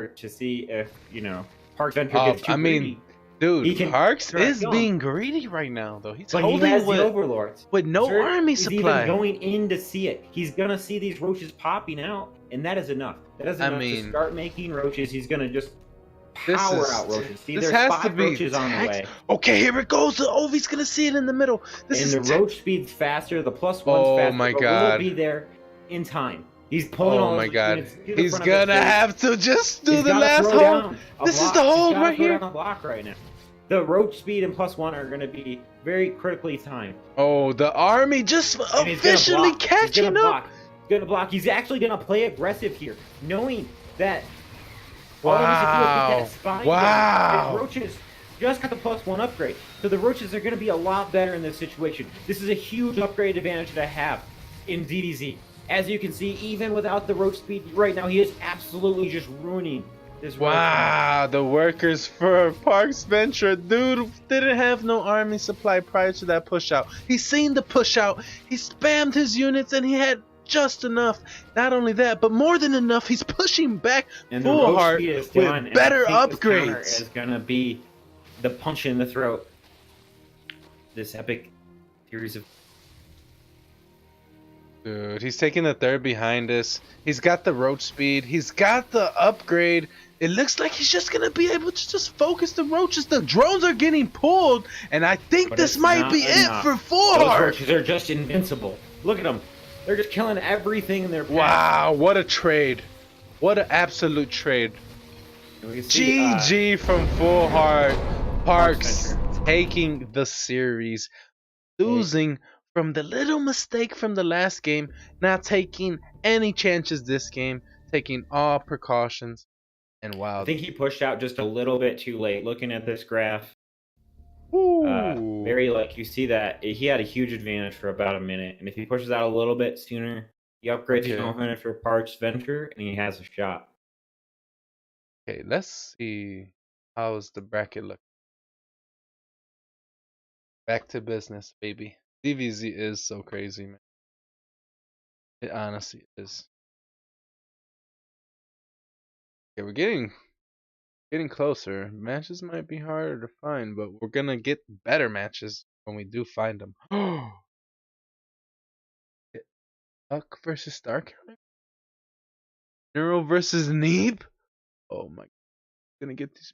to see if, you know, Parks Venture gets too greedy. Dude, Parks is being greedy right now, though. He's holding he has the Overlords with no army supply. He's even going in to see it. He's gonna see these roaches popping out, and that is enough. That is enough to start making roaches. He's gonna just power out roaches. See, there's 5 roaches on the way. Okay, here it goes. Oh, he's gonna see it in the middle. And the roach speed's faster. The +1's faster. Oh my god! Will be there in time. He's pulling all those units to the He's front gonna have to just do the last hold. This is the hold right here. On a block right now. The roach speed and +1 are going to be very critically timed. Oh, the army just officially catching up. He's going to block. He's actually going to play aggressive here, knowing that. Wow! Wow! The roaches just got the +1 upgrade, so the roaches are going to be a lot better in this situation. This is a huge upgrade advantage to have in ZDZ. As you can see, even without the roach speed right now, he is absolutely just ruining this. Wow, the workers for Parks Venture. Dude didn't have no army supply prior to that push out. He's seen the push out. He spammed his units and he had just enough. Not only that, but more than enough. He's pushing back full heart with better upgrades. Is gonna be the punch in the throat. This epic series of. Dude, he's taking the third behind us. He's got the roach speed. He's got the upgrade. It looks like he's just gonna be able to just focus the roaches. The drones are getting pulled, and I think this might be it for Full Heart. Those roaches are just invincible. Look at them. They're just killing everything in their path. Wow, what a trade. What an absolute trade. GG from Full Heart. Parks taking the series. Losing from the little mistake from the last game, not taking any chances this game, taking all precautions, and wow. I think he pushed out just a little bit too late. Looking at this graph, very you see that he had a huge advantage for about a minute, and if he pushes out a little bit sooner, he upgrades his confidence for Parks Venture, and he has a shot. Okay, let's see how's the bracket look. Back to business, baby. DVZ is so crazy, man. It honestly is. Okay, we're getting closer. Matches might be harder to find, but we're gonna get better matches when we do find them. Huck versus Starkiller? Neuro versus Neeb? Oh my! Gonna get these.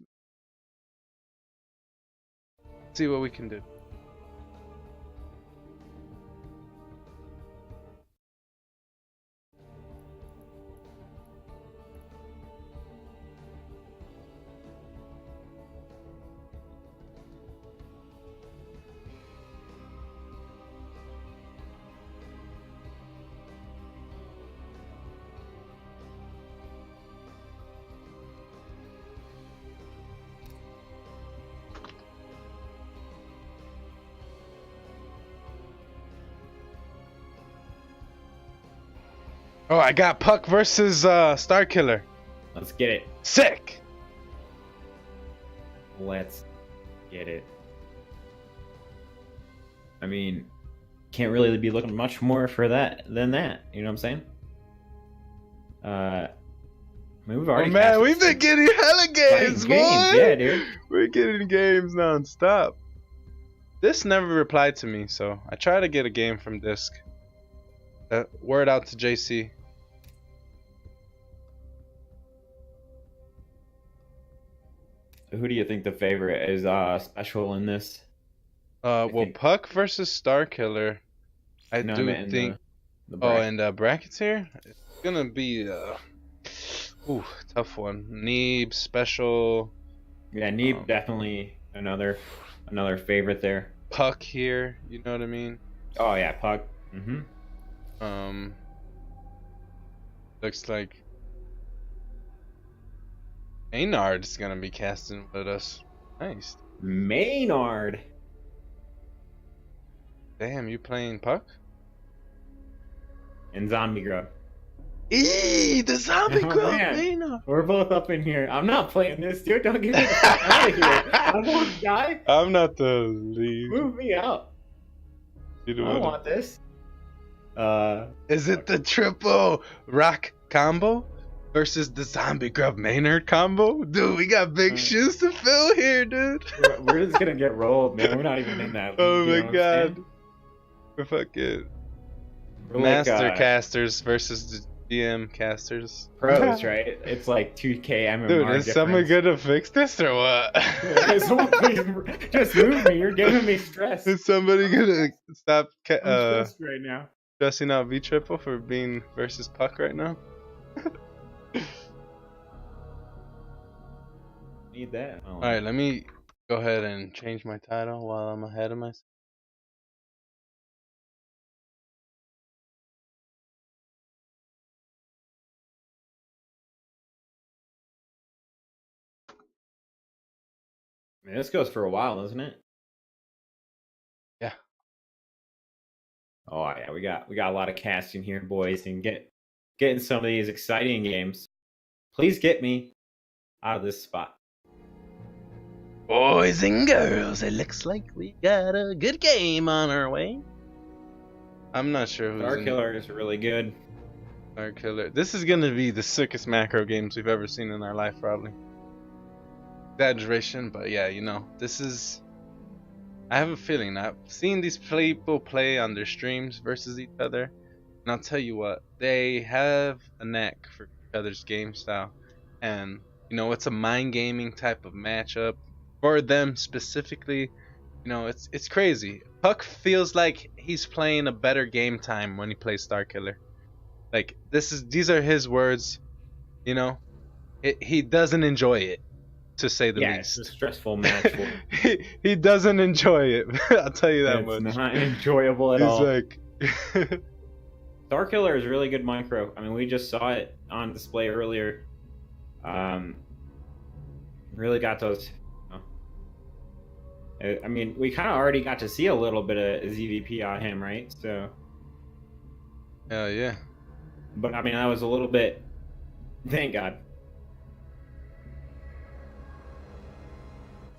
Let's see what we can do. Oh, I got Puck versus Starkiller. Let's get it. Sick. Let's get it. I mean, can't really be looking much more for that than that. You know what I'm saying? I mean, we've already. Oh man, we've been getting hella games, boy. Yeah, dude. We're getting games non-stop. This never replied to me, so I try to get a game from Disc. Word out to JC. So who do you think the favorite is special in this? Well, Puck versus Starkiller. I do think. And brackets here. It's gonna be tough one. Neeb special. Yeah, Neeb definitely another favorite there. Puck here, you know what I mean? Oh yeah, Puck. Looks like Maynard is gonna be casting with us. Nice. Maynard. Damn, you playing Puck? And Zombie Grub. Eee, the Zombie Grub, Maynard. We're both up in here. I'm not playing this, dude. Don't get me the fuck out of here. I'm the guy. I'm not the lead. Move me out. I don't want this. Is it the triple rock combo? versus the Zombie Grub Maynard combo. Dude, we got big shoes to fill here, dude. We're just gonna get rolled, man. We're not even in that. Oh league, my god. We're fucking master casters versus the GM casters. Pros, right? It's like 2K MMR. Dude, is someone gonna fix this or what? Someone please just move me. You're giving me stress. Is somebody gonna stop I'm stressed right now. stressing out V Triple for being versus Puck right now? Need that. Oh. Alright, let me go ahead and change my title while I'm ahead of myself. I mean, this goes for a while, doesn't it? Yeah. Oh yeah, we got a lot of casting here, boys, and getting some of these exciting games. Please get me out of this spot. Boys and girls, it looks like we got a good game on our way. I'm not sure who's Star Killer is really good. Star Killer. This is gonna be the sickest macro games we've ever seen in our life, probably. Exaggeration, but yeah, you know, this is. I have a feeling I've seen these people play on their streams versus each other, and I'll tell you what, they have a knack for each other's game style, and you know, it's a mind gaming type of matchup for them specifically. You know, it's crazy. Puck feels like he's playing a better game time when he plays Star Killer. Like these are his words. You know, he doesn't enjoy it, to say the least. It's a stressful match. he doesn't enjoy it. I'll tell you that much. It's not enjoyable at all. He's like, Star Killer is really good micro. I mean, we just saw it on display earlier. Really got those. I mean, we kind of already got to see a little bit of ZVP on him, right? So. Hell yeah. But I mean, that was a little bit. Thank God.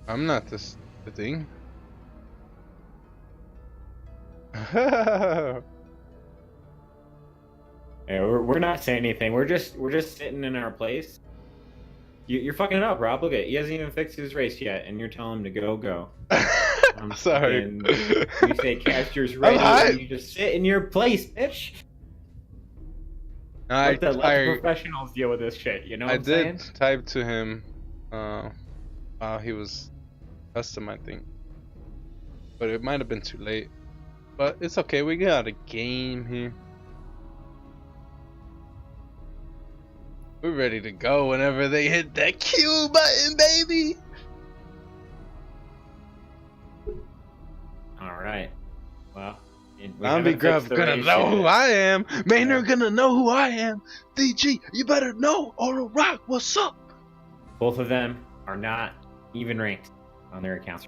I'm not the thing. Yeah, we're not saying anything. We're just sitting in our place. You're fucking it up, Rob. Look at, he hasn't even fixed his race yet, and you're telling him to go. I'm sorry. You say casters ready, and you just sit in your place, bitch. Let the professionals deal with this shit. You know what I'm saying? I did type to him. While he was custom, I think, but it might have been too late. But it's okay. We got a game here. We're ready to go whenever they hit that Q button, baby. All right. Well, Zombie Grub gonna know who I am. Maynard gonna know who I am. DG, you better know. Oral Rock, what's up? Both of them are not even ranked on their accounts.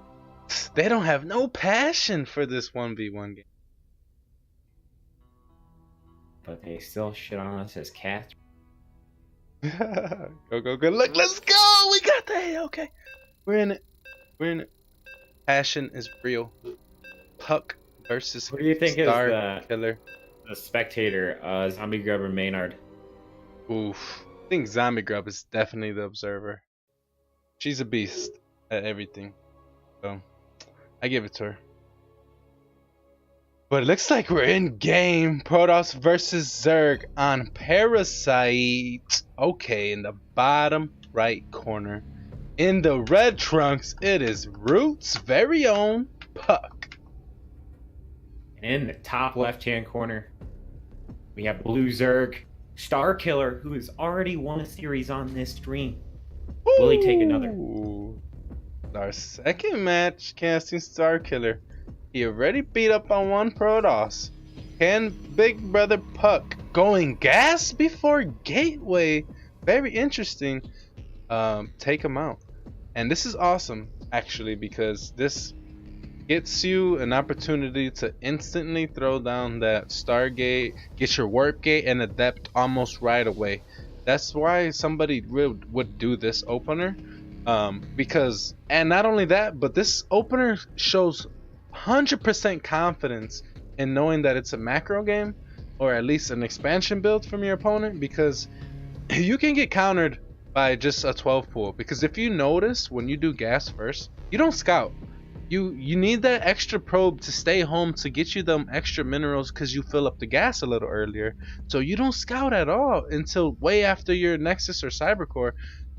They don't have no passion for this 1v1 game. But they still shit on us as cast. Go. Look, let's go. We got that. Okay. We're in it. Passion is real. Puck versus what do you think Star is Killer? The spectator, Zombie Grub or Maynard? Oof. I think Zombie Grub is definitely the observer. She's a beast at everything. So, I give it to her. But it looks like we're in game. Protoss versus Zerg on Parasite. Okay, in the bottom right corner. In the red trunks, it is Root's very own Puck. And in the top left-hand corner, we have Blue Zerg, Star Killer, who has already won a series on this stream. Will he take another? Our second match casting Star Killer. He already beat up on one Protoss. Can Big Brother Puck going gas before Gateway? Very interesting. Take him out. And this is awesome, actually, because this gets you an opportunity to instantly throw down that Stargate, get your Warp Gate and Adept almost right away. That's why somebody would do this opener. Because, and not only that, but this opener shows 100% confidence in knowing that it's a macro game, or at least an expansion build from your opponent, because you can get countered by just a 12 pool, because if you notice when you do gas first, you don't scout. You need that extra probe to stay home to get you them extra minerals because you fill up the gas a little earlier. So you don't scout at all until way after your Nexus or Cybercore.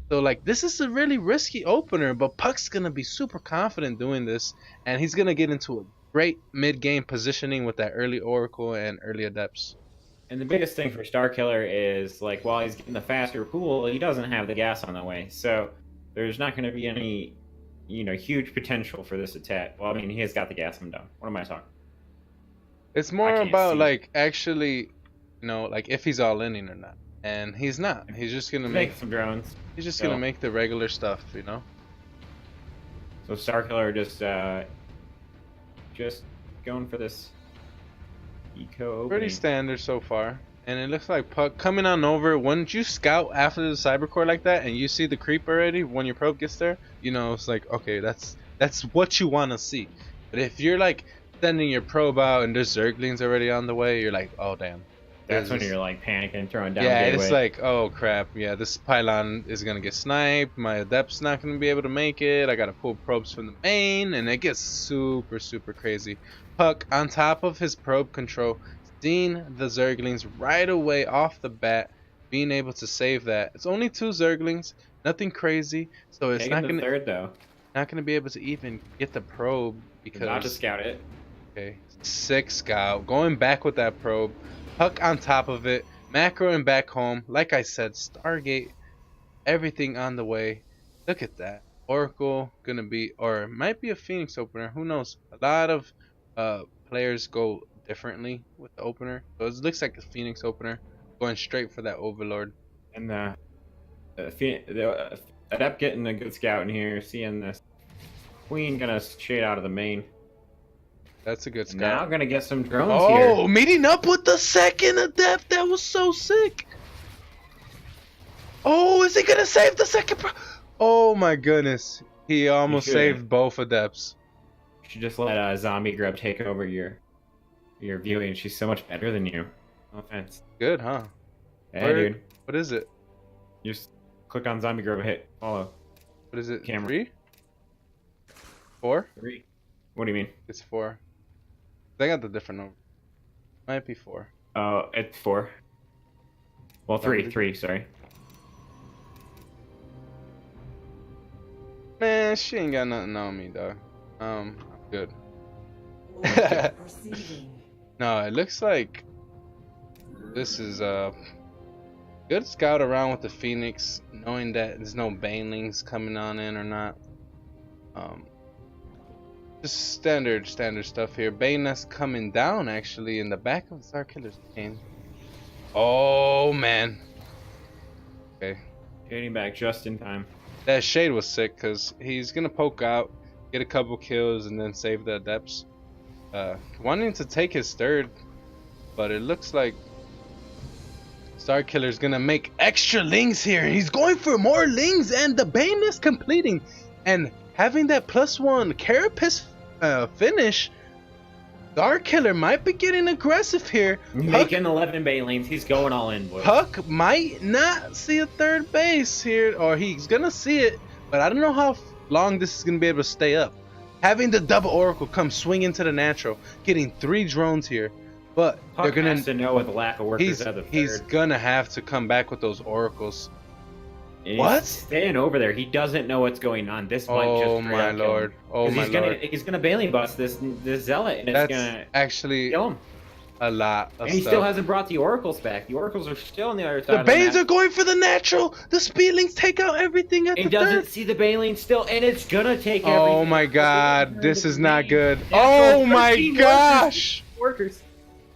So like this is a really risky opener, but Puck's gonna be super confident doing this, and he's gonna get into a great mid-game positioning with that early Oracle and early Adepts. And the biggest thing for Starkiller is, like, while he's getting the faster pool, he doesn't have the gas on the way. So there's not going to be any, huge potential for this attack. Well, I mean, he has got the gas. I'm done. What am I talking? It's more can't about see. like actually, like if he's all in or not, and he's not. He's just gonna Make some drones. He's just gonna make the regular stuff, So Starkiller just going for this eco opening. Pretty standard so far. And it looks like Puck coming on over. Once you scout after the Cybercore like that and you see the creep already when your probe gets there, it's like, okay, that's what you want to see. But if you're like sending your probe out and there's Zerglings already on the way, you're like, oh damn. That's when you're like panicking, throwing down Yeah, gateway. it's like, oh crap, yeah, this pylon is gonna get sniped, my Adept's not gonna be able to make it, I gotta pull probes from the main, and it gets super crazy. Puck on top of his probe control, seeing the Zerglings right away off the bat, being able to save that. It's only 2 Zerglings, nothing crazy, so it's not gonna third though. Not gonna be able to even get the probe because Not to scout it. Okay, 6 scout, going back with that probe. Puck on top of it, macroing back home. Like I said, Stargate, everything on the way. Look at that. Oracle gonna be, or might be a Phoenix opener. Who knows? A lot of players go differently with the opener. So it looks like a Phoenix opener, going straight for that Overlord. And the Adept getting a good scout in here, seeing this Queen gonna shade out of the main. That's a good scout. Now gonna get some drones here. Oh, meeting up with the second Adept. That was so sick. Oh, is he gonna save the second? Oh my goodness, he almost saved both Adepts. You should just let Zombie Grub take over your viewing. She's so much better than you. No offense. Good, huh? Hey, dude. What is it? You just click on Zombie Grub, hit follow. What is it? Camera. 3? 4? 3. What do you mean? It's 4. I got the different number. Might be 4. Oh, it's 4. Well, 3, sorry. Man, she ain't got nothing on me, dog. I'm good. No, it looks like this is a good scout around with the Phoenix, knowing that there's no banelings coming on in or not. Just standard stuff here. Bane Nest coming down actually in the back of Starkiller's main. Oh man. Okay. Getting back just in time. That shade was sick because he's gonna poke out, get a couple kills, and then save the Adepts. Wanting to take his third, but it looks like Starkiller's gonna make extra lings here. He's going for more lings, and the Bane is completing. And having that +1 Carapace finish, Starkiller might be getting aggressive here. Making 11 Banelings, he's going all in, boys. Puck might not see a third base here, or he's gonna see it, but I don't know how long this is gonna be able to stay up. Having the double Oracle come swing into the natural, getting 3 drones here, but Puck they're gonna has to know with the lack of workers at the third. He's gonna have to come back with those Oracles. He's What? staying over there. He doesn't know what's going on. This might just Oh my lord! Oh my lord! He's gonna Bailey bust this Zealot, and it's That's gonna actually kill him. a lot of And he stuff. still hasn't brought the Oracles back. The Oracles are still on the other side. The of Banes the are map. going for the natural. The Speedlings take out everything at He the doesn't third. see the Baneling still, and it's gonna take everything. Oh my god, this is not good. Natural Oh my 13 gosh! Workers.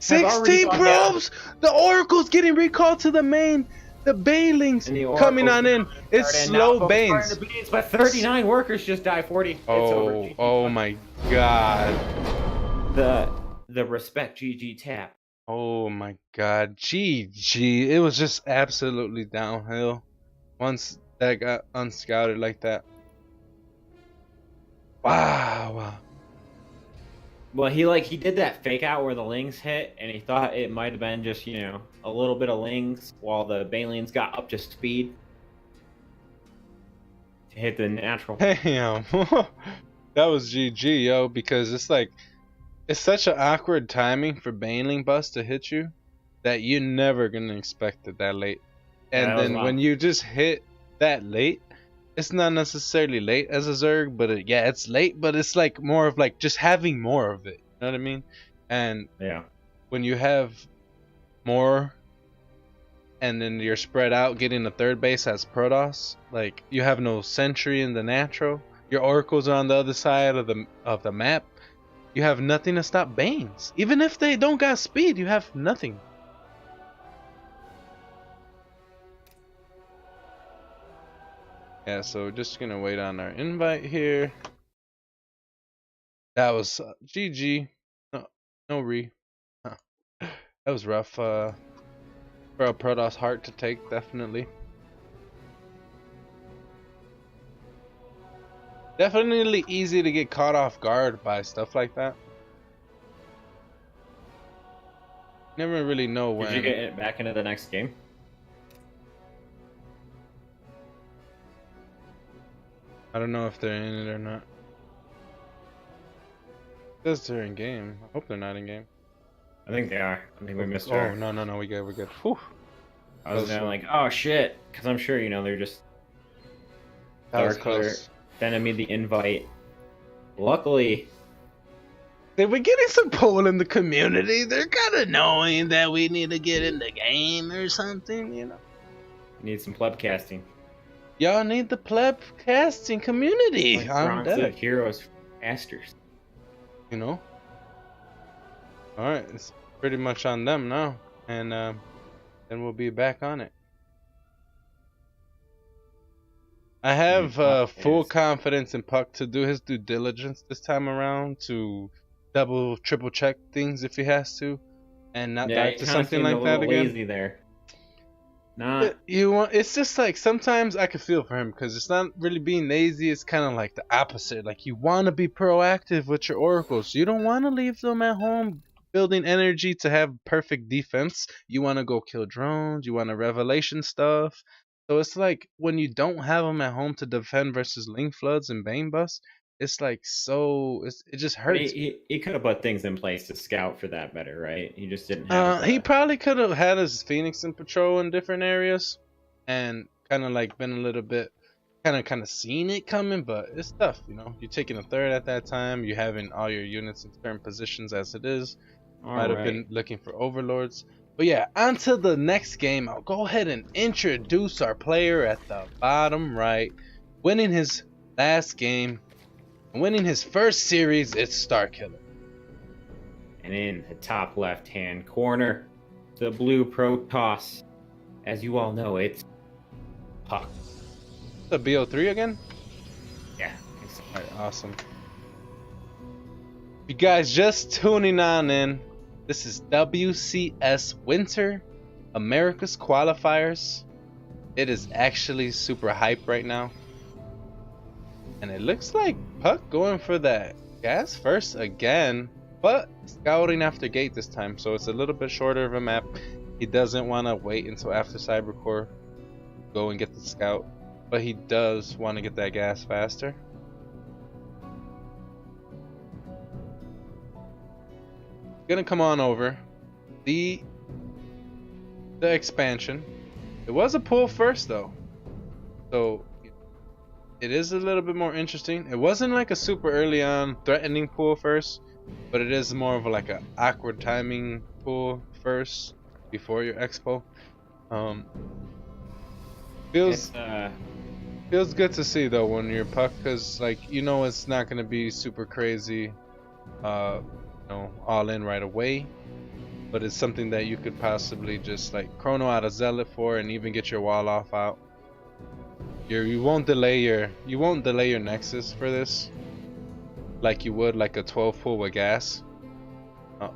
have already 16 gone down. probes! The Oracle's getting recalled to the main. The Banelings And the coming Oracles on in. It's started slow now Banes. starting to Banes, but 39 workers just died. 40. It's over. Oh my god. The respect GG tap. Oh my god. GG. It was just absolutely downhill once that got unscouted like that. Wow. Well, he did that fake out where the lings hit, and he thought it might have been just a little bit of lings while the Banelings got up to speed to hit the natural. Damn, that was GG, yo. Because it's such an awkward timing for Baneling Bust to hit you that you're never gonna expect it that late. And Yeah, then when you just hit that late, it's not necessarily late as a Zerg, but it's late, but it's like more of like just having more of it. You know what I mean? And Yeah. when you have more and then you're spread out getting the third base as Protoss, like you have no sentry in the natural, your oracles are on the other side of the map, you have nothing to stop Banes. Even if they don't got speed, you have nothing. Yeah, so we're just gonna wait on our invite here. That was GG. No re. Huh. That was rough for a Protoss heart to take, definitely. Definitely easy to get caught off guard by stuff like that. Never really know when. Did you get it back into the next game? I don't know if they're in it or not. It says they're in game. I hope they're not in game. I think they are. I think we missed Oh, her. no, we're good, we're good. Whew. I was kinda like, oh shit, because I'm sure they're just That was dark close. Then I made the invite. Luckily, They were getting some pull in the community. They're kind of knowing that we need to get in the game or something, I need some pleb casting. Y'all need the pleb casting community. Like I'm Bronze dead. Heroes Masters. Alright, it's pretty much on them now. And then we'll be back on it. I have full confidence in Puck to do his due diligence this time around, to double, triple check things if he has to, and not back to something like that again. Lazy there. Nah. It's just like sometimes I could feel for him because it's not really being lazy. It's kind of like the opposite. Like you want to be proactive with your oracles. You don't want to leave them at home building energy to have perfect defense. You want to go kill drones. You want to revelation stuff. So it's like when you don't have them at home to defend versus Ling Floods and Bane Bust, it's like it just hurts. He could have put things in place to scout for that better, right? He just didn't have He probably could have had his Phoenix in patrol in different areas and kind of like been a little bit kind of seen it coming, but it's tough, You're taking a third at that time, you having all your units in certain positions as it is. Might have been looking for overlords. But yeah, on to the next game. I'll go ahead and introduce our player at the bottom right. Winning his last game, and winning his first series, it's Starkiller. And in the top left-hand corner, the blue Protoss. As you all know, it's Puck. The BO3 again? Yeah. Alright, awesome. If you guys just tuning on in, this is WCS Winter, America's Qualifiers. It is actually super hype right now. And it looks like Puck going for that gas first again, but scouting after gate this time, so it's a little bit shorter of a map. He doesn't want to wait until after Cybercore to go and get the scout, but he does want to get that gas faster. Gonna come on over the expansion. It was a pull first though, so it is a little bit more interesting. It wasn't like a super early on threatening pull first, but it is more of like an awkward timing pull first before your expo. Feels good to see though when you're Puck, because like it's not gonna be super crazy all in right away, but it's something that you could possibly just like chrono out a zealot for and even get your wall off out. You won't delay your nexus for this like you would like a 12 pull with gas.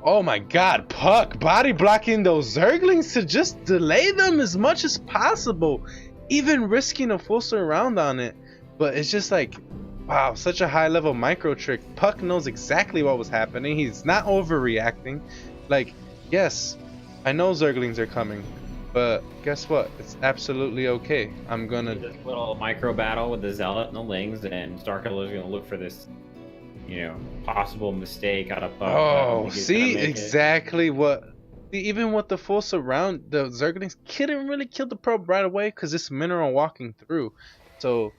Oh my god, Puck body blocking those Zerglings to just delay them as much as possible, even risking a full surround on it. But it's just like Wow, such a high level micro trick. Puck knows exactly what was happening. He's not overreacting. Like, yes, I know Zerglings are coming, but guess what? It's absolutely okay. I'm gonna this little micro battle with the Zealot and the Lings, and Starkiller's gonna look for this, you know, possible mistake out of Puck. Oh, see exactly what. Even with the full surround, the Zerglings couldn't really kill the probe right away because it's mineral walking through. So,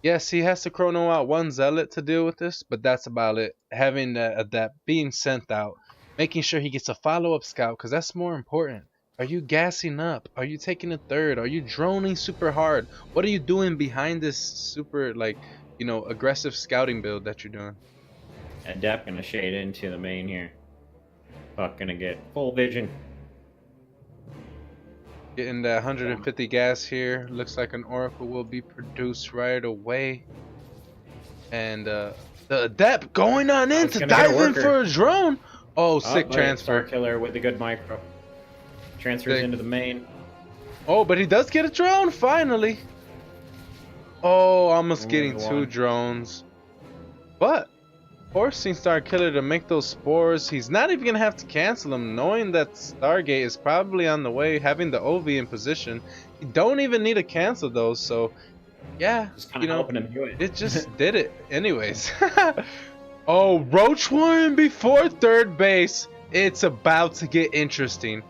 yes, he has to chrono out one Zealot to deal with this, but that's about it. Having that being sent out, making sure he gets a follow-up scout because that's more important. Are you gassing up? Are you taking a third? Are you droning super hard? What are you doing behind this super, like, you know, aggressive scouting build that you're doing? Adept gonna shade into the main here. Puck gonna get full vision. Getting that 150 gas here. Looks like an Oracle will be produced right away. And the Adept going on in to dive in for a drone. Oh, sick transfer. Starkiller with the good micro. Transfers into the main. Oh, but he does get a drone finally. Oh, almost getting two drones. But forcing Starkiller to make those spores. He's not even gonna have to cancel them, knowing that Stargate is probably on the way, having the OV in position. You don't even need to cancel those, so yeah, you know, it just did it anyways. Oh, Roach Warren before third base. It's about to get interesting.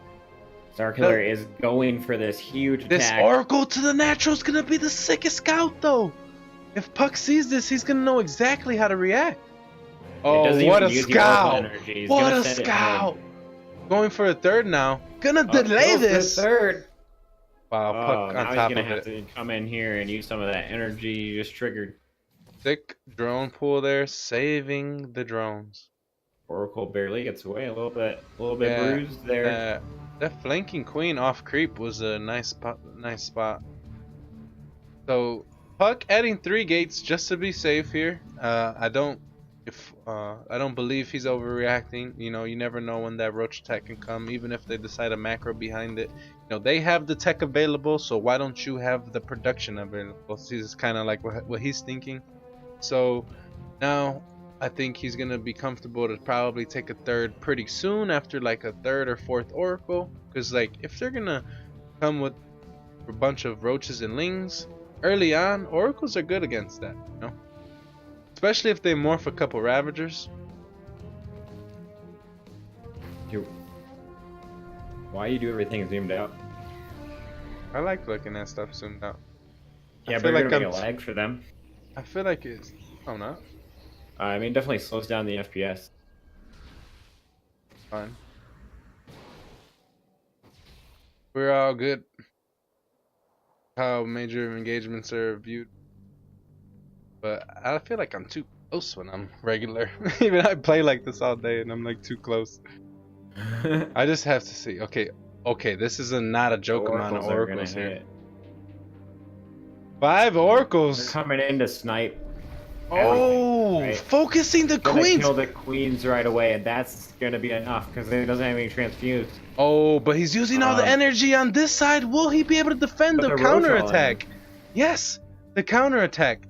Starkiller is going for this huge attack. This Oracle to the natural is gonna be the sickest scout though. If Puck sees this, he's gonna know exactly how to react. Oh, what a scout! What a scout! Going for a third now. Gonna delay this. Third. Wow, Puck on top of it. He's gonna have to come in here and use some of that energy you just triggered. Thick drone pool there, saving the drones. Oracle barely gets away a little bit bruised there. That flanking queen off creep was a nice spot. So Puck adding 3 gates just to be safe here. I don't believe he's overreacting. You know, you never know when that roach attack can come, even if they decide a macro behind it. You know, they have the tech available, so why don't you have the production available? See, it's kind of like what he's thinking. So now I think he's gonna be comfortable to probably take a third pretty soon after like a third or fourth Oracle, because like if they're gonna come with a bunch of roaches and lings early on, Oracles are good against that, you know, especially if they morph a couple Ravagers. Why you do everything zoomed out? I like looking at stuff zoomed out. Yeah, but it's gonna be a lag for them. I feel like it's... Oh, no? I mean, it definitely slows down the FPS. Fine. We're all good. How major engagements are viewed. But I feel like I'm too close when I'm regular. Even I play like this all day and I'm like too close. I just have to see. Okay, this is not a joke amount of Oracles here. 5 Oracles. They're coming in to snipe. Oh, right? Focusing the queens. Kill the queens right away, and that's gonna be enough because he doesn't have any transfused. Oh, but he's using all the energy on this side. Will he be able to defend the counterattack? Yes, the counterattack.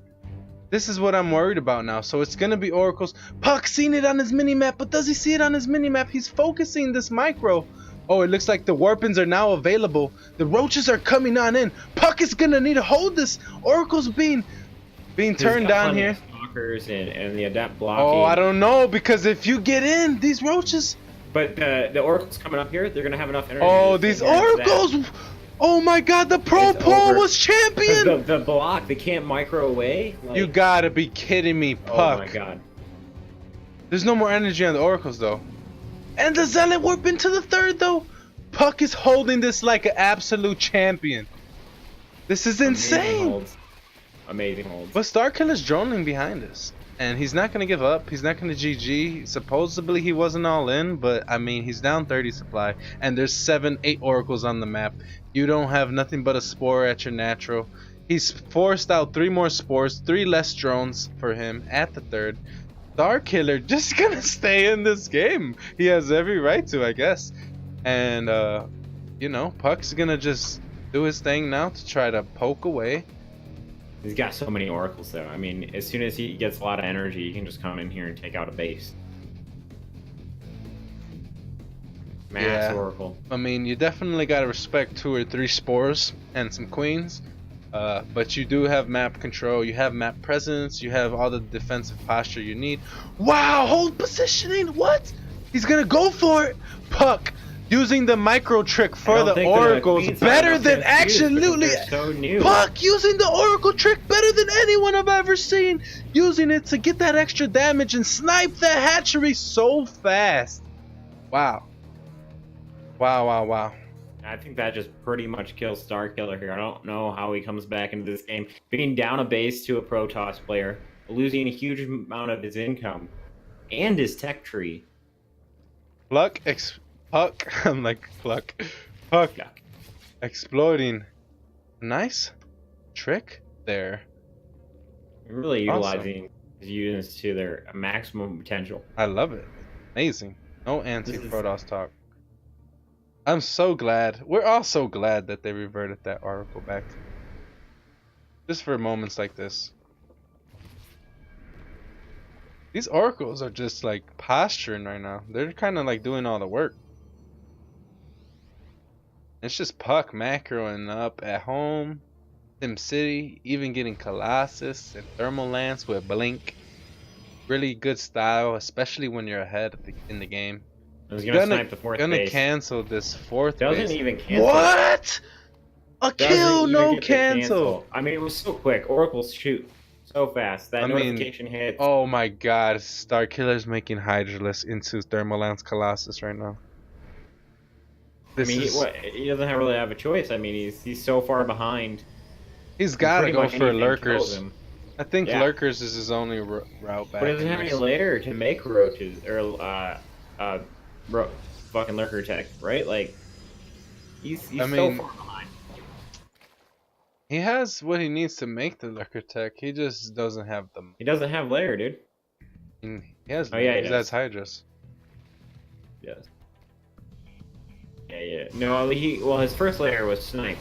This is what I'm worried about now. So it's gonna be Oracles. Puck seen it on his minimap, but does he see it on his minimap? He's focusing this micro. Oh, it looks like the Warpins are now available. The roaches are coming on in. Puck is gonna need to hold this. Oracle's being turned down here. Stalkers and the Adept blocking. Oh, I don't know, because if you get in, these roaches. But the Oracles coming up here, they're gonna have enough energy. Oh, these Oracles! Oh my God, the Pro Pole was champion! The block, they can't micro away. Like... You gotta be kidding me, Puck. Oh my God. There's no more energy on the Oracles though. And the Zealot warp into the third though. Puck is holding this like an absolute champion. This is insane. Amazing holds. But Starkiller's droning behind us. And he's not going to give up. He's not going to GG. Supposedly he wasn't all in, but I mean, he's down 30 supply. And there's 7-8 Oracles on the map. You don't have nothing but a Spore at your natural. He's forced out 3 more Spores, 3 less drones for him at the third. Starkiller just going to stay in this game. He has every right to, I guess. And, you know, Puck's going to just do his thing now to try to poke away. He's got so many oracles though. I mean, as soon as he gets a lot of energy, he can just come in here and take out a base. Mass oracle. I mean, you definitely gotta respect 2 or 3 spores and some queens. But you do have map control, you have map presence, you have all the defensive posture you need. Wow, hold positioning, what? He's gonna go for it. Puck using the micro trick for the oracles better than absolutely. So new. Puck using the oracle trick better than anyone I've ever seen. Using it to get that extra damage and snipe that hatchery so fast. Wow. Wow, wow, wow. I think that just pretty much kills Starkiller here. I don't know how he comes back into this game. Being down a base to a Protoss player, losing a huge amount of his income, and his tech tree. Puck, I'm like, Puck. Exploiting. Nice trick there. Really utilizing his units to their maximum potential. I love it. Amazing. No anti-Protoss talk. I'm so glad. We're all so glad that they reverted that oracle back. Just for moments like this. These oracles are just like posturing right now. They're kind of like doing all the work. It's just Puck macroing up at home, Sim City, even getting Colossus and Thermal Lance with Blink. Really good style, especially when you're ahead in the game. I was gonna snipe the 4th base. Cancel this 4th Doesn't base. even cancel. What? A kill, no cancel. I mean, it was so quick. Oracles shoot so fast. That notification hits. Oh my god, Starkiller's making Hydralisk into Thermal Lance Colossus right now. I mean, he doesn't really have a choice. I mean, he's so far behind. He's gotta go for Lurkers. I think Lurkers is his only route back. But he doesn't have any layer to make roaches or fucking Lurker tech, right? Like, he's so far behind. He has what he needs to make the Lurker tech. He just doesn't have them. He doesn't have layer, dude. He has. Oh yeah, he has Hydras. Yes. Yeah. No, his first layer was snipe.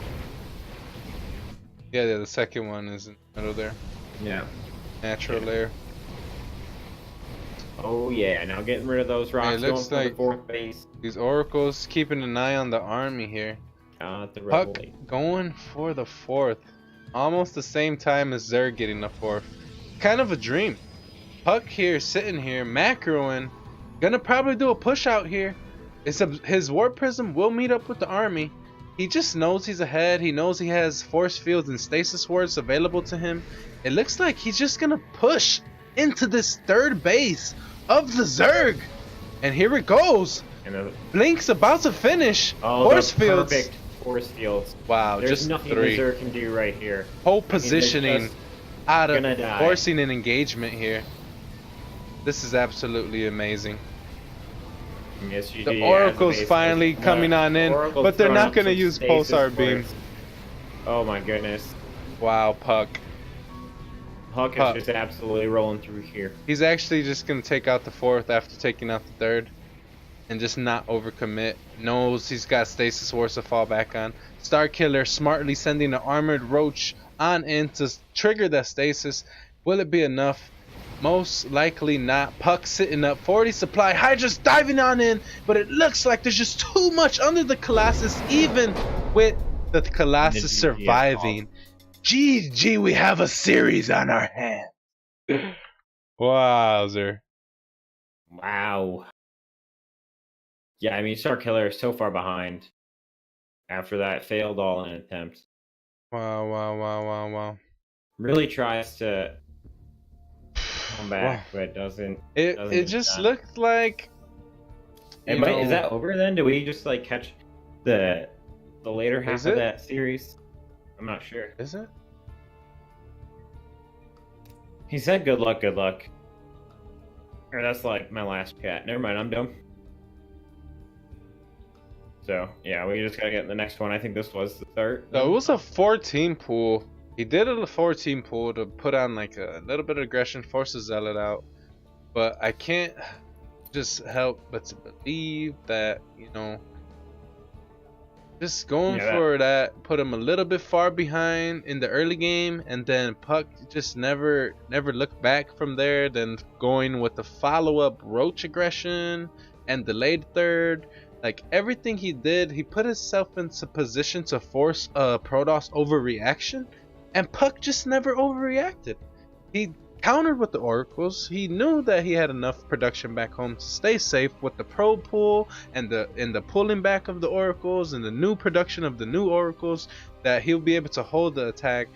Yeah, the second one is in the middle there. Yeah. Natural layer. Oh yeah, now getting rid of those rocks. It looks like the 4th base. These oracles keeping an eye on the army here. Puck going for the 4th. Almost the same time as Zerg getting the 4th. Kind of a dream. Puck here, sitting here, macroing. Gonna probably do a push out here. His Warp Prism will meet up with the army. He just knows he's ahead. He knows he has force fields and stasis wards available to him. It looks like he's just gonna push into this 3rd base of the Zerg. And here it goes. Blink's about to finish. Oh, force fields. Perfect force fields. Wow, there's just nothing 3. the Zerg can do right here. Whole positioning out of forcing an engagement here. This is absolutely amazing. Yes, the Oracle's finally coming on in, but they're not going to use Pulsar Beam. Oh my goodness. Wow, Puck. Puck is just absolutely rolling through here. He's actually just going to take out the 4th after taking out the 3rd. And just not overcommit. Knows he's got Stasis Wars to fall back on. Starkiller smartly sending an Armored Roach on in to trigger that Stasis. Will it be enough? Most likely not. Puck sitting up 40 supply. Hydra's diving on in, but it looks like there's just too much under the Colossus, even with the Colossus surviving. GG, we have a series on our hands. Wowzer. Wow. Yeah, I mean, Starkiller is so far behind after that failed all-in attempt. Wow. Really tries to come back, but doesn't. It just looked like. Is that over then? Do we just like catch the later half of that series? I'm not sure. Is it? He said, "Good luck, good luck." Or that's like my last chat. Never mind, I'm done. So yeah, we just gotta get the next one. I think this was the 3rd. So it was a 4-team pool. He did it a 4-team pool to put on like a little bit of aggression, force the Zealot out. But I can't just help but to believe that, you know, Just going Yeah, for that put him a little bit far behind in the early game, and then Puck just never looked back from there. Then going with the follow-up roach aggression and delayed third, like everything he did, he put himself into position to force a Protoss overreaction, and Puck just never overreacted. He countered with the oracles. He knew that he had enough production back home to stay safe with the probe pool and the pulling back of the oracles and the new production of the new oracles, that he'll be able to hold the attack,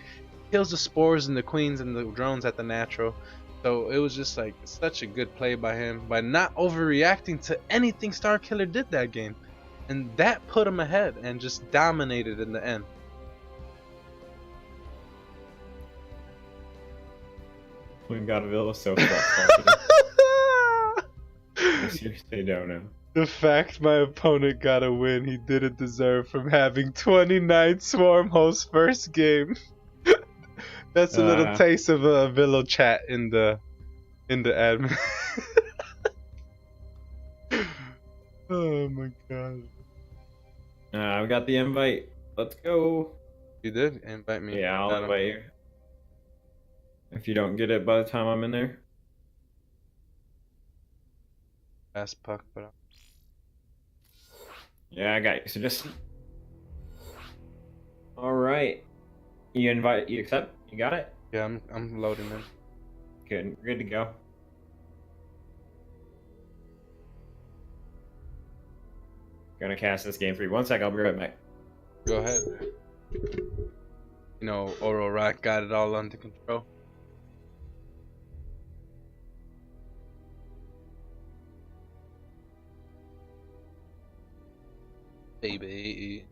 kills the spores and the queens and the drones at the natural. So it was just like such a good play by him by not overreacting to anything Starkiller did that game, and that put him ahead and just dominated in the end. We've got a Villa so far. I seriously don't know. The fact my opponent got a win he didn't deserve from having 29 Swarm hosts first game. That's a little taste of a Villa chat in the admin. Oh my god. We got the invite. Let's go. You did invite me. Yeah, I'll invite you. If you don't get it by the time I'm in there. Fast Puck, but yeah, I got you. So just. All right. You accept? You got it? yeah, I'm loading in. Good. We're good to go. Gonna cast this game for you. 1 sec, I'll be right back. Go ahead. You know, Oral Rock got it all under control. Baby.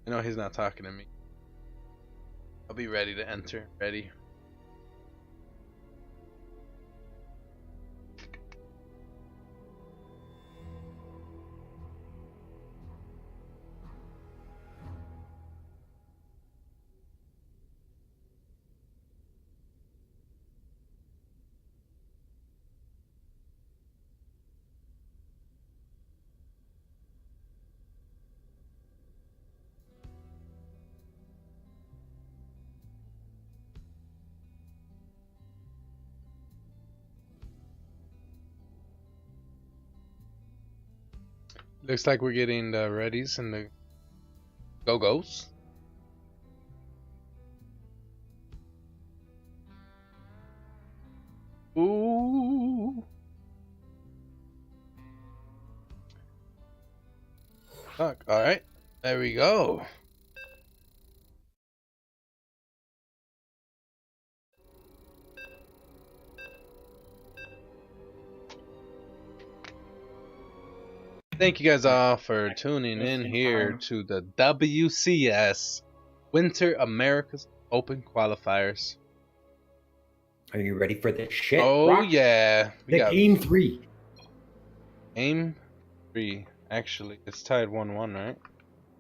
I know he's not talking to me. I'll be ready to enter. Ready. Looks like we're getting the readies and the go-go's. Ooh. Fuck. All right. There we go. Thank you guys all for tuning in here to the WCS Winter America's Open Qualifiers. Are you ready for this shit? Oh, Rock? yeah. The game 3. Game 3. Actually, it's tied 1-1, right?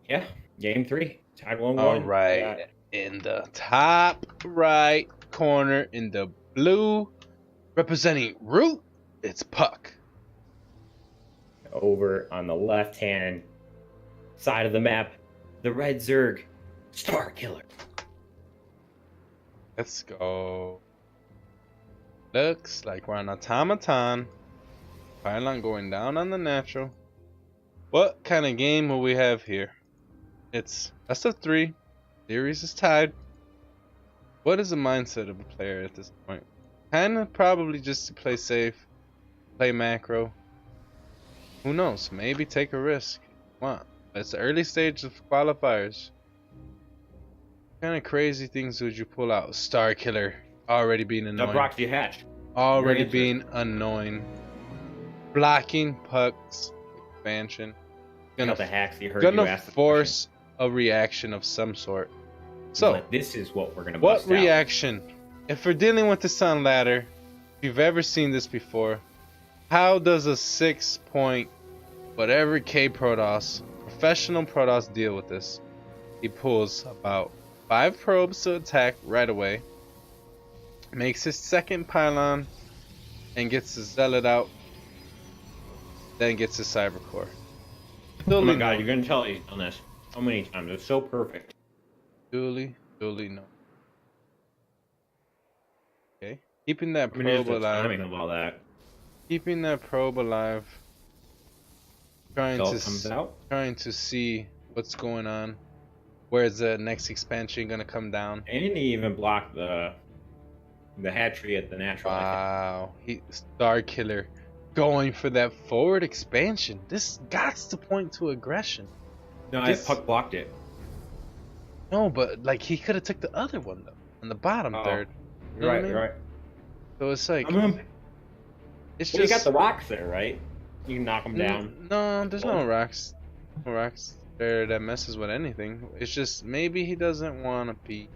Yeah, game 3. Tied 1-1. All right. In the top right corner in the blue, representing Root, it's Puck. Over on the left-hand side of the map, the red Zerg, Star Killer. Let's go. Looks like we're on Automaton. Pylon going down on the natural. What kind of game will we have here? It's best of 3. Series is tied. What is the mindset of a player at this point? Kinda probably just to play safe, play macro. Who knows? Maybe take a risk. Come on. It's the early stage of qualifiers. What kind of crazy things would you pull out? Star Killer already being annoying. Proxy hatch. Already being annoying. Blocking Puck's expansion. Gonna force a reaction of some sort. So but this is what we're gonna. What reaction? If we're dealing with this on ladder, if you've ever seen this before, how does a 6-point whatever K Protoss, professional Protoss, deal with this? He pulls about 5 probes to attack right away, makes his second pylon, and gets his zealot out. then gets his cyber core. Oh my god, you're gonna tell he's done this so many times. It's so perfect. Duly no. Okay, keeping that I mean, just probe the alive. timing of all that. Keeping that probe alive. Trying Until to it comes out. trying to see what's going on. Where's the next expansion gonna come down? And he didn't even block the hatchery at the natural. Wow, Star Killer going for that forward expansion. This got to point to aggression. No, I puck blocked it. No, but like he could have took the other one though, on the bottom third. You know Right, what I mean? right. So it's like it's well, just you got the rocks there, right? You can knock them down. No, there's no rocks. No rocks there that messes with anything. It's just maybe he doesn't want to be.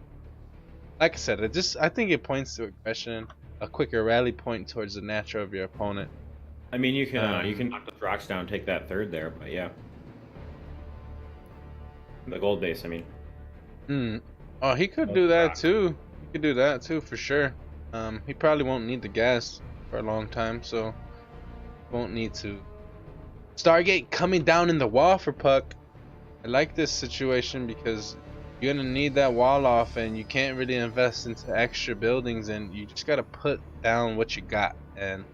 Like I said, I think it points to aggression, a quicker rally point towards the natural of your opponent. I mean, you can knock those rocks down, take that third there, but yeah. The gold base, I mean. Oh, he could do that too. He could do that too for sure. He probably won't need the gas for a long time, so won't need to. Stargate coming down in the wall for Puck. I like this situation because you're gonna need that wall off, and you can't really invest into extra buildings, and you just gotta put down what you got. And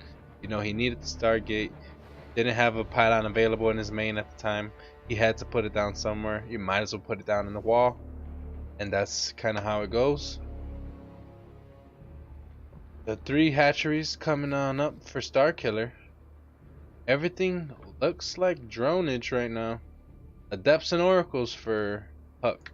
you know, he needed the Stargate, didn't have a pylon available in his main at the time. He had to put it down somewhere. You might as well put it down in the wall, and that's kind of how it goes. The 3 hatcheries coming on up for Starkiller. Everything looks like dronage right now. Adepts and Oracles for Puck.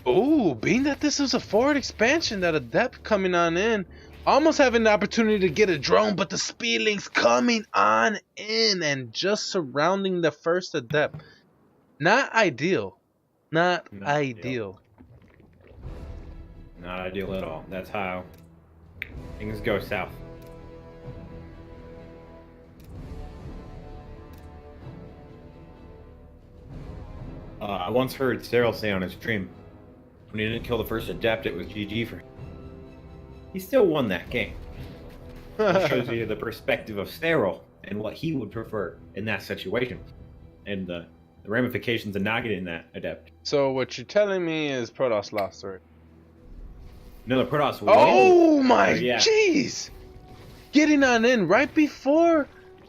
Oh, being that this is a forward expansion, that Adept coming on in, almost having the opportunity to get a drone, but the Speedlings coming on in and just surrounding the first Adept. Not ideal. Not ideal. Not ideal at all. That's how things go south. I once heard Cyril say on his stream, when he didn't kill the first Adept, it was GG for him. He still won that game. It shows you the perspective of Cyril and what he would prefer in that situation, and the ramifications of not getting that Adept. So what you're telling me is Protoss lost, right? No, the Protoss won. Oh my jeez! Getting on in right before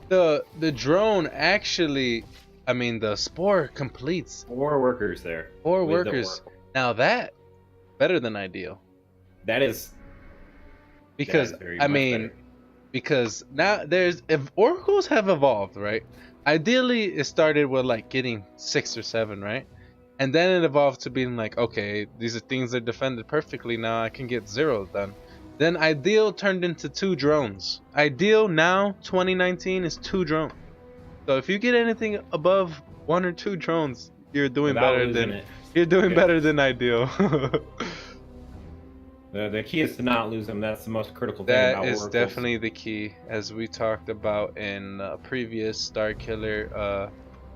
the drone actually, I mean the spore completes. 4 workers there. 4 workers. Now that better than ideal. That is because I mean better. Because now if oracles have evolved, right? Ideally it started with like getting 6 or 7, right? And then it evolved to being like, okay, these are things that are defended perfectly, now I can get 0 done. Then ideal turned into 2 drones. Ideal now 2019 is 2 drones. So if you get anything above 1 or 2 drones, you're doing better than ideal. The key is to not lose them. That's the most critical thing about That is Oracles. definitely the key, as we talked about in previous Starkiller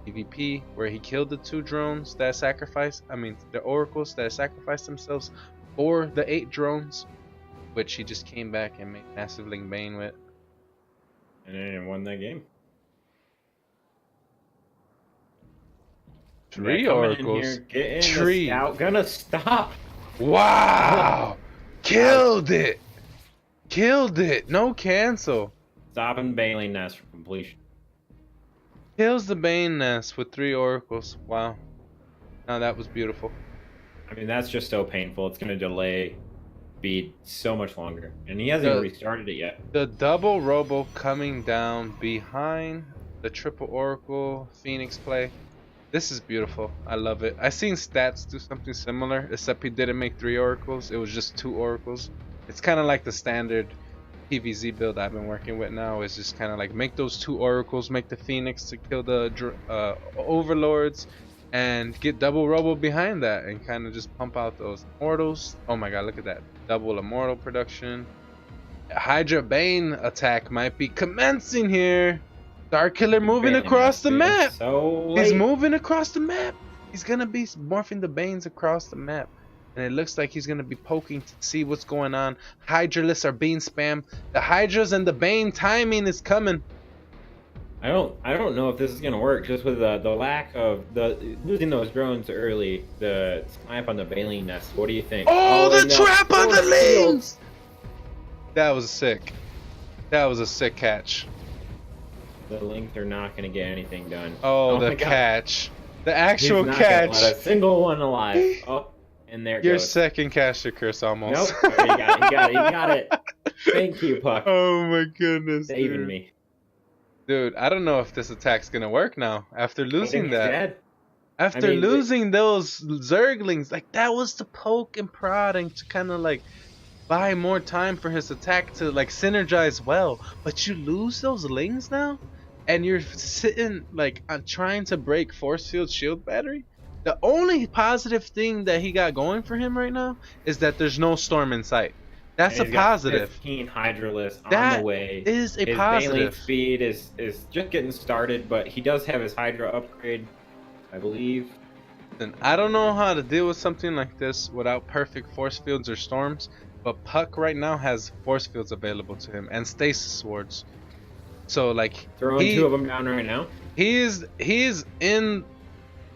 PvP, where he killed the 2 drones that the oracles that sacrificed themselves for the 8 drones, which he just came back and made massive Ling Bane with. And then won that game. 3 oracles. 3. Scout gonna stop. Wow! Killed it! Killed it! No cancel. Stopping Bailey Nest for completion. Kills the Bane Nest with 3 oracles. Wow. Now that was beautiful. I mean, that's just so painful. It's gonna delay speed so much longer. And he hasn't even restarted it yet. The double robo coming down behind the triple oracle Phoenix play. This is beautiful. I love it. I seen stats do something similar, except he didn't make 3 oracles. It was just 2 oracles. It's kind of like the standard PvZ build I've been working with now. Is just kind of like make those 2 oracles, make the Phoenix to kill the overlords, and get double robo behind that, and kind of just pump out those immortals. Oh my god, look at that. Double immortal production. Hydra Bane attack might be commencing here. Starkiller moving across the map. He's moving across the map. He's gonna be morphing the Banes across the map, and it looks like he's gonna be poking to see what's going on. Hydralists are being spammed. The Hydras and the Bane timing is coming. I don't know if this is gonna work. Just with the lack of the losing those drones early, the snipe on the baleen nest. What do you think? Oh, the and trap on the force field. lanes! That was sick. That was a sick catch. The Lynx are not gonna get anything done. Oh, the my God. catch. The He's actual not gonna catch. let a single one alive. Oh, and there it Your goes. second caster curse almost. Nope. Oh, he got it. He got it. He got it. Thank you, Puck. Oh my goodness. Saving Dude. me. Dude, I don't know if this attack's gonna work now after I think losing he's that. dead. After I mean, losing those Zerglings, like that was the poke and prodding to kind of like buy more time for his attack to like synergize well. But you lose those Lings now, and you're sitting like trying to break Force Field Shield Battery. The only positive thing that he got going for him right now is that there's no storm in sight. That's and a he's got positive. 15 Hydralisk on That the way. is a His positive. Baleen speed is just getting started, but he does have his Hydra upgrade, I believe. And I don't know how to deal with something like this without perfect force fields or storms, but Puck right now has force fields available to him and stasis swords. So like Throwing two of them down right now. he is in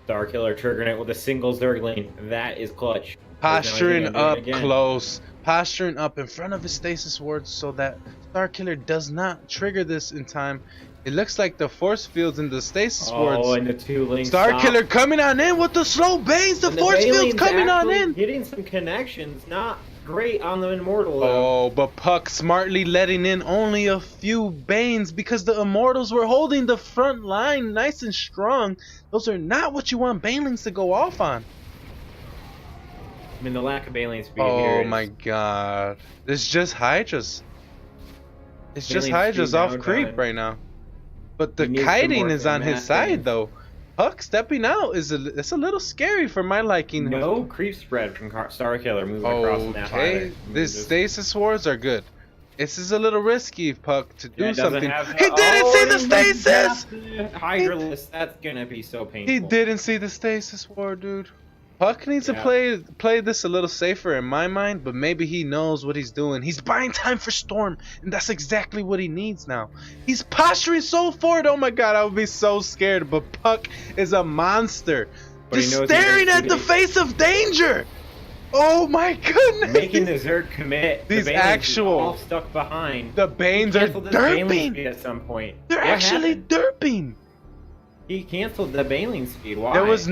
Starkiller triggering it with a single Zergling. That is clutch. posturing up close, posturing up in front of his stasis swords so that Starkiller does not trigger this in time. It looks like the force fields and the stasis swords. Oh, and the two links. Starkiller coming on in with the slow banes. The force field's coming on in. Getting some connections. Not great on the Immortal. Oh, but Puck smartly letting in only a few banes because the Immortals were holding the front line nice and strong. Those are not what you want banelings to go off on. I mean, the lack of Baleen speed here. Oh is- my god. It's just Hydras. It's just Baleen Hydras speed off now creep done. right now. But the He needs some kiting more is on his math side things. though. Puck stepping out is it's a little scary for my liking. No creep spread from Starkiller moving across the map Okay, either. these stasis swords are good. This is a little risky, Puck, to do Yeah, it doesn't something. have He didn't see the stasis! Hydralisk, that's gonna be so painful. He didn't see the stasis ward, dude. Puck needs to Yeah. play this a little safer in my mind, but maybe he knows what he's doing. He's buying time for Storm, and that's exactly what he needs now. He's posturing so forward. Oh my god, I would be so scared, but Puck is a monster. But he Just knows he staring has at to the be- face of danger. Oh my goodness. Making the Zerg commit. These the Banelings actual- all stuck behind. The Banes are Canceled his Baleen derping. speed at some point. They're What actually happened? derping. He canceled the Baleen speed. Why? It was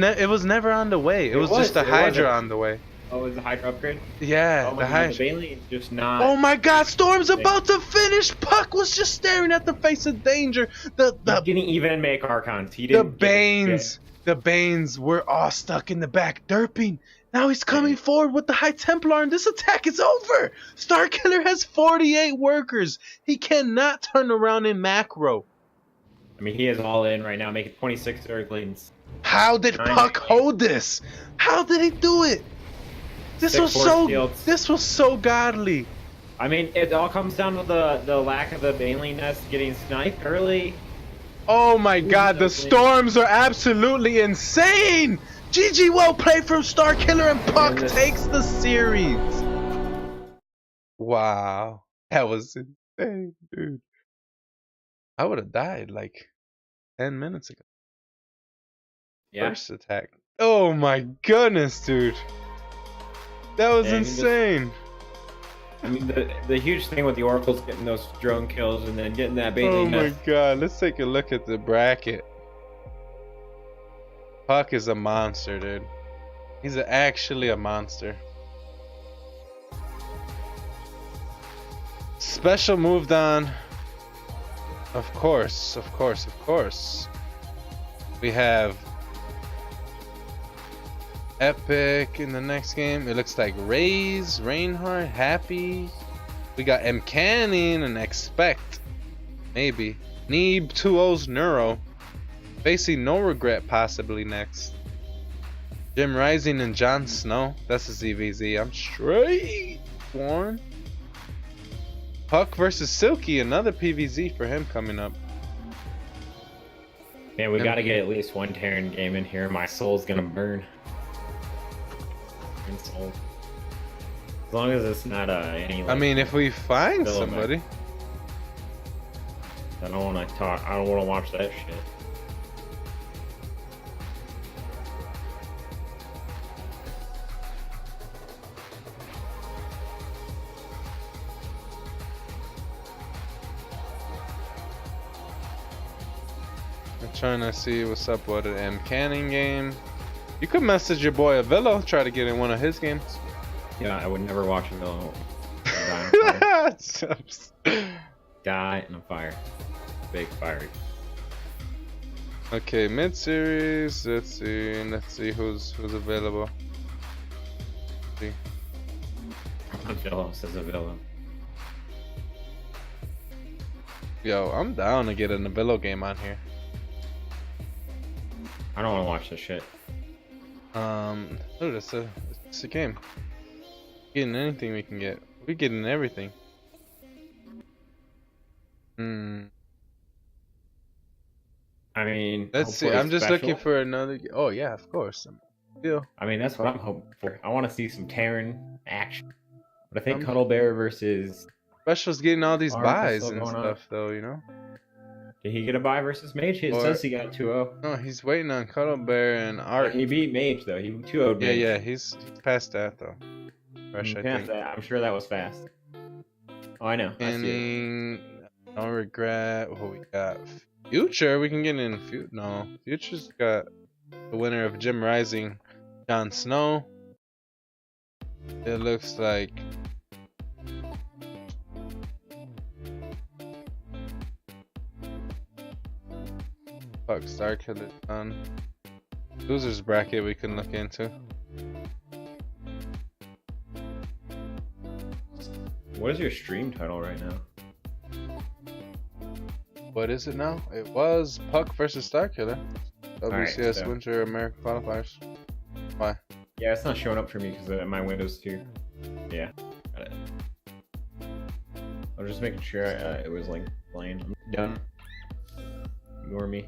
never on the way. It was just a it Hydra wasn't. on the way. Oh, it was a Hydra upgrade? Yeah, Oh my the god, Hydra. the Baleen just not. Oh my god, Storm's about to finish! Puck was just staring at the face of danger. He The didn't even make Archons. He didn't. the Banes were all stuck in the back, derping. Now he's coming forward with the High Templar, and this attack is over! Starkiller has 48 workers. He cannot turn around in macro. I mean, he is all in right now, making 26 Zerglings. How did Puck hold this? How did he do it? This Six was force so fields. this was so godly. I mean, it all comes down to the lack of the Baleen nest getting sniped early. Oh my god, the storms are absolutely insane! GG, well played from Starkiller, and Puck takes the series. Wow, that was insane, dude. I would have died like 10 minutes ago. Yeah. First attack. Oh my goodness, dude. That was Yeah, insane. I mean, the huge thing with the Oracle's getting those drone kills and then getting that Oh Baleen my nest. god, let's take a look at the bracket. Puck is a monster, dude. He's actually a monster. Special moved on. Of course, of course, of course. We have Epic in the next game. It looks like Raze, Reinhardt, Happy. We got M Canning and Expect. Maybe. Neeb 2-0's Neuro. Facing No Regret possibly next. Jim Rising and Jon Snow. That's a ZVZ. I'm straight sworn. Puck versus Silky. Another PVZ for him coming up. Man, we gotta get at least one Terran game in here. My soul's gonna burn. Soul. As long as it's not any. Like, I mean, if we find Still somebody. I don't want to talk. I don't want to watch that shit. I'm trying to see what's up with an M Canning game. You could message your boy Avila, try to get in one of his games. Yeah, I would never watch a villain die in a fire. Big fire. Okay, mid series. Let's see who's available. Let's see. Villa says a villain. Yo, I'm down to get an Avila game on here. I don't want to watch this shit. Dude, it's a game. Getting anything we can get. We getting everything. I mean, let's see. I'm just looking for another. Oh yeah, of course. I mean, that's what I'm hoping for. I want to see some Terran action. But I think Cuddle Bear versus Special's getting all these buys and going stuff, though. You know. Did he get a buy versus Mage? It says he got 2-0. No, he's waiting on Cuddle Bear and Art. He beat Mage though. He 2-0'd Mage. Yeah, he's past that though. Fresh, I think. That. I'm sure that was fast. Oh, I know. Don't regret. What we got? Future. We can get in. No, Future's got the winner of Gym Rising, Jon Snow. It looks like. Fuck, Starkiller done. Losers bracket we can look into. What is your stream title right now? What is it now? It was Puck versus Starkiller. WCS so. Winter American Qualifiers. Why? Yeah, it's not showing up for me because my Windows too. Yeah, got it. I was just making sure it was like playing. I'm done. Ignore me.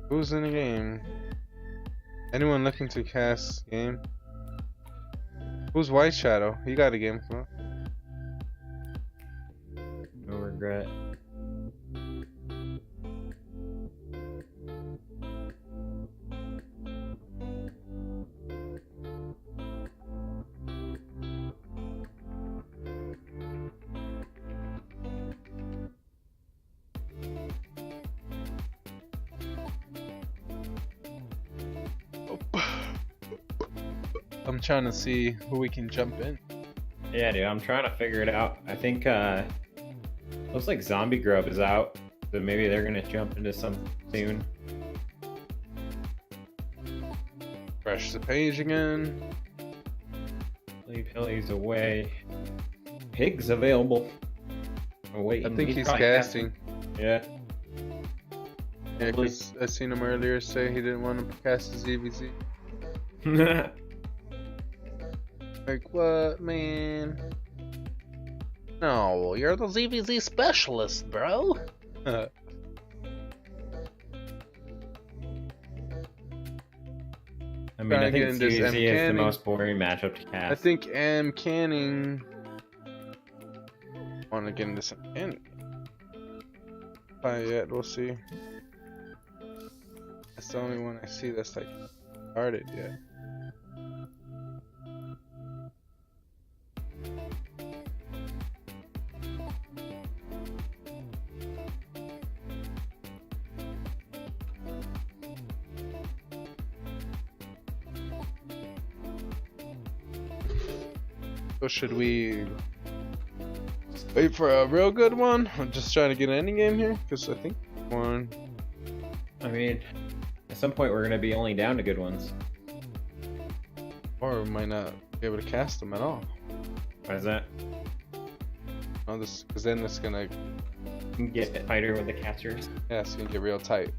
Who's in the game? Anyone looking to cast game? Who's White Shadow? He got a game for him. No regret. I'm trying to see who we can jump in. Yeah, dude, I'm trying to figure it out. I think looks like Zombie Grub is out, so maybe they're gonna jump into something soon. Refresh the page again. Leave Hilly's away. Pig's available. Oh wait, I think he's casting. Yeah. Yeah, because I seen him earlier say he didn't want to cast his EVZ. Like, what, man? No, you're the ZVZ specialist, bro. I mean, I think ZVZ is the most boring matchup to cast. I think M Canning. Want to get into some Canning? Not yet. We'll see. That's the only one I see that's like started yet. So should we wait for a real good one? I'm just trying to get an ending game here because I think one. I mean, at some point we're gonna be only down to good ones. Or we might not be able to cast them at all. Why is that? No, this because then it's gonna get tighter with the casters. Yeah, it's gonna get real tight.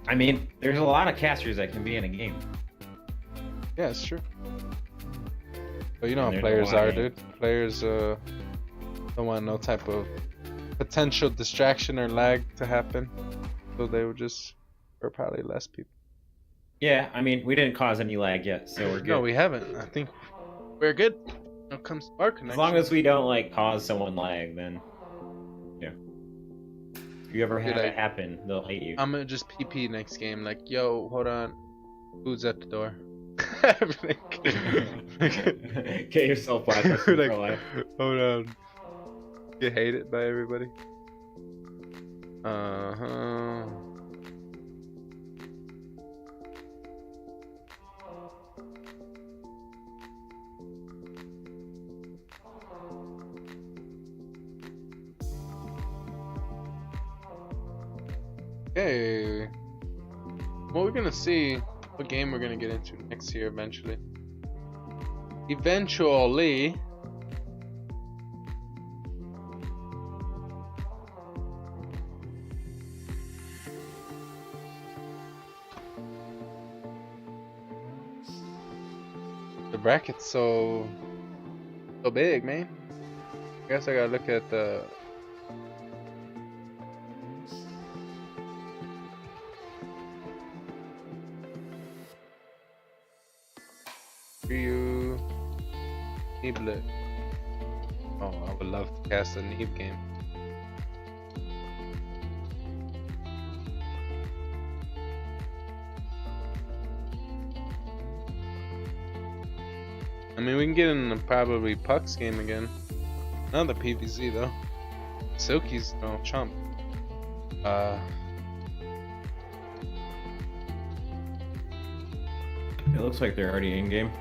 I mean, there's a lot of casters that can be in a game. Yeah, it's true. But you know how players are, dude. Players don't want no type of potential distraction or lag to happen, so they would just, or probably less people. Yeah, I mean, we didn't cause any lag yet, so we're good. No, we haven't. I think we're good. Now comes our As connection. long as we don't like cause someone lag, then yeah. If you ever have it happen, they'll hate you. I'm gonna just PP next game. Like, yo, hold on, who's at the door? Get yourself blacklisted for life. Hold on. Get hated by everybody. Okay. Well, we're gonna see what game we're gonna get into next year eventually. Eventually. The bracket's so big, man. I guess I gotta look at the you Neeblet. Oh, I would love to cast a Neeb game. I mean, we can get in probably Puck's game again. Another PVZ though. Silky's no chump. It looks like they're already in game.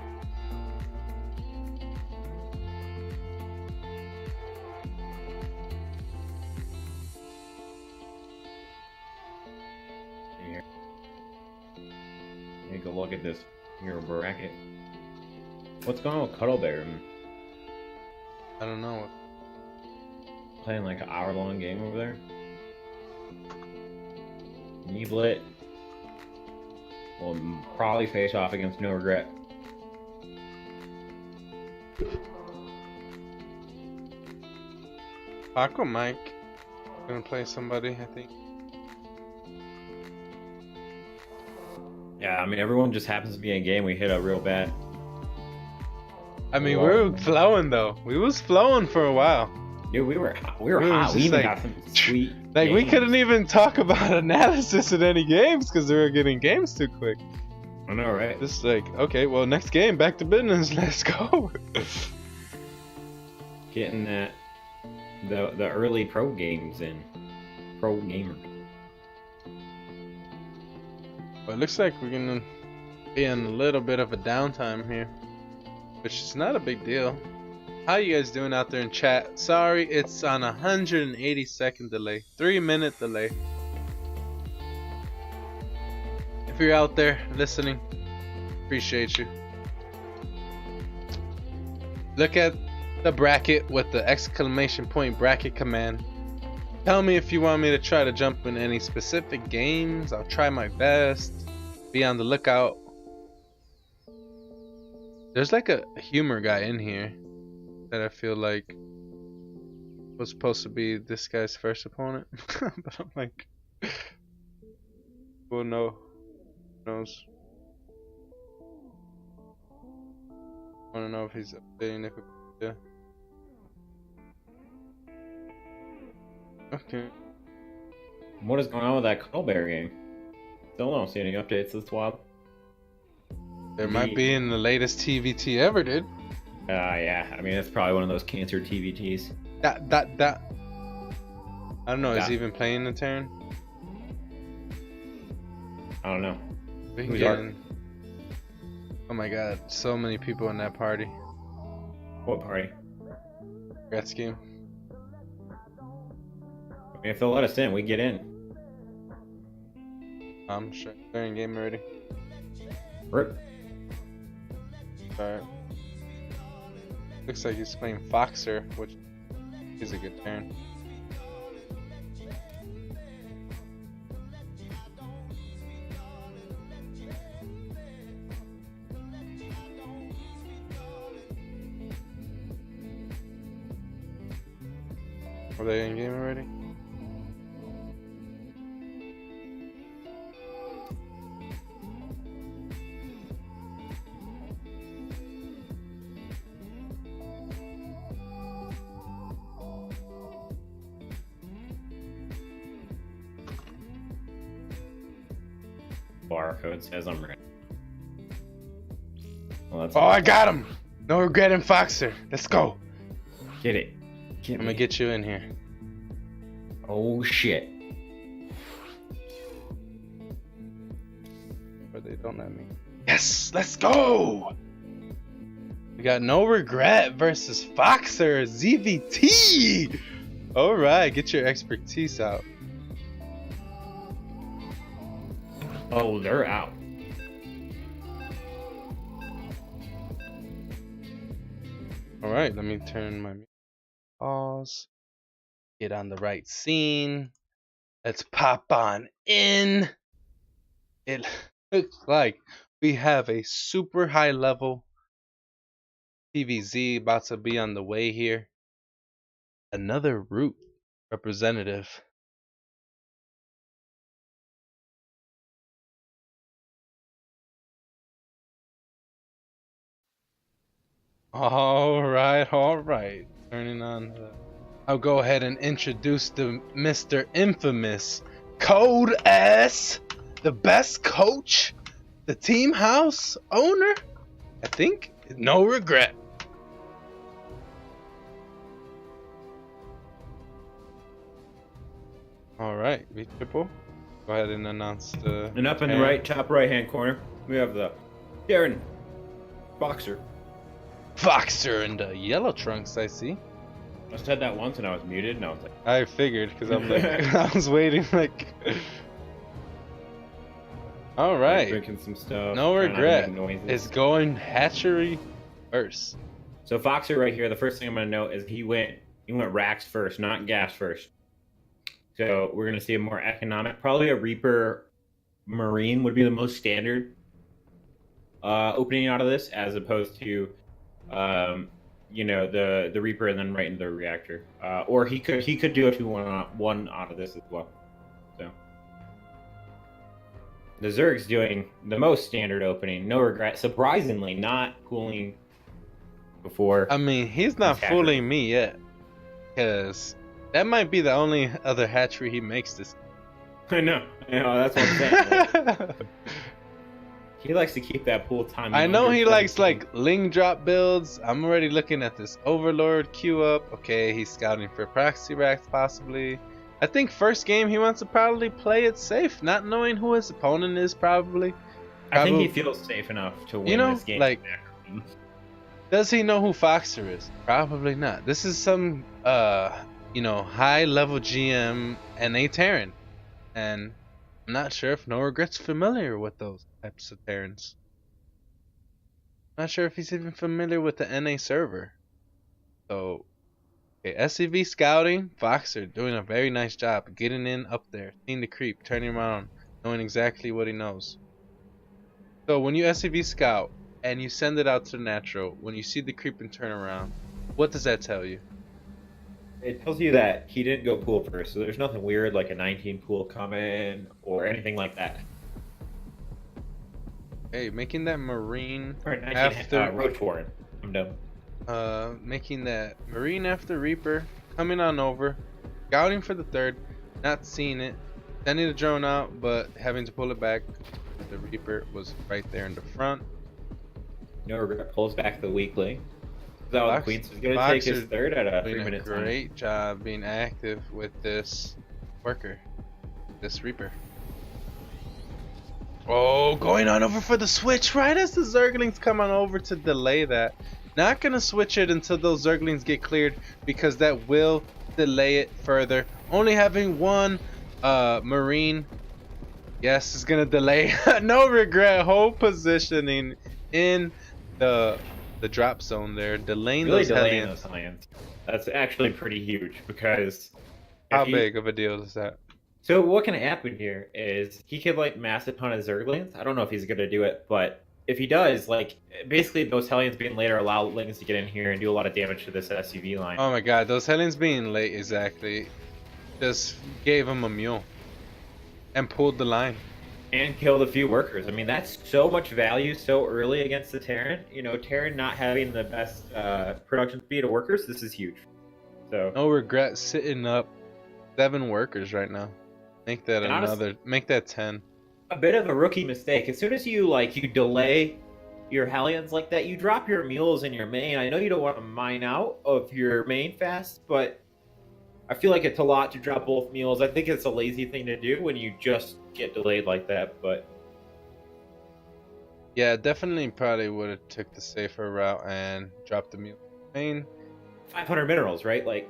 Here. Take a look at this here bracket. What's going on with Cuddle Bear? I don't know. Playing like an hour-long game over there. Neeblet will probably face off against No Regret. Paco Mike gonna play somebody, I think. Yeah, I mean everyone just happens to be in game. We hit up real bad. I mean, we were flowing though. We was flowing for a while. Dude, we were hot. We even got some sweet. Like games. we couldn't even talk about analysis in any games because we were getting games too quick. I know, right? Just like, okay, well, next game, back to business. Let's go. Getting that the early pro games in. Pro gamer. Well, it looks like we're gonna be in a little bit of a downtime here, which is not a big deal. How you guys doing out there in chat? Sorry, it's on 180-second delay, 3-minute delay. If you're out there listening, appreciate you. Look at the bracket with the exclamation point bracket command. Tell me if you want me to try to jump in any specific games. I'll try my best. Be on the lookout. There's like a humor guy in here that I feel like was supposed to be this guy's first opponent. But I'm like, well, no. Who knows? I wanna know if he's updating if it, yeah. Okay. What is going on with that Cuddle Bear game? Still don't see any updates. That's wild. There might be in the latest TVT ever, dude. Yeah. I mean, it's probably one of those cancer TVTs. That. I don't know. Is he even playing the turn? I don't know. We can Who's get Art? in. Oh my god, so many people in that party. What party? Gretzky. I mean, if they'll let us in, we get in. I'm sure they're in game already. Rip. Alright. Looks like he's playing Foxer, which is a good turn. Are they in game already? barcode says I'm ready. Well, that's Oh, I got him. No regret in Foxer. Let's go. Get it. I'm gonna get you in here. Oh shit. But they don't let me. Yes, let's go. We got no regret versus Foxer ZVT. All right, get your expertise out. Oh, they're out. All right, let me turn my pause. Get on the right scene. Let's pop on in. It looks like we have a super high level PVZ about to be on the way here. Another root representative. All right. Turning on the... I'll go ahead and introduce the Mr. Infamous Code S, the best coach, the team house owner. I think no regret. All right, V triple. Go ahead and announce the. And up in the right, top right hand corner, we have the Darren Boxer. Foxer in the yellow trunks, I see. I said that once and I was muted, and I was like, I figured because I'm like, I was waiting like. All right. drinking some stuff. No trying not to regret. make noises. It's going hatchery first. So Foxer right here, the first thing I'm gonna note is he went racks first, not gas first. So we're gonna see a more economic, probably a Reaper Marine would be the most standard opening out of this, as opposed to the Reaper and then right into the reactor. Or he could do a 2-1 out of this as well. So the Zerg's doing the most standard opening, no regret. Surprisingly, not cooling before. I mean, he's not fooling me yet, because that might be the only other hatchery he makes this. I know, that's what I'm saying. He likes to keep that pool time. I know he likes like Ling drop builds. I'm already looking at this Overlord queue up. Okay, he's scouting for proxy racks possibly. I think first game he wants to probably play it safe, not knowing who his opponent is probably. I think he feels safe enough to win this game. Like, does he know who Foxer is? Probably not. This is some high level GM and a Terran. And I'm not sure if No Regret's familiar with those types of Terrans. Not sure if he's even familiar with the NA server. So, okay, SCV scouting, Foxer doing a very nice job getting in up there, seeing the creep, turning around, knowing exactly what he knows. So when you SCV scout and you send it out to the natural, when you see the creep and turn around, what does that tell you? It tells you that he didn't go pool first, so there's nothing weird like a 19 pool coming or anything like that. Hey, making that Marine Or 19 after Roach Warren. I'm done. Making that Marine after Reaper, coming on over, scouting for the third, not seeing it, sending the drone out, but having to pull it back. The Reaper was right there in the front. No regret pulls back the weakling. So the Queens is going to take his third at a 3-minute time. Great job being active with this worker, this Reaper. Oh, going on over for the switch right as the Zerglings come on over to delay that. Not going to switch it until those Zerglings get cleared, because that will delay it further. Only having one Marine, yes, is going to delay. No regret, whole positioning in the drop zone there, delaying really those delaying Hellions. those Hellions. That's actually pretty huge, because How big of a deal is that? So what can happen here is he could like mass a ton of Zerglings. I don't know if he's gonna do it, but if he does, like basically those Hellions being later allow Lings to get in here and do a lot of damage to this SUV line. Oh my god, those Hellions being late exactly just gave him a mule and pulled the line. And killed a few workers. I mean, that's so much value so early against the Terran. You know, Terran not having the best production speed of workers, this is huge. So no regret sitting up 7 workers right now. Make that and make that 10. a bit of a rookie mistake. As soon as you delay your Hellions like that, you drop your mules in your main. I know you don't want to mine out of your main fast, but I feel like it's a lot to drop both mules. I think it's a lazy thing to do when you just get delayed like that, but Yeah, definitely probably would have took the safer route and dropped the mule main. 500 minerals, right? Like,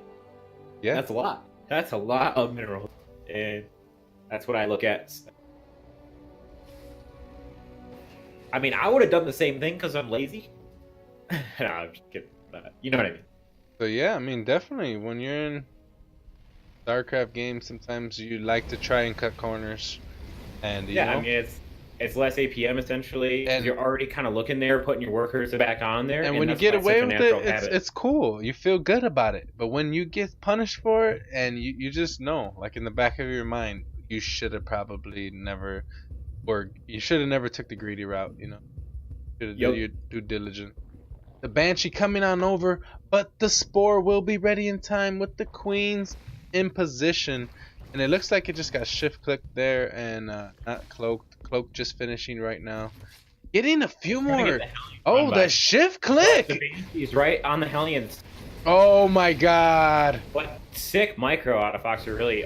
Yeah. that's a lot. That's a lot of minerals, and that's what I look at. I mean, I would have done the same thing because I'm lazy. No, I'm just kidding. But you know what I mean. So yeah, I mean, definitely when you're in StarCraft games, sometimes you like to try and cut corners, and you Yeah, know, I mean, it's less APM essentially. And- You're already kind of looking there, putting your workers back on there. and when you that's get why it's away such a with natural it, habit. it's cool. You feel good about it. But when you get punished for it, and you just know, like in the back of your mind, you should have probably never, or you should have never took the greedy route. You know, should have Yep. did your due diligence. The Banshee coming on over, but the Spore will be ready in time with the Queens in position. And it looks like it just got shift clicked there and not cloaked. Cloak just finishing right now. Getting a few Trying to more. get the Hellions Oh, run by. the shift The click! He's right on the Hellions. Oh my god. But sick micro out of Fox are really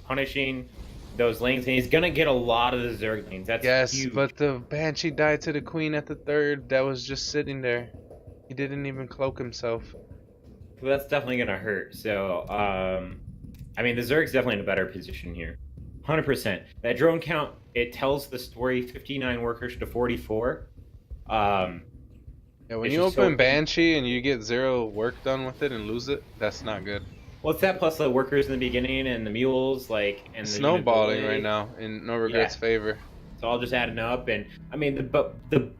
punishing those lanes, and he's gonna get a lot of the Zerglings. That's Yes, huge. but the Banshee died to the Queen at the third. That was just sitting there. He didn't even cloak himself. So that's definitely gonna hurt. So I mean, the Zerg's definitely in a better position here. 100%. That drone count, it tells the story 59 workers to 44. Yeah, when It's you just open so- Banshee and you get 0 work done with it and lose it, that's not good. What's that plus the workers in the beginning and the mules, like, and the Snowballing unit right delay? now in No Regrets' Yeah. favor. It's all just adding up. And I mean, the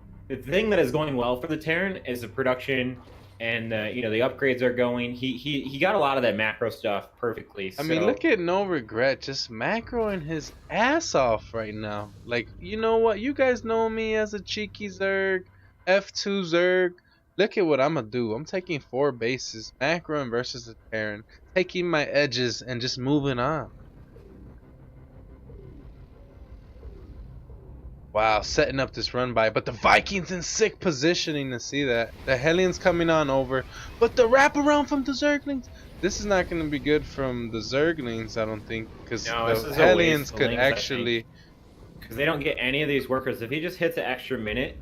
thing that is going well for the Terran is the production and the upgrades are going. He got a lot of that macro stuff perfectly. I mean, so- look at No Regret just macroing his ass off right now. Like, you know what? You guys know me as a cheeky Zerg, F2 Zerg. Look at what I'm gonna do. I'm taking 4 bases, macroing versus the Terran, taking my edges and just moving on. Wow, setting up this run by, but the Vikings in sick positioning to see that. The Hellions coming on over, but the wraparound from the Zerglings. This is not going to be good from the Zerglings, I don't think, because No, this the is a Hellions waste of could links, I think. actually. because they don't get any of these workers. If he just hits an extra minute,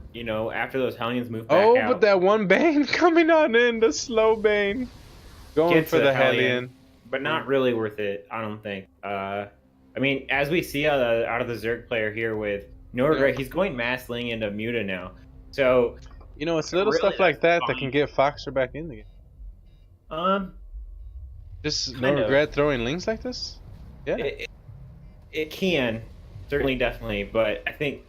after those Hellions move back Oh, out, but that one Bane coming on in, the slow Bane. Going Gets for the the Hellion. Hellion. but not really worth it. I don't think. I mean, as we see out of the Zerg player here with no regret, he's going mass ling into Muta now. So, You know, it's little Really, stuff like that's that that fine. can get Foxer back in the game. Just no kind of. regret throwing links like this? Yeah. it can certainly, definitely, but I think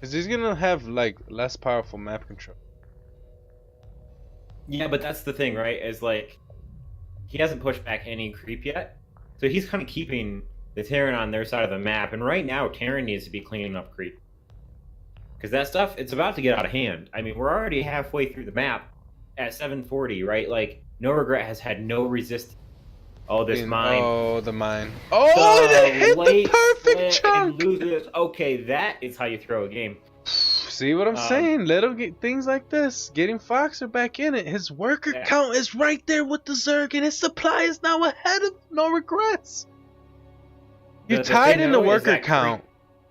Because he's going to have, like, less powerful map control. yeah, but that's the thing, right? Is like he hasn't pushed back any creep yet, so he's kind of keeping the Terran on their side of the map. And right now, Terran needs to be cleaning up creep because that stuff it's about to get out of hand. I mean, we're already halfway through the map at 740, right? Like no regret has had no resist. Oh, this mine. Oh, the mine. Oh, they hit the late perfect split chunk. and loses. Okay, that is how you throw a game. See what I'm Um, saying? Let him get things like this. Getting Foxer back in it. His worker Yeah. count is right there with the Zerg, and his supply is now ahead of No Regrets. You The tied thing, in the though, is worker that count.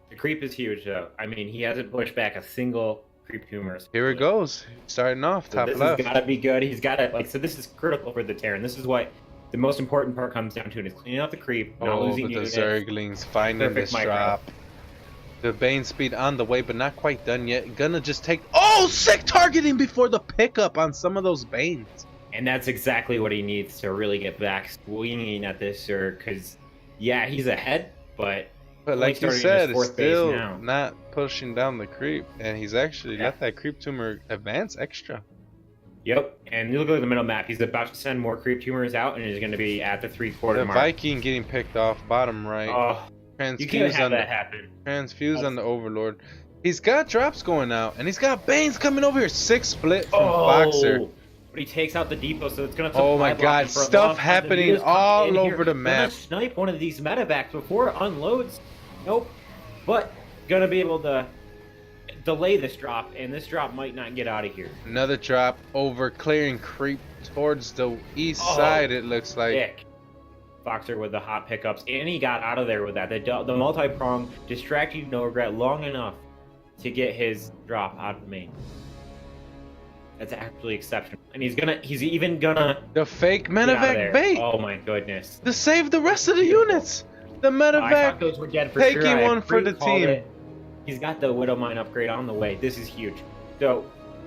The creep is huge, though. I mean, he hasn't pushed back a single creep tumor. Here it goes. Starting off, So top this left. has got to be good. He's got to so. This is critical for the Terran. This is what the most important part comes down to. Is cleaning out the creep, not Oh, losing but the units. Zerglings finding Perfect this micro. drop. The Bane speed on the way, but not quite done yet. Gonna just take. Oh, sick targeting before the pickup on some of those Banes. And that's exactly what he needs to really get back swinging at this, sir. Because yeah, he's ahead, but But only like you starting said, his it's fourth base still now. not pushing down the creep, and he's actually Yeah. let that creep tumor advance extra. Yep. And you look at the middle map. He's about to send more creep tumors out, and he's going to be at the 3/4 The mark. Viking getting picked off, bottom right. Oh, you can't Transfuse have on that the happen. transfuse on the Overlord. He's got drops going out, and he's got Banes coming over here. 6 split from Boxer. But he takes out the depot, so it's going to. Oh my God, stuff happening all over the map. Snipe one of these medevacs before it unloads. Nope. but gonna be able to delay this drop, and this drop might not get out of here. Another drop over, clearing creep towards the east side, it looks like. Dick. Foxer with the hot pickups, and he got out of there with that. The multi-prong distracted No Regret long enough to get his drop out of main. That's actually exceptional. And he's even gonna The fake medevac bait! Oh my goodness. To save the rest of the units! The I thought medevac those were dead for taking sure. one for the Pre-called team. it. He's got the Widow Mine upgrade on the way. This is huge. So,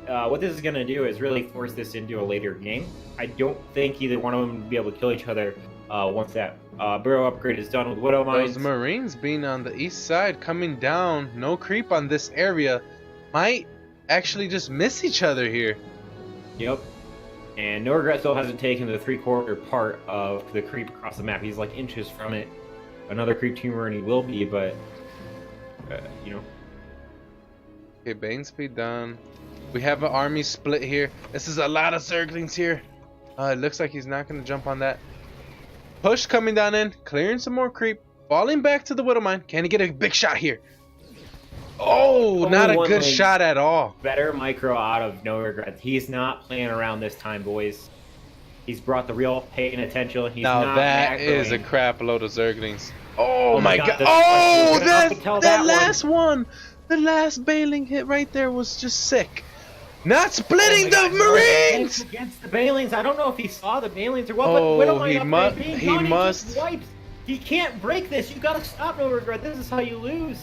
what this is going to do is really force this into a later game. I don't think either one of them will be able to kill each other once that Burrow upgrade is done with Widow Mines. Those Marines being on the east side, coming down, no creep on this area, might actually just miss each other here. Yep. And No Regret still hasn't taken the 3/4 part of the creep across the map. He's like inches from it. Another creep teamer, and he will be, but, you know. Okay, Bane speed done. We have an army split here. This is a lot of Zerglings here. It looks like he's not going to jump on that. Push coming down in, clearing some more creep, falling back to the Widow Mine. Can he get a big shot here? Oh, not a good shot at all. Better micro out of No Regret. He's not playing around this time, boys. He's brought the real paying attention. He's now not that macroing. is a crap load of Zerglings. Oh my god. This Oh, that that last one. The last bailing hit right there was just sick. Not splitting the Marines! Against the Bailings. I don't know if he saw the Bailings or what, Oh, but Widow Mine he upgrade being done, must. He just wipes. He can't break this. You gotta stop No Regret. This is how you lose.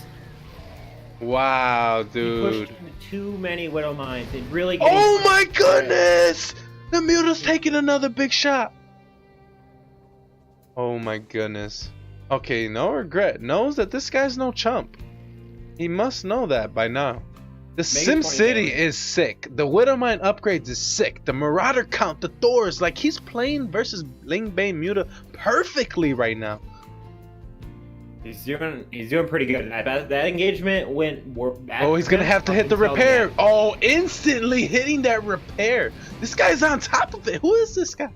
Wow, He dude. pushed into too many Widow Mines. It really. Oh my goodness! The Muta's taking another big shot. Oh my goodness. Okay, No Regret knows that this guy's no chump. He must know that by now. The Sim City is sick. The Widow Mine upgrades is sick. The Marauder count, the Thors, like he's playing versus Ling Bane Muta perfectly right now. He's doing pretty good. That engagement went. Oh, he's gonna have to hit the repair. Oh, instantly hitting that repair. This guy's on top of it. Who is this guy?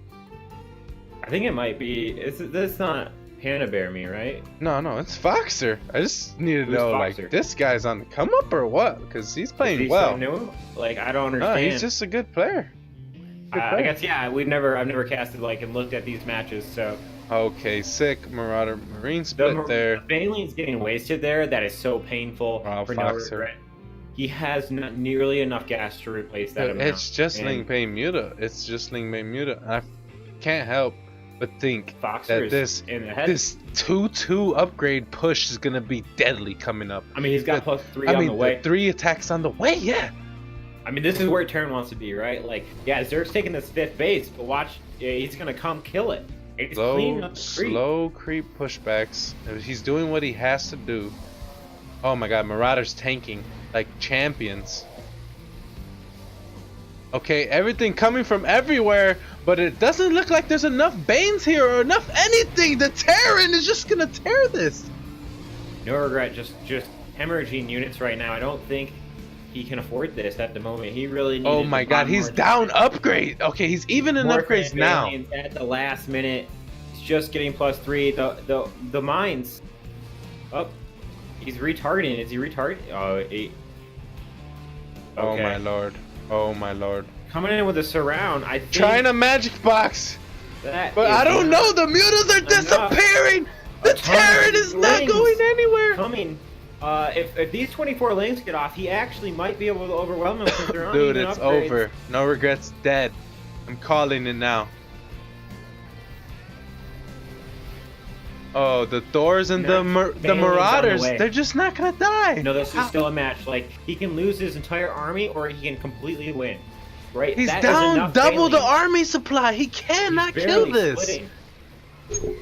I think it might be. It's not Panda Bear Me, right? No, it's Foxer. I just need to know, Foxer? like, this guy's on the come up or what? Because he's playing well. New? Like, I don't understand. No, he's just a good player. I guess I've never casted like and looked at these matches, so. Okay, sick. Marauder Marine split there. The Baneling's getting wasted there. That is so painful for No Foxer. Regret. He has not nearly enough gas to replace that amount. It's just Ling Bane Muta. It's just Ling Bane Muta. I can't help but think Foxer that this in the head. 2-2 upgrade push is gonna be deadly coming up. I mean, he's got +3 on the way. 3 attacks on the way, yeah. I mean, this is where Terran wants to be, right? Like, yeah, Zerg's taking this 5th base, but watch, he's gonna come kill it. It's cleaning up the creep. Slow creep pushbacks. He's doing what he has to do. Oh my god, Marauder's tanking like champions. Okay, everything coming from everywhere, but it doesn't look like there's enough Banes here or enough anything. The Terran is just gonna tear this. No Regret just hemorrhaging units right now. I don't think he can afford this at the moment. He really needs. Oh my god, he's down upgrade. Okay, he's even in upgrades now. At the last minute, he's just getting +3. The mines. Oh, he's retargeting. Is he retargeting? Oh, okay. Oh my lord. Oh my lord. Coming in with a surround. I think trying a magic box. But I don't know. The Mutas are disappearing. The Terran is not going anywhere. Coming. If these 24 lanes get off, he actually might be able to overwhelm them since they're on. Dude, it's over. No Regrets dead. I'm calling it now. Oh, the Thors and the Marauders, they're just not gonna die. No, this is still a match. Like, he can lose his entire army or he can completely win. Right? He's down double the army supply. He cannot kill this. Splitting.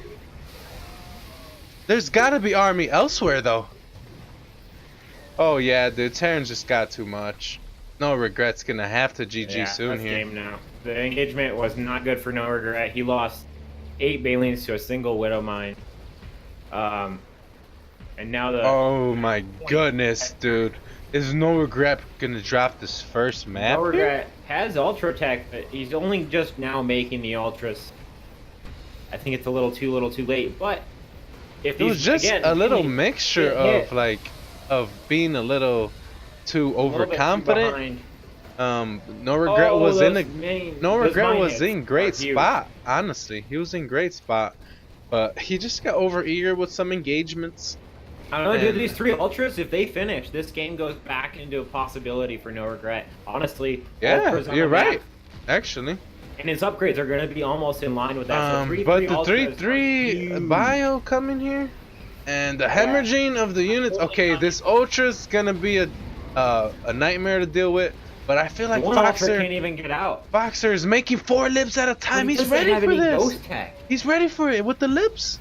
There's gotta be army elsewhere though. Oh yeah, dude, Terran's just got too much. No Regret's gonna have to GG soon here. Game now. The engagement was not good for No Regret. He lost 8 Balines to a single Widow Mine. And now the. Oh my goodness, dude! Is No Regret gonna drop this first map? No Regret has Ultra Tech, but he's only just now making the Ultras. I think it's a little too late, but if it was just a little mixture of like of being a little too A little bit too overconfident. behind. No Regret Oh, was in those a main- No those Regret mine was hits in are great huge. spot. Honestly, he was in great spot, but he just got over eager with some engagements. I don't know, dude, And- these 3 ultras, if they finish, this game goes back into a possibility for No Regret. Honestly, Yeah, ultras on you're the map, right. Actually, and his upgrades are going to be almost in line with that. So 3-3 but the ultras are 3-3 huge. bio coming here, and the hemorrhaging of the units. Holy Okay, cow. this ultra's gonna be a nightmare to deal with. But I feel like One ultra Foxer can't even get out. Foxer is making 4 lips at a time. He He's doesn't ready have for any this. ghost tech. He's ready for it with the lips.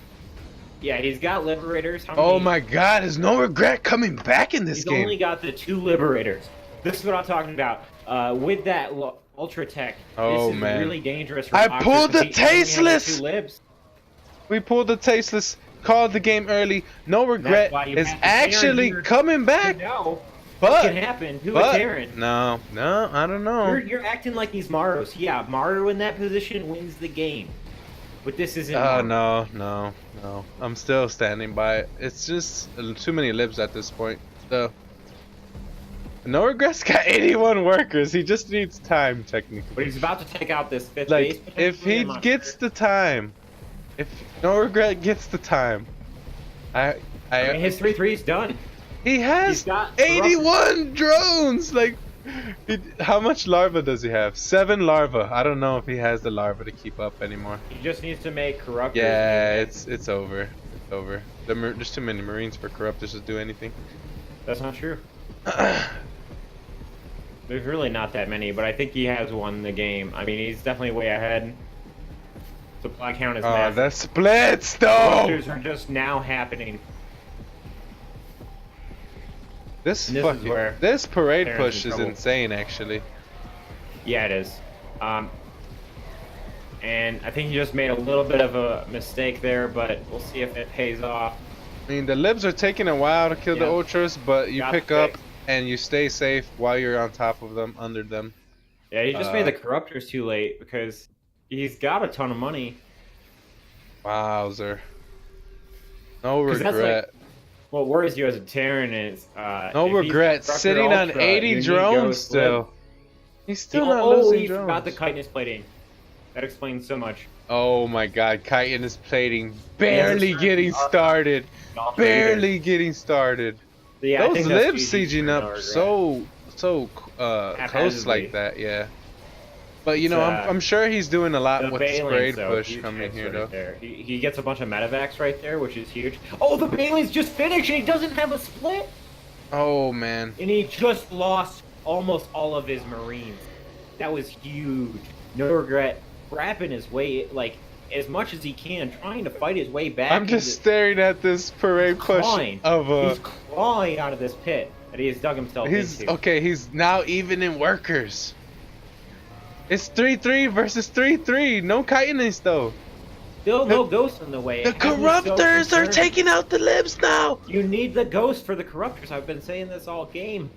Yeah, he's got liberators. How Oh many? my God! Is No Regret coming back in this He's game? only got the 2 liberators. This is what I'm talking about. With that ultra tech, Oh, this is man. really dangerous. For I Foxer pulled the because he only has tasteless! 2 libs. We pulled the tasteless. Called the game early. No Regret why you is have to actually Terran here coming back. No, what can But happen to a but Terran? no, I don't know. You're acting like these Maros. Yeah, Maru in that position wins the game. But this isn't. Maru. No. I'm still standing by it. It's just too many libs at this point. So, No Regret's got 81 workers. He just needs time, But technically. he's about to take out this 5th base. Like, if potentially, he I'm not gets sure. the time, if No Regret gets the time, I mean, his 3-3's done. he has He's got 81 drones. Like, how much larva does he have? 7 larva. I don't know if he has the larva to keep up anymore. He just needs to make corruptors. Yeah, it's over. It's over. There's too many Marines for corruptors to do anything. That's not true. There's really not that many, but I think he has won the game. I mean, he's definitely way ahead. Supply count is Oh, massive. that splits though. Corruptors are just now happening. This This is fucking where this parade Terran's push in is trouble. insane, actually. Yeah, it is. And I think he just made a little bit of a mistake there, but we'll see if it pays off. I mean, the libs are taking a while to kill the Yeah. ultras, but you Got pick the up fix. and you stay safe while you're on top of them, under them. Yeah, he just made the corruptors too late because he's got a ton of money. Wowzer. No 'Cause that's regret. What worries you as a Terran is No if he's regret. corrupted Sitting on ultra, 80 you need drones ghost still. lib. He's still not losing he drones. forgot the chitinous plating. That explains so much. Oh my God, Chitin is plating. Barely getting started. Barely getting started. Yeah, I Those think that's libs GG sieging for up No Regret. so close Haphazardly. like that, yeah. But you know, It's, I'm sure he's doing a lot The with this Balins, parade though, push huge coming hits here, right though. there. He gets a bunch of medevacs right there, which is huge. Oh, the Balins just finished, and he doesn't have a split, Oh man, and he just lost almost all of his Marines. That was huge. No Regret, wrapping his way like as much as he can, trying to fight his way back. I'm just staring at this parade push clawing. of He's clawing out of this pit that he has dug himself into. okay. He's now even in workers. It's 3-3 versus 3-3. No chitinous though. Still no ghost in the way. The It has me so corruptors are concerned. taking out the libs now. You need the ghost for the corruptors. I've been saying this all game.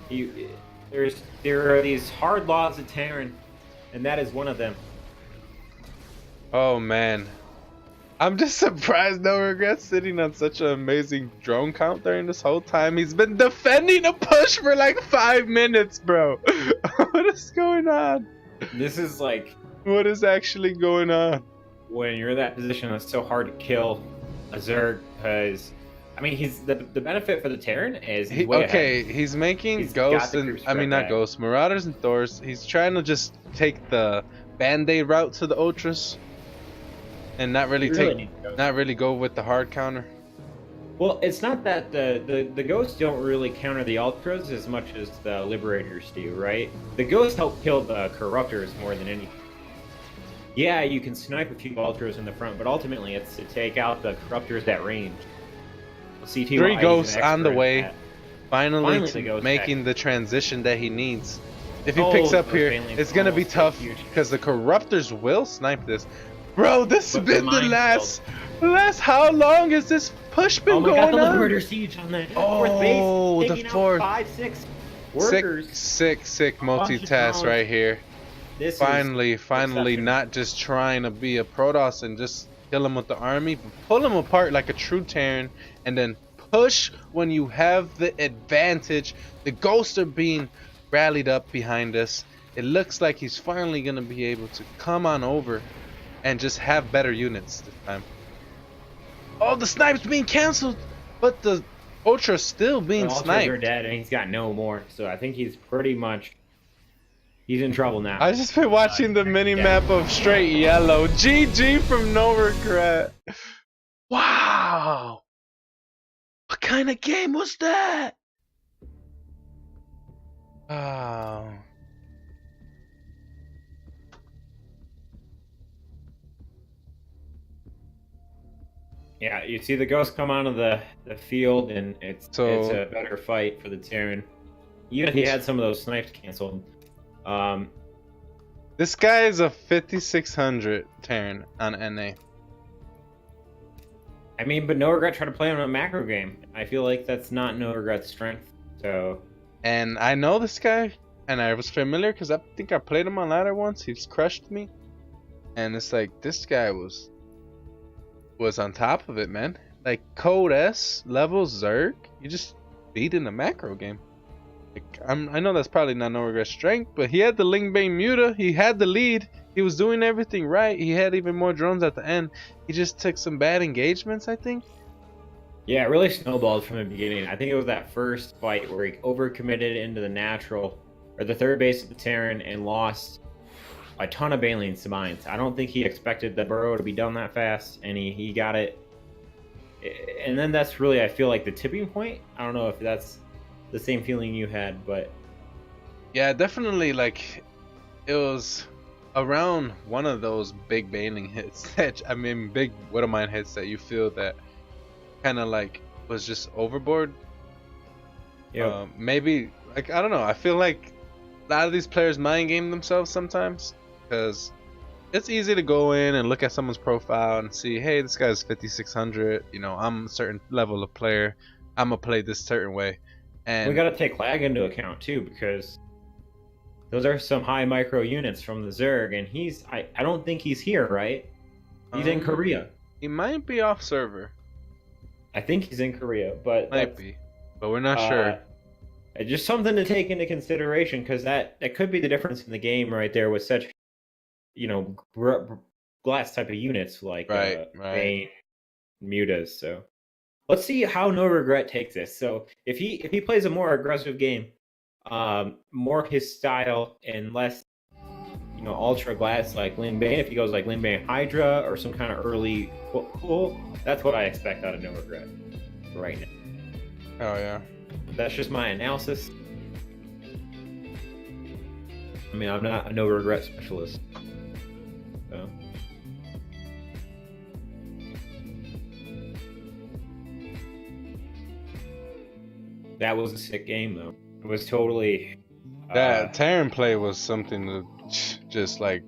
There are these hard laws of Terran, and that is one of them. Oh man, I'm just surprised No Regret's sitting on such an amazing drone count during this whole time. He's been defending a push for like 5 minutes, bro. What is going on? This is like What is actually going on? when you're in that position. It's so hard to kill a Zerg because, I mean, he's the benefit for the Terran is he's way ahead. He's making He's got ghosts the and creeps I mean right not back. ghosts, marauders and Thors. He's trying to just take the band-aid route to the ultras, and not really You really need the ghost. not really go with the hard counter. Well, it's not that the ghosts don't really counter the ultras as much as the liberators do, right? The ghosts help kill the corruptors more than anything. Yeah, you can snipe a few ultras in the front, but ultimately it's to take out the corruptors at range. CTY 3 is an ghosts on the expert way. at that. Finally, Finally to the ghost making the transition that he needs. If he Oh, picks up those here, aliens it's gonna be almost tough huge. because the corruptors will snipe this. Bro, this has But the been the minefield. last. How long has this push been Oh my going god, the on? liberator siege on the Oh, fourth base, the taking out fourth. 5-6 workers. Sick bunch of multitask drones. right here. This is Finally, exceptional. not just trying to be a Protoss and just kill him with the army, but pull him apart like a true Terran, and then push when you have the advantage. The ghosts are being rallied up behind us. It looks like he's finally going to be able to come on over and just have better units this time. Oh, the snipe's being canceled, but the Ultra's still being The Ultras sniped. are dead, and he's got no more. So I think he's pretty much he's in trouble now. I just been watching the mini map of straight yellow. GG from No Regret. Wow. What kind of game was that? Wow. Yeah, you see the ghost come onto the field, and it's a better fight for the Terran. Even if he had some of those snipes canceled. This guy is a 5600 Terran on NA. I mean, but No Regret tried to play him in a macro game. I feel like that's not No Regret's strength. So. And I know this guy, and I was familiar because I think I played him on ladder once. He's crushed me, and it's like this guy was on top of it, man. Like Code S level Zerg, you just beat in a macro game. Like, I know that's probably not No Regret strength, but he had the Ling Bane Muta. He had the lead. He was doing everything right. He had even more drones at the end. He just took some bad engagements, I think. Yeah, it really snowballed from the beginning. I think it was that first fight where he overcommitted into the natural, or the third base of the Terran, and lost a ton of Banelings to mines. I don't think he expected the burrow to be done that fast, and he got it. And then that's really, I feel like, the tipping point. I don't know if that's the same feeling you had, but yeah, definitely. Like, it was around one of those big Baneling hits that, I mean, big Widowmine hits that you feel that kind of like was just overboard. Yeah, maybe, like, I don't know, I feel like a lot of these players mind game themselves sometimes, because it's easy to go in and look at someone's profile and see, hey, this guy's 5600, you know, I'm a certain level of player, I'm gonna play this certain way. And we got to take lag into account too, because those are some high micro units from the Zerg, and I don't think he's here, right? He's in Korea. He might be off server. I think he's in Korea, but might be, but we're not sure. Just something to take into consideration, because that could be the difference in the game right there with such, you know, glass type of units like Bane, Mutas. So let's see how No Regret takes this. So if he plays a more aggressive game, more his style and less, you know, ultra glass like Lin Bane, if he goes like Lin Bane Hydra or some kind of early cool, that's what I expect out of No Regret right now. Oh yeah. That's just my analysis. I mean, I'm not a No Regret specialist. So. That was a sick game, though. It was totally... that Terran play was something to just, like,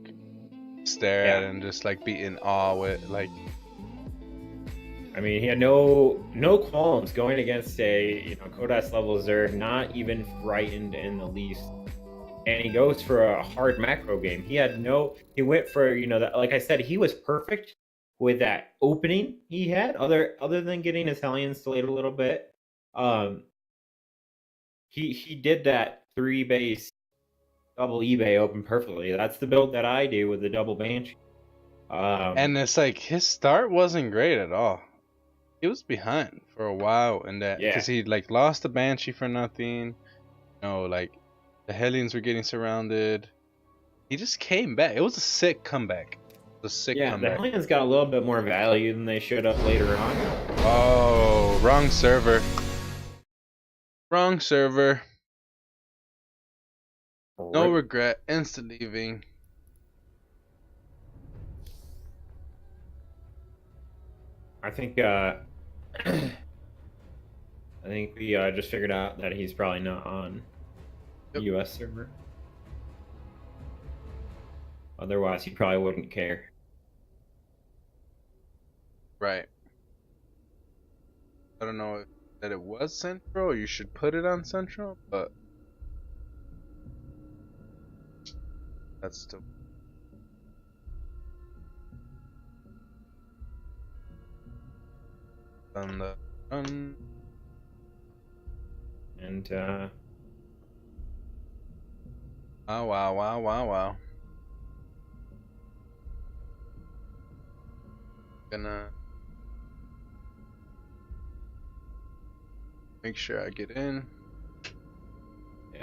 stare at and just, like, be in awe with, like... I mean, he had no qualms going against a, you know, Kodas level Zerg, not even frightened in the least. And he goes for a hard macro game. He went for, you know, like I said, he was perfect with that opening he had, other than getting his Hellions delayed a little bit. He did that 3-base double eBay open perfectly. That's the build that I do with the double Banshee. And it's like his start wasn't great at all. He was behind for a while in that, because he like lost the Banshee for nothing. You know, like the Hellions were getting surrounded. He just came back. It was a sick comeback. It was a sick comeback. The Hellions got a little bit more value than they should have later on. Oh, wrong server. Wrong server. No Regret. Instant leaving. I think we just figured out that he's probably not on the US server. Otherwise, he probably wouldn't care. Right. I don't know if that it was Central, or you should put it on Central, but that's still... on the run. And Oh, wow, wow, wow, wow. Gonna make sure I get in.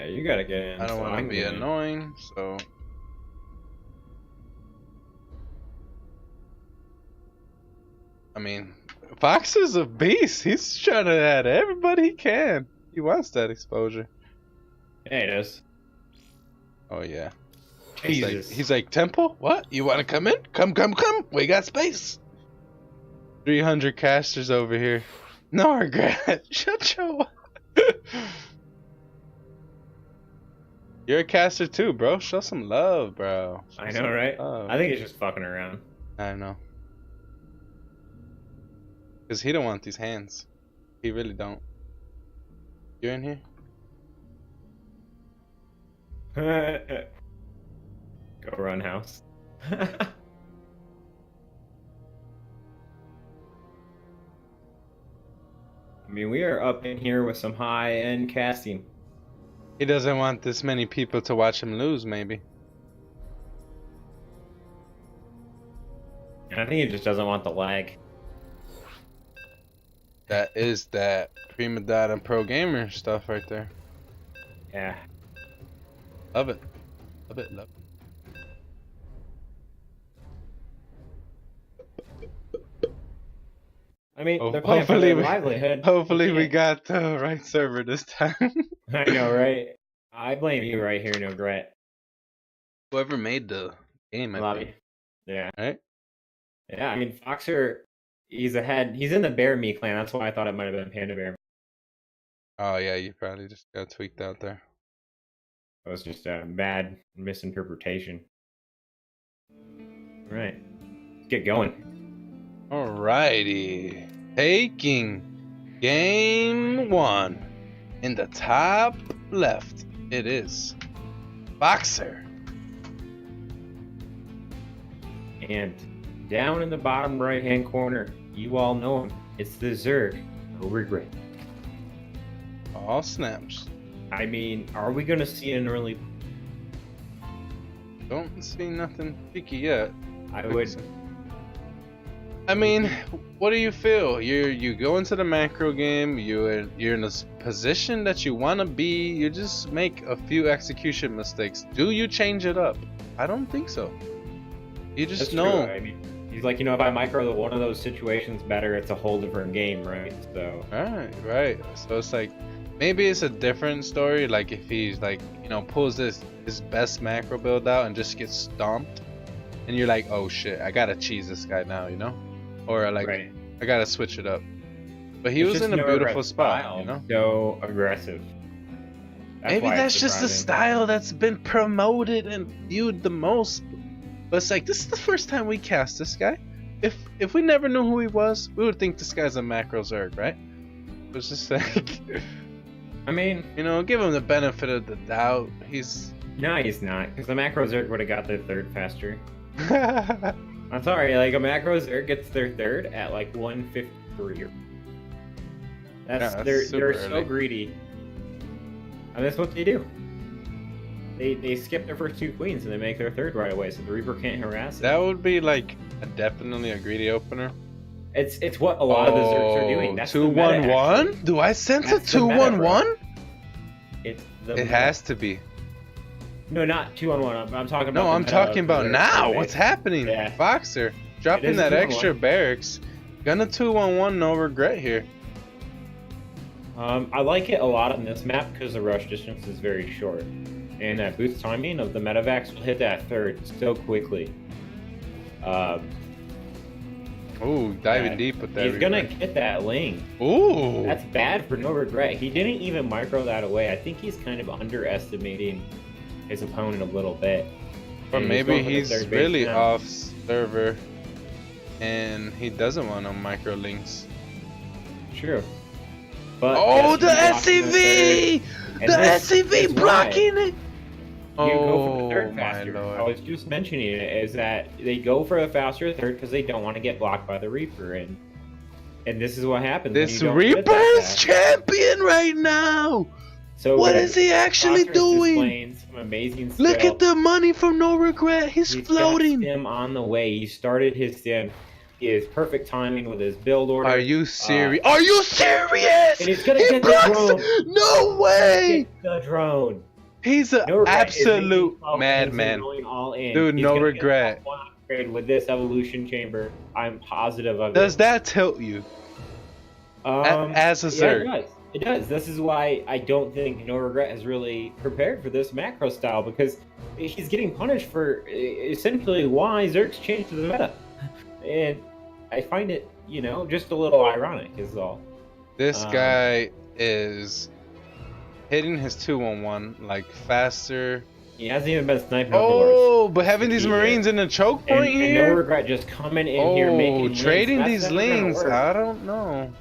yeah, you gotta get in. I don't so want to can be get in. annoying, so. I mean, Fox is a beast. He's trying to add everybody he can. He wants that exposure. Yeah, it is. Oh yeah. Jesus. He's like, Temple? What? You want to come in? Come. We got space. 300 casters over here. No regret. Shut your. You're a caster too, bro. Show some love, bro. Show I some know, right? love. I think he's just fucking around. I know. Because he don't want these hands. He really don't. You in here? Go run house. I mean, we are up in here with some high-end casting. He doesn't want this many people to watch him lose, maybe. And I think he just doesn't want the lag. That is that prima donna pro gamer stuff right there. Yeah. Love it. Love it, love it. I mean, they're playing for their livelihood. Hopefully we got the right server this time. I know, right? I blame you right here, no regret. Whoever made the game, I think. Yeah. Right? Yeah, I mean, Foxer, he's ahead. He's in the Bear Me clan. That's why I thought it might have been Panda Bear. Oh yeah, you probably just got tweaked out there. That was just a bad misinterpretation. All right. Let's get going. Alrighty. Taking game 1. In the top left, it is Boxer. And down in the bottom right-hand corner, you all know him. It's the Zerg. No regret. All snaps. I mean, are we going to see an early... Don't see nothing picky yet. I would... I mean, what do you feel? You go into the macro game, you're in a position that you want to be, you just make a few execution mistakes. Do you change it up? I don't think so. You just That's know. true. I mean, he's like, if I micro one of those situations better, it's a whole different game, right? So. Right. So it's like, maybe it's a different story. Like if he's like, pulls his best macro build out and just gets stomped, and you're like, oh shit, I gotta cheese this guy now, Or like, right. I gotta switch it up. But he was in a beautiful spot, So aggressive. Maybe that's just the style that's been promoted and viewed the most. But it's like, this is the first time we cast this guy. If we never knew who he was, we would think this guy's a macro Zerg, right? It's just like, I mean, give him the benefit of the doubt. No, he's not, because the macro Zerg would have got their third faster. I'm sorry, like a macro Zerg gets their third at like 153. They're so greedy. And that's what they do. They skip their first 2 queens and they make their third right away, so the Reaper can't harass it. That would be like definitely a greedy opener. It's what a lot of the Zergs are doing. That's 2-1-1? Do I sense a 2-1-1? It has to be. No, not 2-on-1. I'm talking about. No, I'm talking about now. What's happening? Yeah. Foxer dropping that extra barracks. Gonna 2-1-1, no regret here. I like it a lot on this map because the rush distance is very short, and that boost timing of the Medivacs will hit that third so quickly. Ooh, diving deep with that. He's gonna get that lane. Ooh, that's bad for no regret. He didn't even micro that away. I think he's kind of underestimating his opponent a little bit. But maybe he's really off server, and he doesn't want no micro links. True. But the SCV! The SCV blocking it! You go for the third faster. I was just mentioning it, is that they go for the faster third because they don't want to get blocked by the Reaper, and this is what happens. This Reaper is champion right now! So What good. is he actually Foster's doing? displaying some amazing skill. Look at the money from No Regret. He's floating. Got stim on the way. He started his stim. He is perfect timing with his build order. Are you serious? Are you serious? And he's gonna He get the blocks drone. it. No way. The drone. He's an No Regret absolute is making madman. going all in. Dude, He's No gonna Regret. get one upgrade with this evolution chamber. I'm positive of Does it. that tilt you? As a Yeah, Zerg? it does. It does. This is why I don't think No Regret has really prepared for this macro style, because he's getting punished for essentially why Zerg's changed to the meta. And I find it, just a little ironic is all. This guy is hitting his 2-on-1 like faster. He hasn't even been sniping overlords. Oh, but having these Marines in a choke point And No here? Regret just coming in here making Trading links. these That's never gonna links, work. I don't know.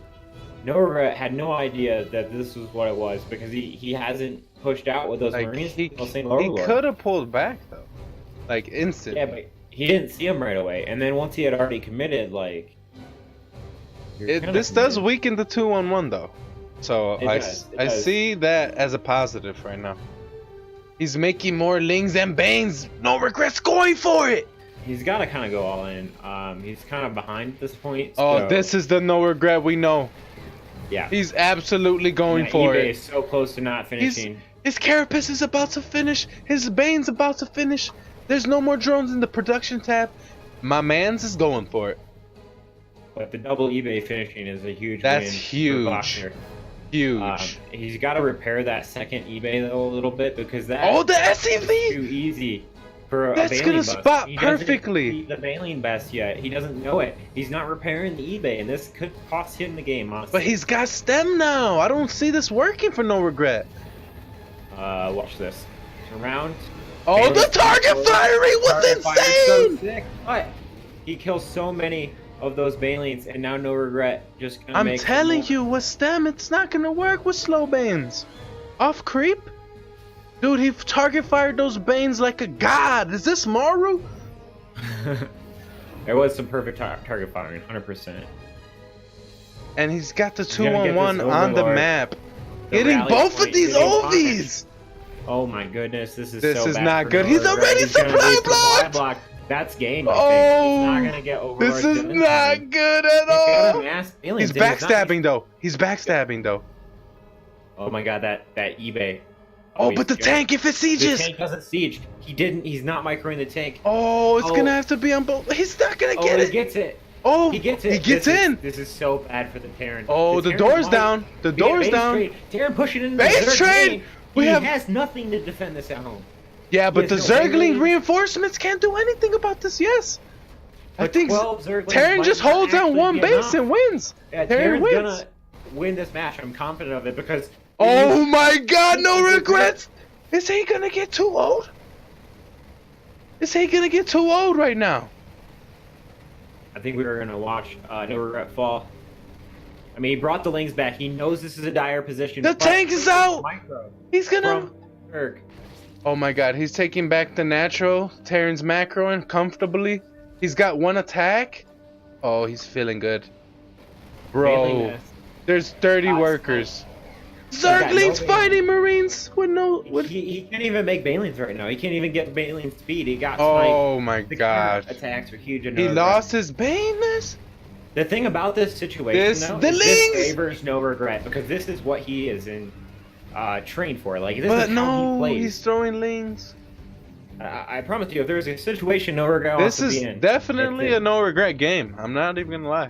No Regret had no idea that this was what it was, because he hasn't pushed out with those Like, Marines. he Overlord. could have pulled back though, like instant. Yeah, but he didn't see him right away, and then once he had already committed, like. This does weaken the 2-on-1 though, so It does. I see that as a positive right now. He's making more Lings and Banes. No Regrets going for it. He's got to kind of go all in. He's kind of behind at this point. Oh, so, this is the No Regret we know. Yeah. He's absolutely going for eBay it. is so close to not finishing. His Carapace is about to finish. His Bane's about to finish. There's no more drones in the production tab. My man's is going for it. But the double eBay finishing is a huge That's win huge. for Boxer. Huge. He's got to repair that second eBay though a little bit, because that Oh, the is SEV! too easy for That's a Baleen gonna bust. spot He doesn't perfectly. see the Baleen best yet. He doesn't know it. He's not repairing the eBay, and this could cost him the game, honestly. But he's got stem now. I don't see this working for No Regret. Watch this. Around. Oh, the target firing was Target fire's so insane! sick, but he kills so many of those Baleens, and now No Regret just gonna I'm make telling more. you, with stem, it's not gonna work with slow Banes. Off creep? Dude, he target fired those Banes like a god. Is this Maru? There was some perfect target firing, 100%. And he's got the gonna get 2-on-1 this on the Overlord. map. The Getting rally both of point, these getting OVs! Oh my goodness, this is This so is bad not for good. No He's Regret. already He's gonna supply lose supply blocked! block. That's game, I Oh, think. He's not gonna get Overlord. this is done in not time. good at He's got a all. mass Baleens, He's and it's not- backstabbing though. He's backstabbing though. Oh my god, that eBay. Oh, he's but the good. tank, if it The sieges. tank doesn't siege. He's not microing the tank. Oh, it's Oh. gonna have to be on both. He's not gonna get he it. gets it. Oh, He gets it. He gets in. This is so bad for the Terran. Oh, the door's down. The door's down. Terran pushing in the Base Zerg trade. lane. We He have- has nothing to defend this at home. Yeah, but the He has no Zergling Baneling. reinforcements can't do anything about this. Yes, I But think 12 Zerglings Terran might just not holds on actually one be base enough. and wins. Yeah, Terran Terran's wins. gonna win this match. I'm confident of it, because. Oh my God! No regrets. Is he gonna get too old? Is he gonna get too old right now? I think we were gonna watch No Regret fall. I mean, he brought the Lings back. He knows this is a dire position. The but tank is out. Micro He's gonna. from Zerg. Oh my God! He's taking back the natural. Terran's macroing comfortably. He's got one attack. Oh, he's feeling good, bro. Baneling There's 30 God's workers. got no Zerglings Baneling. fighting Marines with no. He can't even make Balins right now. He can't even get Balin's speed. He got sniped. Oh my The God! counter attacks are huge. in He No lost Regret. his Baneness. The thing about this situation, This- though, the is Lings! this favors No Regret, because this is what he is trained for. Like, this But is how he no, plays. he's throwing Lings. I promise you, if there's a situation No Regret This wants is to be in, definitely it's a no regret game. I'm not even gonna lie.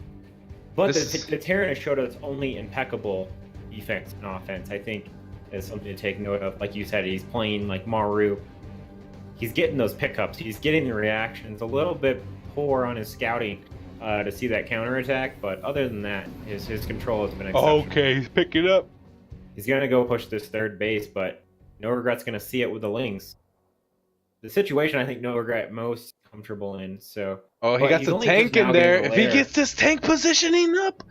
But this- the Terran has showed us only impeccable defense and offense. I think is something to take note of. Like you said, he's playing like Maru. He's getting those pickups. He's getting the reactions. A little bit poor on his scouting to see that counterattack, but other than that, his control has been exceptional. Okay, pick it up. He's gonna go push this third base, but No Regret's gonna see it with the Lings. The situation I think No Regret most comfortable in. So Oh, he but got he's the only tank just in now there. getting If the he lair. gets this tank positioning up.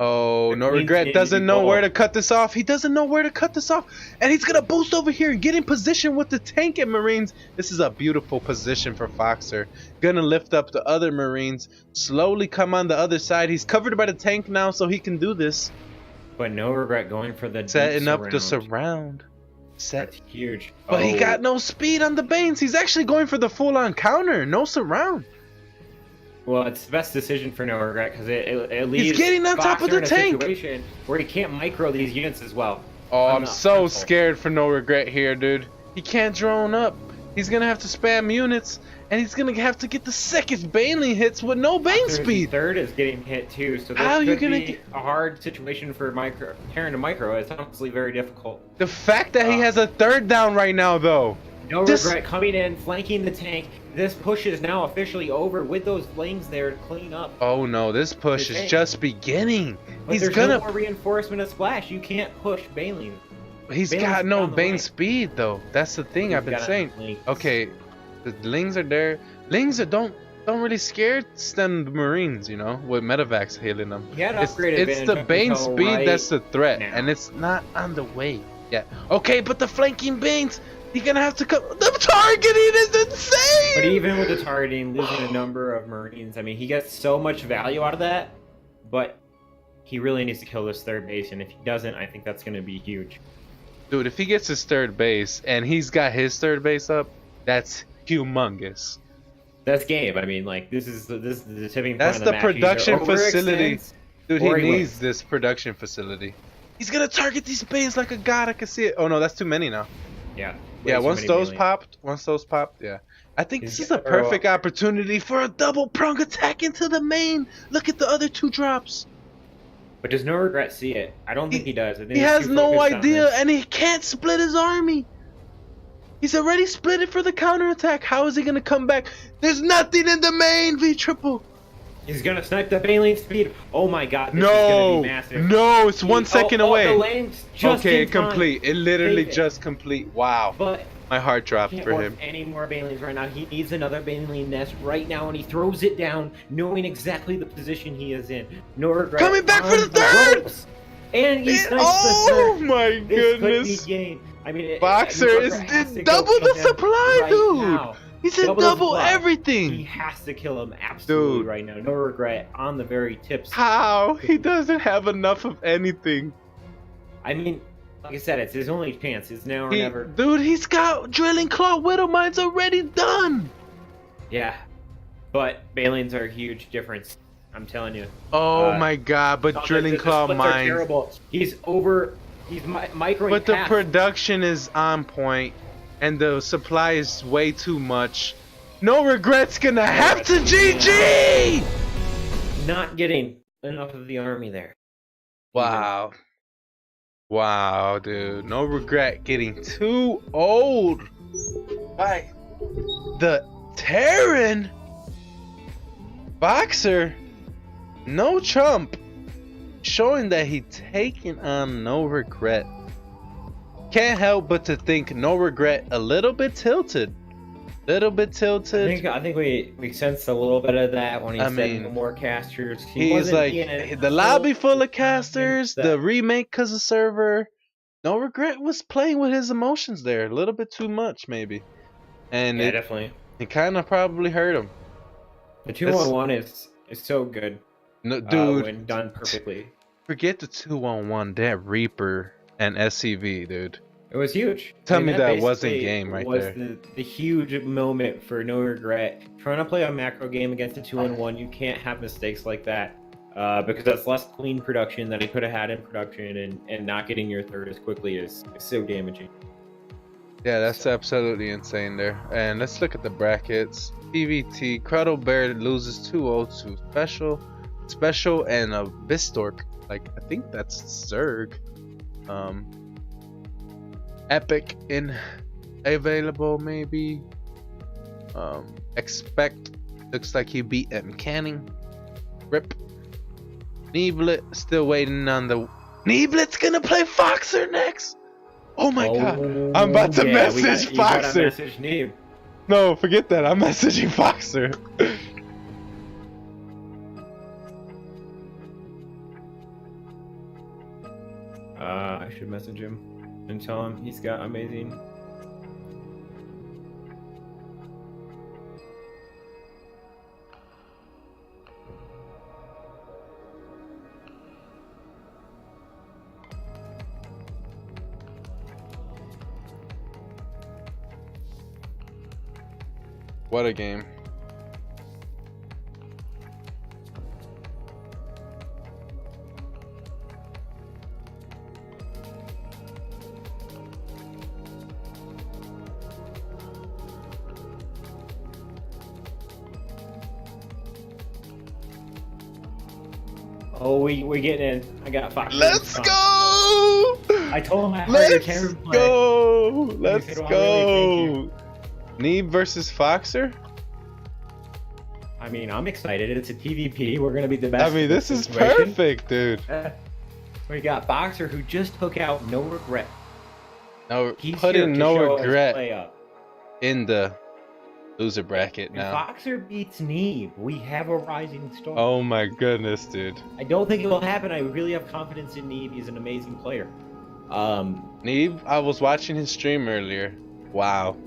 Oh, The No Queen's Regret getting doesn't know where to involved. cut this off. He doesn't know where to cut this off. And he's going to boost over here and get in position with the tank and Marines. This is a beautiful position for Foxer. Gonna lift up the other Marines. Slowly come on the other side. He's covered by the tank now, so he can do this. But no regret going for the deep Setting up the surround. surround. Set. That's huge. But he got no speed on the Banes. He's actually going for the full-on counter. No surround. Well, it's the best decision for no regret because it leaves He's getting on top of Boxer the in a tank. situation where he can't micro these units as well. Oh, I'm not so mindful. scared for no regret here, dude. He can't drone up. He's gonna have to spam units, and he's gonna have to get the second Baneling hits with no Bane Boxer's speed. Third is getting hit too, so this How are you could gonna be get- a hard situation for Terran to micro. It's honestly very difficult. The fact that he has a third down right now, though. No This- regret coming in, flanking the tank. This push is now officially over with those lanes there to clean up. Oh no, this push The is tank. just beginning. But He's there's gonna. no more reinforcement of Splash. You can't push Baneling. He's Bane's got no down the Bane lane. speed though. That's the thing I've been He's got saying. Lings. Okay, the Lings are there. Lings are don't really scare stem the Marines, you know, with Medivacs healing them. He had It's, upgrade it's advantage the up Bane until speed right that's the threat, now. and it's not on the way yet. Okay, but the flanking Banes, he's gonna have to come. The targeting is insane. But even with the targeting, losing a number of Marines, I mean, he gets so much value out of that, but he really needs to kill this third base, and if he doesn't, I think that's going to be huge. Dude, if he gets his third base and he's got his third base up, that's humongous. That's game. I mean, like, this is the tipping point That's of the match. production Either facility. overextends Dude, he or needs wins. this production facility. He's gonna target these Banes like a god. I can see it. Oh no, that's too many now. Yeah. Yeah, Way too once many those melee. popped, yeah. I think He's this is a got to grow perfect opportunity for a double prong attack into the main. Look at the other two drops. But does no regret see it? I don't think he does. I think He he's has too no focused on idea, this. and he can't split his army. He's already split it for the counterattack. How is he gonna come back? There's nothing in the main, V triple. He's gonna snipe the Baneling speed. Oh my god, this is gonna No, be massive. no, it's 1 second The away. lane's just Okay, in time. complete. It literally Save it. just complete. Wow, But my heart dropped can't for morph him. any more Banelings right now. He needs another Baneling nest right now, and he throws it down, knowing exactly the position he is in. No regret. Coming back for on the third! ropes. And he snipes Oh the third. my This could be goodness. game. I mean, Boxer No is Regret has to double go kill the him supply, right dude. now. He said Double double the supply. He everything. has to kill him absolutely Dude. right now. No regret on the very tips. How? He doesn't have enough of anything. I mean, like I said, it's his only chance. It's now or never. Dude, he's got Drilling Claw Widow Mines already done. Yeah. But Banelings are a huge difference. I'm telling you. Oh my god, but No, Drilling the Claw splits are Mines. terrible. He's over. He's microing But the past. production is on point, and the supply is way too much. No regrets gonna have to GG! Not getting enough of the army there. Wow. Wow, dude. No regret getting too old. By the Terran Boxer. No chump. Showing that he taking on no regret. Can't help but to think no regret a little bit tilted. Little bit tilted. I think we sensed a little bit of that when he I said mean, no more casters. He's wasn't like being a the lobby full- full of casters, that- the remake cause of server. No regret was playing with his emotions there a little bit too much maybe, and Yeah, definitely. it kind of probably hurt him. The 2-on-1 is so good. No, dude, when done perfectly. forget the 2-on-1. That Reaper and SCV, dude. It was huge. Tell me that wasn't basically game right was there. The huge moment for no regret. Trying to play a macro game against a 2-on-1, you can't have mistakes like that. Because that's less clean production that he could have had in production, and not getting your third as quickly is so damaging. Yeah, that's absolutely insane there. And let's look at the brackets. PVT, Cradle Bear loses 2-0 to Special, and a Vistork. Like, I think that's Zerg. Epic in available maybe. Expect looks like he beat M Canning. Rip. Neeblet still waiting on the Neeblet's gonna play Foxer next. Oh my god. I'm about to message you gotta Foxer. message Neeb. No, forget that. I'm messaging Foxer. I should message him and tell him he's got amazing. What a game. Oh, we're getting in. I got Fox. Let's go! I told him I heard your terror play. Let's said, "Well, go! really, Neeb versus Foxer? I mean, I'm excited. It's a TVP. We're gonna be the best. I mean, this is situation. perfect, dude. We got Boxer who just took out No Regret. No, He's put here in to No show us Regret play up. in the loser bracket If now. Boxer beats Neeb, we have a rising star. Oh my goodness, dude. I don't think it will happen. I really have confidence in Neeb. He's an amazing player. Neeb, I was watching his stream earlier. Wow.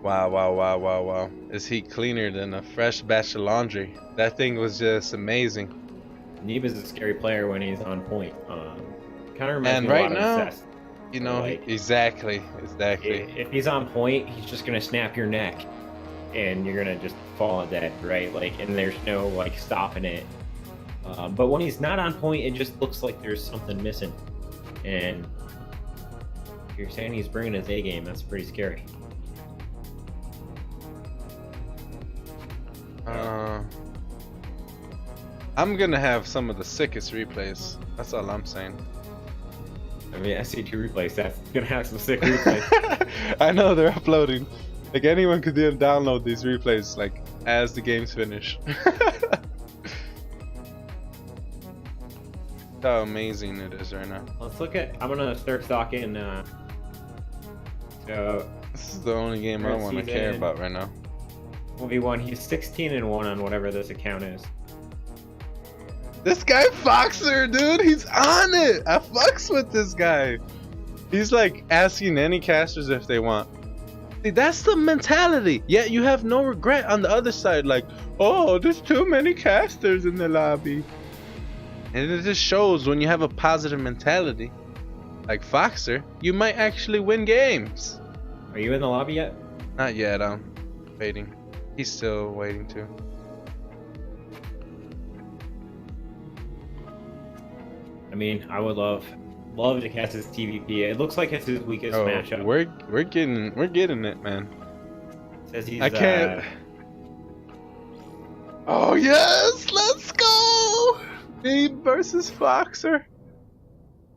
Wow. Is he cleaner than a fresh batch of laundry? That thing was just amazing. Neeb is a scary player when he's on point. Kind of reminds And me right a lot now, of Cess. you know, Like, exactly. If he's on point, he's just gonna snap your neck, and you're gonna just fall dead, right? Like, and there's no like stopping it. But when he's not on point, it just looks like there's something missing. And if you're saying he's bringing his A game, that's pretty scary. I'm gonna have some of the sickest replays. That's all I'm saying. I mean, SC2 replays, that's gonna have some sick replays. I know they're uploading. Like anyone could download these replays like as the games finish. How amazing it is right now. Let's look at. I'm gonna start stocking. So This is the only game I Current want to care season. about right now. 1v1. He's 16-1 on whatever this account is. This guy Foxer, dude, he's on it. I fucks with this guy. He's like asking any casters if they want. See, that's the mentality. Yet you have no regret on the other side. Like, oh, there's too many casters in the lobby. And it just shows when you have a positive mentality, like Foxer, you might actually win games. Are you in the lobby yet? Not yet. I'm waiting. He's still waiting too. I mean, I would love to cast his TVP. It looks like it's his weakest Oh, matchup. we're getting it, man. Says he's, I can't. Oh yes, let's go! Neeb versus Foxer.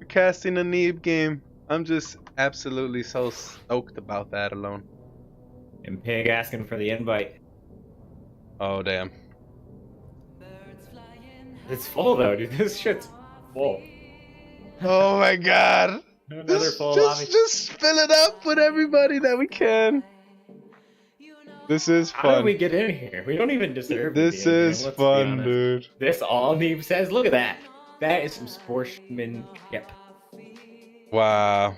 We're casting a Neeb game. I'm just absolutely so stoked about that alone. And Pig asking for the invite. Oh damn. It's full though, dude. This shit's full. Oh my god. Another full lobby. Just fill it up with everybody that we can. This is How did fun. we get in here? We don't even deserve to This be in here, is let's be fun, honest. dude. This all Neeb says. Look at that. That is some sportsmanship. Wow.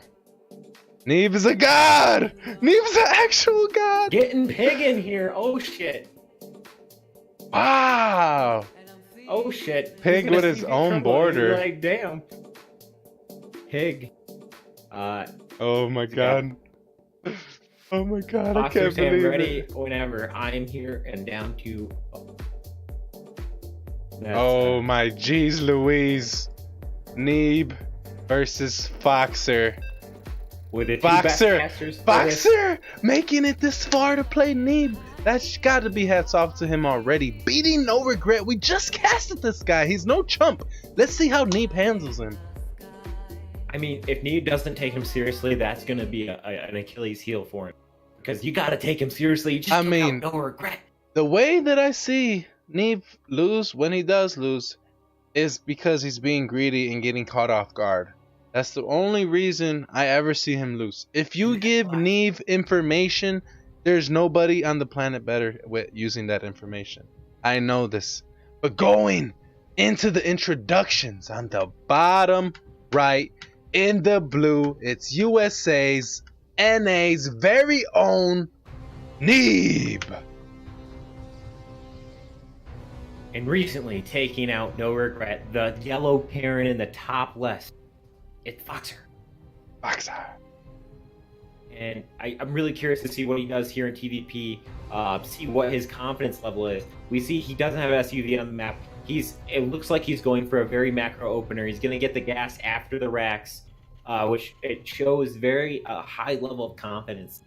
Neeb is a god! Neeb is an actual god! Getting Pig in here. Oh shit. Wow! Oh shit. Pig He's gonna with his see me own tremble. border. He's like, damn. Pig. Oh my god. Oh my god, I Foxer can't saying believe ready it. whenever. I am here and down to. That's, Oh my jeez Louise. Neeb versus Foxer. with the two best Foxer! casters for this- Foxer! Making it this far to play Neeb. That's gotta be hats off to him already. Beating No Regret. We just casted this guy. He's no chump. Let's see how Neeb handles him. I mean, if Neeb doesn't take him seriously, that's gonna be an Achilles heel for him. Because you gotta take him seriously. You just I took mean- out No Regret. The way that I see Neeb lose when he does lose is because he's being greedy and getting caught off guard. That's the only reason I ever see him lose. If you give Neeb information, there's nobody on the planet better with using that information. I know this. But going into the introductions on the bottom right in the blue, it's USA's, NA's very own Neeb. And recently taking out No Regret, the yellow parent in the top left. It's Foxer. Boxer. and I'm really curious to see what he does here in TVP. See what his confidence level is. We see he doesn't have SUV on the map. It looks like he's going for a very macro opener. He's going to get the gas after the racks, which it shows very high level of confidence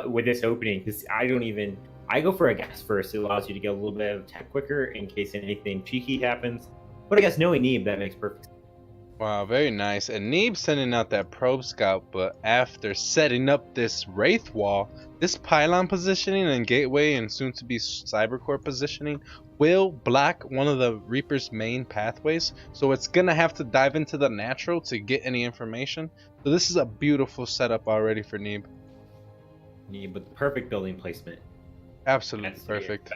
with this opening. Because I go for a gas first. It allows you to get a little bit of attack quicker in case anything cheeky happens. But I guess knowing Neeb, that makes perfect sense. Wow, very nice. And Neeb sending out that probe scout, but after setting up this Wraith wall, this pylon positioning and gateway and soon to be cybercore positioning will block one of the Reaper's main pathways. So it's gonna have to dive into the natural to get any information. So this is a beautiful setup already for Neeb. Neeb with the perfect building placement. Absolutely perfect.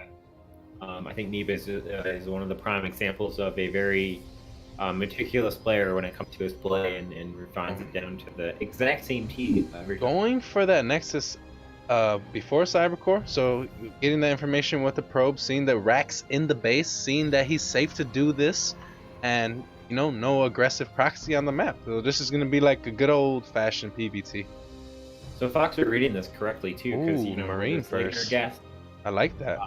I think Neeb is one of the prime examples of a very meticulous player when it comes to his play and refines it down to the exact same T. Going for that Nexus before Cybercore, so getting that information with the probe, seeing the racks in the base, seeing that he's safe to do this, and no aggressive proxy on the map. So this is going to be like a good old-fashioned PBT. So Fox, are reading this correctly too, because Marine first. Gas. I like that.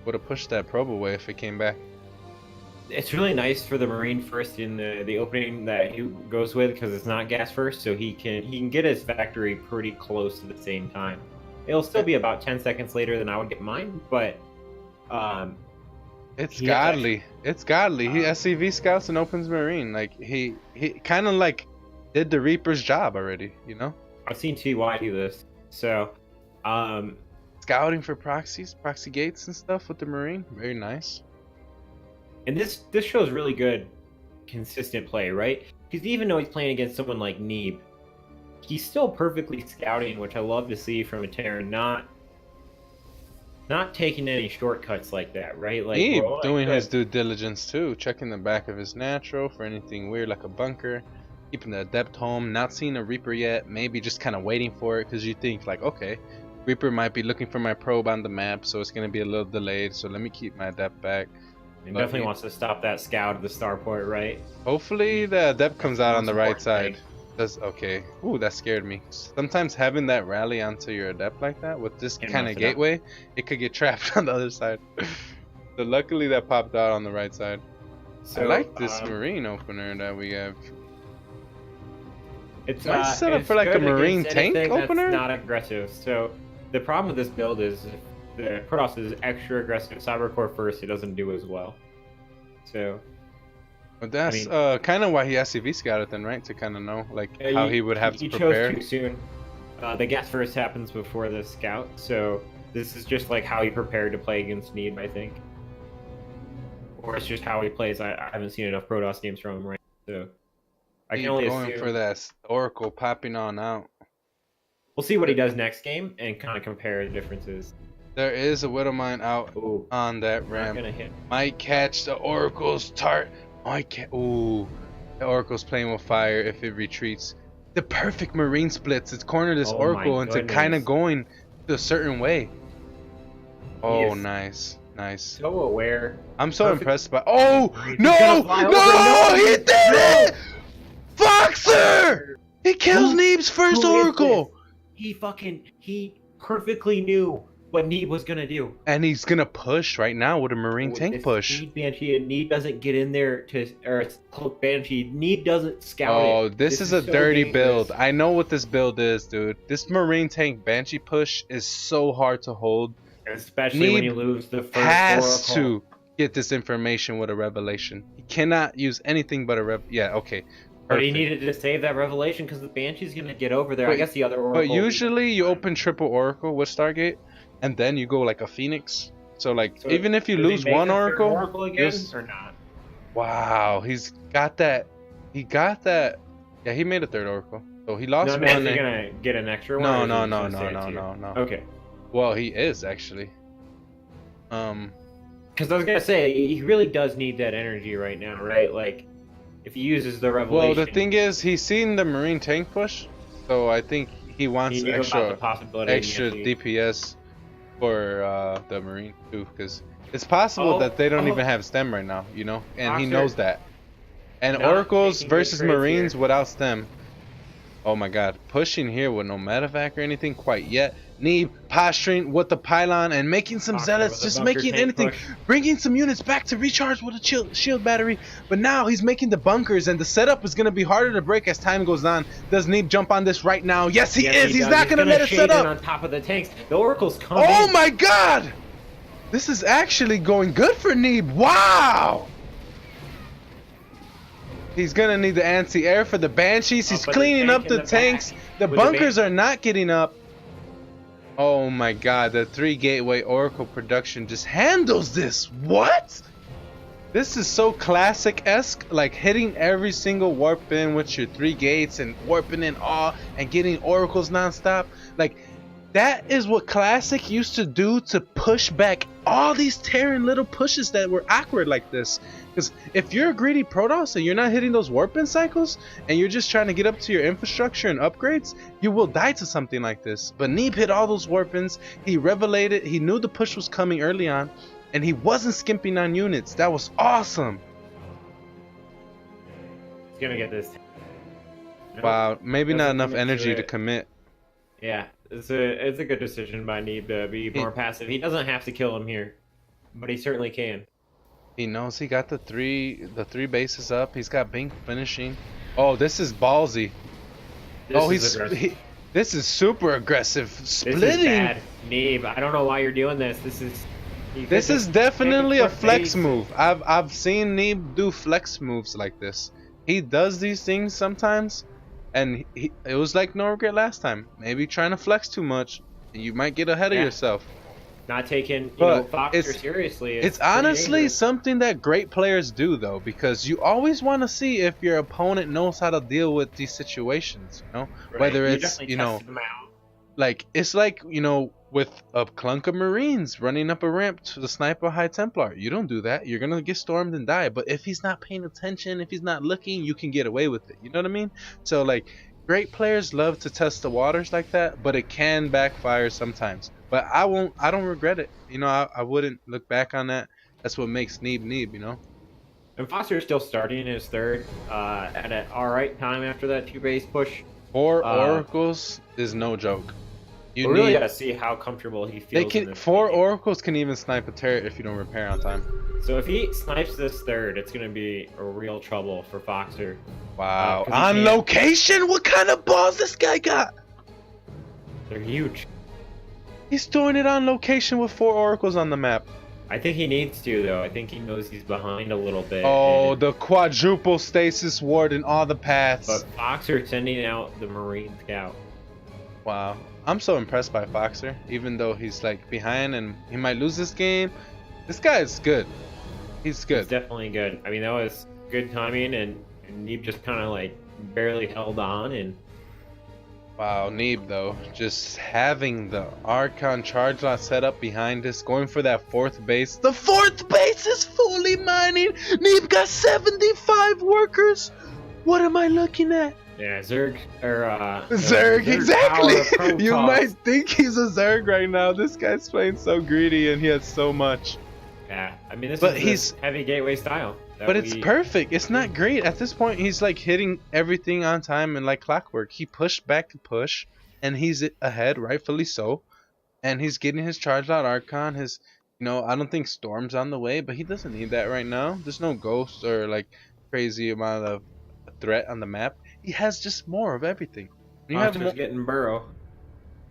Would have pushed that probe away if it came back. It's really nice for the Marine first in the opening that he goes with, because it's not gas first, so he can get his factory pretty close at the same time. It'll still be about 10 seconds later than I would get mine, but it's godly. It's godly. He SCV scouts and opens Marine. Like he kind of like did the Reaper's job already. I've seen TY do this, so scouting for proxies, proxy gates and stuff with the Marine. Very nice. And this shows really good, consistent play, right? Because even though he's playing against someone like Neeb, he's still perfectly scouting, which I love to see from a Terran. Not taking any shortcuts like that, right? Like Neeb doing his due diligence too, checking the back of his natural for anything weird like a bunker, keeping the adept home, not seeing a Reaper yet, maybe just kind of waiting for it because you think like, okay, Reaper might be looking for my probe on the map, so it's going to be a little delayed, so let me keep my adept back. He definitely wants to stop that scout at the starport, right? Hopefully the adept comes out on the right side. Okay. Ooh, that scared me. Sometimes having that rally onto your adept like that with this kind of gateway, it could get trapped on the other side. So luckily that popped out on the right side. So I like this Marine opener that we have. It's nice setup for like a Marine tank opener. That's not aggressive. So the problem with this build is the Protoss is extra aggressive. Cybercore first, it doesn't do as well. So. But that's kind of why he SCV scouted then, right? To kind of know like how he would have to prepare. He chose too soon. The gas first happens before the scout, so this is just like how he prepared to play against Neeb, I think. Or it's just how he plays. I haven't seen enough Protoss games from him, right? So I can only going assume. For that Oracle popping on out. We'll see what he does next game and kind of compare the differences. There is a Widowmine out on that ramp. Might catch the Oracle's tart. Ooh, the Oracle's playing with fire if it retreats. The perfect Marine splits. It's cornered this Oracle into kind of going a certain way. Oh, nice. So aware. I'm so impressed by. Oh no! He did it! Foxer! He kills Neeb's first Oracle. He perfectly knew what Neeb was gonna do, and he's gonna push right now with a Marine tank push. Banshee, and Neeb doesn't get in there or cloak Banshee. Neeb doesn't scout. Oh, this is a so dirty build. I know what this build is, dude. This Marine tank Banshee push is so hard to hold, especially Neeb when you lose the first has to get this information with a revelation. He cannot use anything but a Yeah, okay. But he needed to save that revelation because the Banshee's gonna get over there. I guess the other Oracle. But usually you open triple Oracle with Stargate. And then you go like a Phoenix. So even if you lose one Oracle again, or not? Wow, he's got that. He got that. Yeah, he made a third Oracle. So he lost one. Is he gonna get an extra one? No. Okay. Well, he is actually. Because I was gonna say he really does need that energy right now, right? Like, if he uses the revelation. Well, the thing is, he's seen the Marine tank push, so I think he wants extra DPS. For the Marine too, because it's possible that they don't even have stem right now, and he knows that. And Oracles versus Marines without stem. Oh my god, pushing here with no medevac or anything quite yet. Neeb posturing with the pylon and making some Foxer zealots, with a just bunker making tank anything, push. bringing some units back to recharge with a shield battery. But now he's making the bunkers, and the setup is going to be harder to break as time goes on. Does Neeb jump on this right now? Yes, he is. He's does. not going to let it shade set in up. on top of the tanks. The oracles come Oh in. my god! This is actually going good for Neeb. Wow! He's gonna need the anti-air for the Banshees. He's But cleaning tank up in the tanks. The with the bunkers are not getting up. Oh my god, the 3 gateway Oracle production just handles this. What? This is so classic-esque, like hitting every single warp in with your 3 gates and warping in all and getting oracles non-stop. Like, that is what classic used to do to push back all these Terran little pushes that were awkward like this. Because if you're a greedy Protoss and you're not hitting those warp in cycles and you're just trying to get up to your infrastructure and upgrades, you will die to something like this. But Neeb hit all those warp ins. He revelated, he knew the push was coming early on, and he wasn't skimping on units. That was awesome. He's gonna get this. Wow, maybe not Doesn't enough commit to energy to it. commit. Yeah, it's a good decision by Neeb to be more passive. He doesn't have to kill him here, but he certainly can. He knows he got the three bases up. He's got Bink finishing. Oh, this is ballsy. This is super aggressive. Splitting. This is bad, Neeb. I don't know why you're doing this. This is definitely a flex base. move. I've seen Neeb do flex moves like this. He does these things sometimes, and it was like no regret last time. Maybe trying to flex too much, and you might get ahead of yourself. Not taking But Foxer seriously. It's honestly something that great players do, though, because you always want to see if your opponent knows how to deal with these situations. You know, Right. whether You it's definitely tested them out. like it's like with a clunk of Marines running up a ramp to the sniper High Templar. You don't do that. You're gonna get stormed and die. But if he's not paying attention, if he's not looking, you can get away with it. You know what I mean? So like, great players love to test the waters like that, but it can backfire sometimes. But I don't regret it. I wouldn't look back on that. That's what makes Neeb Neeb, And Foxer is still starting his third at an alright time after that 2-base push. 4 oracles is no joke. We really gotta see how comfortable he feels. In this 4 game. oracles can even snipe a turret if you don't repair on time. So if he snipes this third, it's gonna be a real trouble for Foxer. Wow. 'Cause he On can't- location? What kind of balls this guy got? They're huge. He's doing it on location with 4 oracles on the map. I think he needs to, though. I think he knows he's behind a little bit. Oh, and- the quadruple stasis ward in all the paths. But Foxer sending out the Marine Scout. Wow. I'm so impressed by Foxer, even though he's like behind and he might lose this game. This guy is good. He's good. It's definitely good. I mean, that was good timing, and Neeb just kind of like barely held on. And Wow, Neeb though, just having the Archon charge lot set up behind us, going for that 4th base. The 4th base is fully mining. Neeb got 75 workers. What am I looking at? yeah, Zerg Zerg, exactly. Power You Protoss. might think he's a Zerg right now. This guy's playing so greedy and he has so much. Yeah, I mean, this But is he's- the heavy gateway style. that But it's we- perfect. It's not great. At this point, he's like hitting everything on time and like clockwork. He pushed back to push, and he's ahead, rightfully so. And he's getting his charged out Archon. I don't think Storm's on the way, but he doesn't need that right now. There's no ghost or like crazy amount of threat on the map. He has just more of everything. You have Foxer's getting Burrow.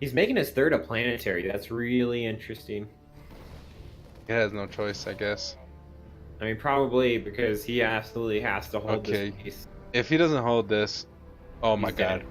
He's making his third a planetary. That's really interesting. He has no choice, I guess. I mean, probably because he absolutely has to hold Okay. this piece. If he doesn't hold this, oh my He's god. dead.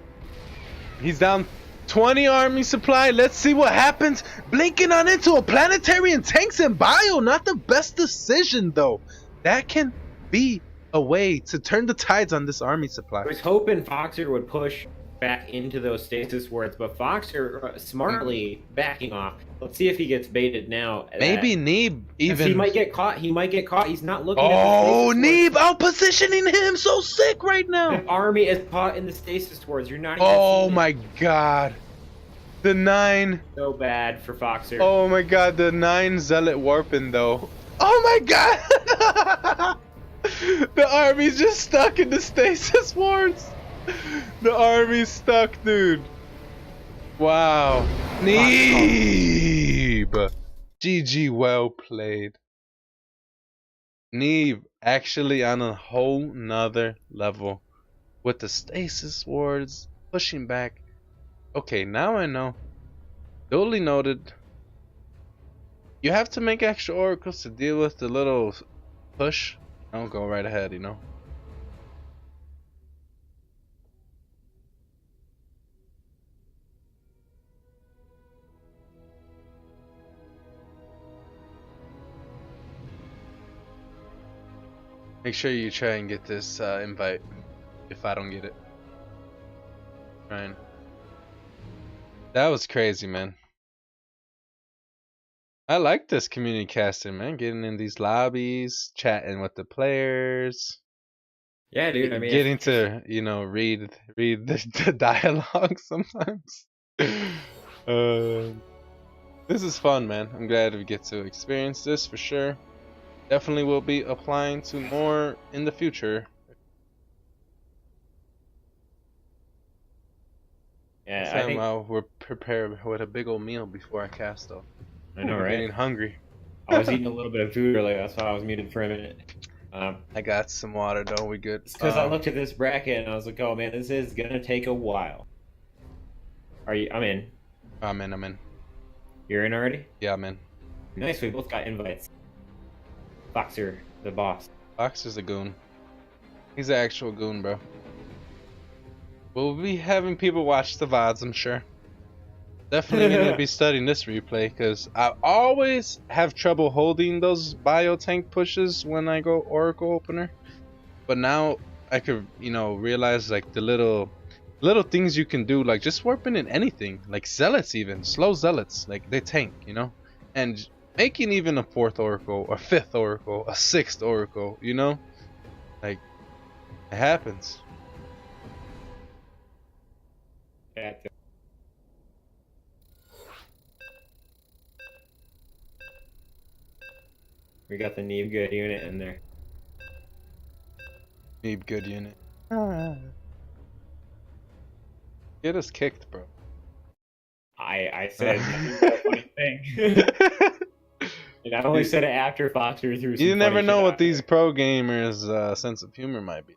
He's down 20 army supply. Let's see what happens. Blinking on into a planetary and tanks and bio. Not the best decision, though. That can be a way to turn the tides on this army supply. I was hoping Foxer would push back into those stasis wards, but Foxer smartly backing off. Let's see if he gets baited now. Maybe Neeb even. He might get caught. He might get caught. He's not looking Oh, at the stasis Neeb out positioning him. So sick right wards. now. The army is caught in the stasis wards. You're not even Oh seeing my it. god. The 9. So bad for Foxer. Oh my god, the 9 zealot warping though. Oh my god! The army's just stuck in the stasis wards. The army's stuck, dude. Wow. Neeb. GG, well played. Neeb actually on a whole nother level with the stasis wards pushing back. Okay, now I know. Duly noted. You have to make extra oracles to deal with the little push. Don't go right ahead, you know. Make sure you try and get this invite if I don't get it. Ryan. That was crazy, man. I like this community casting, man. Getting in these lobbies, chatting with the players. Yeah, dude. I mean, getting to, you know, read the dialogue sometimes. This is fun, man. I'm glad we get to experience this for sure. Definitely will be applying to more in the future. yeah, I think we're prepared with a big old meal before I cast, though. I know, I'm right? getting hungry. I was eating a little bit of food earlier. That's why I was muted for a minute. I got some water, though. We good. It's because I looked at this bracket and I was like, oh man, this is gonna take a while. Are you? I'm in. I'm in. You're in already? Yeah, I'm in. Nice. We both got invites. Foxer, the boss. Fox is a goon. He's an actual goon, bro. We'll be having people watch the VODs, I'm sure. Definitely going to be studying this replay because I always have trouble holding those bio tank pushes when I go Oracle Opener. But now I could, you know, realize like the little things you can do, like just warping in anything, like zealots even, slow zealots, like they tank, you know, and making even a 4th Oracle, a 5th Oracle, a 6th Oracle, you know, like it happens. Yeah. We got the Neve good unit in there. Need good unit. Get us kicked, bro. I said a funny thing. And I only said it after Foxer threw some You never funny know shit what out these there. pro gamers' sense of humor might be.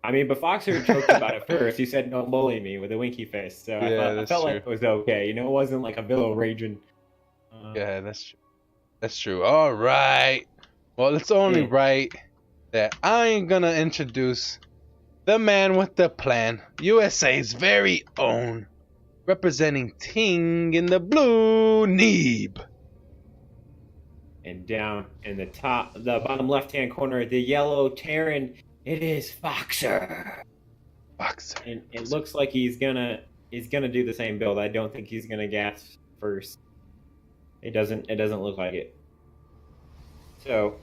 I mean, but Foxer joked about it first. He said, "Don't bully me" with a winky face. So Yeah, I felt true. like it was okay. You know, it wasn't like a Billow raging. Yeah, that's true. That's true. All right. Well, it's only right that I ain't gonna introduce the man with the plan, USA's very own, representing Ting in the blue, Neeb. And down in the bottom left-hand corner, the yellow Terran. It is Foxer. Boxer. And it looks like he's gonna do the same build. I don't think he's gonna gas first. It doesn't look like it. So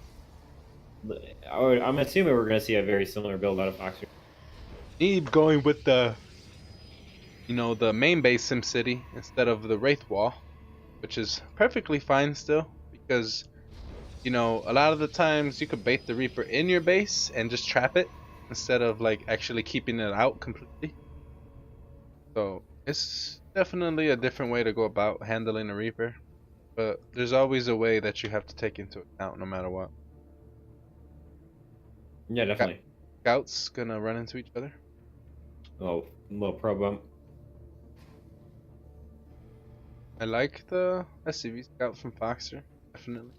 I'm assuming we're gonna see a very similar build out of Foxer. Neeb going with the, you know, the main base SimCity instead of the Wraith Wall, which is perfectly fine still because, you know, a lot of the times you could bait the Reaper in your base and just trap it instead of like actually keeping it out completely. So it's definitely a different way to go about handling a Reaper, but there's always a way that you have to take into account no matter what. Yeah, definitely. Scouts gonna run into each other. Little pro bump. I like the SCV scout from Foxer, definitely.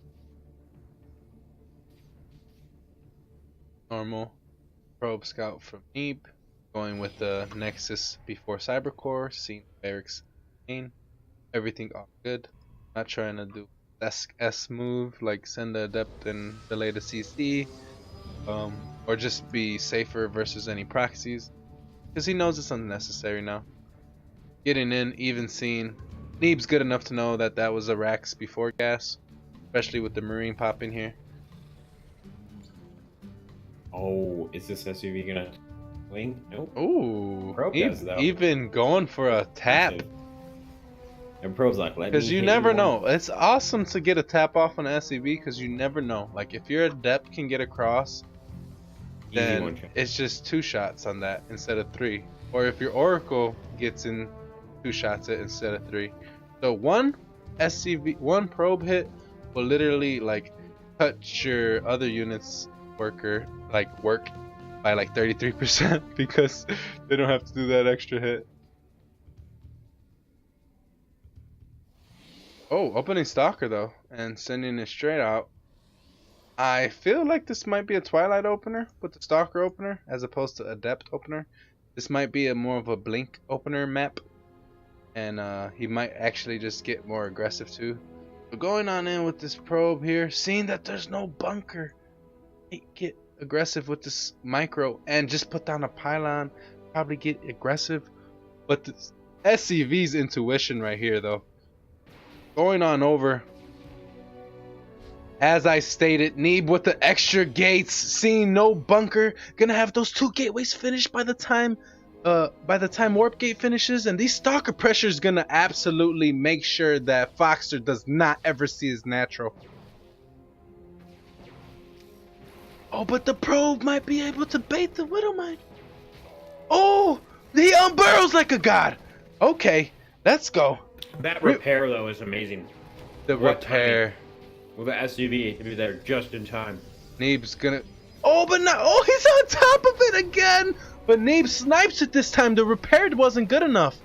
Normal probe scout from Neeb, going with the Nexus before Cybercore, seeing barracks main, everything all good. Not trying to do S move like send the adept and delay the CC, or just be safer versus any proxies, because he knows it's unnecessary now. Getting in, even seeing Neeb's good enough to know that that was a Rax before gas, especially with the Marine pop in here. Oh, is this SUV gonna wing? Nope. Ooh, Probe does, though. even going for a tap. And pro's like, let me Because you hit never one. know. It's awesome to get a tap off on an SCV because you never know. Like if your adept can get across, Easy then one shot. it's just 2 shots on that instead of 3 or if your Oracle gets in 2 shots it instead of 3. So one one probe hit will literally like cut your other units work by like 33% because they don't have to do that extra hit. Oh, opening Stalker though and sending it straight out. I feel like this might be a Twilight opener with the Stalker opener as opposed to Adept opener. This might be a more of a Blink opener map, and he might actually just get more aggressive too. But going on in with this probe here, seeing that there's no bunker, get aggressive with this micro and just put down a pylon, probably get aggressive. But this SCV's intuition right here though, going on over. As I stated, Neeb with the extra gates, seeing no bunker, gonna have those 2 gateways finished by the time warp gate finishes, and these Stalker pressure is gonna absolutely make sure that Foxer does not ever see his natural. Oh, but the probe might be able to bait the Widowmine. Oh, he unburrows like a god. Okay, let's go. That repair though is amazing. The repair. With the SUV to be there just in time. Neeb's gonna. Oh, but not. Oh, he's on top of it again. But Neeb snipes it this time. The repair wasn't good enough.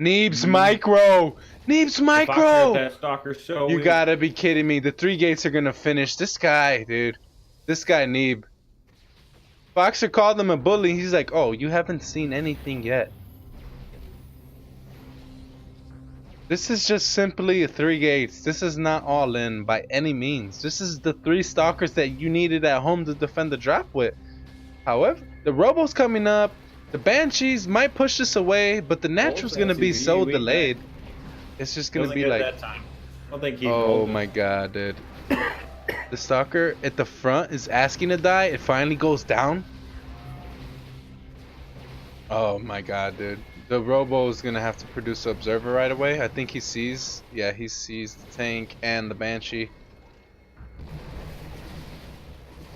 Neeb's micro. Neeb's micro. That Stalker so you gotta be kidding me. The 3 gates are gonna finish. This guy, dude. This guy, Neeb. Foxer called him a bully. He's like, oh, you haven't seen anything yet. This is just simply a 3 gates. This is not all in by any means. This is the 3 Stalkers that you needed at home to defend the drop with. However, the Robo's coming up. The Banshees might push this away, but the Natural's going to be so delayed. It's just going to be like... I don't think he oh my god, dude. The Stalker at the front is asking to die. It finally goes down. Oh my god, dude. The Robo is gonna have to produce an Observer right away. I think he sees. Yeah, he sees the tank and the Banshee.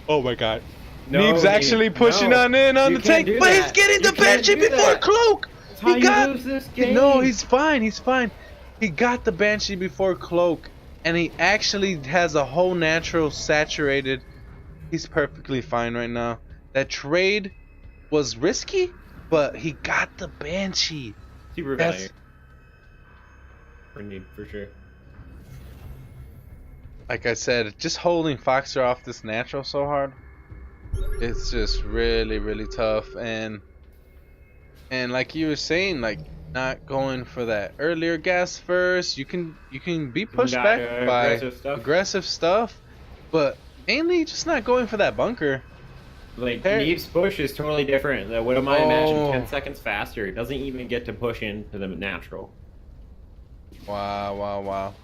Oh my god. No, Neeb's actually pushing on in on the tank, but he's getting the Banshee before Cloak. He got. No, he's fine. He's fine. He got the Banshee before Cloak, and he actually has a whole natural saturated. He's perfectly fine right now. That trade was risky, but he got the Banshee. Super value. For Neeb, for sure. Like I said, just holding Foxer off this natural so hard, it's just really, really tough. And like you were saying, like not going for that earlier gas first. You can be pushed back by aggressive stuff, but mainly just not going for that bunker. Like, Neeb's push is totally different. What am I imagining? 10 seconds faster. It doesn't even get to push into the natural. Wow, wow, wow.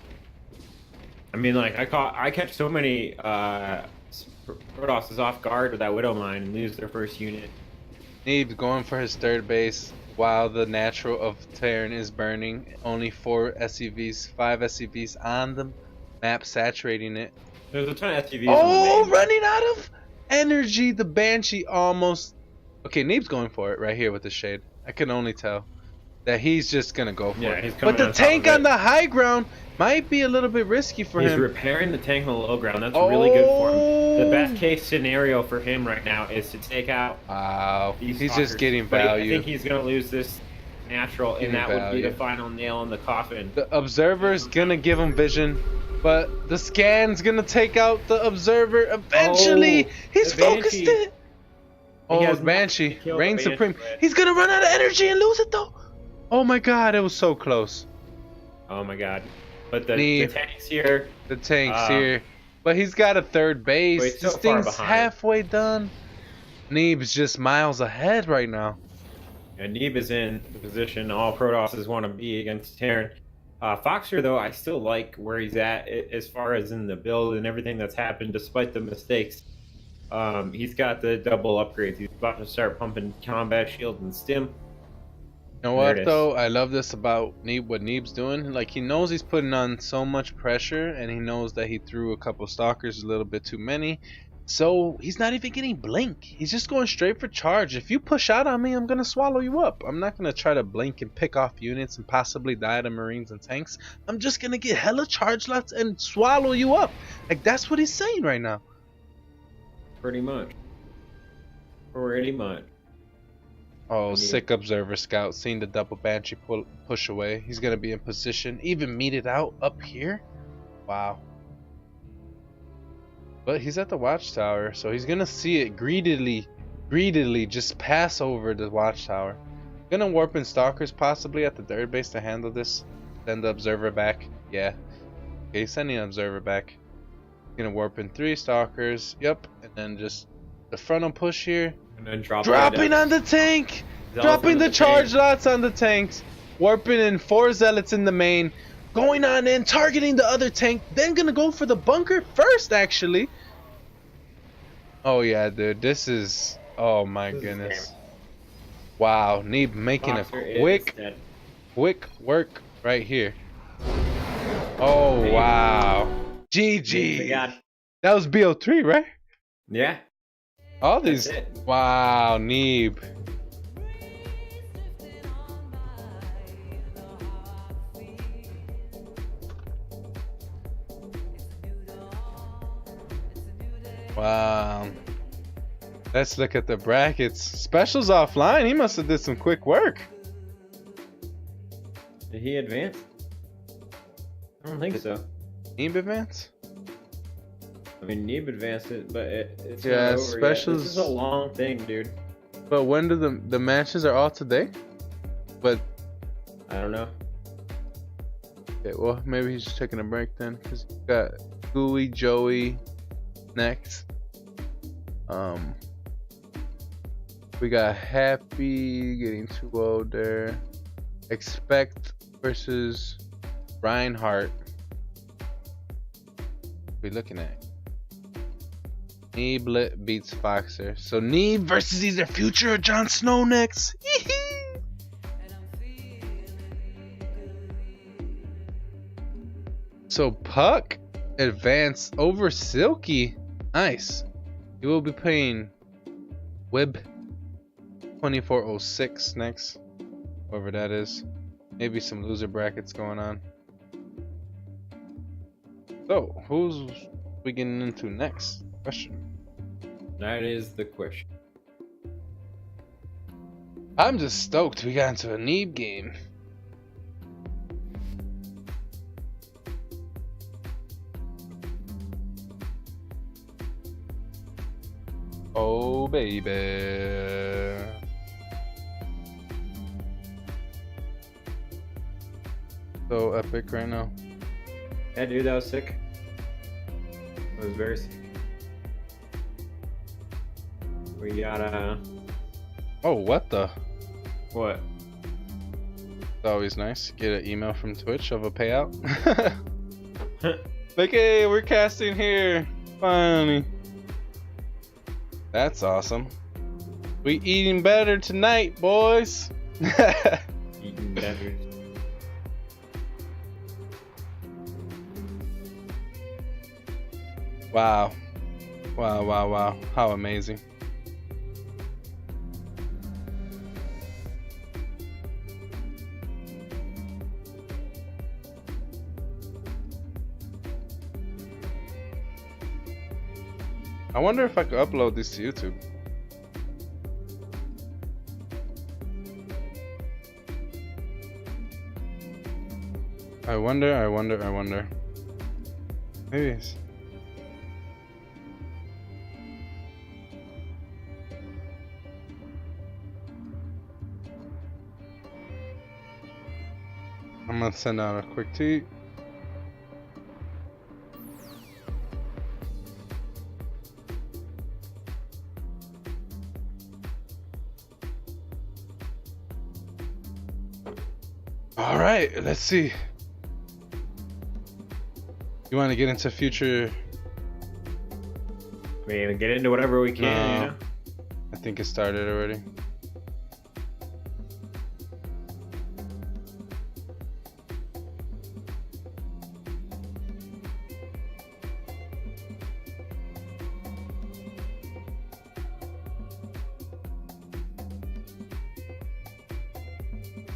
I mean, like, I catch so many Protoss off guard with that Widow Mine and lose their first unit. Neeb's going for his 3rd base while the natural of Terran is burning. Only 4 SCVs, 5 SCVs on the map, saturating it. There's a ton of SCVs. Oh, running out of energy. The Banshee almost. Okay, Neeb's going for it right here with the shade. I can only tell that he's just gonna go for it. But the tank on the high ground might be a little bit risky for him. He's repairing the tank on the low ground. That's really good for him. The best case scenario for him right now is to take out. Wow. He's Stalkers. just getting value. I think he's gonna lose this natural, and that would be the final nail in the coffin. The Observer's gonna give him vision, but the Scan's gonna take out the Observer eventually. He's focused it. Oh, Banshee, reign supreme. He's gonna run out of energy and lose it though. Oh my god, it was so close. Oh my god. But the tank's here. The tank's here. But he's got a 3rd base. This thing's halfway done. Neeb's just miles ahead right now. And Neeb is in the position all Protosses want to be against Terran. Foxer, though, I still like where he's at as far as in the build and everything that's happened despite the mistakes. He's got the double upgrades. He's about to start pumping combat shield and stim. You know what though? I love this about Neeb. What Neeb's doing, like he knows he's putting on so much pressure, and he knows that he threw a couple Stalkers a little bit too many. So he's not even getting blink. He's just going straight for charge. If you push out on me, I'm gonna swallow you up. I'm not gonna try to blink and pick off units and possibly die to Marines and tanks. I'm just gonna get hella charge lots and swallow you up. Like, that's what he's saying right now. Pretty much. Pretty much. Oh, sick observer scout, seeing the double banshee push away. He's gonna be in position, even meet it out up here. Wow. But he's at the watchtower, so he's gonna see it greedily just pass over the watchtower. Gonna warp in stalkers possibly at the third base to handle this. Send the observer back. Yeah. Okay, sending an observer back. Gonna warp in 3 stalkers. Yep. And then just the frontal push here. And then dropping on the tank! Dropping the charge lots on the tanks. Warping in 4 zealots in the main. Going on in, targeting the other tank. Then gonna go for the bunker first, actually. Oh yeah, dude. This is... Oh my goodness. Wow. Neeb making a quick work right here. Oh wow. GG. That was BO3, right? Yeah. All these... Wow, Neeb. Wow. Let's look at the brackets. Specials offline. He must have did some quick work. Did he advance? I don't think so. Neeb advance? I mean, Neeb advanced it, but it's yeah, not over specials. Yet. This is a long thing, dude. But when do the matches are all today? But I don't know. Okay, well maybe he's just taking a break then, because he's got Gooey, Joey next. We got Happy getting 2-0 there. Expect versus Reinhardt. What are we looking at? Neeblet beats Foxer. So Neeb versus either Future or Jon Snow next. So Puck advanced over Silky. Nice. He will be playing Web 2406 next. Whoever that is. Maybe some loser brackets going on. So, who's we getting into next? Question. That is the question. I'm just stoked we got into a Neeb game. Oh baby. So epic right now. Yeah, dude, that was sick. It was very sick. We got Oh, what the? What? It's always nice. Get an email from Twitch of a payout. Like, hey, we're casting here. Finally. That's awesome. We eating better tonight, boys. Eating better. Wow. Wow, wow, wow. How amazing. I wonder if I could upload this to YouTube. I wonder. Maybe it's... I'm gonna send out a quick tweet. All right, let's see. You want to get into future? I mean, get into whatever we can, you know? I think it started already.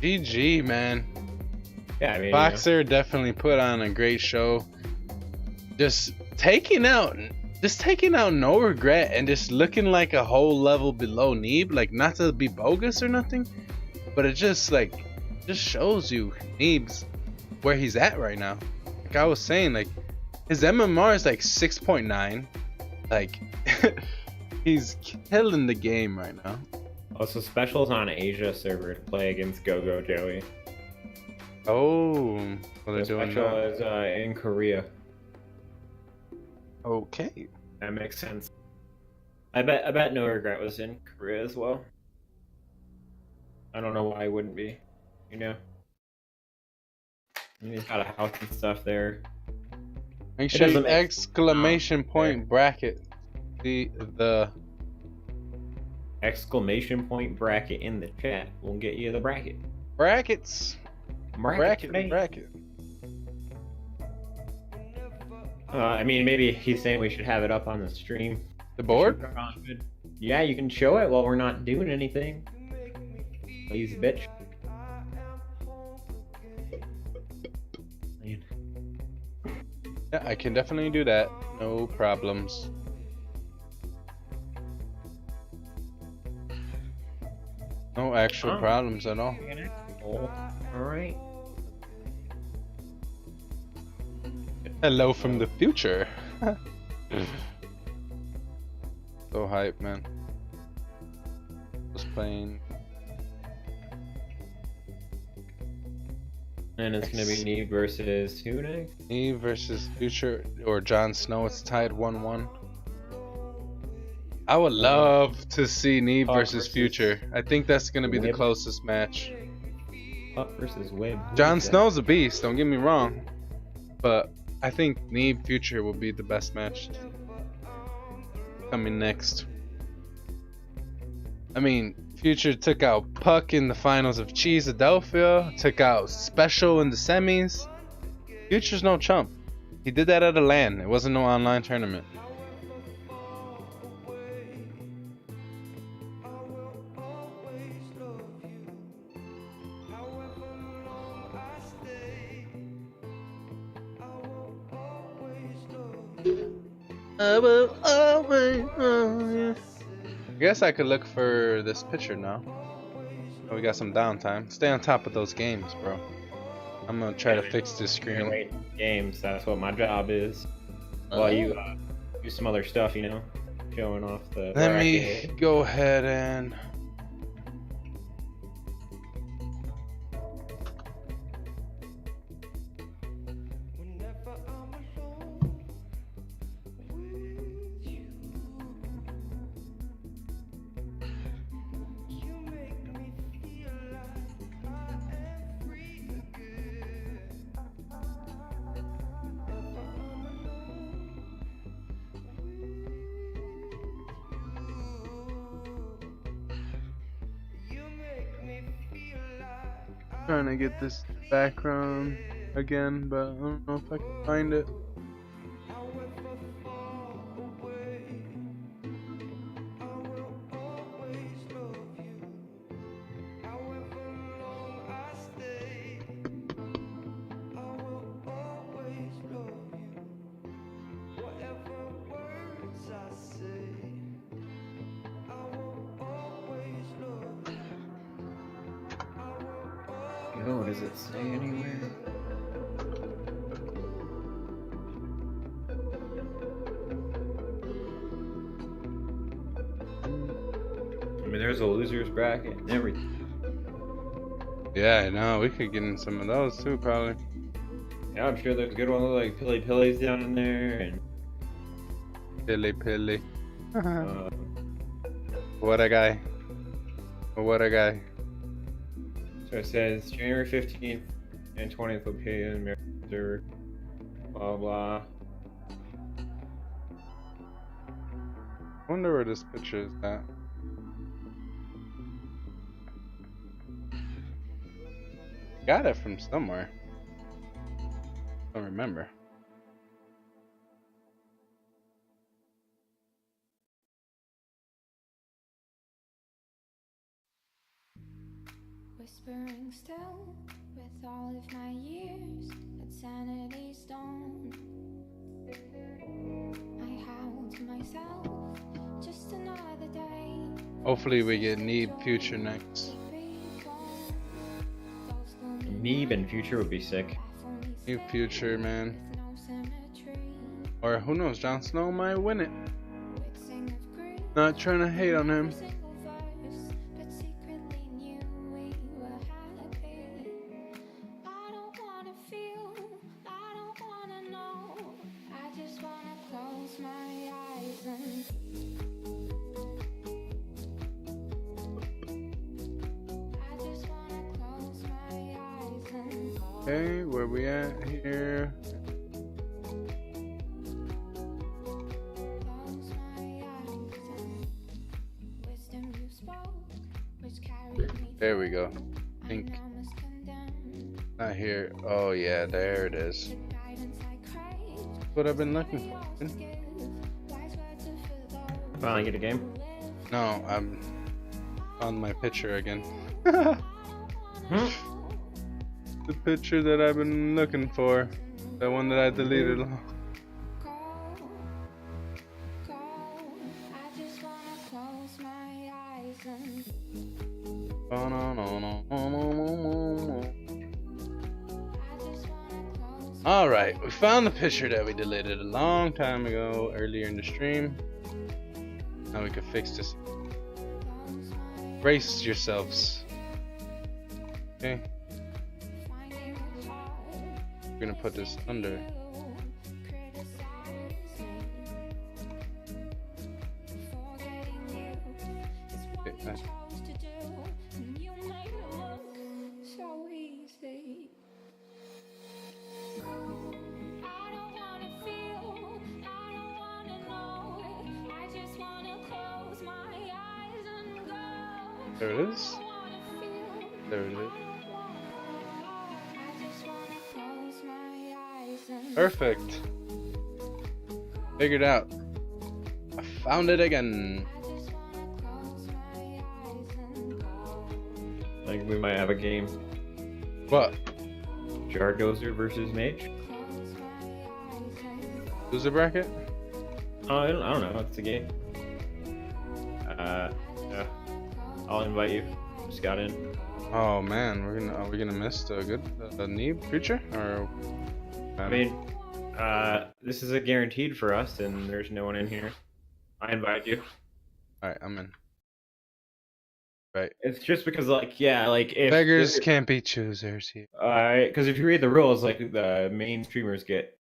GG, man. Yeah, I mean, Boxer definitely put on a great show. Just taking out no regret and just looking like a whole level below Neeb. Like, not to be bogus or nothing, but it just shows you Neeb's where he's at right now. Like I was saying, like his MMR is like 6.9. Like he's killing the game right now. Also, specials on Asia server to play against Go Joey. Oh, what they're The doing special now. is in Korea. Okay. That makes sense. I bet No Regret was in Korea as well. I don't know why I wouldn't be. You know, he's got a house and stuff there. Make It sure you doesn't make exclamation point there. bracket the Exclamation point bracket in the chat will get you the bracket. brackets. Bracket. I mean, maybe he's saying we should have it up on the stream. The board? Yeah, you can show it while we're not doing anything. Lazy bitch. Man. Yeah, I can definitely do that. No problems. No actual problems at all. Alright. Hello from the future. So hype, man. Just playing. And it's gonna be Neve versus who next? Eve versus Future or Jon Snow. It's tied 1-1. I would love to see Neve versus Future. I think that's gonna be the closest match. Puck versus Web. Jon Snow's a beast, don't get me wrong, but I think Neve Future will be the best match coming next. I mean, Future took out Puck in the finals of Cheeseadelphia, took out Special in the semis. Future's no chump. He did that at a LAN. It wasn't no online tournament. I will always love you. I guess I could look for this picture now. Oh, we got some downtime. Stay on top of those games, bro. I'm gonna try to fix this screen. Wait, games. That's what my job is. While you do some other stuff, you know, showing off the. Let me go ahead and. Trying to get this background again, but I don't know if I can find it. Oh, does it say anywhere? I mean, there's a loser's bracket and everything. Yeah, I know. We could get in some of those too, probably. Yeah, I'm sure there's good ones like Pilly Pilly's down in there and. Pilly. What a guy. What a guy. So it says January 15th and 20th will be in Rhizer, blah blah. I wonder where this picture is at. Got it from somewhere. I don't remember. whispering still with all of my years at sanity's dawn. I howl to myself, just another day. Hopefully we get Neeb Future next. Neeb and Future would be sick. Neeb Future, man. Or who knows, Jon Snow might win it. Not trying to hate on him. Okay, where we at here? There we go. I think not here. Oh yeah, there it is. That's what I've been looking for. Finally get a game. No, I'm on my picture again. The picture that I've been looking for. The one that I deleted. Alright, we found the picture that we deleted a long time ago, earlier in the stream. Now we can fix this. Brace yourselves. Okay. We're gonna put this under. Okay, nice. There it is. There it is. Perfect. Figured out. I found it again. I think we might have a game. What? Jardozer versus Mage. Loser bracket? Oh, I don't know. It's a game. Yeah. I'll invite you. Just got in. Oh man, are we gonna miss the Neeb Future? Or I mean, this is a guaranteed for us, and there's no one in here. I invite you. Alright, I'm in. Right. It's just because, like, yeah, like if Beggars can't be choosers here. Because if you read the rules, like the main streamers get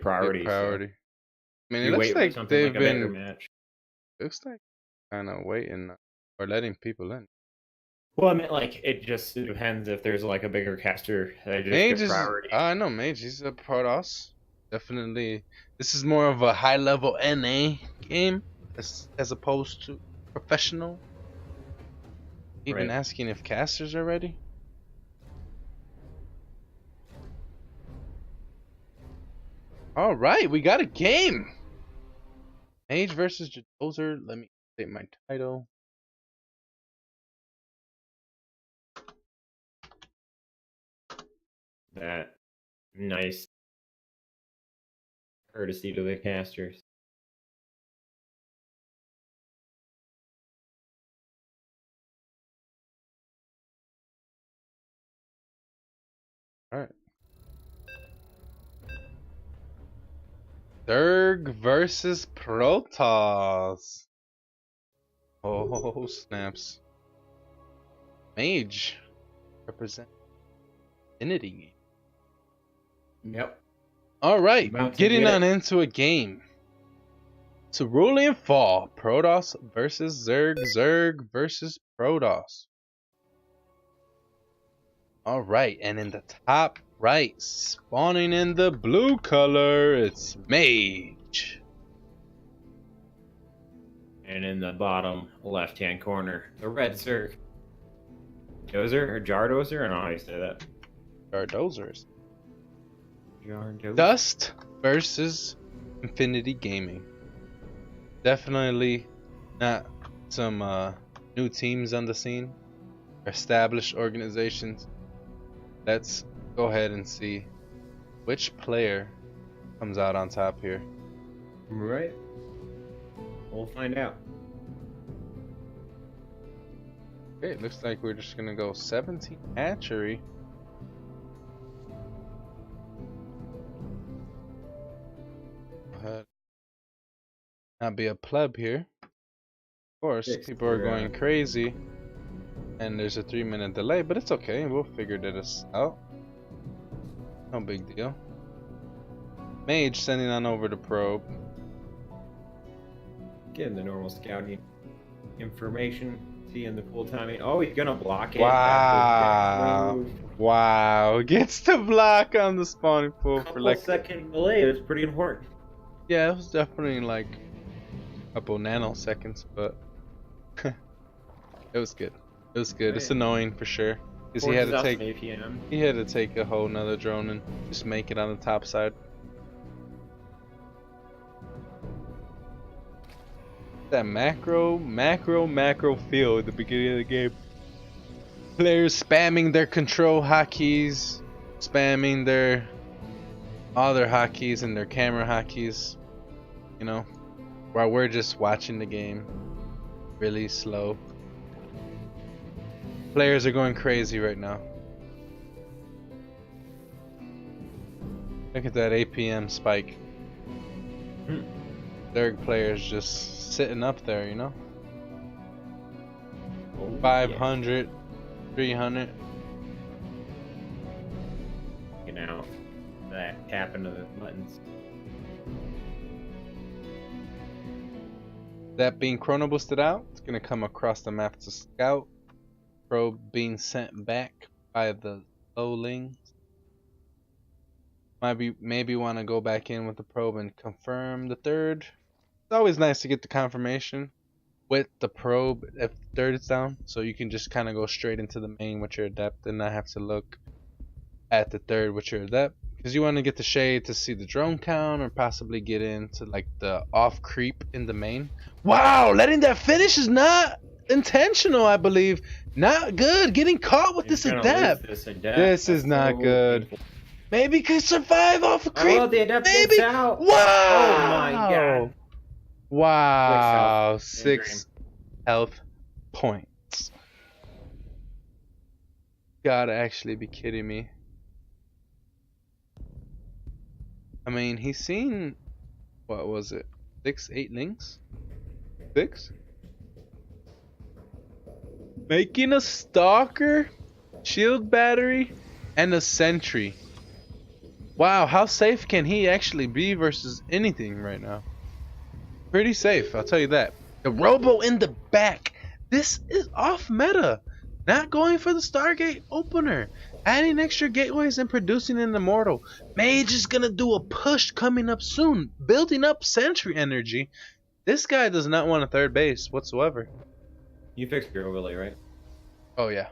priority. Priority. So I mean, you it looks wait for like something they've like a bigger been. match. Looks like kind of waiting or letting people in. Well, I mean, like it just depends if there's like a bigger caster that just Mage get is. priority. I know Mage. He's a Protoss. Definitely. This is more of a high level NA game as opposed to professional. Even Right. asking if casters are ready. All right, we got a game. Mage versus Jardozer. Let me state my title. That nice courtesy to the casters. All right. Zerg versus Protoss. Oh, snaps. Mage represent Infinity. Yep. All right, About to getting get on it. into a game. Cerulean Fall, Protoss versus Zerg, Zerg versus Protoss. All right, and in the top right, spawning in the blue color, it's Mage. And in the bottom left-hand corner, the red Zerg. Dozer or Jardozer? I don't know how you say that. Jardozers. Jardozer. Dust versus Infinity Gaming. Definitely not some new teams on the scene. established organizations. Let's go ahead and see which player comes out on top here. Right. We'll find out. Okay, it looks like we're just gonna go 17 hatchery. Go ahead. Not be a pleb here. Of course, people are going crazy. And there's a 3-minute delay, but it's okay. We'll figure this out. No big deal. Mage sending on over the probe. Getting the normal scouting information. Seeing the full timing. Oh, he's gonna block it. Wow. Wow. Gets to block on the spawning pool for like second delay. It was pretty important. Yeah, it was definitely like a couple nanoseconds, but it was good. It was good. It's annoying for sure. Because he had to take a whole nother drone and just make it on the top side. That macro feel at the beginning of the game. Players spamming their control hotkeys, spamming their other hotkeys and their camera hotkeys, you know, while we're just watching the game really slow. Players are going crazy right now. Look at that APM spike. Third player's just sitting up there, you know? 500, 300. You know, that tapping of the buttons. That being chrono boosted out, it's gonna come across the map to scout. Probe being sent back by the lowlings. Maybe want to go back in with the probe and confirm the third. It's always nice to get the confirmation with the probe if the third is down, so you can just kind of go straight into the main with your adept and not have to look at the third with your adept, because you want to get the shade to see the drone count or possibly get into like the off creep in the main. Wow, letting that finish is not intentional, I believe. Not good. Getting caught with this adept. This is not good. Maybe could survive off a creep. Oh, the adept maybe. Out. Wow. Oh my god. Wow. 6 health points. Gotta actually be kidding me. I mean, he's seen, what was it? 6, 8 links? 6? Making a stalker, shield battery, and a sentry. Wow, how safe can he actually be versus anything right now? Pretty safe, I'll tell you that. The robo in the back. This is off meta. Not going for the Stargate opener. Adding extra gateways and producing an immortal. Mage is gonna do a push coming up soon. Building up sentry energy. This guy does not want a third base whatsoever. You fixed your overlay, right? Oh yeah.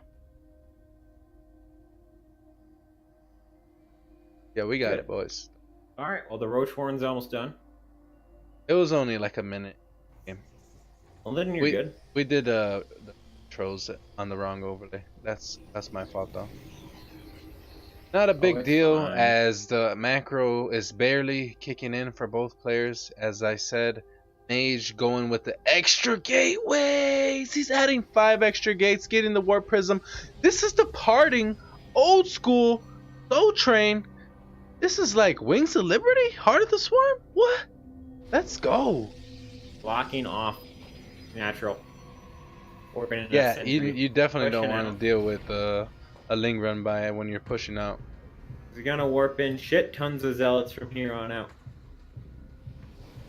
Yeah, we got it, boys. Alright, well the Roach Horn's almost done. It was only like a minute game. Well then you're good. We did the controls on the wrong overlay. That's my fault though. Not a big deal, as the macro is barely kicking in for both players. As I said, Mage going with the extra gateways. He's adding 5 extra gates, getting the warp prism. This is departing old school Soul Train. This is like Wings of Liberty, Heart of the Swarm. What? Let's go. Blocking off natural. Yeah, you definitely don't want to deal with a Ling run by when you're pushing out. He's gonna warp in shit tons of zealots from here on out.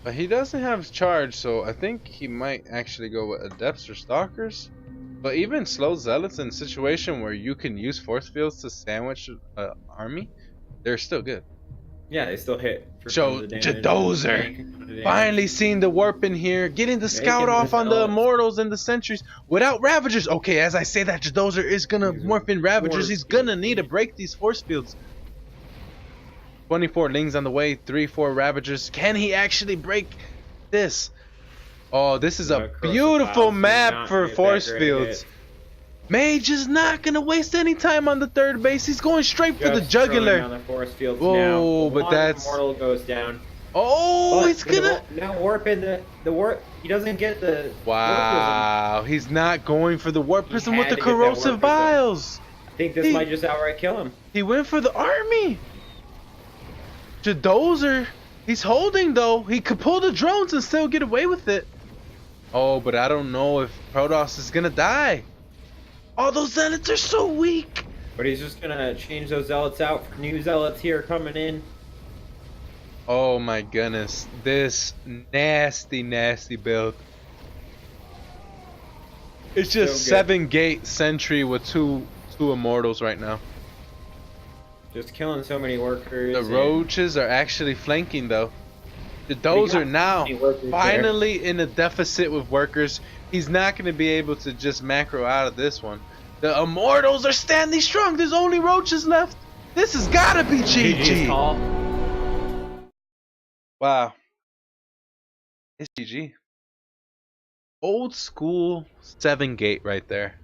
But he doesn't have charge, so I think he might actually go with adepts or stalkers. But even slow zealots in a situation where you can use force fields to sandwich an army, they're still good. Yeah, they still hit. So Jadozer finally seeing the warp in here, getting the scout off on the immortals and the sentries without Ravagers. Okay, as I say that, Jadozer is gonna morph in Ravagers. He's gonna need to break these force fields. 24 Lings on the way, 3-4 Ravagers. Can he actually break this? Oh, this is a beautiful map for force fields. Mage is not gonna waste any time on the third base. He's going straight for the Just throwing jugular. on the force fields Whoa, now. but One that's... Immortal goes down. Oh, But he's gonna... now warp in the warp. He doesn't get the Wow, he's not going for the warp prism with had the to get that warp corrosive prism. vials. I think this might just outright kill him. He went for the army. Jadozer, he's holding though. He could pull the drones and still get away with it. Oh, but I don't know if Protoss is gonna die. Oh, those zealots are so weak. But he's just gonna change those zealots out for new zealots here coming in. Oh my goodness, this nasty, nasty build. It's just So good. 7-gate sentry with two immortals right now. Just killing so many workers. The and- roaches are actually flanking though. But Those he are got now so many workers finally in a deficit with workers. He's not going to be able to just macro out of this one. The immortals are standing strong. There's only roaches left. This has got to be GG's GG. call. Wow. It's GG. Old school 7-gate right there.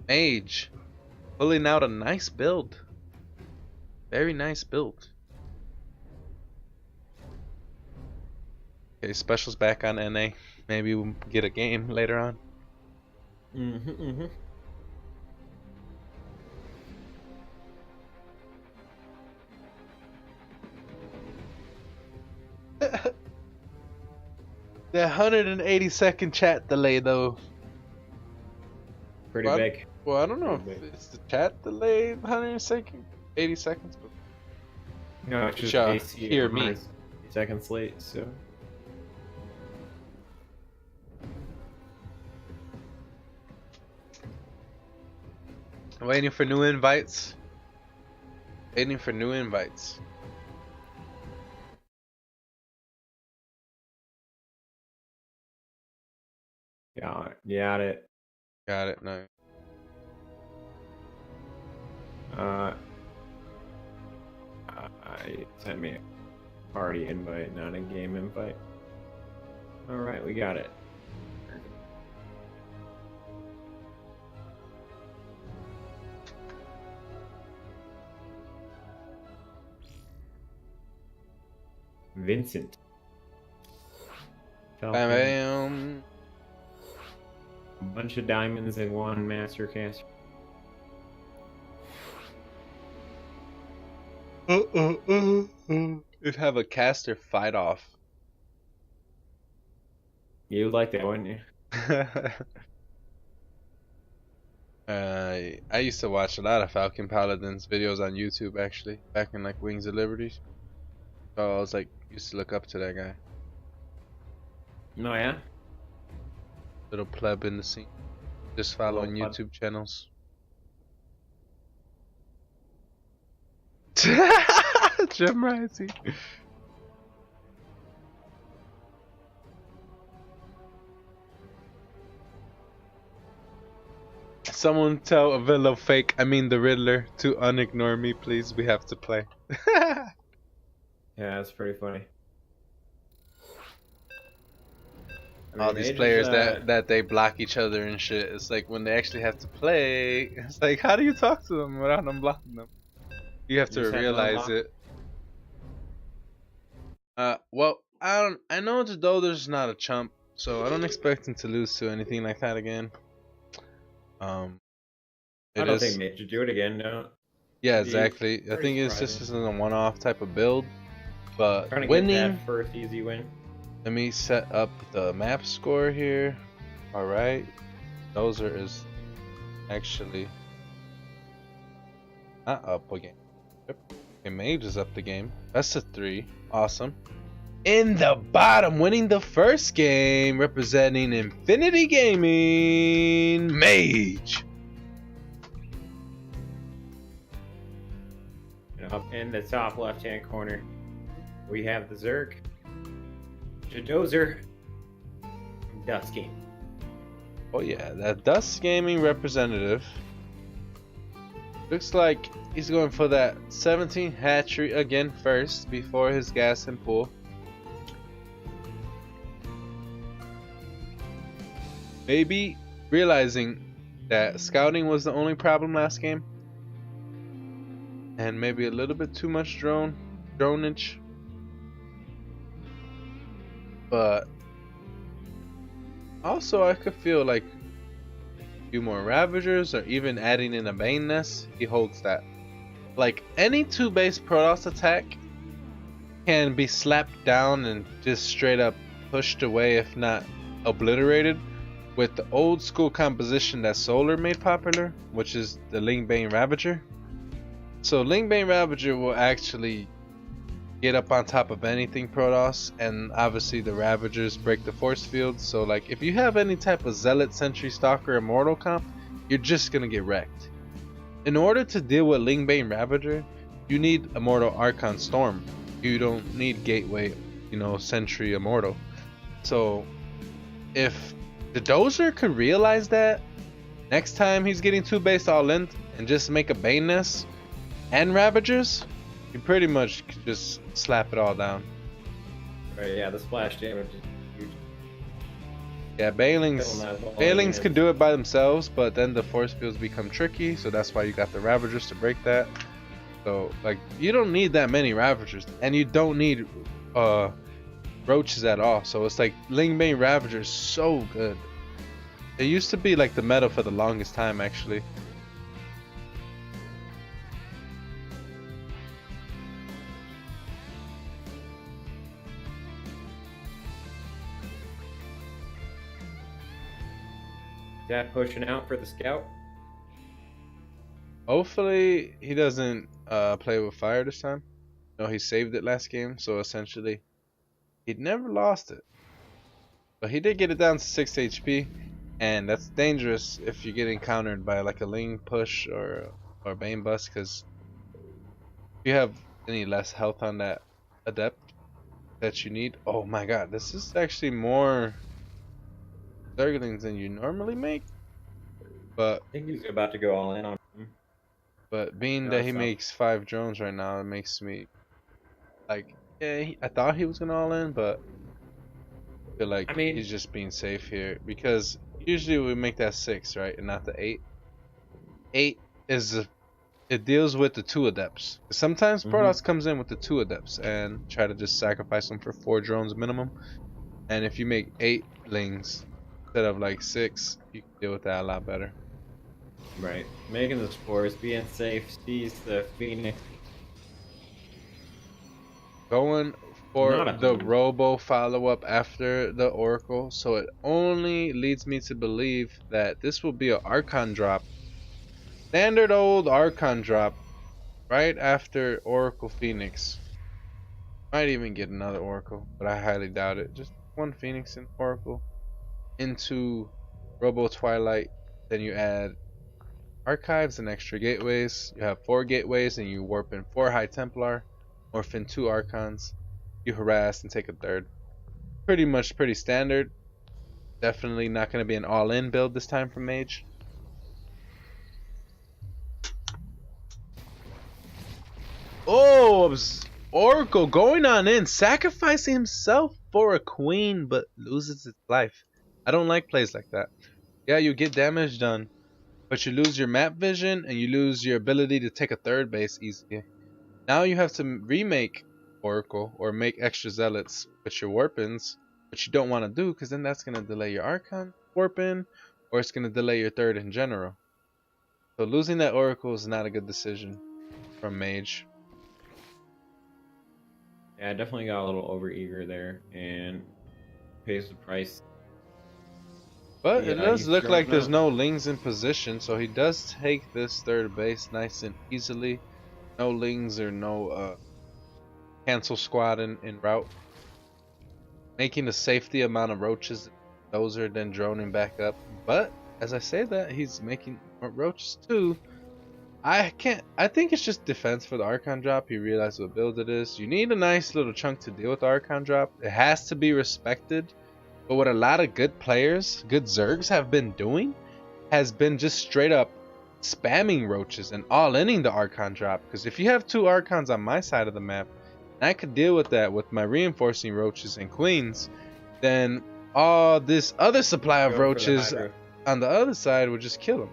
Mage. Pulling out a nice build. Very nice build. Okay, specials back on NA. Maybe we'll get a game later on. The 180-second chat delay though. Pretty Well, big. Well, I don't know if Pretty big. it's the chat delay 80 seconds, but No, it's just Shall AC hear me. 30 seconds late, so. waiting for new invites. Waiting for new invites. Got it. Got it. No. I sent me a party invite, not a game invite. Alright, we got it. Vincent. Bam, bam. A bunch of diamonds and one master caster. It'd have a caster fight off. You would like that, wouldn't you? I used to watch a lot of Falcon Paladins videos on YouTube actually, back in like Wings of Liberty. So I was like, used to look up to that guy. No, yeah? Little pleb in the scene. Just following Little pleb. YouTube channels. Jim Rising. Someone tell Avillo fake, I mean the Riddler, to unignore me, please. We have to play. Yeah, that's pretty funny. I All mean, these Mage is, players that they block each other and shit. It's like when they actually have to play, it's like, how do you talk to them without unblocking them? You have to just have to realize unblock. it. Well, I know Jadother's not a chump, so I don't expect him to lose to anything like that again. I It don't is- think Mage should do it again, no. Yeah, It'd be exactly. I very think it's surprising. just a one-off type of build. But Trying to winning, get that first easy win. let me set up the map score here. Alright. Dozer is actually not up again. Yep. Okay, Mage is up the game. That's a 3. Awesome. In the bottom, winning the first game, representing Infinity Gaming, Mage. And up in the top left-hand corner, we have the Zerg, Jadozer, and Dusky. Oh yeah, that Dust Gaming representative. Looks like he's going for that 17 hatchery again first before his gas and pool. Maybe realizing that scouting was the only problem last game, and maybe a little bit too much dronage. But also, I could feel like a few more Ravagers, or even adding in a Bane Nest. He holds that. Like any 2-base Protoss attack can be slapped down and just straight up pushed away, if not obliterated, with the old school composition that Solar made popular, which is the Lingbane Ravager. So Lingbane Ravager will actually get up on top of anything Protoss, and obviously the Ravagers break the force field. So like if you have any type of Zealot, Sentry, Stalker, Immortal comp, you're just gonna get wrecked. In order to deal with Lingbane Ravager, you need Immortal Archon Storm. You don't need Gateway, Sentry Immortal. So if the Dozer could realize that, next time he's getting 2-base all in and just make a Bane Nest and Ravagers, you pretty much could just slap it all down. Right, yeah, the splash damage is huge. Yeah, Banelings can do it by themselves, but then the force fields become tricky, so that's why you got the Ravagers to break that. So, like, you don't need that many Ravagers, and you don't need Roaches at all. So it's like Lingbane Ravager is so good. It used to be like the meta for the longest time, actually. That pushing out for the scout. Hopefully he doesn't play with fire this time. No, he saved it last game, so essentially he'd never lost it. But he did get it down to 6 HP, and that's dangerous if you're getting countered by like a Ling push or Bane bust, because if you have any less health on that Adept that you need. Oh my god, this is actually more Zerglings than you normally make. But I think he's about to go all in on him. But being that he makes 5 drones right now, it makes me like, yeah, I thought he was gonna all in, but I feel like he's just being safe here, because usually we make that 6, right, and not the 8. 8 is it deals with the 2 Adepts. Sometimes Protoss comes in with the 2 Adepts and try to just sacrifice them for 4 drones minimum. And if you make 8 Lings instead of like 6, you can deal with that a lot better. Right. Making the spores, being safe, sees the Phoenix. Going for the Robo follow-up after the Oracle, so it only leads me to believe that this will be an Archon drop. Standard old Archon drop right after Oracle Phoenix. Might even get another Oracle, but I highly doubt it. Just 1 Phoenix and Oracle into Robo Twilight, then you add Archives and extra gateways. You have 4 gateways, and you warp in 4 High Templar, morph in 2 Archons, you harass and take a 3rd. Pretty standard. Definitely not going to be an all-in build this time from Mage. Oh, Oracle going on in, sacrificing himself for a queen, but loses its life. I don't like plays like that. Yeah, you get damage done, but you lose your map vision and you lose your ability to take a 3rd base easily. Now you have to remake Oracle or make extra Zealots with your Warpins, which you don't want to do, because then that's going to delay your Archon Warpin, or it's going to delay your 3rd in general. So losing that Oracle is not a good decision from Mage. Yeah, I definitely got a little over-eager there, and pays the price. But it does look like there's no Lings in position, so he does take this 3rd base nice and easily. No Lings or no cancel squad in route. Making a safety amount of Roaches. Those are then droning back up. But as I say that, he's making Roaches too. I think it's just defense for the Archon drop. You realize what build it is. You need a nice little chunk to deal with the Archon drop. It has to be respected. But what a lot of good players, good Zergs have been doing, has been just straight up spamming Roaches and all-inning the Archon drop. Because if you have 2 Archons on my side of the map, and I could deal with that with my reinforcing Roaches and Queens, then all this other supply of Roaches on the other side would just kill them.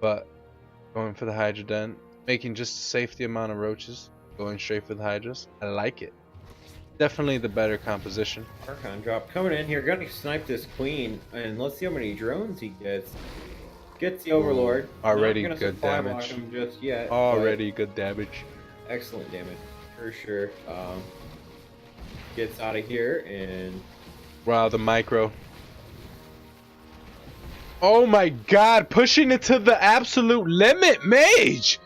but going for the Hydra Den, making just a safety amount of roaches, going straight for the Hydras. I like it. Definitely the better composition. Archon drop coming in here, gonna snipe this queen, and let's see how many drones he gets. Gets the Overlord. Already Not gonna good supply block damage. him just yet, Already good damage. but excellent damage for sure. Gets out of here and Wow, the micro. Oh my god, pushing it to the absolute limit, Mage!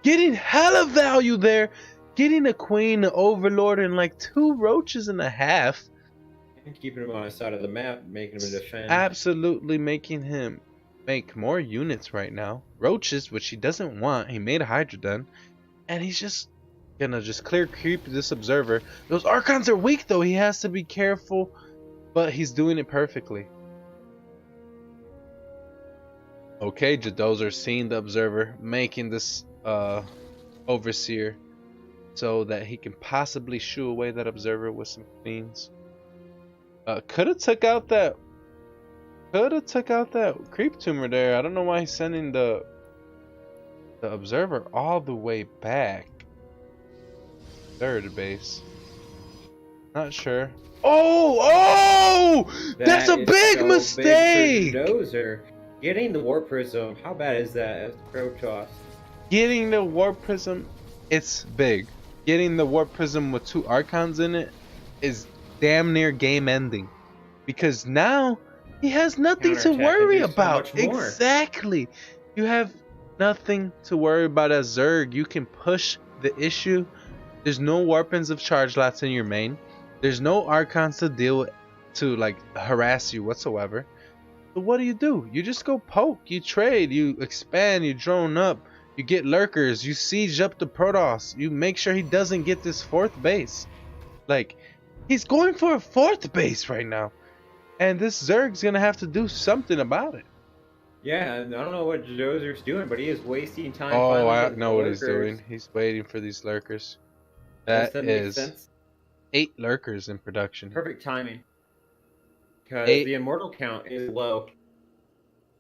Getting hella value there. Getting a queen, an overlord, and like 2 roaches and a half. keeping him on his side of the map, making him defend. Absolutely making him make more units right now. Roaches, which he doesn't want. He made a Hydra Den. And he's just gonna just clear creep this observer. Those Archons are weak though. He has to be careful. But he's doing it perfectly. Okay, Jadozer seeing the observer, making this overseer so that he can possibly shoo away that observer with some queens. Could have took out that creep tumor there. I don't know why he's sending the observer all the way back. Third base. Not sure. Oh! That's a big mistake! Big for Dozer. Getting the Warp Prism, how bad is that as Protoss? Getting the Warp Prism, it's big. Getting the Warp Prism with 2 Archons in it is damn near game ending. Because now he has nothing to worry about. Exactly. You have nothing to worry about as Zerg. You can push the issue. There's no weapons of charge lots in your main. There's no Archons to deal with, to like harass you whatsoever. So what do? You just go poke, you trade, you expand, you drone up, you get lurkers, you siege up the Protoss, you make sure he doesn't get this 4th base. Like, he's going for a 4th base right now. And this Zerg's gonna have to do something about it. Yeah, I don't know what Dozer's doing, but he is wasting time. Oh, I know what he's doing. He's waiting for these lurkers. That is 8 lurkers in production. Perfect timing. Because the immortal count is low.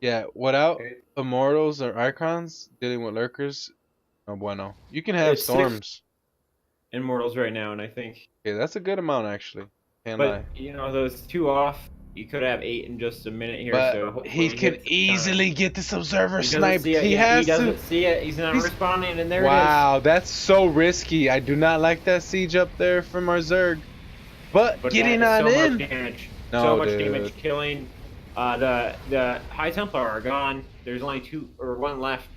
Yeah, without immortals or icons dealing with lurkers, no bueno. You can have storms. Immortals right now, and I think. Okay, that's a good amount actually. Can't but lie. You know, those 2 off, you could have 8 in just a minute here. But so he could easily get this observer sniped. He doesn't see it. He's not responding, and there it is. Wow, that's so risky. I do not like that siege up there from our Zerg. But getting on in. Much damage. So much damage, killing. The High Templar are gone. There's only 2 or 1 left.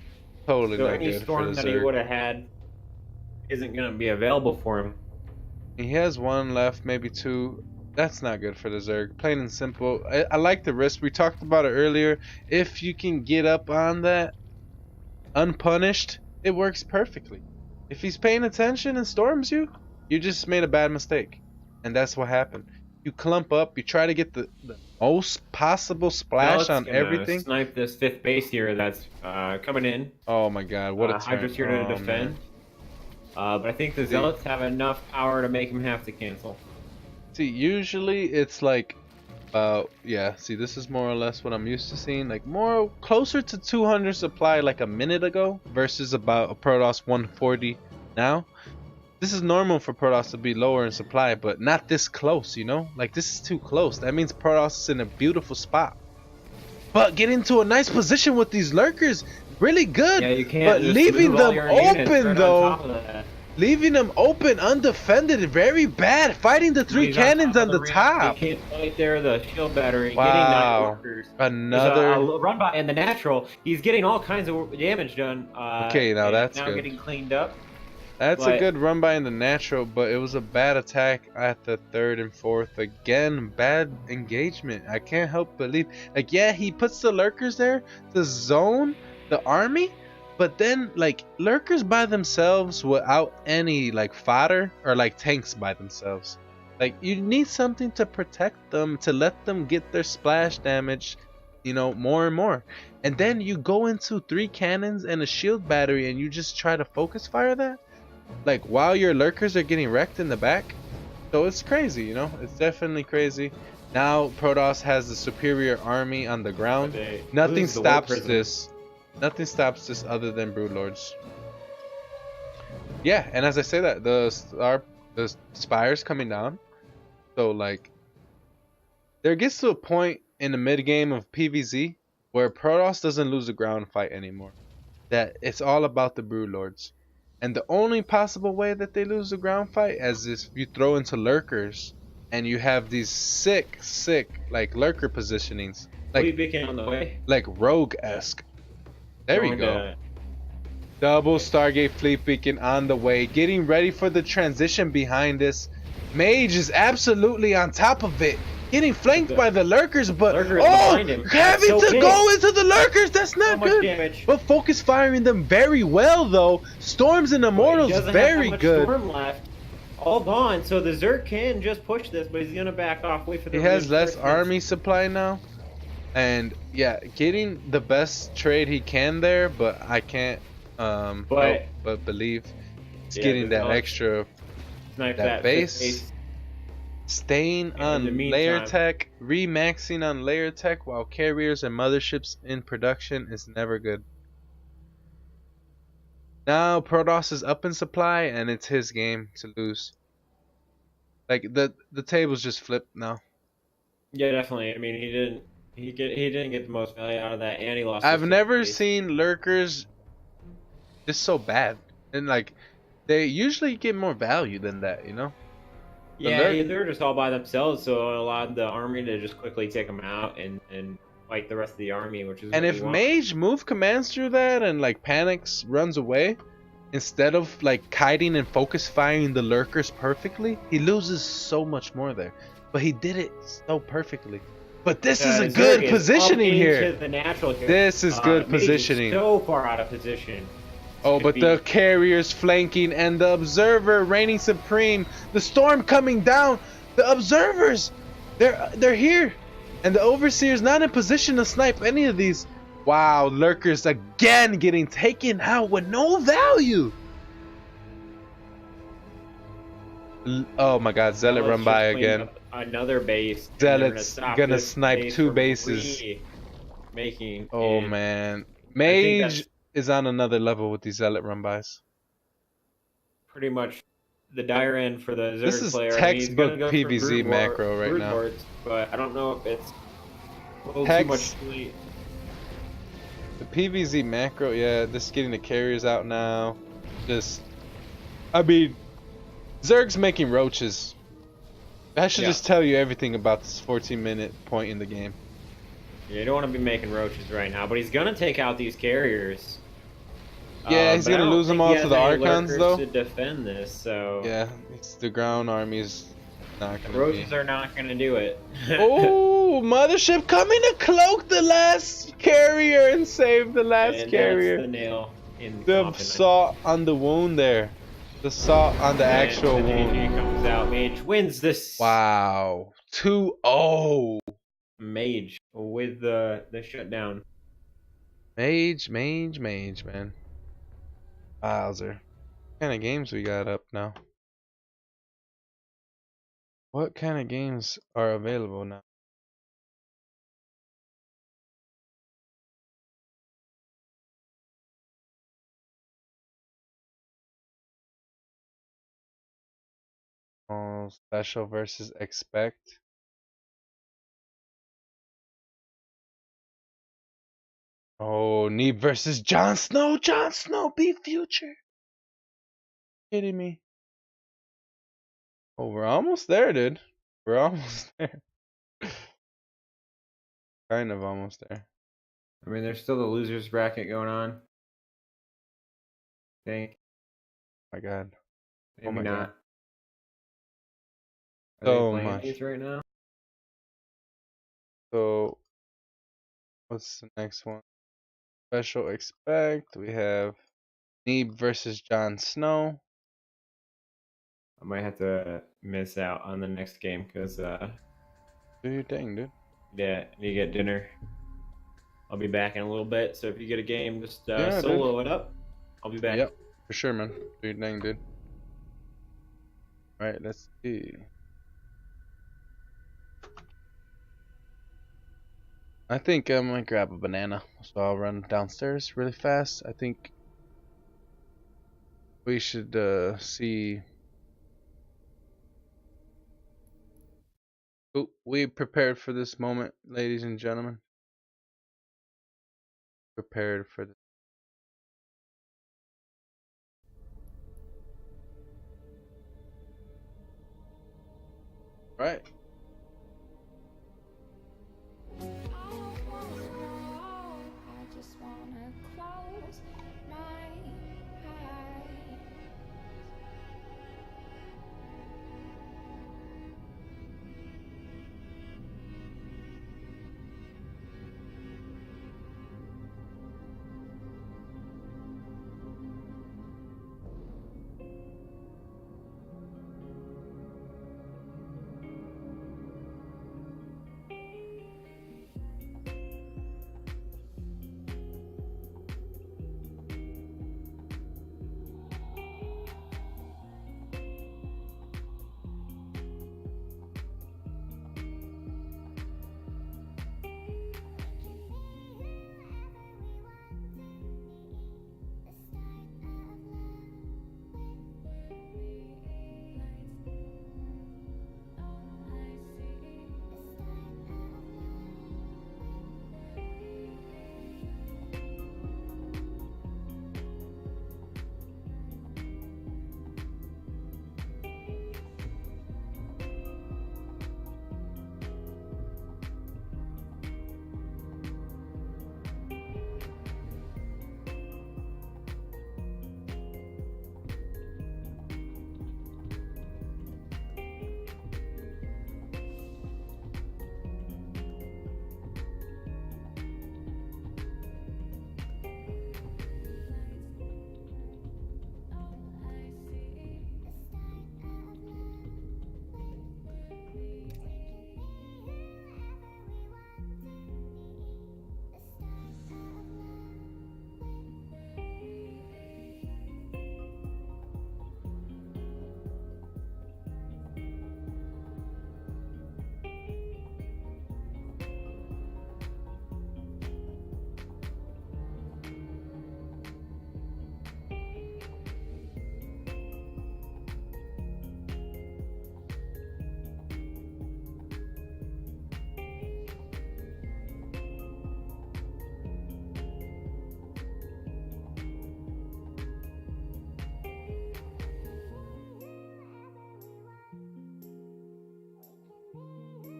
Totally so not any good storm for the that Zerg. he would have had isn't going to be available for him. He has 1 left, maybe 2. That's not good for the Zerg. Plain and simple. I like the risk. We talked about it earlier. If you can get up on that unpunished, it works perfectly. If he's paying attention and storms you, you just made a bad mistake. And that's what happened. You clump up, you try to get the most possible splash on everything. Snipe this 5th base here that's coming in. Oh my god, what a turn. Hydra's here to defend. But I think the Zealots have enough power to make him have to cancel. See, usually it's like, yeah, see, this is more or less what I'm used to seeing. Like, more closer to 200 supply like a minute ago versus about a Protoss 140 now. This is normal for Protoss to be lower in supply, but not this close, you know? Like, this is too close. That means Protoss is in a beautiful spot. But get into a nice position with these lurkers, really good. Yeah, you can't. But leaving them open, though. Leaving them open, undefended, very bad. Fighting the 3 cannons on the top. He can't fight there, the shield battery. Wow. Getting Another run by in the natural. He's getting all kinds of damage done. Okay, now that's now good. Getting cleaned up. That's a good run by in the natural, but it was a bad attack at the 3rd and 4th. Again, bad engagement. I can't help believe. Like, yeah, he puts the lurkers there to zone the army, but then, like, lurkers by themselves without any, like, fodder or, like, tanks by themselves. Like, you need something to protect them, to let them get their splash damage, you know, more and more. And then you go into 3 cannons and a shield battery and you just try to focus fire that? Like, while your lurkers are getting wrecked in the back. So it's crazy, you know, it's definitely crazy. Now Protoss has the superior army on the ground. Nothing stops this. Nothing stops this other than Broodlords. Yeah, and as I say that, the Spire's coming down. So like there gets to a point in the mid game of PvZ where Protoss doesn't lose a ground fight anymore. That it's all about the Broodlords. And the only possible way that they lose the ground fight is if you throw into lurkers and you have these sick like lurker positionings. Fleet beacon on the way. Like rogue-esque. There we Going go. to- Double Stargate Fleet Beacon on the way. Getting ready for the transition behind us. Mage is absolutely on top of it. Getting flanked by the lurkers, but Lurkers behind him. having So to big. go into the lurkers, that's so not much good. damage. But focus firing them very well though. Storms and He Immortals doesn't have very that much good. Storm left. All gone, so the Zerg can just push this, but he's gonna back off. Wait for the He has less reinforcements. army supply now. And yeah, getting the best trade he can there, but I can't help but believe it's Yeah, getting there's that no- extra Snipe that fifth base. Staying in on the layer meantime- tech, remaxing on layer tech while carriers and motherships in production is never good. Now Protoss is up in supply and it's his game to lose. Like the table's just flipped now. Yeah, definitely. I mean, he didn't get the most value out of that, and he lost. I've his never base. seen lurkers just so bad. And like they usually get more value than that, you know? Yeah, they're just all by themselves, so it allowed the army to just quickly take them out and fight the rest of the army, which is. And what if we want. Mage move commands through that and like panics, runs away, instead of like kiting and focus firing the lurkers perfectly, he loses so much more there. But he did it so perfectly. But this is a Zerg good is positioning up here. into the natural here. This is good Mage is positioning. so far out of position. Oh, Could but be- the carriers flanking and the observer reigning supreme. The storm coming down. The observers, they're here, and the overseer's not in position to snipe any of these. Wow, lurkers again getting taken out with no value. Oh my God, Zealot Let's run just by clean again. up another base. and they're Zealot's stop gonna this snipe base two from bases. Making. Oh and man, think Mage that's- is on another level with these Zealot run bys. Pretty much the dire end for the Zerg This is player. I mean, he's textbook gonna go for PvZ Brood macro right Brood now. Lords, but I don't know if it's a little Hex. too much too late. The PvZ macro, yeah, this is getting the carriers out now. Just, I mean, Zerg's making roaches. That should Yeah. just tell you everything about this 14-minute point in the game. Yeah, you don't want to be making roaches right now, but he's gonna take out these carriers. Yeah, he's but I gonna don't lose them think all he to has the any Archons, lurkers though. to defend this, so Yeah, it's the ground army's not the gonna roaches be. are not gonna do it. Oh, mothership coming to cloak the last carrier and save the last and carrier. that's the nail in The coffin. salt on the wound there. The salt on the And actual the wound. GG comes out. Mage wins this. Wow. 2-0. Mage with the shutdown. Mage, man. Bowser. What kind of games we got up now? What kind of games are available now? Oh, special versus expect. Oh, Neeb versus Jon Snow. Jon Snow be future. Kidding me? Oh, we're almost there, dude. We're almost there. Kind of almost there. I mean, there's still the losers bracket going on. I think My God. maybe my not. God. Are So they playing much. these right now? So, what's the next one? Special expect. We have Neeb versus Jon Snow. I might have to miss out on the next game because Do your thing, dude. yeah, I need to get dinner. I'll be back in a little bit. So if you get a game, just Yeah, dude. solo it up. I'll be back. Yep, for sure, man. Do your thing, dude. Alright, let's see. I think I'm gonna grab a banana, so I'll run downstairs really fast. I think we should see. Oh, we prepared for this moment, ladies and gentlemen. Prepared for this. Right. I don't wanna know, I just wanna close my eyes.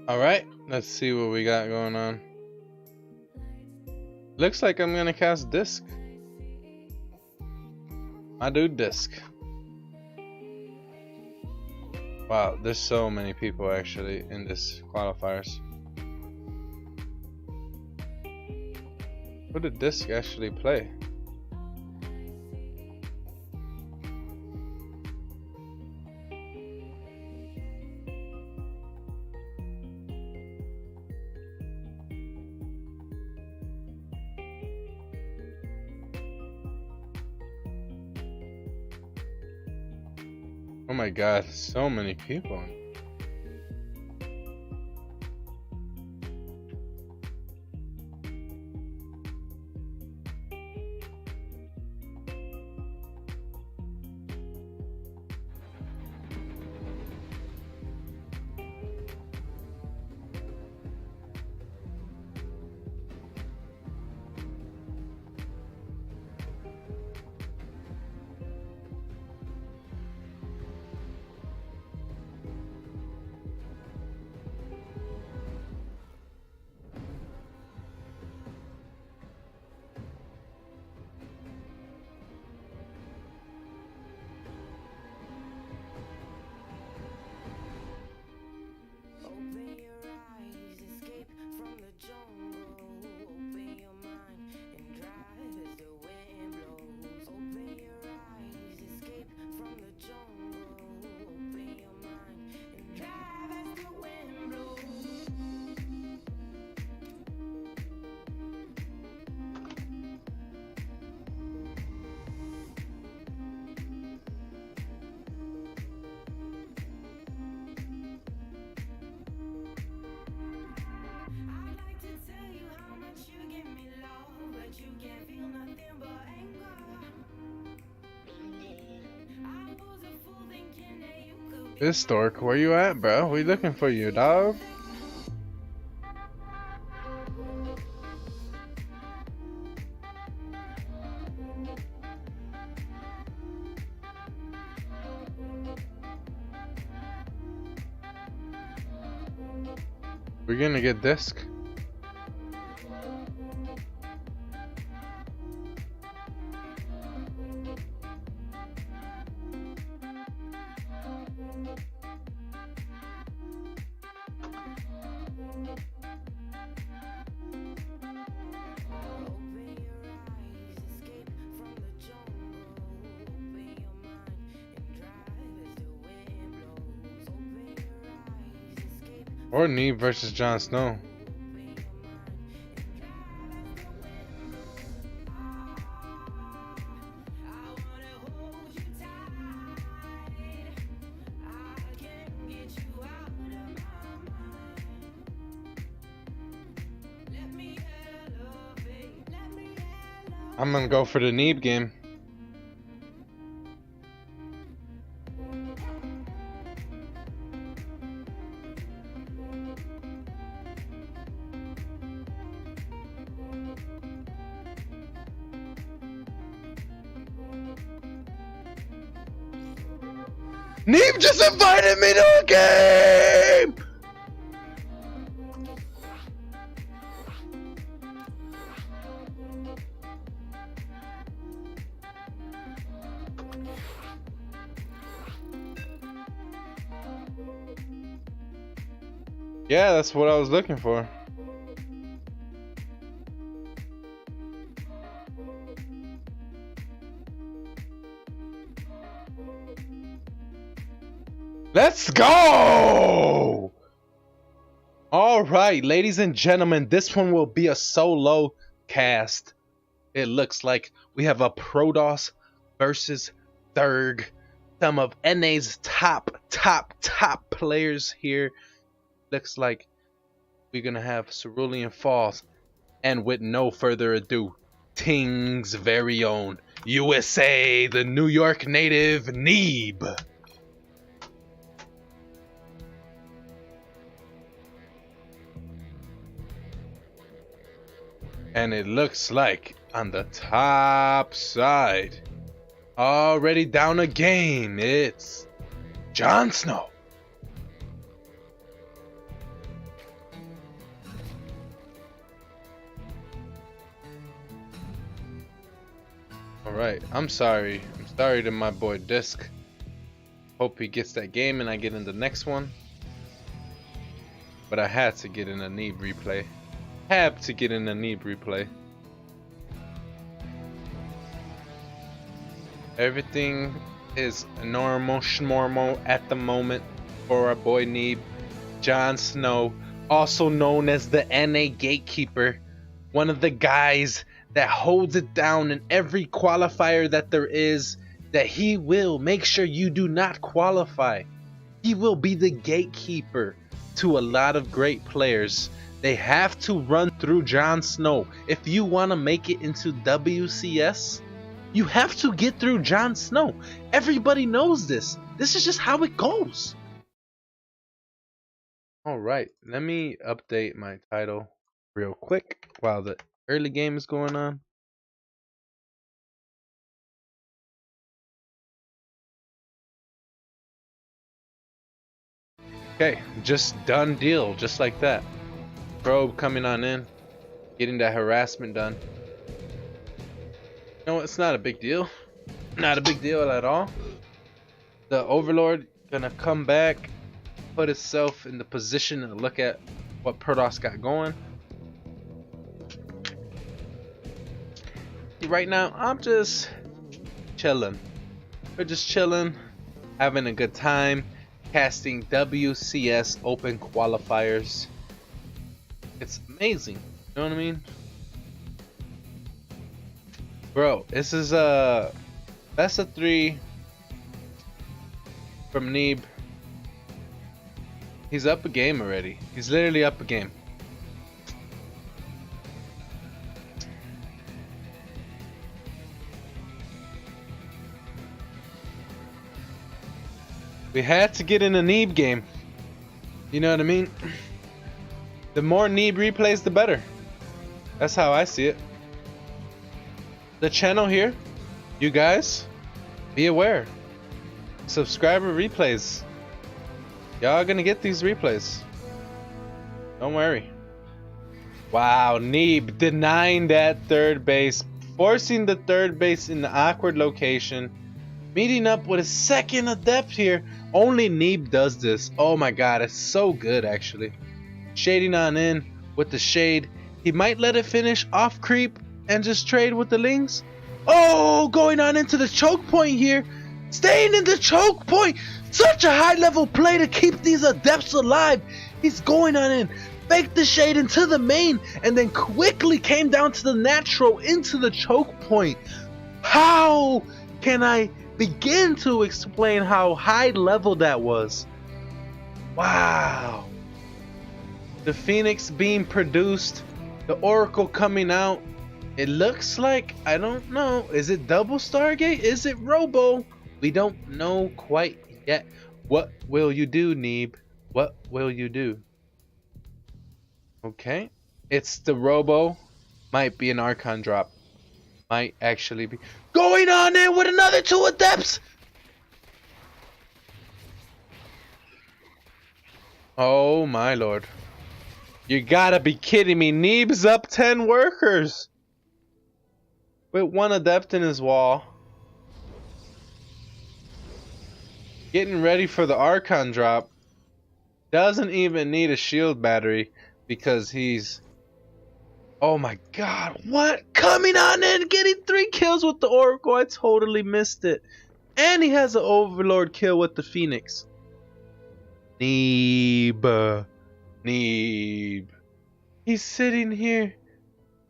All right. Let's see what we got going on. Looks like I'm gonna cast disc. I do disc. Wow, there's so many people actually in this qualifiers. Who did disc actually play? Oh my god, so many people. This Stork, where you at, bro? We looking for you, dog. We're gonna get disc. Or Neeb versus Jon Snow. I'm gonna go for the Neeb game. Neeb just invited me to a game! Yeah, that's what I was looking for. Let's go! All right, ladies and gentlemen, this one will be a solo cast. It looks like we have a Protoss versus Thurg. Some of NA's top players here. Looks like we're gonna have Cerulean Falls. And with no further ado, Ting's very own USA, the New York native Neeb. And it looks like on the top side, already down a game, it's Jon Snow. Alright, I'm sorry. I'm sorry to my boy Disc. Hope he gets that game and I get in the next one. But I had to get in a Neeb replay. Have to get in a Neeb replay. Everything is normal schnormal at the moment for our boy Neeb. Jon Snow, also known as the NA Gatekeeper, one of the guys that holds it down in every qualifier that there is, that he will make sure you do not qualify. He will be the gatekeeper to a lot of great players. They have to run through Jon Snow. If you want to make it into WCS, you have to get through Jon Snow. Everybody knows this. This is just how it goes. Alright, let me update my title real quick while the early game is going on. Okay, just done deal, just like that. Probe coming on in, getting that harassment done. You know what, it's not a big deal. Not a big deal at all. The Overlord gonna come back, put itself in the position to look at what Protoss got going. Right now, I'm just chilling. We're just chilling, having a good time, casting WCS open qualifiers. It's amazing. You know what I mean? Bro, this is a best of 3 from Neeb. He's up a game already. He's literally up a game. We had to get in a Neeb game. You know what I mean? The more Neeb replays, the better. That's how I see it. The channel here, you guys, be aware. Subscriber replays. Y'all gonna get these replays. Don't worry. Wow, Neeb denying that third base, forcing the third base in the awkward location, meeting up with a second adept here. Only Neeb does this. Oh my god, it's so good actually. Shading on in with the shade. He might let it finish off creep and just trade with the lings. Oh, going on into the choke point here. Staying in the choke point. Such a high level play to keep these adepts alive. He's going on in. Faked the shade into the main and then quickly came down to the natural into the choke point. How can I begin to explain how high level that was? Wow. The Phoenix being produced, the Oracle coming out. It looks like, I don't know, is it double Stargate? Is it Robo? We don't know quite yet. What will you do, Neeb? What will you do? Okay, it's the Robo. Might be an Archon drop. Might actually be going on in with another 2 adepts. Oh my lord. You gotta be kidding me. Neeb's up 10 workers. With 1 adept in his wall. Getting ready for the Archon drop. Doesn't even need a shield battery because he's... Oh my god, what? Coming on in, getting 3 kills with the Oracle. I totally missed it. And he has an Overlord kill with the Phoenix. Neeb. Neeb. He's sitting here.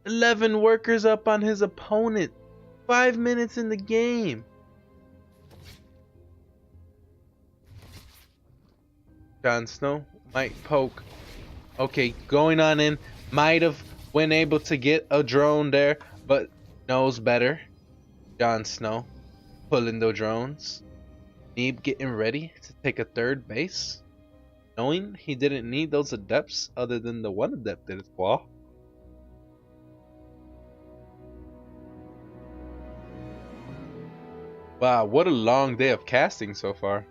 11 workers up on his opponent. 5 minutes in the game. Jon Snow might poke. Okay, going on in. Might have been able to get a drone there, but knows better. Jon Snow pulling the drones. Neeb getting ready to take a third base. Knowing he didn't need those adepts other than the 1 adept in his wall. Wow, what a long day of casting so far.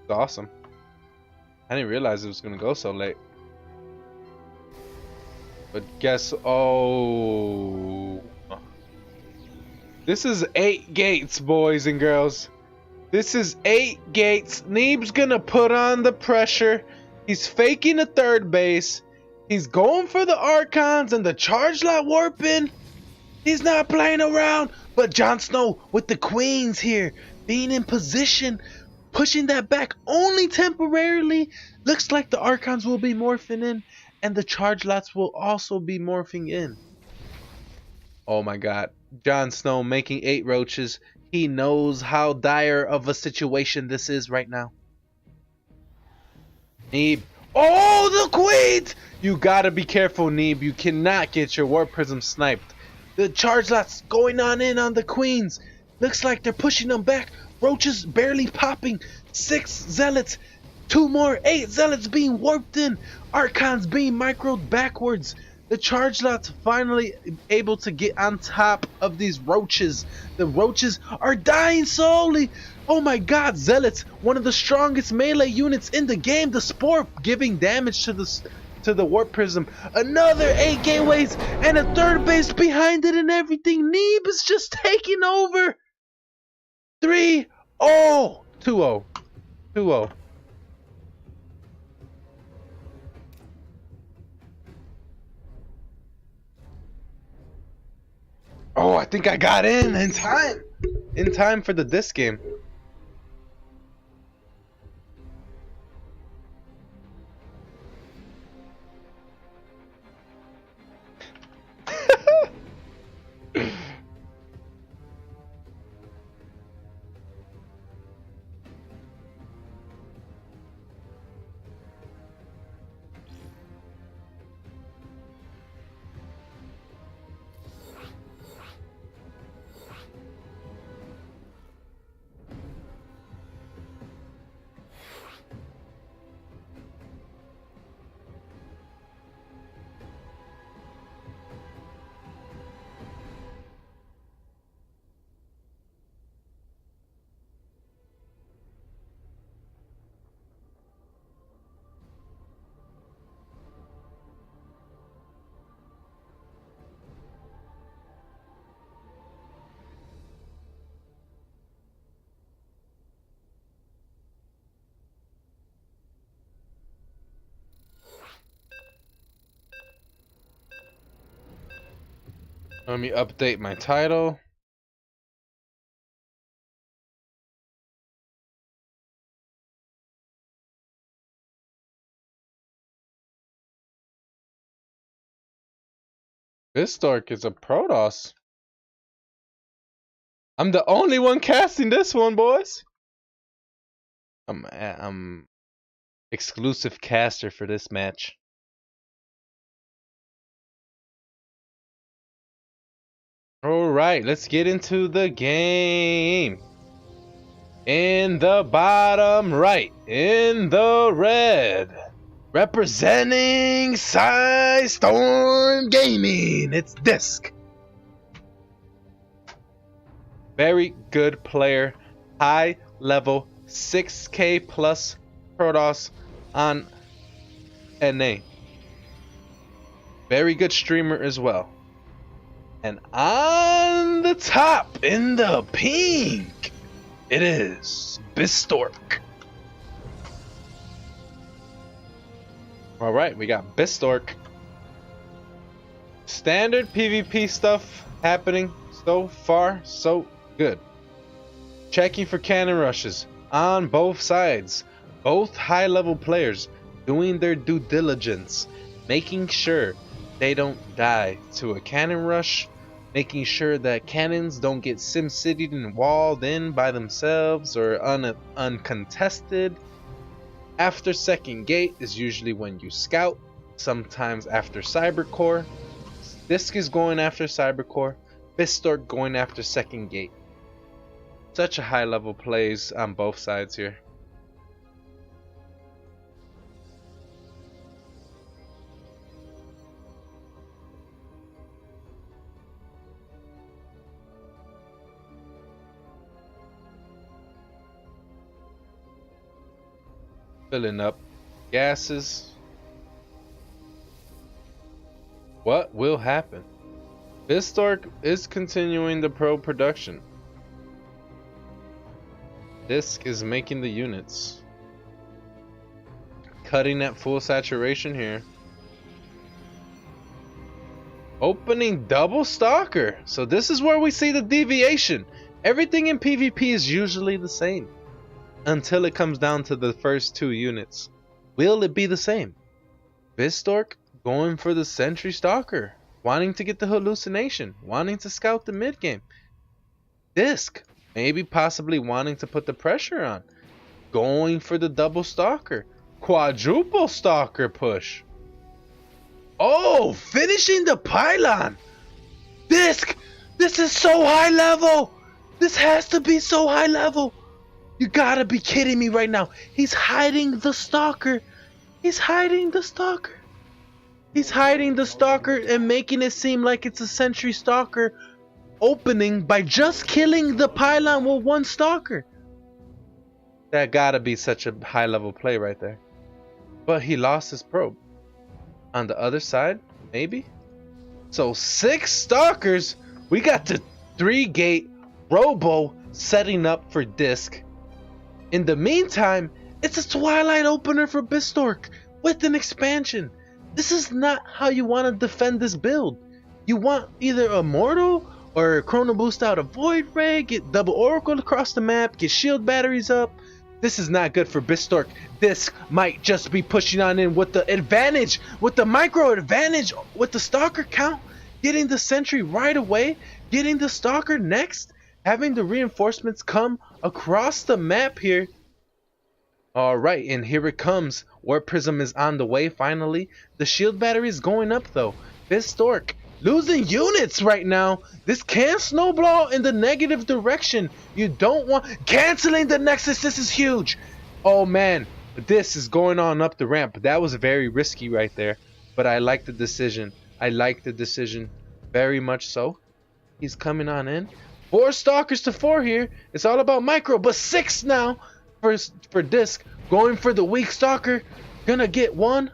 It's awesome. I didn't realize it was going to go so late. But guess... Oh... This is 8 gates, boys and girls. This is 8 gates. Neeb's going to put on the pressure. He's faking a third base. He's going for the Archons and the charge lot warping. He's not playing around. But Jon Snow with the queens here. Being in position. Pushing that back only temporarily. Looks like the Archons will be morphing in. And the charge lots will also be morphing in. Oh my god. Jon Snow making 8 roaches. He knows how dire of a situation this is right now. Neeb. Oh, the queens! You gotta be careful, Neeb. You cannot get your warp prism sniped. The charge lots going on in on the queens. Looks like they're pushing them back. Roaches barely popping. 6 zealots. 2 more. 8 zealots being warped in. Archons being microed backwards. The charge lots finally able to get on top of these roaches. The roaches are dying slowly. Oh my god, zealots, one of the strongest melee units in the game. The spore giving damage to the warp prism. Another 8 gateways and a third base behind it and everything. Neeb is just taking over. 3-0. 2-0. 2-0. Oh, I think I got in time. In time for the disc game. Let me update my title. Bistork is a Protoss. I'm the only one casting this one, boys. I'm exclusive caster for this match. Alright, let's get into the game. In the bottom right, in the red, representing Storm Gaming, it's Disc. Very good player, high level, 6K plus Protoss on NA. Very good streamer as well. And on the top, in the pink, it is Bistork. Alright, we got Bistork. Standard PvP stuff happening. So far, so good. Checking for cannon rushes on both sides. Both high-level players doing their due diligence. Making sure they don't die to a cannon rush. Making sure that cannons don't get sim-citied and walled in by themselves or uncontested. After second gate is usually when you scout. Sometimes after Cybercore. Disc is going after Cybercore. Bistork going after second gate. Such a high level plays on both sides here. Filling up gases. What will happen? Bistork is continuing the pro production. Disc is making the units. Cutting at full saturation here. Opening double stalker. So this is where we see the deviation. Everything in PvP is usually the same. Until it comes down to the first two units. Will it be the same? Bistork going for the Sentry Stalker. Wanting to get the hallucination. Wanting to scout the mid game. Disc maybe possibly wanting to put the pressure on. Going for the double stalker. Quadruple stalker push. Oh, finishing the pylon. Disc, this is so high level. This has to be so high level. You gotta be kidding me right now. He's hiding the stalker. He's hiding the stalker. He's hiding the stalker and making it seem like it's a Sentry Stalker opening by just killing the pylon with one stalker. That gotta be such a high level play right there. But he lost his probe. On the other side, maybe? So 6 stalkers. We got the 3-gate Robo setting up for Disc. In the meantime, it's a Twilight opener for Bistork with an expansion. This is not how you want to defend this build. You want either a Mortal or Chrono Boost out a Void Ray, get double Oracle across the map, get shield batteries up. This is not good for Bistork. This might just be pushing on in with the advantage, with the micro advantage, with the Stalker count, getting the Sentry right away, getting the Stalker next, having the reinforcements come across the map here. Alright, and here it comes. Warp Prism is on the way finally. The shield battery is going up though. Bistork losing units right now. This can snowball in the negative direction. You don't want... Canceling the Nexus, this is huge. Oh man, this is going on up the ramp. That was very risky right there. But I like the decision. I like the decision very much so. He's coming on in. 4 stalkers to 4 here. It's all about micro, but 6 now for Disc. Going for the weak stalker. Gonna get 1.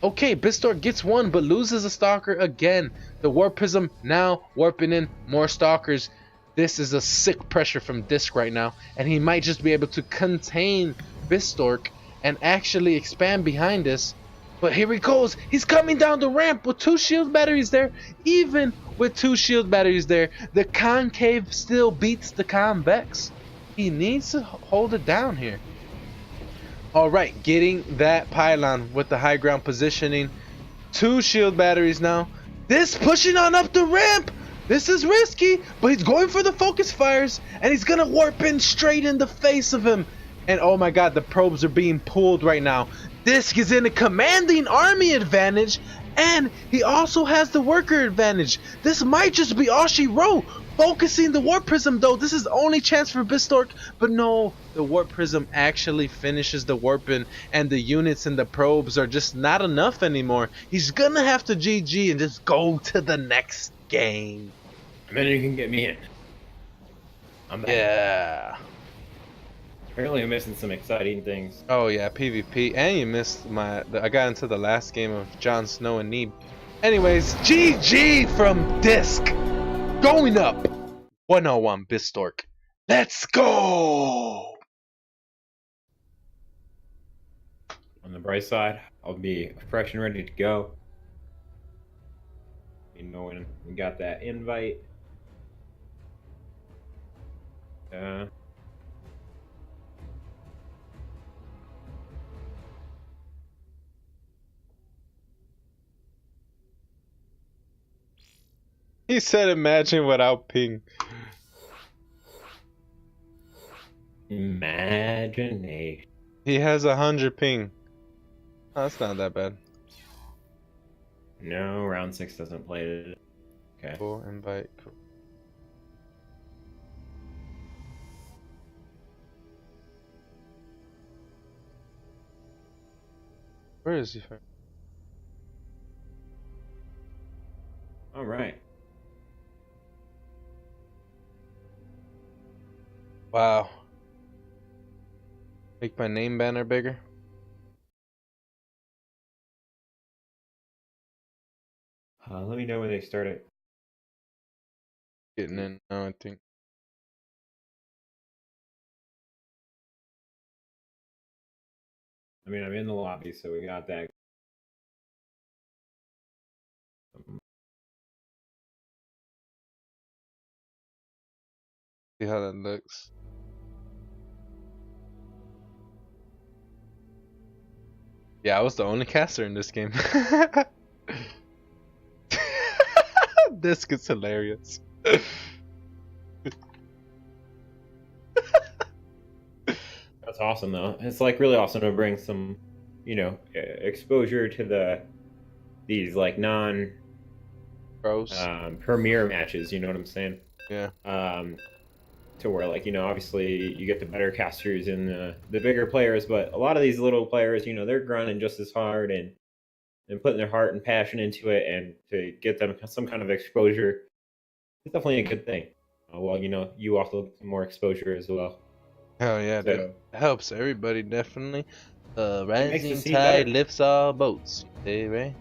Okay, Bistork gets 1, but loses a stalker again. The Warp Prism now warping in more stalkers. This is a sick pressure from Disc right now, and he might just be able to contain Bistork and actually expand behind this. But here he goes. He's coming down the ramp with 2 shield batteries there. Even with 2 shield batteries there. The concave still beats the convex. He needs to hold it down here. Alright, getting that pylon with the high ground positioning. 2 shield batteries now. This pushing on up the ramp. This is risky, but he's going for the focus fires, and he's gonna warp in straight in the face of him. And oh my god, the probes are being pulled right now. Disc is in a commanding army advantage, and he also has the worker advantage. This might just be all she wrote. Focusing the warp prism though, this is the only chance for Bistork, but no, the warp prism actually finishes the warping, and the units and the probes are just not enough anymore. He's gonna have to GG and just go to the next game. I mean, you can get me in. I'm back. Yeah. Apparently, I'm missing some exciting things. Oh yeah, PvP, and you missed I got into the last game of Jon Snow and Neeb. Anyways, GG from Disc. Going up 101 Bistork. Let's go! On the bright side, I'll be fresh and ready to go. You know, when we got that invite. He said imagine without ping. Imagination. He has 100 ping. Oh, that's not that bad. No, round 6 doesn't play it. Okay. Cool, invite. Cool. Where is he from? All right. Wow. Make my name banner bigger. Let me know when they start it. Getting in now, I think. I mean, I'm in the lobby, so we got that. See how that looks. Yeah, I was the only caster in this game. This gets hilarious. That's awesome, though. It's like really awesome to bring some, you know, exposure to these like non Pros. premier matches. You know what I'm saying? Yeah. To where, like, you know, obviously you get the better casters and the bigger players, but a lot of these little players, you know, they're grinding just as hard and putting their heart and passion into it, and to get them some kind of exposure, it's definitely a good thing. Well, you know, you also get more exposure as well. Hell yeah, So- dude. Helps everybody, definitely. makes Rising the scene tide better. lifts all boats. Hey, right?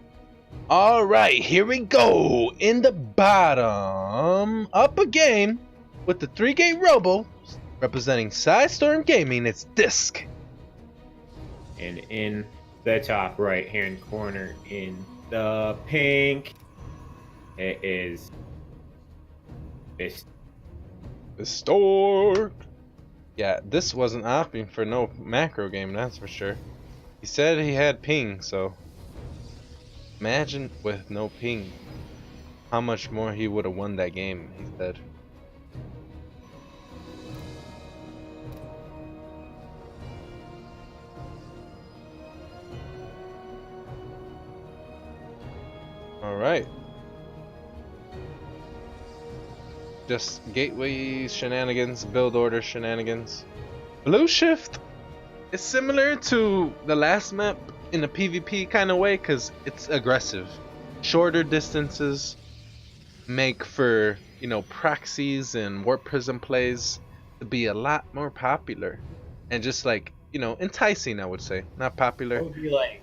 Alright, here we go. In the bottom, up again, with the 3-gate Robo, representing Sidestorm Gaming, it's Disc. And in the top right hand corner in the pink, it is this. Bistork. Yeah, this wasn't opting for no macro game, that's for sure. He said he had ping, so imagine with no ping how much more he would have won that game, he said. Alright. Just gateway shenanigans, build order shenanigans. Blue shift is similar to the last map in a PvP kind of way, because it's aggressive. Shorter distances make for, you know, proxies and warp prism plays to be a lot more popular. And just like, you know, enticing, I would say. Not popular. What would be like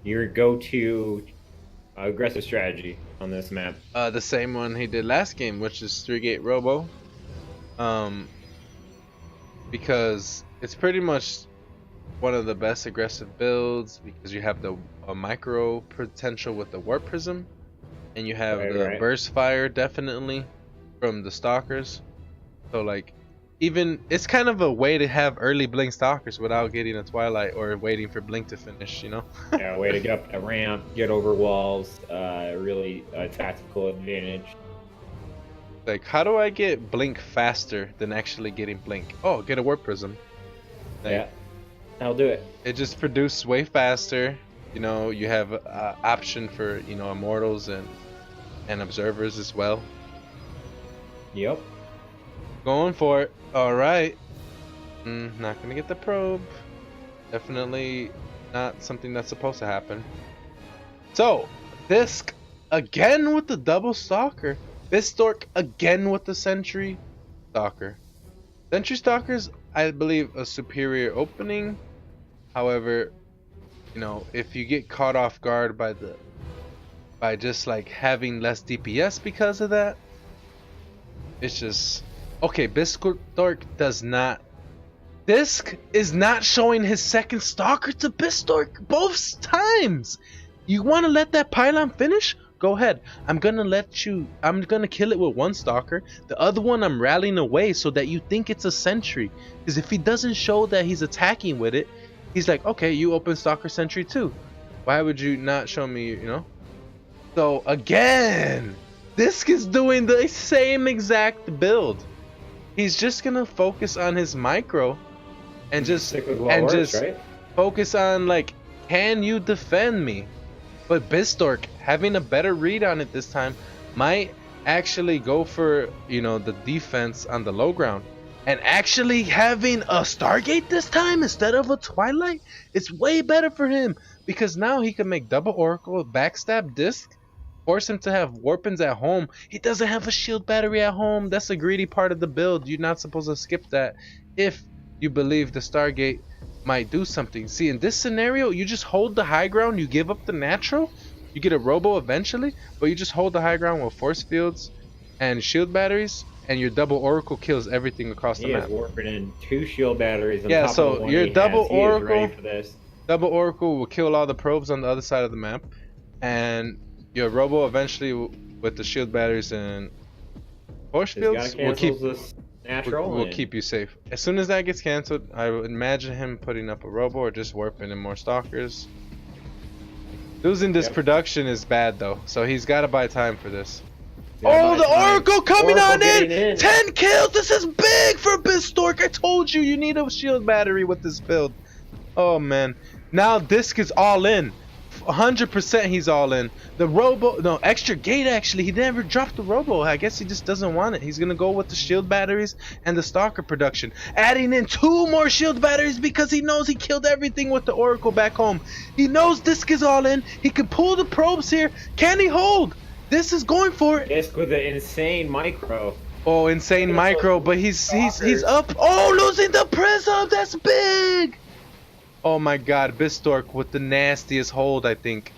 your go-to aggressive strategy on this map? The same one he did last game, which is 3-gate Robo. Because it's pretty much one of the best aggressive builds, because you have the micro potential with the warp prism, and you have Right, the right. burst fire definitely from the stalkers. So like, even it's kind of a way to have early blink stalkers without getting a twilight or waiting for blink to finish. You know. Yeah, way to get up that ramp, get over walls. Really a tactical advantage. Like, how do I get blink faster than actually getting blink? Oh, get a warp prism. Like, Yeah, I'll do it. it just produces way faster. You know, you have option for, you know, immortals and observers as well. Yep. Going for it. All right. Not gonna get the probe. Definitely not something that's supposed to happen. So, Disc again with the double stalker. Bistork again with the Sentry Stalker. Sentry Stalker's, I believe, a superior opening. However, you know, if you get caught off guard by just like having less DPS because of that, it's just okay. Bistork does not. Disc is not showing his second Stalker to Bistork both times. You want to let that pylon finish? Go ahead. I'm gonna kill it with one Stalker. The other one I'm rallying away so that you think it's a Sentry. Because if he doesn't show that he's attacking with it, he's like, okay, you open Stalker Sentry too. Why would you not show me, you know? So again, Disc is doing the same exact build. He's just gonna focus on his micro and just Right? focus on like, can you defend me? But Bistork, having a better read on it this time, might actually go for, you know, the defense on the low ground. And actually having a Stargate this time instead of a Twilight, it's way better for him. Because now he can make double Oracle, backstab Disc, force him to have Warpins at home. He doesn't have a shield battery at home. That's a greedy part of the build. You're not supposed to skip that if you believe the Stargate might do something. See, in this scenario, you just hold the high ground, you give up the natural, you get a robo eventually, but you just hold the high ground with force fields and shield batteries, and your double oracle kills everything across the He map. is warping in 2 shield batteries on Yeah, top of so the one your he double has. He is oracle, ready for this. double oracle will kill all the probes on the other side of the map, and your robo eventually with the shield batteries and force Just gotta fields cancel this natural. will and- keep you safe. As soon as that gets cancelled, I would imagine him putting up a robo or just warping in more stalkers. Losing this production is bad though, so he's got to buy time for this. Yeah, Oh, the Oracle coming Oracle on getting in! 10 kills! This is big for Bistork! I told you, you need a shield battery with this build. Oh man. Now Disc is all in. 100% he's all in. The robo, no, extra gate actually, he never dropped the robo. I guess he just doesn't want it. He's gonna go with the shield batteries and the stalker production. Adding in 2 more shield batteries because he knows he killed everything with the Oracle back home. He knows Disc is all in. He can pull the probes here. Can he hold? This is going for it. Disc with an insane micro. Oh, insane micro, but he's up. Oh, losing the prism. That's big. Oh my god, Bistork with the nastiest hold, I think.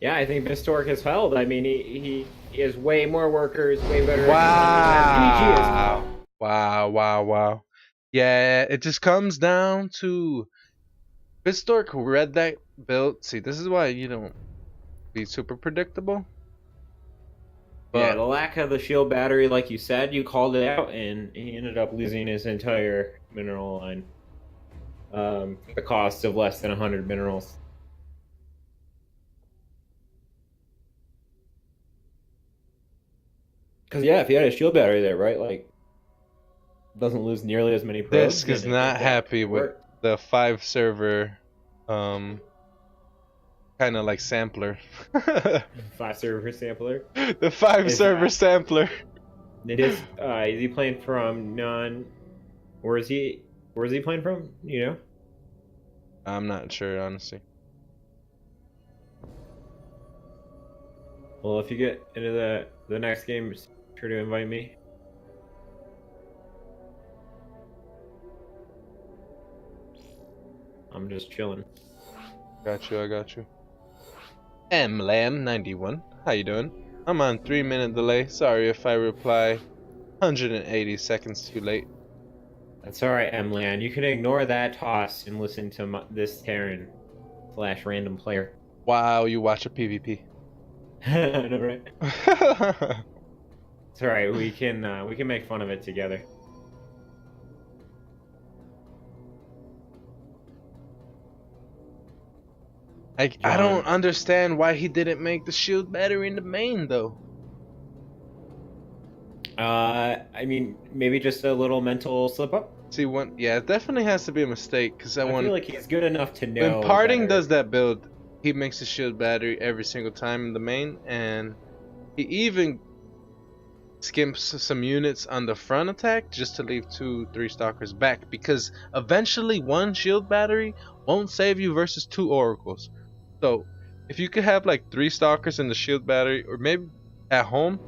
Yeah, I think Bistork has held. I mean, he has way more workers, way better. Wow. Wow. Yeah, it just comes down to Bistork read that build. See, this is why you don't be super predictable. Yeah, the lack of the shield battery, like you said, you called it out, and he ended up losing his entire mineral line. The cost of less than 100 minerals. Because, yeah, if he had a shield battery there, right, like, doesn't lose nearly as many probes. Disc is not happy with the 5 server, kind of like sampler. 5 server sampler. The 5 server sampler. It is. Is he playing from non? Where is he playing from? You know. I'm not sure, honestly. Well, if you get into the next game, be sure to invite me. I'm just chilling. Got you, I got you. MLam91, how you doing? I'm on 3-minute delay. Sorry if I reply 180 seconds too late. That's alright, Emlan. You can ignore that toss and listen to this Terran / random player. Wow, you watch a PvP. I know, right? It's alright, we can make fun of it together. I don't understand why he didn't make the shield battery in the main though. I mean, maybe just a little mental slip up. See, yeah, it definitely has to be a mistake because I feel like he's good enough to know. When Parting better. does that build, he makes a shield battery every single time in the main, and he even skimps some units on the front attack just to leave 2-3 stalkers back, because eventually one shield battery won't save you versus 2 oracles. So if you could have like 3 stalkers in the shield battery, or maybe at home,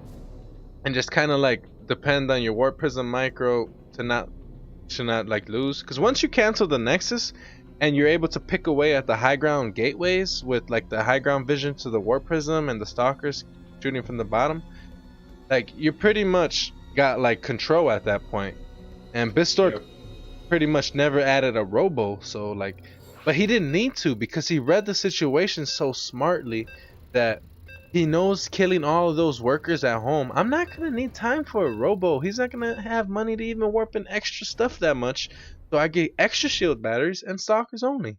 and just kind of like depend on your warp prism micro to not like lose, because once you cancel the nexus and you're able to pick away at the high ground gateways with like the high ground vision to the warp prism and the stalkers shooting from the bottom, like you pretty much got like control at that point. And Bistork pretty much never added a robo, so like, but he didn't need to, because he read the situation so smartly that he knows killing all of those workers at home, I'm not gonna need time for a robo. He's not gonna have money to even warp in extra stuff that much, so I get extra shield batteries and stalkers only.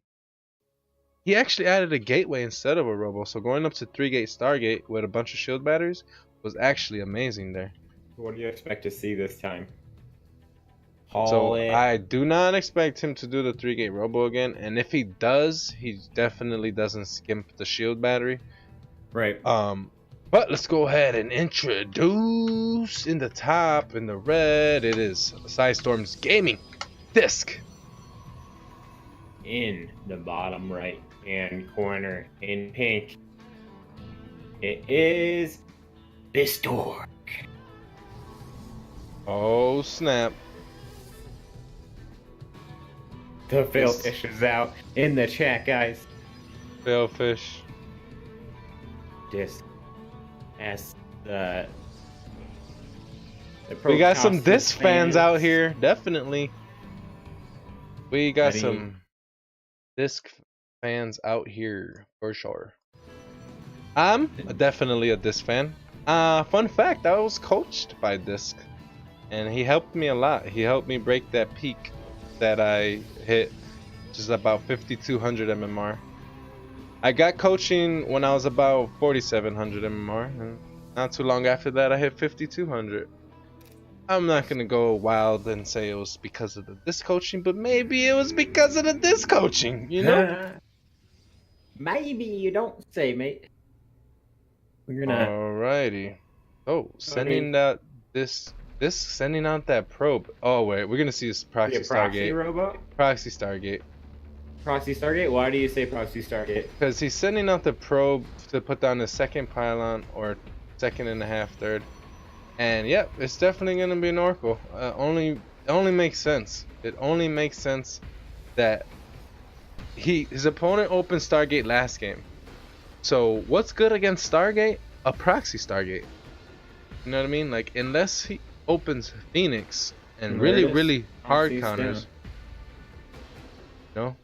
He actually added a gateway instead of a robo, so going up to 3-gate Stargate with a bunch of shield batteries was actually amazing there. What do you expect to see this time? I do not expect him to do the 3-gate robo again, and if he does, he definitely doesn't skimp the shield battery. Right. But let's go ahead and introduce in the top, in the red, it is Psystorm's gaming disc. In the bottom right hand corner in pink, it is Bistork. Oh snap. The Failfish is out in the chat, guys. Failfish. Disc as the we got some disc fans out here, definitely. We got some disc fans out here for sure. I'm definitely a disc fan. Fun fact, I was coached by Disc, and he helped me a lot. He helped me break that peak that I hit, which is about 5200 MMR. I got coaching when I was about 4700 MMR, and not too long after that I hit 5200. I'm not gonna go wild and say it was because of the disc coaching, but maybe it was because of the disc coaching, you know? Maybe you don't say, mate. We're gonna. Alrighty. Oh, sending out sending out that probe. Oh wait, we're gonna see this proxy Stargate. Robot? Proxy Stargate. Proxy Stargate? Why do you say Proxy Stargate? Because he's sending out the probe to put down the second pylon, or second and a half, third. And yep, it's definitely gonna be an Oracle. It only makes sense. It only makes sense that his opponent opened Stargate last game. So what's good against Stargate? A proxy Stargate. You know what I mean? Like, unless he opens Phoenix and really hard counters. No?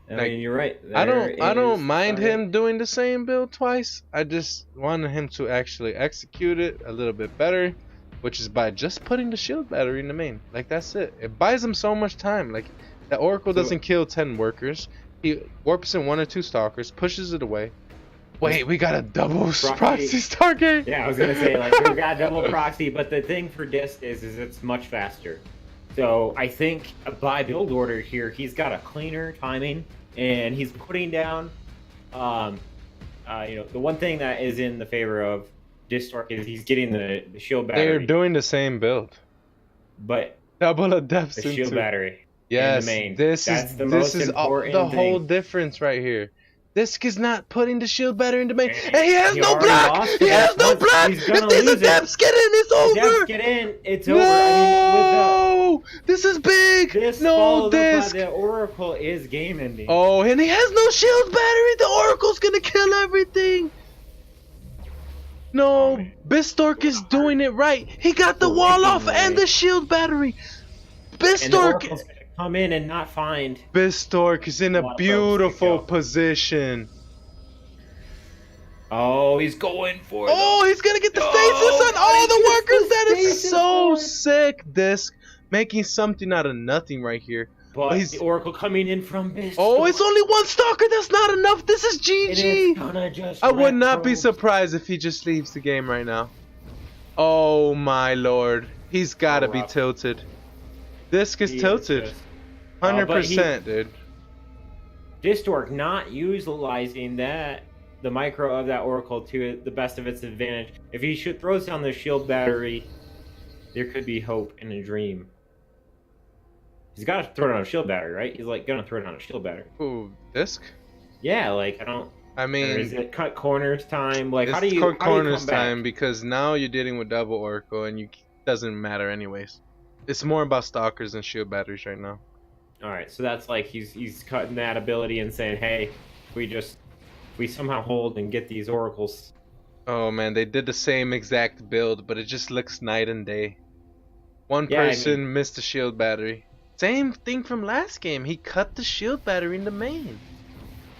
I like, mean, you're right. I don't mind him doing the same build twice. I just wanted him to actually execute it a little bit better, which is by just putting the shield battery in the main. Like, that's it. It buys him so much time. Like, the Oracle doesn't kill 10 workers. He warps in 1 or 2 stalkers, pushes it away. Wait, we got a double proxy Stargate. Yeah, I was gonna say, like, we got double proxy, but the thing for Disc is it's much faster. So I think by build order here, he's got a cleaner timing, and he's putting down, the one thing that is in the favor of Distork is he's getting the shield battery. They're doing the same build, but double adepts the shield battery. Yes, in the main. this is the whole difference right here. Disc is not putting the shield battery in the main, and he has no block. He has no block. If these adepts get in, it's over. Adepts get in, it's over. No, this is big. No, Disc. The Oracle is game ending. Oh, and he has no shield battery. The Oracle's gonna kill everything. No, Bistork is doing it right. He got the wall off and the shield battery. Bistork. Come in and not find. Bistork is in a beautiful position. Oh, he's going for Oh, he's gonna get the Oh, faces on God, all he the gets workers. the That is faces so on. sick. Disc making something out of nothing right here. But He's the Oracle coming in from this. oh, it's only one stalker. That's not enough. This is And it's GG. gonna just I would wreck not be probes. surprised if he just leaves the game right now. Oh my lord, he's gotta be rough. tilted. Disc is He is tilted, just- 100%, dude. Distork not utilizing the micro of that Oracle to the best of its advantage. If he throws down the shield battery, there could be hope in a dream. He's got to throw down a shield battery, right? He's like gonna throw down a shield battery. Ooh, Disc? Yeah, like I don't. I mean, Or is it cut corners time? Like it's how do you cut corners come back? time because now you're dealing with double Oracle and you doesn't matter anyways. It's more about stalkers and shield batteries right now. All right, so that's like he's cutting that ability and saying, hey, if we somehow hold and get these oracles. Oh man, they did the same exact build, but it just looks night and day. One Yeah, I person missed the shield battery. Same thing from last game. He cut the shield battery in the main.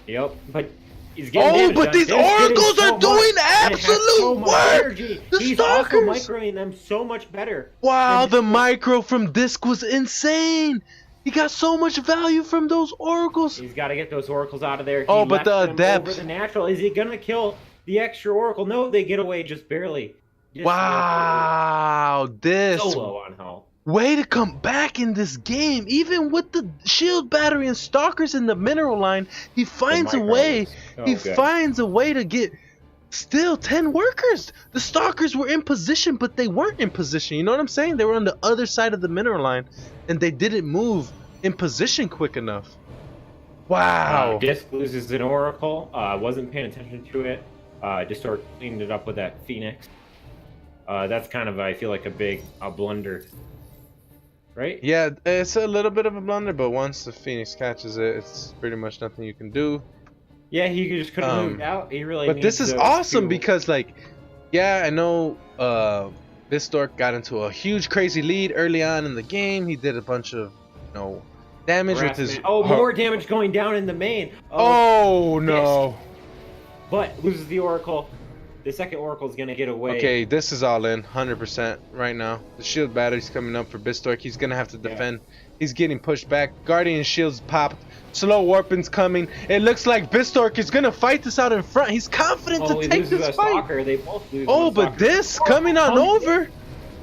Yep, but he's getting Oh, damage but done. these It's getting oracles so are much, doing and it has absolute so much work! energy. The He's stalkers! also microing them so much better. Wow, And the micro from Disc was insane. He got so much value from those oracles. he's got to get those oracles out of there. Oh, He but left the them adept. over the natural. Is he gonna kill the extra oracle? No, they get away just barely. Just Wow, Disc. so low on health. Way to come back in this game. Even with the shield battery and stalkers in the mineral line, he finds a micro way. was so He good. finds a way to get still 10 workers. The stalkers were in position, but they weren't in position. You know what I'm saying? They were on the other side of the mineral line, and they didn't move in position quick enough. Wow. Disc loses an oracle. Wasn't paying attention to it. Just sort of cleaned it up with that Phoenix. That's kind of, I feel like, a blunder. Right? Yeah, it's a little bit of a blunder, but once the Phoenix catches it, it's pretty much nothing you can do. Yeah, he just couldn't move out. He really. But this needs is those awesome two- because, like, yeah, I know Bistork got into a huge, crazy lead early on in the game. He did a bunch of, damage with his. harassment. More damage going down in the main. Oh no! But loses the oracle. The second oracle is gonna get away. Okay, this is all in 100% right now. The shield battery's coming up for Bistork. He's gonna have to defend. He's getting pushed back. Guardian shields popped. Slow warping's coming. It looks like Bistork is gonna fight this out in front. He's confident Oh, to he take loses this a fight. stalker. They both lose. Oh, one but stalker. this coming on over.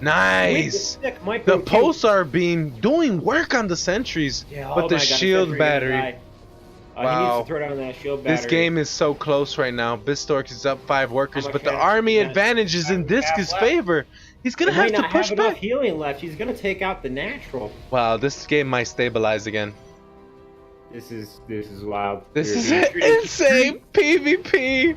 Nice. The posts are doing work on the sentries, Yeah, oh but my the God, shield sentry gonna battery. die. He Wow. needs to throw down that shield battery. This game is so close right now. Bistork is up 5 workers, much but the has army he got? advantage is in Half Disc's left. favor. He's gonna He have might to not push have enough back. healing left. He's gonna take out the natural. Wow, this game might stabilize again. This is wild. This Dude, is dude, dude, insane PvP.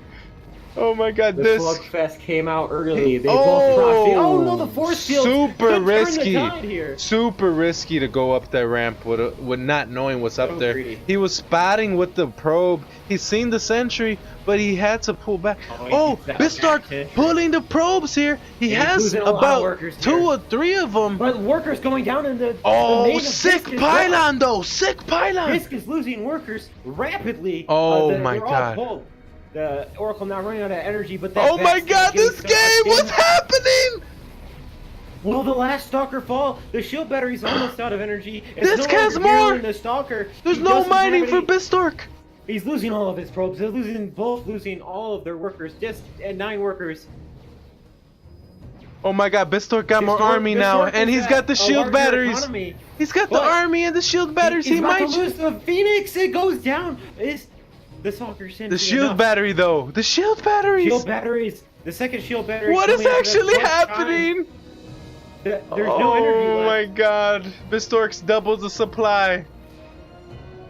Oh my god, The this slugfest came out early. They both proxy. Oh no, the force field. super could turn the risky. tide here. Super risky to go up that ramp with not knowing what's up So there. greedy. He was spotting with the probe. He's seen the sentry, but he had to pull back. he Oh, needs that Bistark sentry. pulling the probes here. He Yeah, he's has losing a lot of about workers 2 here. or 3 of them. But workers going down in the Oh, main of sick Disc is pylon though. Sick pylon. Disc is losing workers rapidly. Oh my they're all God. pulled. The Oracle now running out of energy, but that Oh my Bat's god, getting this so game, much what's damage. happening? Will the last Stalker fall? The shield battery's almost out of energy. Disc no has longer more. healing The Stalker. There's He no doesn't have mining for any- Bistork. He's losing all of his probes. They're both losing all of their workers. Just 9 workers. Oh my god, Bistork got more Bistork- army now, Bistork and is he's at got the a shield larger batteries. economy. He's got the But army and the shield batteries. He's He about might. to lose the Phoenix. It goes down. Is the Stalker sentry The shield enough? battery though. The shield batteries. Shield batteries. The second shield battery. What is coming out of actually the clutch time. happening? There's no energy Oh left. my god. Bistork's doubled the supply.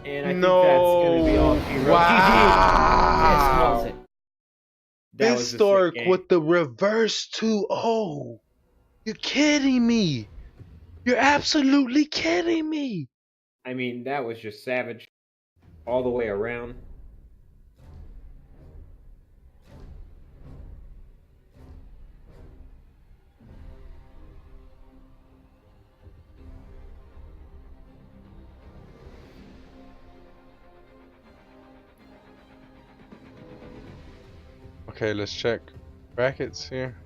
And I think No. that's gonna be all. GG. Yes, smells it. That was a sick Bistork game. with the reverse 2-0. You're kidding me. You're absolutely kidding me. I mean, that was just savage, all the way around. Okay, let's check brackets here.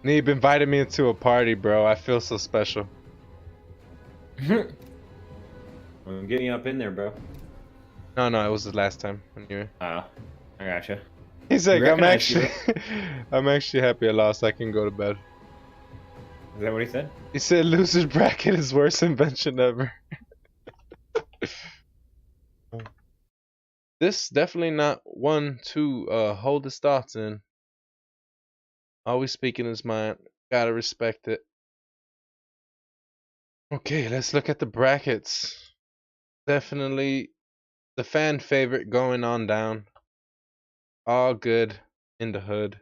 Neeb invited me into a party, bro. I feel so special. I'm getting up in there, bro. No, it was the last time when you were. I gotcha. He's like, I'm Recognize you, actually, I'm actually happy I lost. I can go to bed. Is that what he said? He said, loser's bracket is worst invention ever. This definitely not one to hold his thoughts in. Always speaking his mind. Gotta respect it. Okay, let's look at the brackets. Definitely the fan favorite going on down. All good in the hood.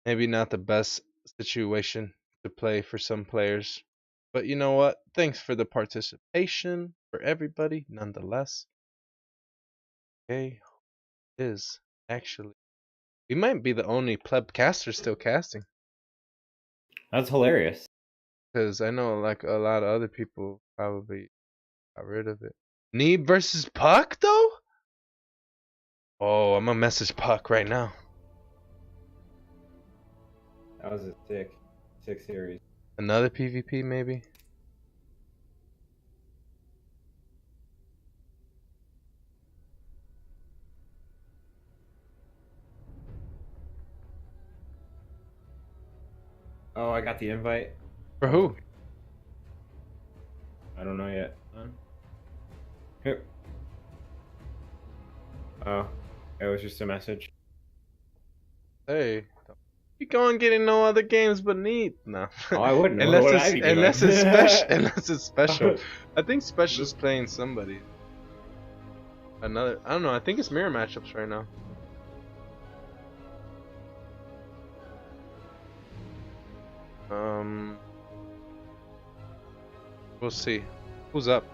Maybe not the best situation to play for some players. But you know what? Thanks for the participation for everybody, nonetheless. Okay, is actually. We might be the only pleb caster still casting. That's hilarious. Because I know like a lot of other people probably got rid of it. Neeb versus Puck though? Oh, I'm gonna message Puck right now. That was a sick series. Another PvP maybe? Oh, I got the invite. For who? I don't know yet. Here. Oh, it was just a message. Hey. You going getting no other games but Neeb? No. Oh, I wouldn't know. unless What would it's I be doing? unless it's special. Unless it's special. I think special's playing somebody. Another. I don't know. I think it's mirror matchups right now. We'll see. Who's up?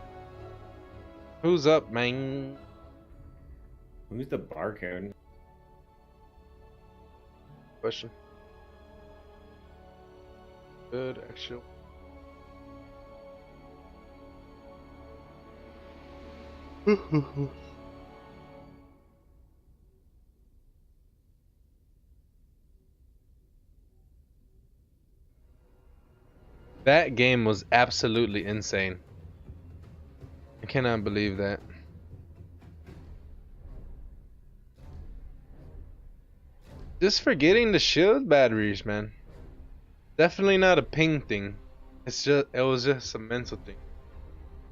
Who's up, man? Who's the barcode? Question. Good, actually. That game was absolutely insane. I cannot believe that. Just forgetting the shield batteries, man. Definitely not a ping thing. It was just a mental thing.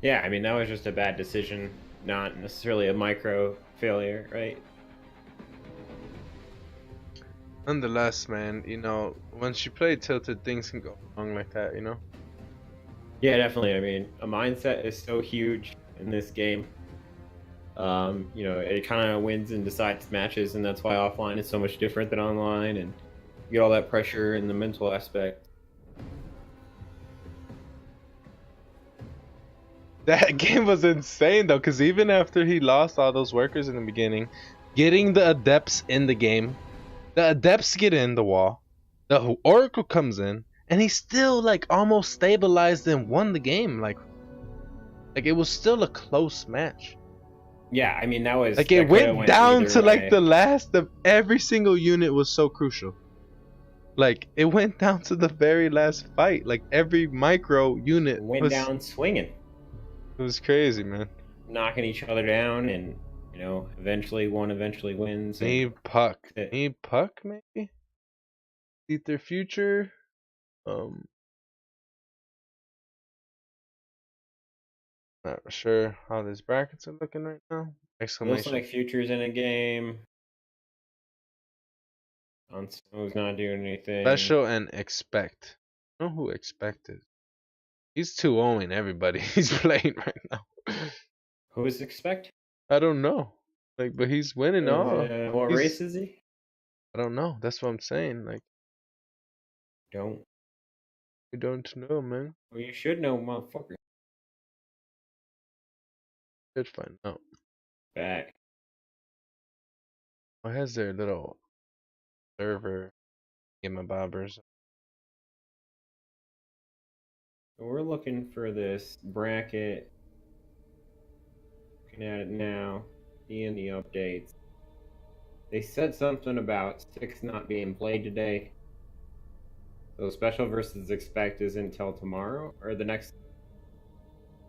Yeah, I mean that was just a bad decision, not necessarily a micro failure, right? Nonetheless, man, you know, once you play Tilted, things can go wrong like that, you know? Yeah, definitely. I mean, a mindset is so huge in this game. You know, it kind of wins and decides matches, and that's why offline is so much different than online, and you get all that pressure and the mental aspect. That game was insane though, because even after he lost all those workers in the beginning, getting the adepts in the game, the adepts get in the wall, the oracle comes in, and he still like almost stabilized and won the game. Like it was still a close match. Yeah, I mean that was Like that it coulda went down either to like way. the last of every single unit was so crucial. Like it went down to the very last fight. Like every micro unit Went down swinging, It was crazy, man. knocking each other down, and you know, eventually one eventually wins. And Need Puck. it. Need Puck maybe? Eat their future. Not sure how these brackets are looking right now. Looks Exclamation. like Future's in a game. On Snow's not doing anything. Special and expect. I don't know who expected. He's 2-0ing everybody he's playing right now. Who is expect? I don't know. Like, but he's winning all. What He's- race is he? I don't know. That's what I'm saying. Like, Don't. we don't know, man. Well, you should know, motherfucker. Should find out. Back. What has their little server? Get my bobbers. So we're looking for this bracket. Looking at it now, seeing the updates. They said something about 6 not being played today. So special versus expect isn't until tomorrow or the next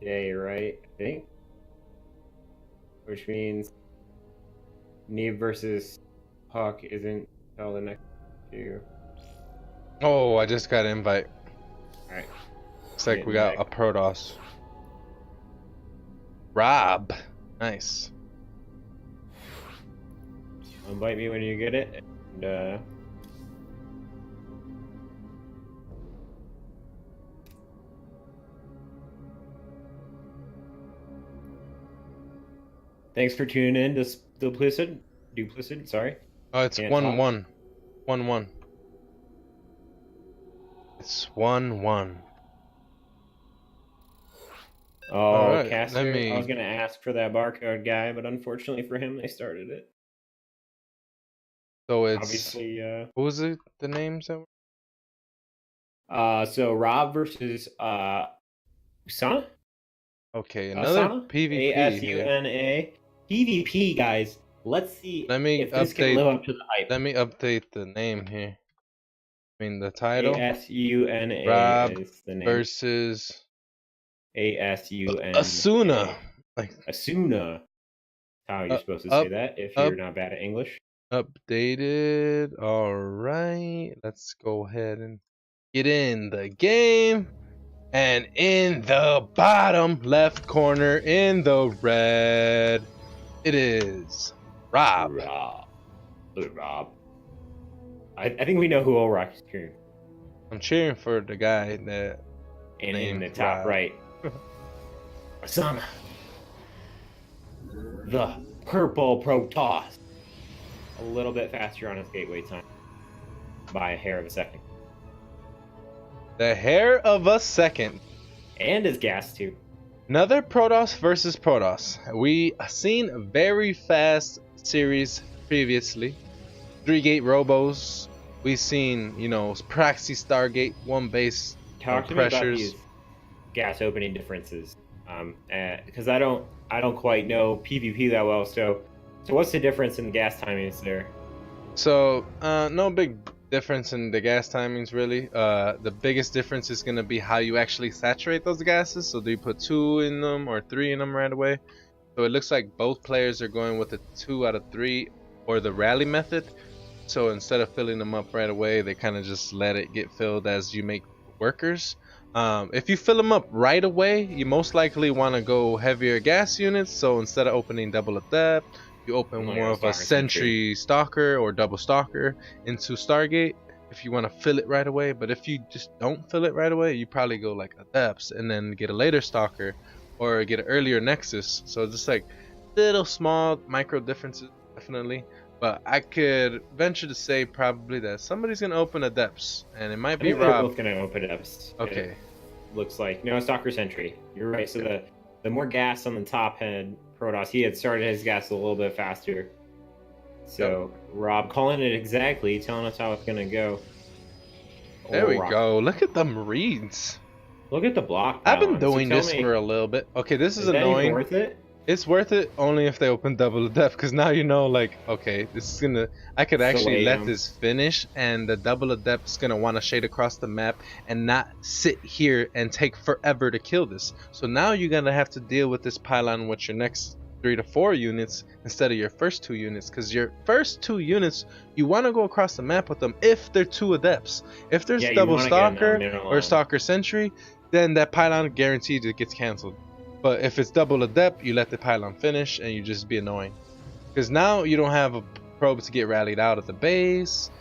day, right? I think. Which means Neve versus Puck isn't until the next two. Oh, I just got an invite. Alright. Looks like we got a Protoss. Rob. Nice. Invite me when you get it. And, thanks for tuning in to Duplicid, sorry. Oh, it's Can't 1-1. 1-1. It's 1-1. Oh, right, Caster, let me- I was going to ask for that barcode guy, but unfortunately for him, they started it. So it's Obviously, what was it? The names that were... so Rob versus, Usana? Okay, another Asana? PvP here. ASUNA. PvP, guys. Let's see Let me if this can live up to the hype. Let me update the name here. I mean the title. ASUNA Rob is the name. versus ASUNA. Asuna. Like Asuna. How you're supposed to up, say that if up. you're not bad at English. Updated. All right. Let's go ahead and get in the game. And in the bottom left corner in the red, it is Rob. Rob. I think we know who O'Rock is cheering. I'm cheering for the guy that And in the named top Rob. right, Asana. The purple Protoss. A little bit faster on his gateway time. By a hair of a second. The hair of a second. And his gas too. Another Protoss versus Protoss. We seen a very fast series previously. 3-gate robos. We've seen, you know, Praxi Stargate, 1 base Talk to me about pressures. these gas opening differences. Because I don't quite know PvP that well. So what's the difference in the gas timings there? So no big difference in the gas timings really. The biggest difference is going to be how you actually saturate those gases. So do you put 2 in them or 3 in them right away? So it looks like both players are going with the 2 out of 3 or the rally method. So instead of filling them up right away, they kind of just let it get filled as you make workers. If you fill them up right away, you most likely want to go heavier gas units. So instead of opening double adept, you open more of a sentry stalker or double stalker into Stargate if you want to fill it right away. But if you just don't fill it right away, you probably go like adepts and then get a later stalker or get an earlier nexus. So just like little small micro differences definitely. But I could venture to say probably that somebody's gonna open adepts, and it might be They're Rob. both gonna open adepts. Okay. It looks like no stalker sentry. You're right. So the more gas on the top head Protoss, he had started his gas a little bit faster. So Rob calling it exactly, telling us how it's gonna go. There we Rob. go. Look at them reads. Look at the block. I've been balance. So doing tell this me, for a little bit. Okay, this is that even annoying. worth it? It's worth it only if they open double adept, because now you know, like, okay, this is gonna. I could actually let this finish, and the double adept is gonna want to shade across the map and not sit here and take forever to kill this. So now you're gonna have to deal with this pylon with your next 3 to 4 units instead of your first 2 units, because your first 2 units you want to go across the map with them if they're 2 adepts. If there's double stalker or stalker sentry, then that pylon guaranteed it gets cancelled. But if it's double adept, you let the pylon finish and you just be annoying. Because now you don't have a probe to get rallied out at the base.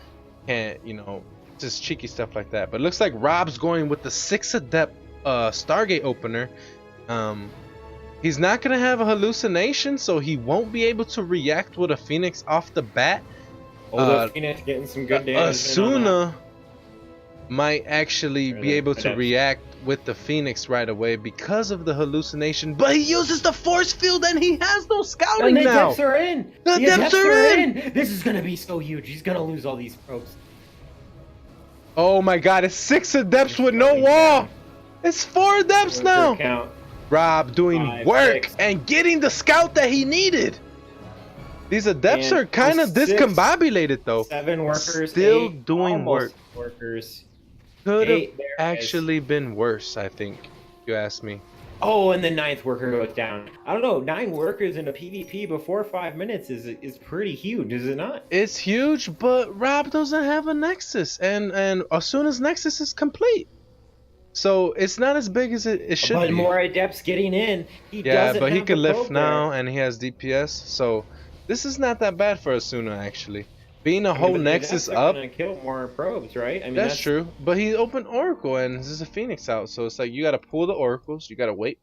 Can't, you know, just cheeky stuff like that. But it looks like Rob's going with the 6 adept Stargate opener. He's not going to have a hallucination, so he won't be able to react with a Phoenix off the bat. The Phoenix getting some good damage. Asuna might actually be able to react with the Phoenix right away because of the hallucination, but he uses the force field and he has no scouting and the now. depths are in. The depths are in. This is gonna be so huge. He's gonna lose all these probes. Oh my god, it's 6 adepts with no wall. It's 4 depths now. Count. Rob doing 5, work 6. and getting the scout that he needed. These adepts And are kind of 6, discombobulated though. 7 workers. Still 8, doing work. almost workers. Could have 8, there it is. actually been worse, I think. If you ask me. Oh, and the 9th worker goes down. I don't know. 9 workers in a PvP before 5 minutes is pretty huge, is it not? It's huge, but Rob doesn't have a Nexus, and as soon as Nexus is complete, so it's not as big as it should But be. more adepts getting in. He Yeah, doesn't but he have can the lift probe now, there. and he has DPS, so this is not that bad for Asuna actually. Being a whole but the Nexus adepts are up, gonna kill more probes, right? I mean, that's true. But he opened Oracle, and this is a Phoenix out, so it's like you gotta pull the Oracles, you gotta wait.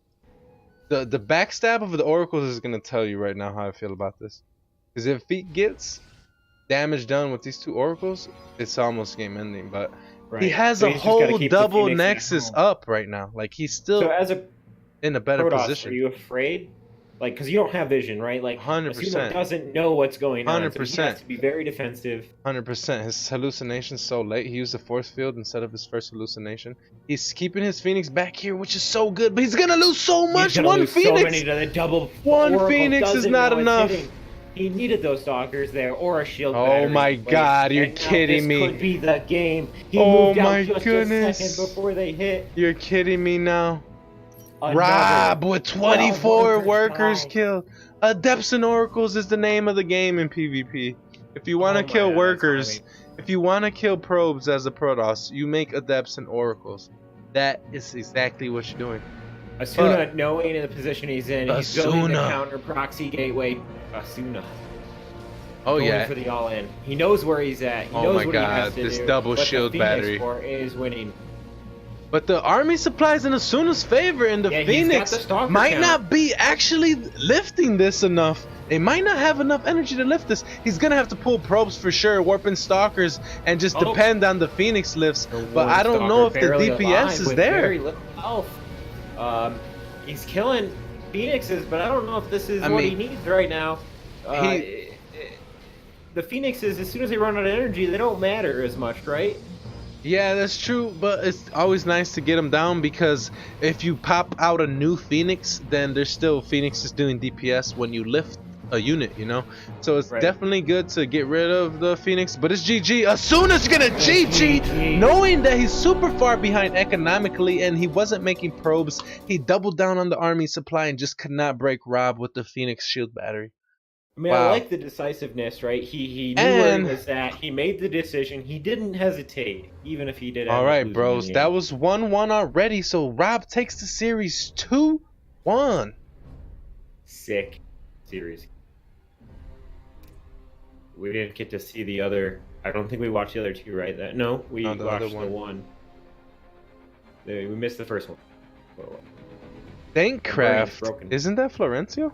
The backstab of the Oracles is gonna tell you right now how I feel about this. Because if he gets damage done with these 2 Oracles, it's almost game ending. But Right. he has So a he's just gotta whole keep the double Phoenix at Nexus home. up right now. Like he's still So as a in a better Protoss, position. are you afraid? Like, because you don't have vision, right? Like, 100%. Asuna doesn't know what's going on. So he 100%. has to be very defensive. 100%. His hallucination's so late. He used the force field instead of his first hallucination. He's keeping his Phoenix back here, which is so good. But he's gonna lose so much. He's gonna One lose Phoenix. so many to the double. One Oracle Phoenix is doesn't not know it's enough. hitting. He needed those stalkers there or a shield. Oh battery my in place. God, you're And now kidding me. This could be the game. He Oh moved out my just goodness. a second before they hit. You're kidding me now. Another. Rob with 24 workers workers died. killed. Adepts and Oracles is the name of the game in PvP. If you want to Oh my kill God, workers, that's if you want to kill probes as a Protoss, you make Adepts and Oracles. That is exactly what you're doing. Asuna, knowing in the position he's in, he's building the Asuna. counter proxy gateway. Asuna. Oh going yeah. for the all-in. He knows where he's at. He Oh knows my what he has God, to this do, double but shield the Phoenix battery. Corps is winning. But the army supplies in Asuna's favor, and the Yeah, he's got Phoenix the stalker might count. not be actually lifting this enough. They might not have enough energy to lift this. He's gonna have to pull probes for sure, warping stalkers, and just Oh. depend on the Phoenix lifts. The But I don't War know if Stalker the barely DPS alive is with there. very little health. He's killing Phoenixes, but I don't know if this is I what mean, he needs right now. The Phoenixes, as soon as they run out of energy, they don't matter as much, right? Yeah, that's true, but it's always nice to get them down because if you pop out a new Phoenix, then there's still Phoenixes doing DPS when you lift a unit, you know? So it's Right. definitely good to get rid of the Phoenix, but it's GG. Asuna's gonna GG, knowing that he's super far behind economically and he wasn't making probes. He doubled down on the army supply and just could not break Rob with the Phoenix shield battery. I mean, Wow. I like the decisiveness, right? He knew where And- he was at. He made the decision. He didn't hesitate, even if he did. end All up right, losing bros, in the that end. was 1-1 already, so Rob takes the series 2-1. Sick series. We didn't get to see the other. I don't think we watched the other two, right? No, we No, the other watched the one. We missed the first one. Thankcraft, broken. isn't that Florencio?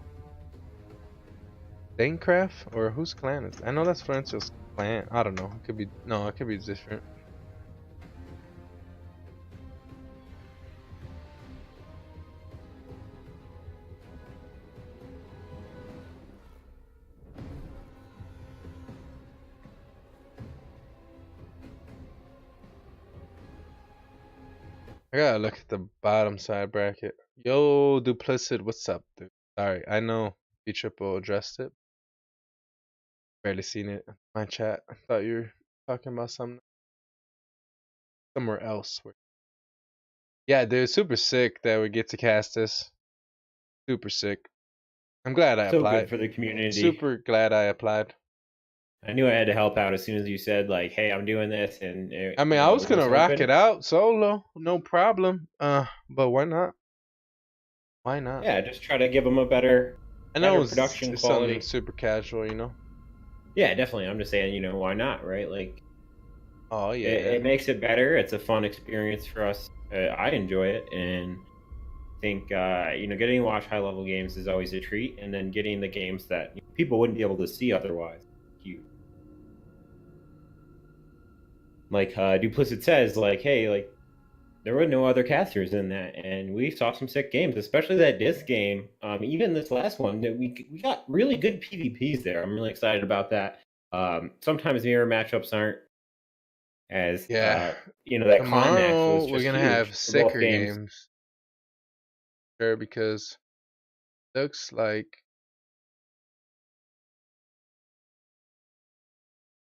Thankcraft, or whose clan is? I know that's Florencio's clan. I don't know. It could be it could be different. I gotta look at the bottom side bracket. Yo, Duplicit, what's up, dude? Sorry, I know B-Triple addressed it. Barely seen it in my chat. I thought you were talking about something somewhere else. Yeah, dude, super sick that we get to cast this. Super sick. I'm glad I So applied. good for the community. Super glad I applied. I knew I had to help out as soon as you said, like, "Hey, I'm doing this," and I mean, I was gonna rock it out solo, no problem. But why not? Why not? Yeah, just try to give them a better. I know better it's production something quality. super casual, you know. Yeah, definitely. I'm just saying, why not, right? Like, Oh yeah. it makes it better. It's a fun experience for us. I enjoy it, and think getting to watch high level games is always a treat, and then getting the games that people wouldn't be able to see otherwise. Huge. Like Duplicit says, like, hey, like there were no other casters in that, and we saw some sick games, especially that disc game. Even this last one, that we got really good PvPs there. I'm really excited about that. Sometimes mirror matchups aren't as Yeah. that climax was Tomorrow we're just gonna huge have for both sicker games. games. Sure, because looks like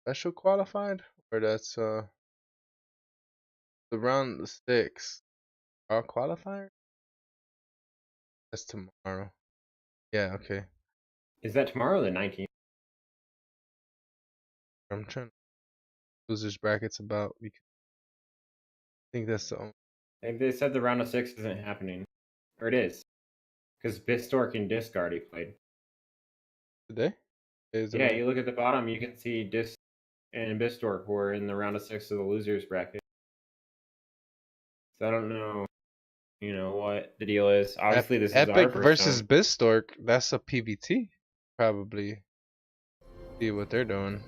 special qualified, or that's the round 6 are qualifier. That's tomorrow. Yeah, okay. Is that tomorrow or the 19th? I'm trying to losers brackets about because I think that's the only They said the round of 6 isn't happening, or it is, because Bistork and Disc already played. today. Is Yeah, you look at the bottom, you can see Disc and Bistork were in the round of 6 of the losers bracket. So I don't know, what the deal is. Obviously, this is our Epic first versus time. Bistork. That's a PVT. Probably see what they're doing.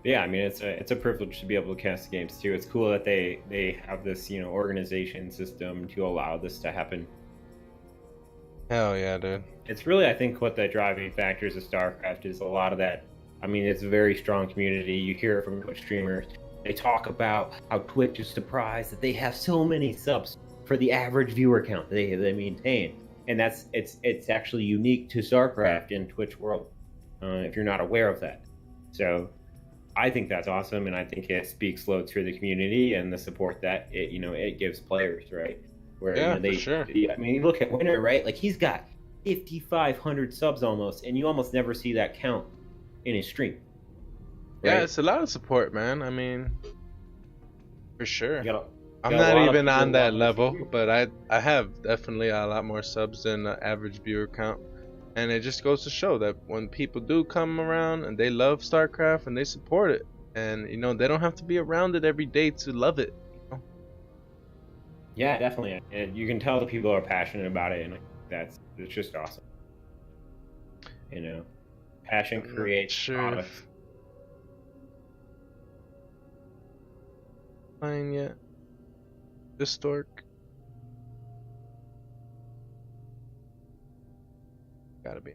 Yeah, I mean it's a privilege to be able to cast games too. It's cool that they have this organization system to allow this to happen. Hell yeah, dude. It's really, I think, what the driving factors of StarCraft is a lot of that. I mean, it's a very strong community. You hear it from Twitch streamers. They talk about how Twitch is surprised that they have so many subs for the average viewer count they maintain, and it's actually unique to StarCraft in Twitch world. If you're not aware of that, so I think that's awesome, and I think it speaks loads for the community and the support that it gives players, right? Where Yeah, they, for sure. I mean, you look at Winner, right? Like he's got 5,500 subs almost, and you almost never see that count in his stream. Right? Yeah, it's a lot of support, man. I mean, for sure. I'm got a not lot of even people on that watching level, stream. but I have definitely a lot more subs than the average viewer count. And it just goes to show that when people do come around and they love StarCraft and they support it, and they don't have to be around it every day to love it. Yeah, definitely. And you can tell the people are passionate about it, and it's just awesome. Passion I'm not creates sure product. if playing yet. Distork. Gotta be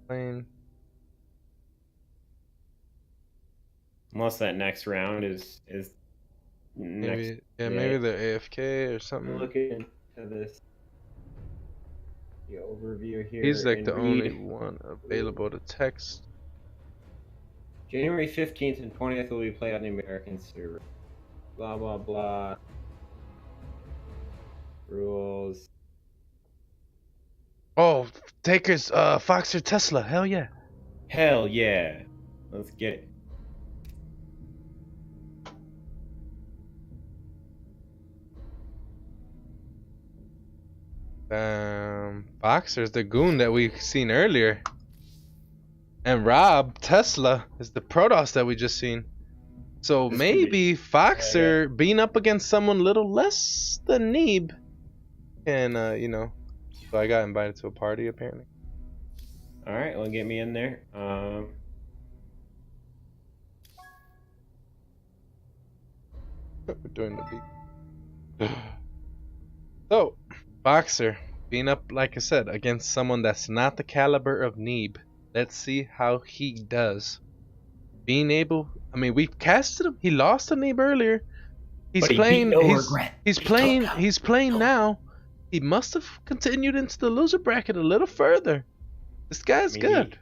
playing. Unless that next round is Maybe next. maybe they're AFK or I'm something. looking into this. The overview here. He's like and the only read. one available to text. January 15th and 20th will be played on the American server. Blah blah blah. Rules. Oh, Takers, Foxer Tesla, hell yeah. Hell yeah. Let's get it. Foxer's the goon that we seen earlier. And Rob Tesla is the Protoss that we just seen. So This could maybe Foxer being up against someone little less than Neeb can, So I got invited to a party apparently. All right, well, get me in there. We're doing the beat. So, Boxer being up, like I said, against someone that's not the caliber of Neeb. Let's see how he does. Being able, I mean, we casted him. He lost to Neeb earlier. He's But he playing. beat no regret. He's playing. He's playing now. He must have continued into the loser bracket a little further. This guy's good.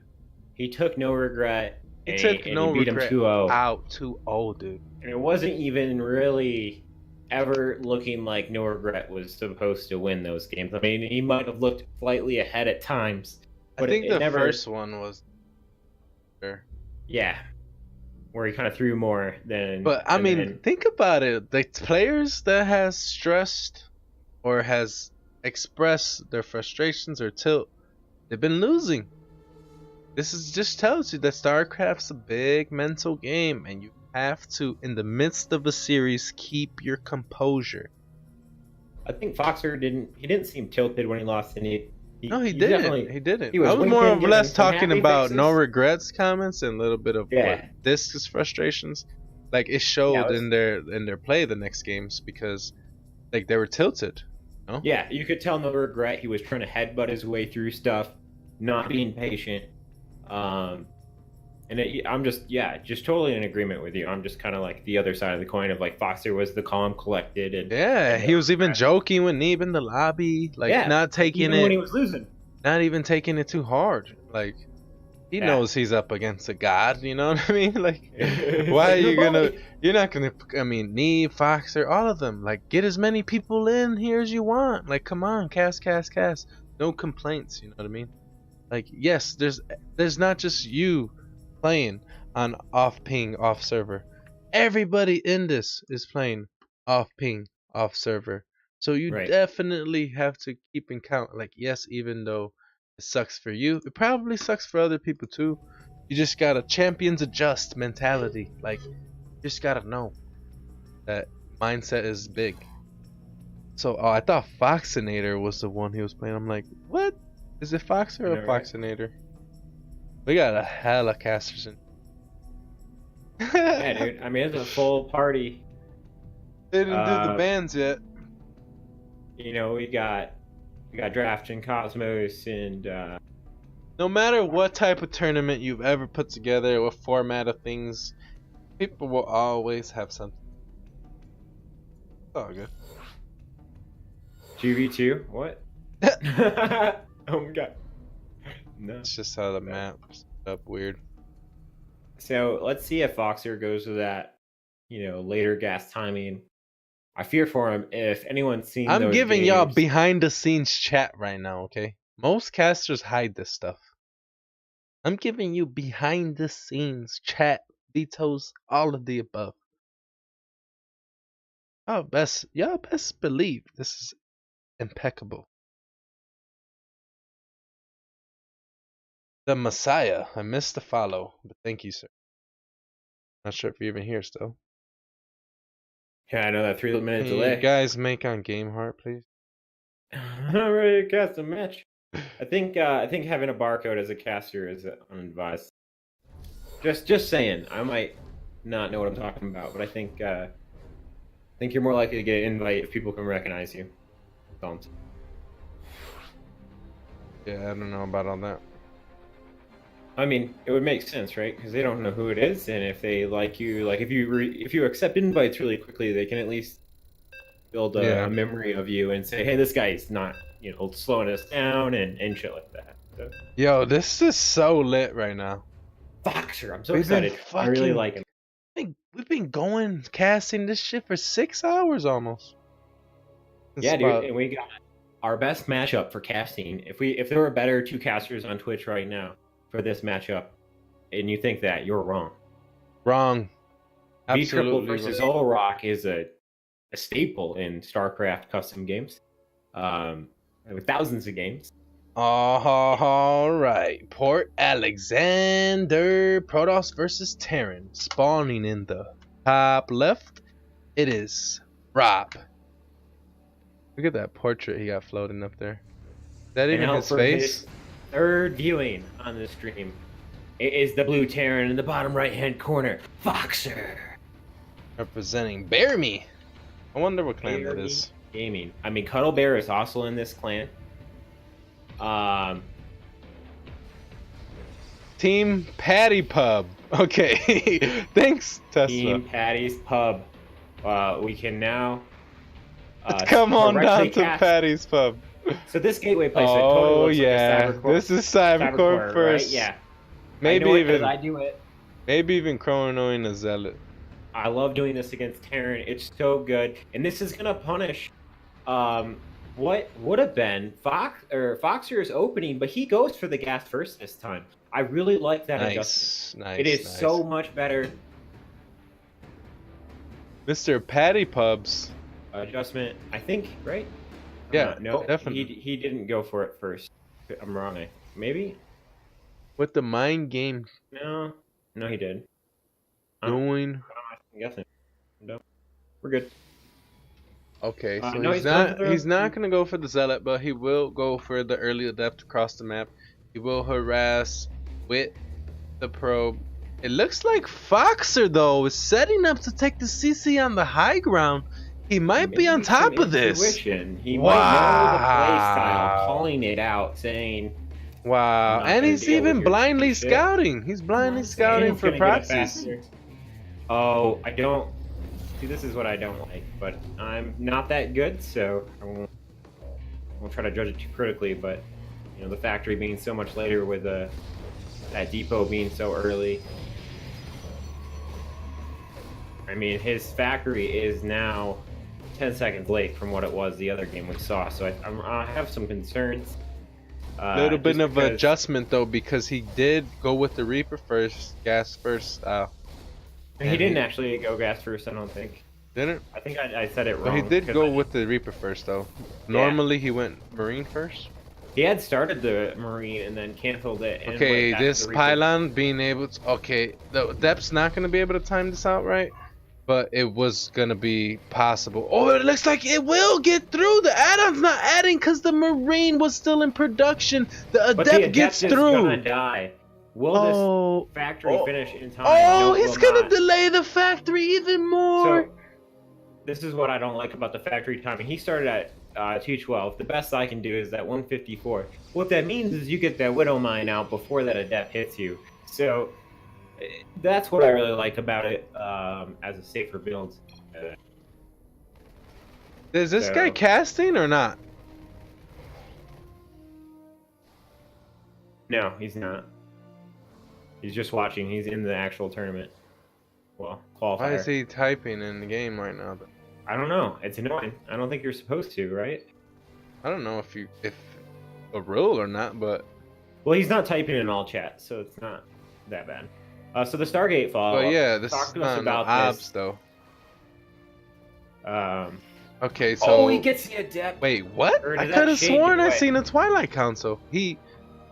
He took no regret. He took no beat regret. him 2-0. Out 2-0, dude. And it wasn't even really ever looking like no regret was supposed to win those games. I mean, he might have looked slightly ahead at times. But I think the never... first one was. Sure. Yeah. Where he kind of threw more than. But I mean, think about it. The players that has stressed or has expressed their frustrations or tilt, they've been losing. This is just tells you that StarCraft's a big mental game, and you have to, in the midst of a series, keep your composure. I think Foxer didn't seem tilted when he lost to Neeb. No, he definitely didn't. He didn't. he was I was more winking, or less giving some talking happy about no faces. regrets comments and a little bit of Yeah. what Disc's frustrations. Like it Yeah, showed it was- in their play the next games because like they were tilted. No? Yeah, you could tell no regret. He was trying to headbutt his way through stuff, not being patient. Um, I'm just totally in agreement with you. I'm just kind of like the other side of the coin of like Foster was the calm, collected, Yeah, and he was even joking with Neeb in the lobby, like yeah, not taking even when he it, was losing. not even taking it too hard. Like he Yeah. knows he's up against a god. You know what I mean? Like It's why like, are you "Your gonna? boy." You're not gonna. I mean, Neeb, Foxer, all of them. Like get as many people in here as you want. Like come on, cast. No complaints. You know what I mean? Like yes, there's not just you playing on off ping off server. Everybody in this is playing off ping off server. So you Right. definitely have to keep in count. Like yes, even though it sucks for you, it probably sucks for other people too. You just gotta champions adjust mentality. Like you just gotta know that mindset is big. So I thought Foxinator was the one he was playing. I'm like, what? Is it Foxer or I know, right? Foxinator? We got a hella casters in. Yeah, dude. I mean, it's a full party. They didn't do the Uh, bands yet. You know, we got Draft and Cosmos and No matter what type of tournament you've ever put together, what format of things, people will always have something. It's all good. GV2. What? Oh my god. No. It's just how the map's up weird. So let's see if Foxer goes with that, later gas timing. I fear for him. If anyone's seen I'm those giving y'all games- behind the scenes chat right now, okay? Most casters hide this stuff. I'm giving you behind the scenes chat details, all of the above. Y'all best believe this is impeccable. The Messiah. I missed the follow, but thank you, sir. Not sure if you're even here still. Yeah, I know that 3-minute Can you delay. guys make on Game Heart, please? I'm ready to cast a match. I think having a barcode as a caster is unadvised. Just saying. I might not know what I'm talking about, but I think you're more likely to get an invite if people can recognize you. Don't. Yeah, I don't know about all that. I mean, it would make sense, right? Because they don't know who it is, and if they like you, like if you accept invites really quickly, they can at least build a memory of you and say, hey, this guy's not, slowing us down and shit like that. So, Yo, this is so lit right now. Foxer, I'm so We've been excited. I really fucking- like him. We've been going casting this shit for 6 hours almost. Yeah, dude, and we got our best matchup for casting. If there were better two casters on Twitch right now for this matchup, and you think that, you're wrong. Wrong. V triple Absolutely versus wrong. Olrock is a staple in StarCraft custom games. With thousands of games. All right. Port Alexander, Protoss versus Terran. Spawning in the top left. It is Rob. Look at that portrait he got floating up there. Is that And even out his for face? his third viewing on the stream, it is the blue Terran in the bottom right-hand corner, Foxer. Representing Bear Me. I wonder what clan that Bear is. Gaming. I mean, Cuddle Bear is also in this clan. Team Patty Pub. Okay. Thanks, Tesla. Team Patty's Pub. We can now Come on correctly down to cast- Patty's Pub. So this gateway place totally Oh looks yeah, like a Cybercore. this is Cybercore Cybercore, first. right? Yeah. Maybe I know it 'cause even I do it. maybe even Chronoing a Zealot. I love doing this against Terran. It's so good, and this is gonna punish what would have been Foxer's opening, but he goes for the gas first this time. I really like that adjustment. Nice. It is nice. so much better Mr. Patty Pubs. adjustment. I think, right? Yeah, no, definitely. He didn't go for it first. I'm wrong. Maybe. With the mind game No, he did. doing. I'm guessing. No, we're good. Okay, so No, he's going for not he's not gonna go for the zealot, but he will go for the early adept across the map. He will harass with the probe. It looks like Foxer though is setting up to take the CC on the high ground. He might be on Maybe top some of this. intuition. He might know the play style, calling it out, saying, Wow, "I'm not and gonna he's deal with even your blindly shit." scouting. He's blindly scouting He's for gonna get a proxies. faster. Oh, I don't. See, this is what I don't like, but I'm not that good, so I won't try to judge it too critically. But you know, the factory being so much later with that depot being so early. I mean, his factory is now 10 seconds late from what it was the other game we saw, so I have some concerns. A little bit just of because- adjustment though, because he did go with the Reaper first, gas first. He didn't actually go gas first, I don't think. Didn't? I think I said it wrong. But he did 'cause go with the Reaper first though. Normally he went Marine first. He had started the Marine and then canceled it. And Okay, went back to this the Reaper. pylon being able to. Okay, the depth's not gonna be able to time this out right, but it was gonna be possible. Oh, it looks like it will get through. The add-on's not adding because the Marine was still in production. The But the adept gets is through. gonna die. Will this factory finish in time? Oh, No, it he's will gonna not. delay the factory even more. So, this is what I don't like about the factory timing. He started at 212. The best I can do is at 154. What that means is you get that Widow Mine out before that adept hits you. So that's what I really like about it as a safer build. Is this guy casting or not? No, he's not. He's just watching. He's in the actual tournament. Well, qualifier. Why is he typing in the game right now? I don't know. It's annoying. I don't think you're supposed to, right? I don't know if a rule or not, but Well, he's not typing in all chat, so it's not that bad. So the Stargate fall. but yeah, this Talk is to us not about obs this. though. Um, Okay, so oh, he gets the adept. wait, what? Or I did could that have shade sworn I away? seen a Twilight Council. He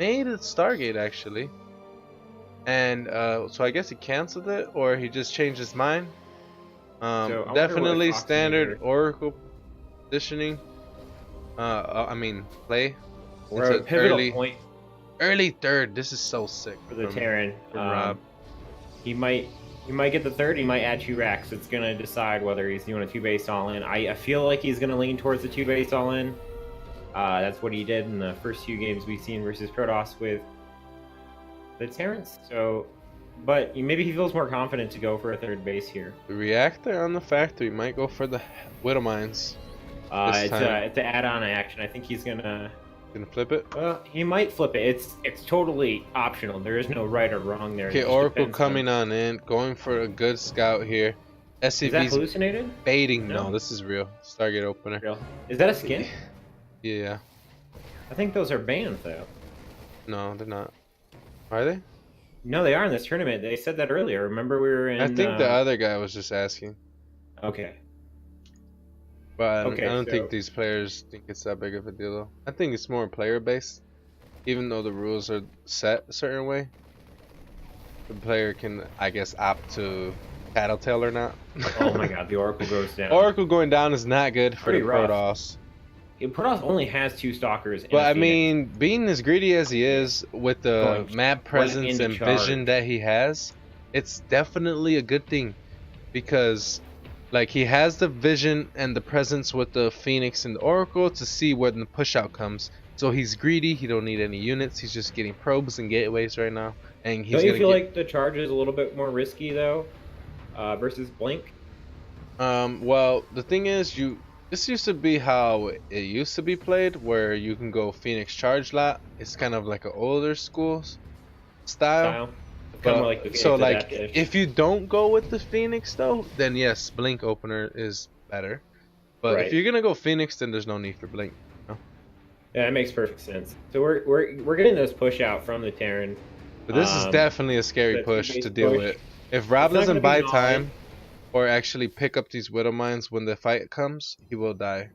made a Stargate actually, and so I guess he canceled it, or he just changed his mind. I wonder Definitely what Fox standard needed. Oracle positioning. I mean play. We're It's at a an pivotal point early third. This is so sick for the from- Terran. from Rob. He might get the third. He might add 2 racks. It's gonna decide whether he's doing a 2-base all-in. I feel like he's gonna lean towards the 2-base all-in. That's what he did in the first 2 games we've seen versus Protoss with the Terrans. So, but maybe he feels more confident to go for a 3rd base here. The reactor on the factory might go for the Widow Mines. It's time. an add-on action. I think he's gonna. Gonna flip it. Well, he might flip it. It's totally optional. There is no right or wrong there. It Okay, just Oracle depends coming on in, going for a good scout here. Is that SCV's hallucinated? baiting. No. No, this is real. Stargate opener. Real? Is that a skin? Yeah. I think those are banned though. No, they're not. Are they? No, they are in this tournament. They said that earlier. Remember we were in. I think the other guy was just asking. Okay. But Okay, I don't so- think these players think it's that big of a deal though. I think it's more player based. Even though the rules are set a certain way. The player can, I guess, opt to tattletale or not. Oh my God, the Oracle goes down. Oracle going down is not good for Pretty the rough. Protoss. Protoss only has 2 stalkers. And But a I Phoenix. mean, being as greedy as he is with the Going map presence into and charge. vision that he has, it's definitely a good thing because, like, he has the vision and the presence with the Phoenix and the Oracle to see when the push out comes. So he's greedy. He don't need any units. He's just getting probes and gateways right now, and he's Don't you gonna feel get, like the charge is a little bit more risky though, versus Blink? Well, the thing is, this used to be how it used to be played, where you can go Phoenix charge lot. It's kind of like an older school style. Kind of like the So Gates like, Adaptive. if you don't go with the Phoenix though, then yes, Blink opener is better. But Right. if you're gonna go Phoenix, then there's no need for Blink. Yeah, that makes perfect sense. So we're getting this push out from the Terran. But this is definitely a scary the push two-base to deal push. with. If Rob It's not doesn't gonna be buy an all-in. time or actually pick up these Widow Mines when the fight comes, he will die.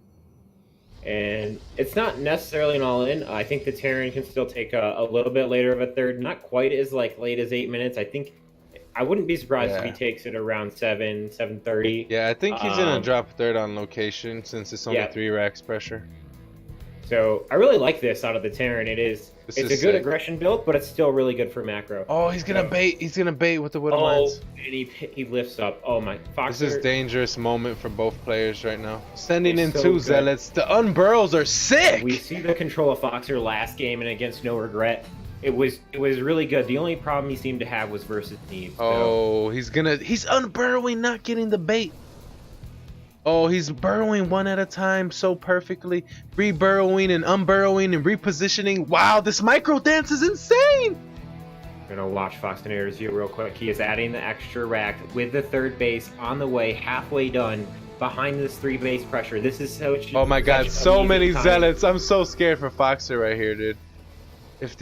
And it's not necessarily an all-in. I think the Terran can still take a little bit later of a third. Not quite as like late as 8 minutes. I think I wouldn't be surprised if he Yeah. takes it around 7:30. Yeah, I think he's gonna Um, drop third on location since it's only yeah. 3 racks pressure. So I really like this out of the Terran. It's This a is good sick. aggression build, but it's still really good for macro. Oh, he's gonna So- bait. He's gonna bait with the Widow Oh, Mines. and he lifts up. Oh my, Foxer. This is dangerous moment for both players right now. Sending in It's so 2 good. zealots. The unburrows are sick. We see the control of Foxer last game and against No Regret. It was really good. The only problem he seemed to have was versus Neve. Oh, he's unburrowing, not getting the bait. Oh, he's burrowing one at a time so perfectly. Reburrowing and unburrowing and repositioning. Wow, this micro dance is insane. I'm gonna watch Fox and Airs here real quick. He is adding the extra rack with the third base on the way, halfway done, behind this 3 base pressure. This is so. Oh my god, such so amazing many timing. zealots. I'm so scared for Foxer right here, dude. If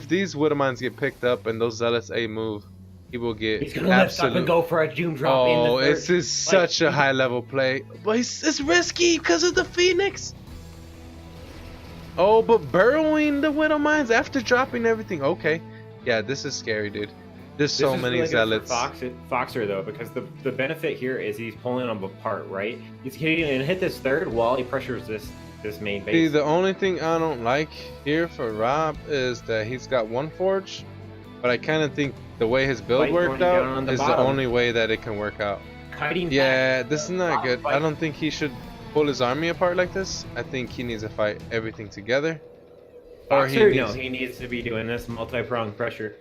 these Widow Mines get picked up and those zealots A move, he will get He's gonna lift up and go for a doom drop in the Oh, third. this is such a high level play. But it's risky because of the Phoenix. Oh, but burrowing the Widow Mines after dropping everything. Okay. Yeah, this is scary, dude. There's so many really good zealots. for Foxer though, because the benefit here is he's pulling them apart, right? He's gonna hit this third while he pressures this main base. See, the only thing I don't like here for Rob is that he's got 1 forge, but I kind of think the way his build Fight worked going down out on the is the bottom. only way that it can work out. Kiting Yeah, back. this is not good. I don't think he should pull his army apart like this. I think he needs to fight everything together. Or Foxer, he needs to be doing this multi-pronged pressure.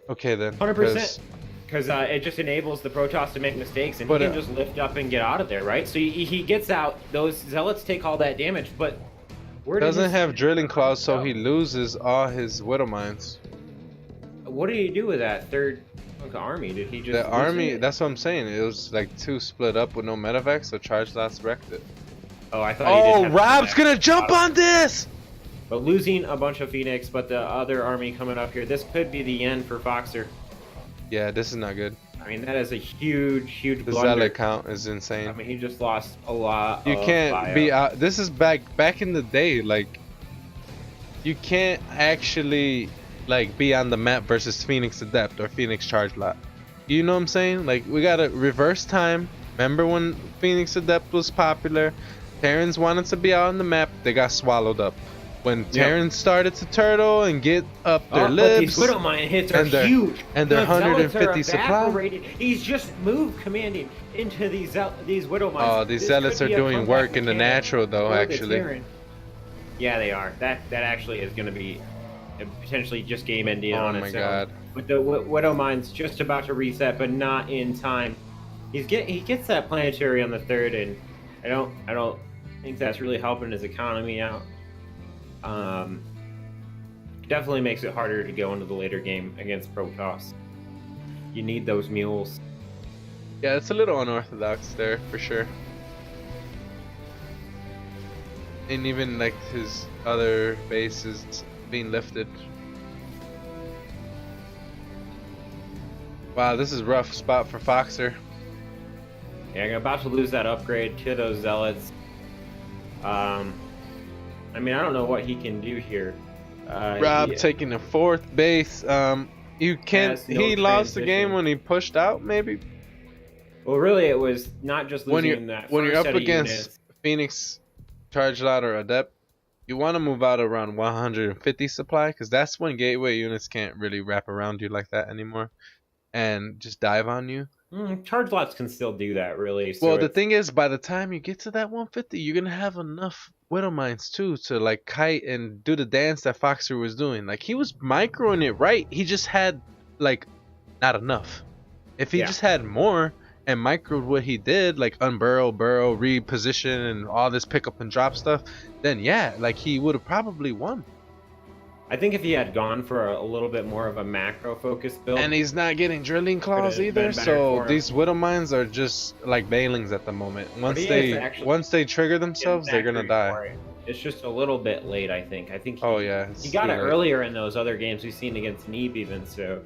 Okay then. 100%. Because it just enables the Protoss to make mistakes, and he But, can just lift up and get out of there, right? So he gets out. Those zealots take all that damage, but where did Doesn't his- have drilling claws, so he loses all his Widow Mines. What did he do with that third chunk of army? Did he just The lose army, it? that's what I'm saying. It was like 2 split up with no medevac, so Charge Last wrecked it. Oh, I thought. He did Oh, have Rob's that. gonna jump on this! But losing a bunch of Phoenix, but the other army coming up here, this could be the end for Foxer. Yeah, this is not good. I mean, that is a huge The blunder. zealot count is I insane. mean, he just lost a lot. You of can't bio. be out. This is back in the day. Like, you can't actually like be on the map versus Phoenix Adept or Phoenix Charge Lot. You know what I'm saying? Like, we gotta reverse time. Remember when Phoenix Adept was popular? Terrans wanted to be out on the map. They got swallowed up. When Terrans started to turtle and get up their But libs, these Widow Mine hits are and their- huge. and their The zealots 150 are supply. evaporated. He's just moved commanding into these Widow Mines. oh, these This zealots could are be a doing comeback work in the mechanic natural though, for the actually. Terran. Yeah, they are. That actually is going to be potentially just game ending Oh on my its god. own. But the Widow Mine's just about to reset, but not in time. He gets that planetary on the third, and I don't think that's really helping his economy out. Definitely makes it harder to go into the later game against Protoss. You need those mules. Yeah, it's a little unorthodox there for sure. And even like his other base is being lifted. Wow, this is a rough spot for Foxer. Yeah, I'm about to lose that upgrade to those zealots. I mean, I don't know what he can do here. Rob he- taking the 4th base. You can't. Has no He lost the game transition. when he pushed out, maybe. Well, really, it was not just When losing you're that. when you're first up set of against units. Phoenix, Charge Lot, or Adept, you want to move out around 150 supply because that's when gateway units can't really wrap around you like that anymore, and just dive on you. Charge lots can still do that, really. So Well, the it's- thing is, by the time you get to that 150, you're gonna have enough Widow Mines too to like kite and do the dance that Foxer was doing. Like, he was microing it right. He just had like not enough. If he Yeah. just had more and microed what he did, like unburrow, burrow, reposition, and all this pick up and drop stuff, then yeah, like he would have probably won. I think if he had gone for a little bit more of a macro focused build, And he's not getting drilling claws Could've been either, better so for him. these Widow Mines are just like Bailings at the moment. Once he is they actually trigger themselves, they're gonna factory die. for it. It's just a little bit late, I think. I think Oh yeah, he got it too late. earlier in those other games we've seen against Neve even, so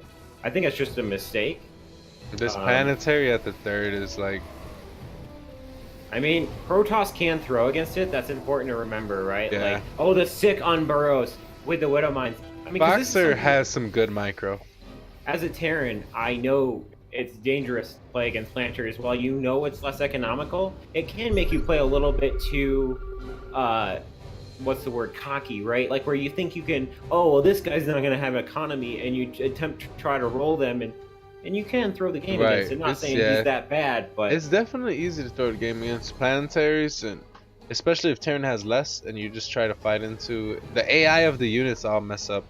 I think it's just a mistake. This Um, planetary at the 3rd is like, I mean, Protoss can throw against it. That's important to remember, right? Yeah. Like, oh, the sick unburrows with the Widow Mines. I mean, 'cause this is Boxer something- has some good micro. as a Terran, I know it's dangerous to play against planters. While you know it's less economical, it can make you play a little bit too, what's the word, cocky, right? Like where you think you can, oh, well, this guy's not going to have economy, and you attempt to try to roll them, and you can throw the game against it. Not saying he's that bad, but it's definitely easy to throw the game against planetaries, and especially if Terran has less, and you just try to fight into the AI of the units. All mess up.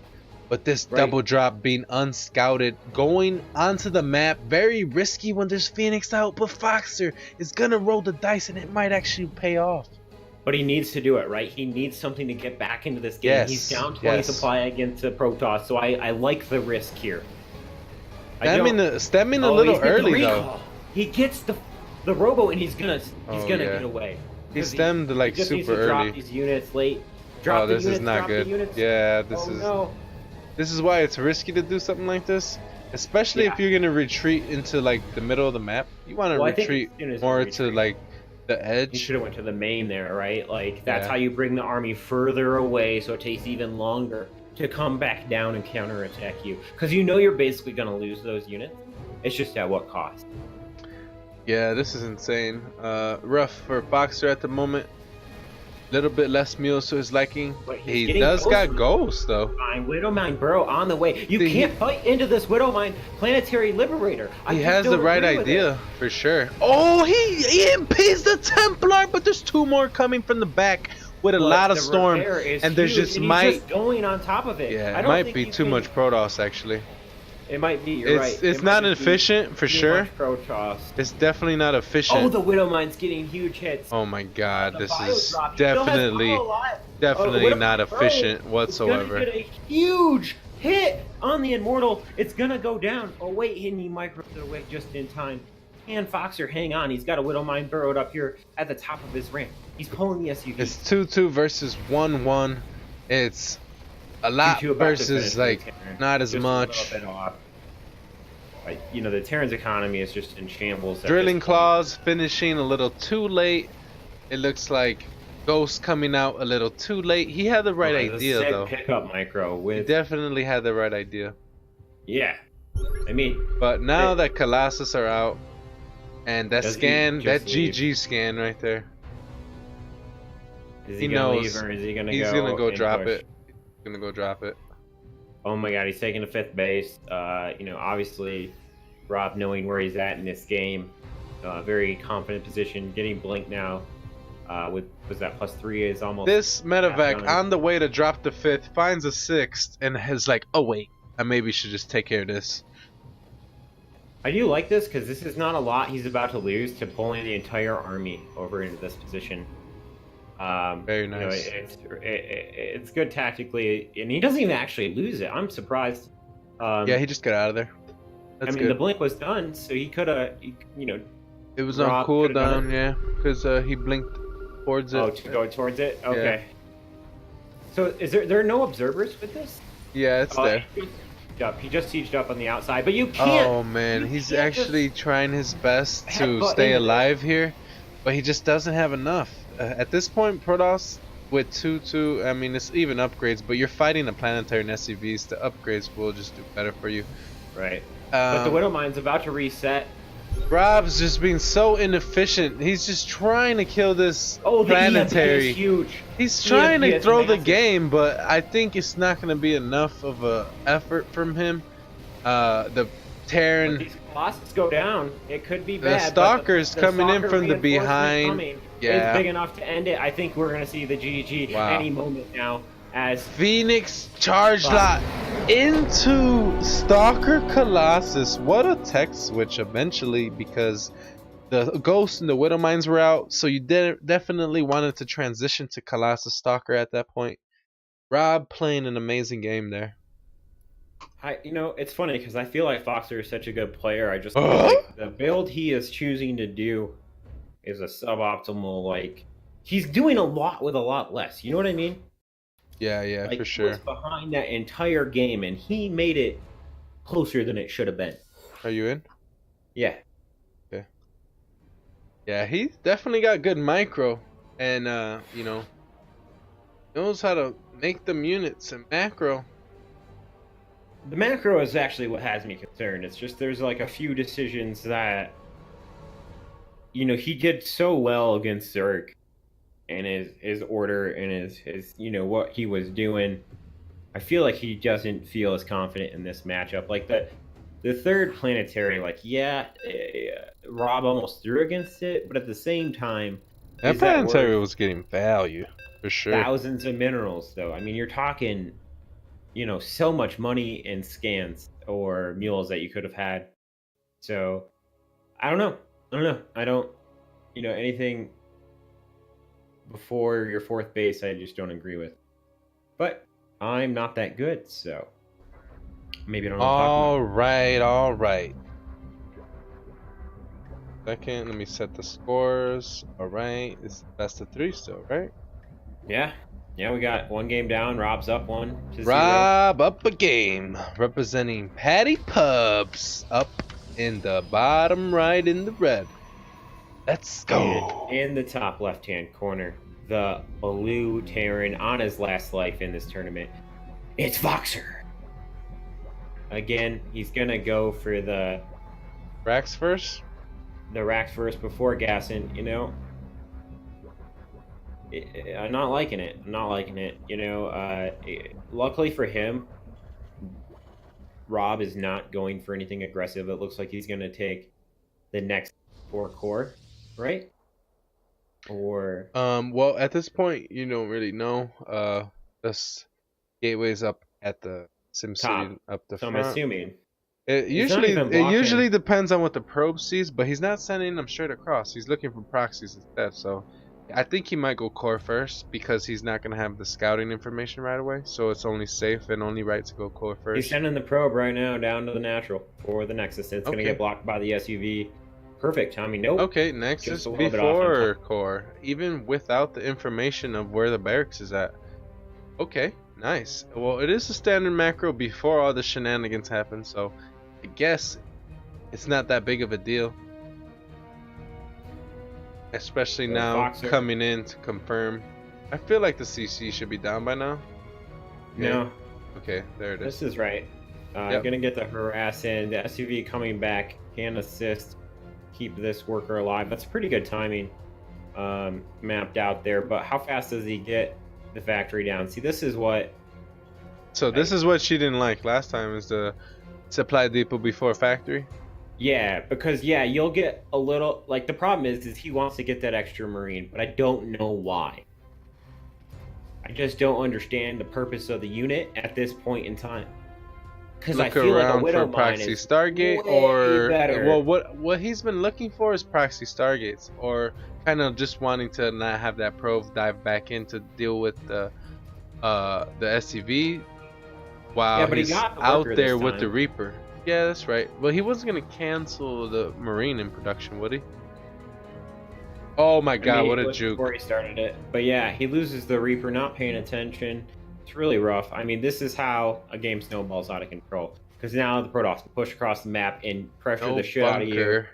But this double drop being unscouted, going onto the map, very risky when there's Phoenix out, but Foxer is gonna roll the dice and it might actually pay off. But he needs to do it, right? He needs something to get back into this game. Yes, He's down 20 supply against the Protoss, so I like the risk here. Stemming a little early though. He gets the Robo and he's gonna get away. He stemmed like he just super needs to early. Drop these units late. This is not good. Yeah, this is why it's risky to do something like this, especially if you're gonna retreat into like the middle of the map. You want to retreat more to like the edge. You should have went to the main there, right? Like that's how you bring the army further away, so it takes even longer to come back down and counterattack you, because you know you're basically gonna lose those units. It's just at what cost. Yeah, this is insane. Rough for Boxer at the moment. Little bit less mules to his liking. He does got ghosts though. Widowmine Burrow on the way. You can't fight into this Widowmine Planetary Liberator. He has the right idea for sure. Oh, he impedes the Templar, but there's two more coming from the back with a lot of storm, and there's just he's just going on top of it. Yeah, it might be too much Protoss actually. It might be. You're right. It's not efficient for sure. It's definitely not efficient. Oh, the Widowmine's getting huge hits. Oh my God, this is definitely not efficient whatsoever. It's gonna get a huge hit on the Immortal. It's gonna go down. Oh wait, he micros it away just in time. And Foxer, hang on. He's got a Widowmine burrowed up here at the top of his ramp. He's pulling the SUV. It's 2-2 versus 1-1. It's a lot versus like not as much. Like, you know, the Terran's economy is just in shambles. Drilling Claws finishing a little too late. It looks like Ghost coming out a little too late. He had the right idea though. Pickup micro with. He definitely had the right idea. Yeah, I mean. But now that Colossus are out, and that scan, that GG scan right there. Is he gonna leave or is he gonna He's gonna go drop it. He's gonna go drop it. Oh my God, he's taking the 5th base. You know, obviously, Rob knowing where he's at in this game, very confident position, getting blinked now. Was that +3 is almost. This medevac on the way to drop the 5th finds a 6th and is like, oh wait, I maybe should just take care of this. I do like this because this is not a lot he's about to lose to pulling the entire army over into this position. Very nice. You know, it's good tactically, and he doesn't even actually lose it. I'm surprised. Yeah, he just got out of there. That's the blink was done, so he could have, you know. It was on cooldown, yeah, because he blinked towards it. Oh, to go towards it? Okay. Yeah. So is there are no observers with this? Yeah, it's there. He just sieged up on the outside, but you can't. Oh man, he's actually trying his best to stay alive here, but he just doesn't have enough. At this point, Protoss with 2-2, I mean, it's even upgrades, but you're fighting the planetary and SCVs. The upgrades will just do better for you. Right. But the Widowmine's about to reset. Rob's just being so inefficient. He's just trying to kill this planetary. Is huge. He's trying to throw the game, but I think it's not going to be enough of a effort from him. The Terran. When these Colossus go down, it could be bad. The Stalker's coming in from the behind. Yeah. It's big enough to end it. I think we're going to see the GG any moment now. As Phoenix charge lot into Stalker Colossus. What a tech switch eventually, because the Ghost and the Widowmines were out, so you definitely wanted to transition to Colossus Stalker at that point. Rob playing an amazing game there. You know, it's funny because I feel like Foxer is such a good player. I just feel like the build he is choosing to do is a suboptimal, like, he's doing a lot with a lot less. You know what I mean? Yeah, like, for sure. He was behind that entire game, and he made it closer than it should have been. Are you in? Yeah. Okay. Yeah, he's definitely got good micro, and you know, knows how to make them units and macro. The macro is actually what has me concerned. It's just there's like a few decisions that, he did so well against Zerg and his order and his what he was doing. I feel like he doesn't feel as confident in this matchup. Like the third planetary, like Rob almost threw against it, but at the same time, That is that planetary worth was getting value for sure. thousands of minerals though? I mean, you're talking, so much money in scans or mules that you could have had. So I don't know. I don't, anything before your fourth base, I just don't agree with. But I'm not that good, so maybe I don't know what I'm talking about. All right. Second, let me set the scores. All right, it's best of 3 still, right? Yeah, we got one game down. Rob's up 1-0. Rob up a game, representing Patty Pubs, up in the bottom right in the red. Let's go. And in the top left-hand corner, the blue Terran on his last life in this tournament. It's Voxer. Again, he's gonna go for the Rax first. racks first before gassing. I'm not liking it. Luckily for him, Rob is not going for anything aggressive. It looks like he's going to take the next 4 core, right? Or well, at this point, you don't really know. This gateway's up at the SimCity, top. up the So front. I'm assuming. It He's not usually even it blocking. usually depends on what the probe sees, but he's not sending them straight across. He's looking for proxies instead. So I think he might go core first because he's not gonna have the scouting information right away. So it's only safe and only right to go core first. He's sending the probe right now down to the natural for the Nexus. It's going to Okay. get blocked by the SUV. Perfect timing. Nope. Okay, next Just is a little bit off on before core, even without the information of where the barracks is at. Okay, nice. Well, it is a standard macro before all the shenanigans happen, so I guess it's not that big of a deal. Especially So now Voxer- coming in to confirm. I feel like the CC should be down by now. No, Okay, there it is. this is right. Yep. Going to get the harass in. The SUV coming back can assist, keep this worker alive. That's pretty good timing mapped out there. But how fast does he get the factory down? See, this is what. So this is what she didn't like last time, is the supply depot before factory. Yeah, because you'll get a little like the problem is he wants to get that extra marine, but I don't know why. I just don't understand the purpose of the unit at this point in time. Because I Look feel like a around Widow for Mine proxy is Stargate, way or better. well, what he's been looking for is proxy Stargates, or kind of just wanting to not have that probe dive back in to deal with the SCV while but he he's got the out worker there this with the time. Reaper. Yeah, that's right. Well, he wasn't gonna cancel the Marine in production, would he? Oh my God, what a juke! Before he started it, but yeah, he loses the Reaper, not paying attention. It's really rough. I mean, this is how a game snowballs out of control. Because now the Protoss can push across the map and pressure No the shit out of you. bunker.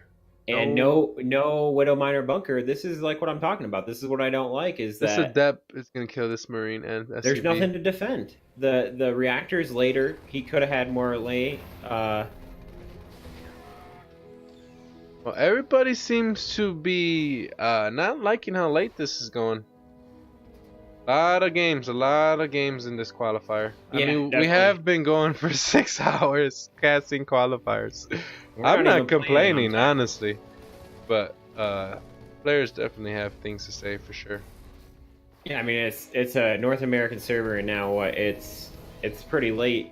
And no Widow Miner bunker. This is like what I'm talking about. This is what I don't like is This that adept is gonna kill this Marine and SCV. there's nothing to defend. The reactors later, he could have had more late. Well, everybody seems to be not liking how late this is going. A lot of games in this qualifier. I Yeah, mean, we definitely. have been going for 6 hours casting qualifiers. We're I'm not not even playing complaining, on time. honestly. But players definitely have things to say for sure. Yeah, I mean it's a North American server, and now it's pretty late.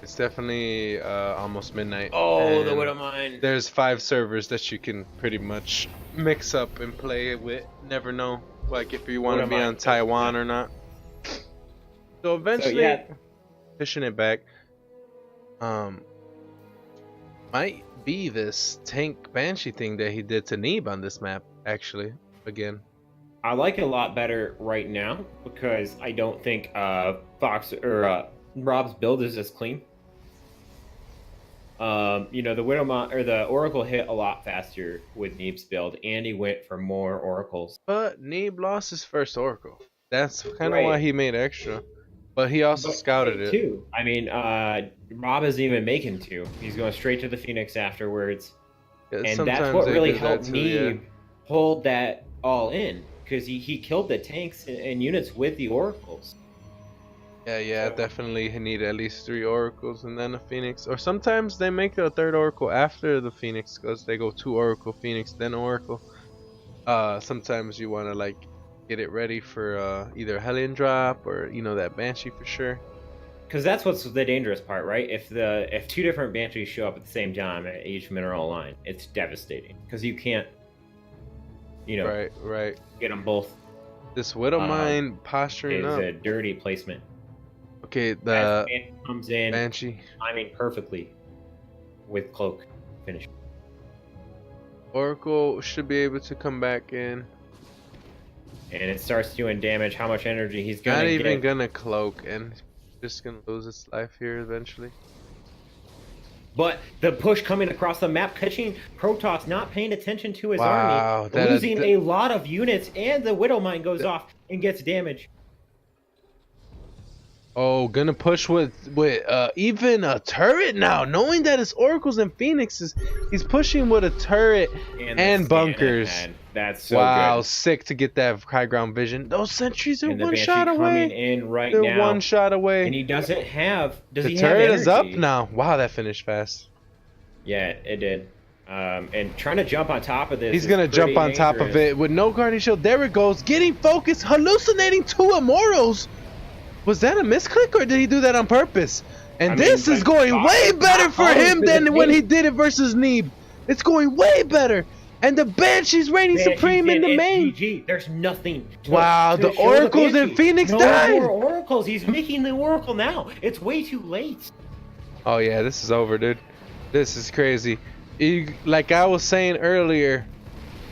It's definitely almost midnight. Oh, the and Widow Mine. There's 5 servers that you can pretty much mix up and play with. Never know, like if you want to What be am I- on Taiwan or not. So eventually, yeah. pushing it back, might be this tank Banshee thing that he did to Neeb on this map. Actually, again, I like it a lot better right now because I don't think Fox or Rob's build is as clean. The the Oracle hit a lot faster with Neeb's build, and he went for more Oracles. but Neeb lost his first Oracle. That's kind of why Right. he made extra. But he also But scouted it. too. I mean, Rob isn't even making two. He's going straight to the Phoenix afterwards. Yeah, And that's sometimes what they really do that helped too, me hold that all in. Because he killed the tanks and units with the oracles. Yeah, So- definitely he need at least 3 oracles and then a phoenix. Or sometimes they make a 3rd oracle after the phoenix, because they go 2 oracle, phoenix, then oracle. Sometimes you want to like get it ready for either Hellion drop or that banshee for sure. Because that's what's the dangerous part, right? If 2 different banshees show up at the same time at each mineral line, it's devastating. Because you can't, Right. get them both. This widow mine posturing Is up. a dirty placement. Okay, As the Banshee comes in, banshee timing perfectly with cloak finish. oracle should be able to come back in. And it starts doing damage. How much energy he's gonna Not get? even gonna cloak, and just gonna lose its life here eventually. But the push coming across the map, catching Protoss not paying attention to his Wow, army, losing a lot of units, and the Widow Mine goes off and gets damage. Oh, gonna push with even a turret now, knowing that it's oracles and phoenixes. He's pushing with a turret and the bunkers. Scan ahead. That's so Wow, good. sick to get that high ground vision. Those sentries are And the one Banshee shot coming away. in right They're now, one shot away. and he doesn't have. Does The he have turret is up energy? now. Wow, that finished fast. Yeah, it did. And trying to jump on top of this. He's is gonna jump pretty on top of dangerous. it with no guardian shield. There it goes, getting focused, hallucinating 2 immortals. Was that a misclick or did he do that on purpose? And this is going way better for him than when he did it versus Neeb. It's going way better. And the Banshee's reigning supreme in the main. GG. There's nothing. Wow, the show oracles and Banshee. Phoenix no died. more oracles. He's making the oracle now. It's way too late. Oh yeah, this is over, dude. This is crazy. Like I was saying earlier,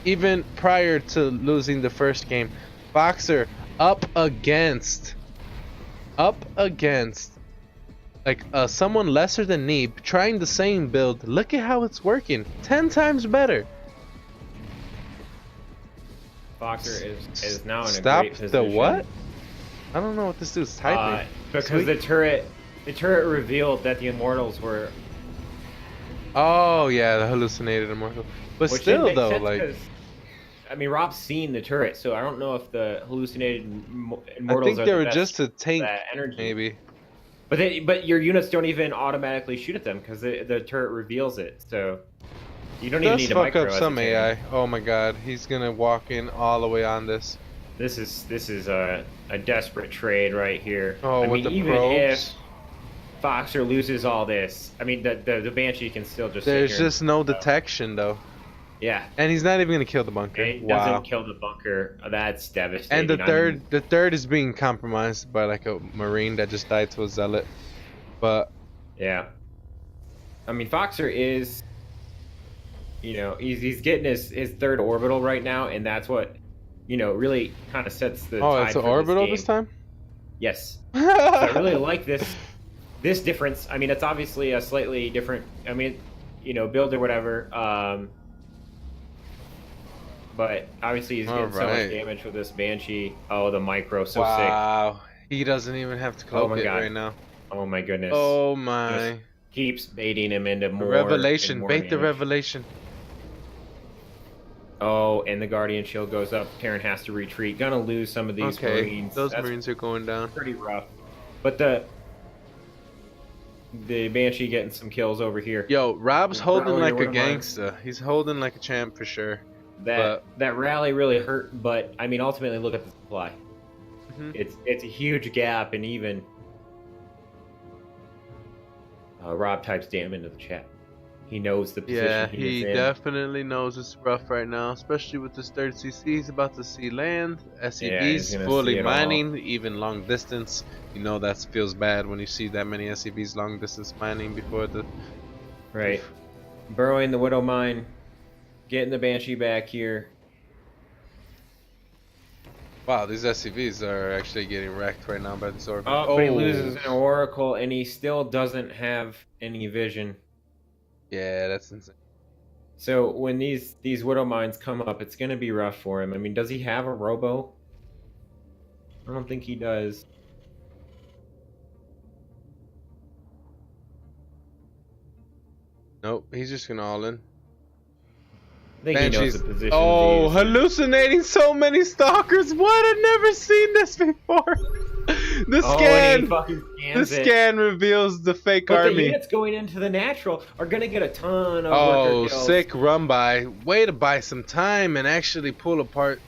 even prior to losing the first game, Boxer up against like someone lesser than Neeb trying the same build. Look at how it's working. 10 times better. Boxer is now in a Stop great position. the what? I don't know what this dude's typing. Because Sweet. the turret revealed that the immortals were. Oh yeah, the hallucinated immortal. But Which still didn't make though, sense like 'cause, I mean, Rob's seen the turret, so I don't know if the hallucinated I immortals think are they the were best just to tank that energy. maybe. But your units don't even automatically shoot at them because the turret reveals it. So you don't even Does need to fuck micro up as some a AI. tank. Oh my god, he's gonna walk in all the way on this. This is a desperate trade right here. Oh, I with mean, the even probes. if Foxer loses all this, I mean the Banshee can still just. sit There's here just no detection though. Yeah. And he's not even gonna kill the bunker. It Wow. doesn't kill the bunker. That's devastating. And the third is being compromised by like a marine that just died to a zealot. But yeah. I mean, Foxer is, he's getting his 3rd orbital right now, and that's what, really kind of sets the. oh, tide it's an for orbital game. this time. Yes. So I really like this difference. I mean, it's obviously a slightly different. I mean, build or whatever. But obviously he's getting so much damage with this Banshee. Oh, the micro, so sick. Wow. He doesn't even have to cloak it right now. Oh my goodness. Oh my. Just keeps baiting him into more. Revelation. and more Bait the damage. revelation. Oh, and the Guardian Shield goes up. Terran has to retreat. Gonna lose some of these Marines. Those That's Marines are going down. pretty rough. But the Banshee getting some kills over here. Yo, Rob's holding Rally like or a whatever. gangster. He's holding like a champ for sure. That rally really hurt, but I mean, ultimately, look at the supply. Mhm. It's a huge gap, and even Rob types damn into the chat. He knows the position Yeah, he he is in. definitely knows it's rough right now, especially with this 3rd CC. He's about to see land, he's SCVs gonna see fully it all. mining, even long distance. You know that feels bad when you see that many SCVs long distance mining before the. Right. Burrowing the Widow Mine, getting the Banshee back here. Wow, these SCVs are actually getting wrecked right now by the sword. Oh, but he loses an Oracle, and he still doesn't have any vision. Yeah, that's insane. So when these Widow Mines come up, it's going to be rough for him. I mean, does he have a Robo? I don't think he does. Nope, he's just gonna all in. I think he knows the position. Oh, hallucinating so many stalkers. What? I've never seen this before. The scan reveals the fake but army. The units going into the natural are gonna get a ton of Oh, worker kills. sick run by. Way to buy some time and actually pull apart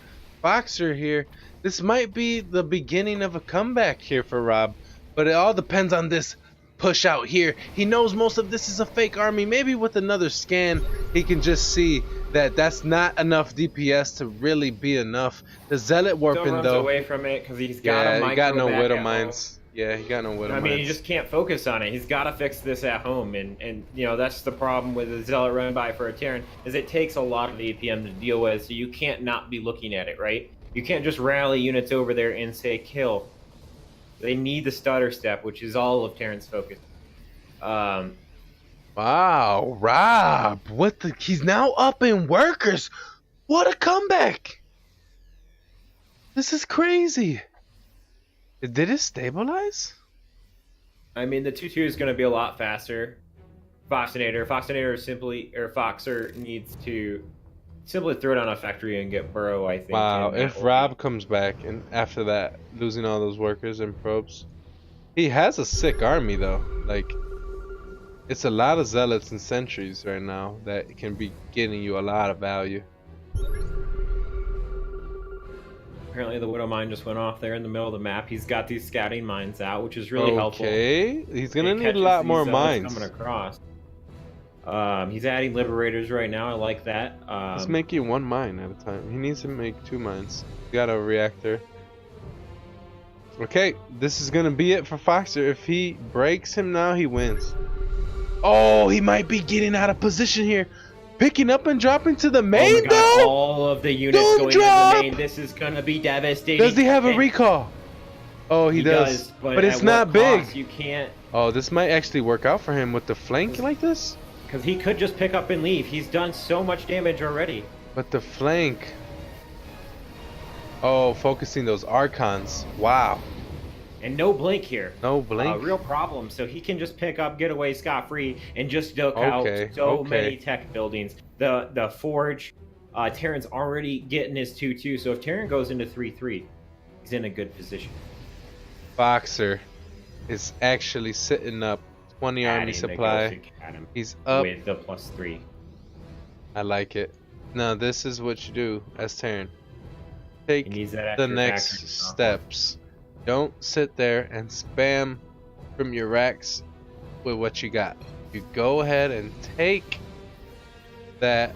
Boxer here. This might be the beginning of a comeback here for Rob, but it all depends on this push out here. He knows most of this is a fake army. Maybe with another scan, he can just see that that's not enough DPS to really be enough. The Zealot warping Still runs though. away from it because he's got a micro he got no back Widow at Mines. Yeah, he got no Widow Mines. I mean, he just can't focus on it. He's got to fix this at home, and you know that's the problem with the Zealot run by for a Terran is it takes a lot of APM to deal with, so you can't not be looking at it, right? You can't just rally units over there and say kill. They need the stutter step, which is all of Terran's focus. Wow, Rob, he's now up in workers. What a comeback. This is crazy. Did it stabilize? I mean, the 2-2 is going to be a lot faster. Foxinator Foxer needs to simply throw down a factory and get Burrow, I think. Wow, if Rob comes back and after that, losing all those workers and probes. He has a sick army though. Like, it's a lot of zealots and sentries right now that can be getting you a lot of value. Apparently the Widow Mine just went off there in the middle of the map. He's got these scouting mines out, which is really helpful. Okay, he's gonna need a lot more mines. Coming across. He's adding liberators right now. I like that. He's making one mine at a time. He needs to make 2 mines. He got a reactor. Okay, this is gonna be it for Foxer. If he breaks him now, he wins. Oh, he might be getting out of position here. Picking up and dropping to the main, though. All of the units going to the main. This is gonna be devastating. Does he have a recall? Oh, he does. But it's not big. You can't. Oh, this might actually work out for him with the flank like this. Because he could just pick up and leave. He's done so much damage already. But the flank. Oh, focusing those Archons. Wow. And no blink here. No blink. Real problem. So he can just pick up, get away scot-free, and just duck out so many tech buildings. The Forge, Terran's already getting his 2-2. So if Terran goes into 3-3, he's in a good position. Boxer is actually sitting up 20 army supply. He's up with the +3. I like it. Now this is what you do as Terran. Take the next steps. Don't sit there and spam from your racks with what you got. You go ahead and take that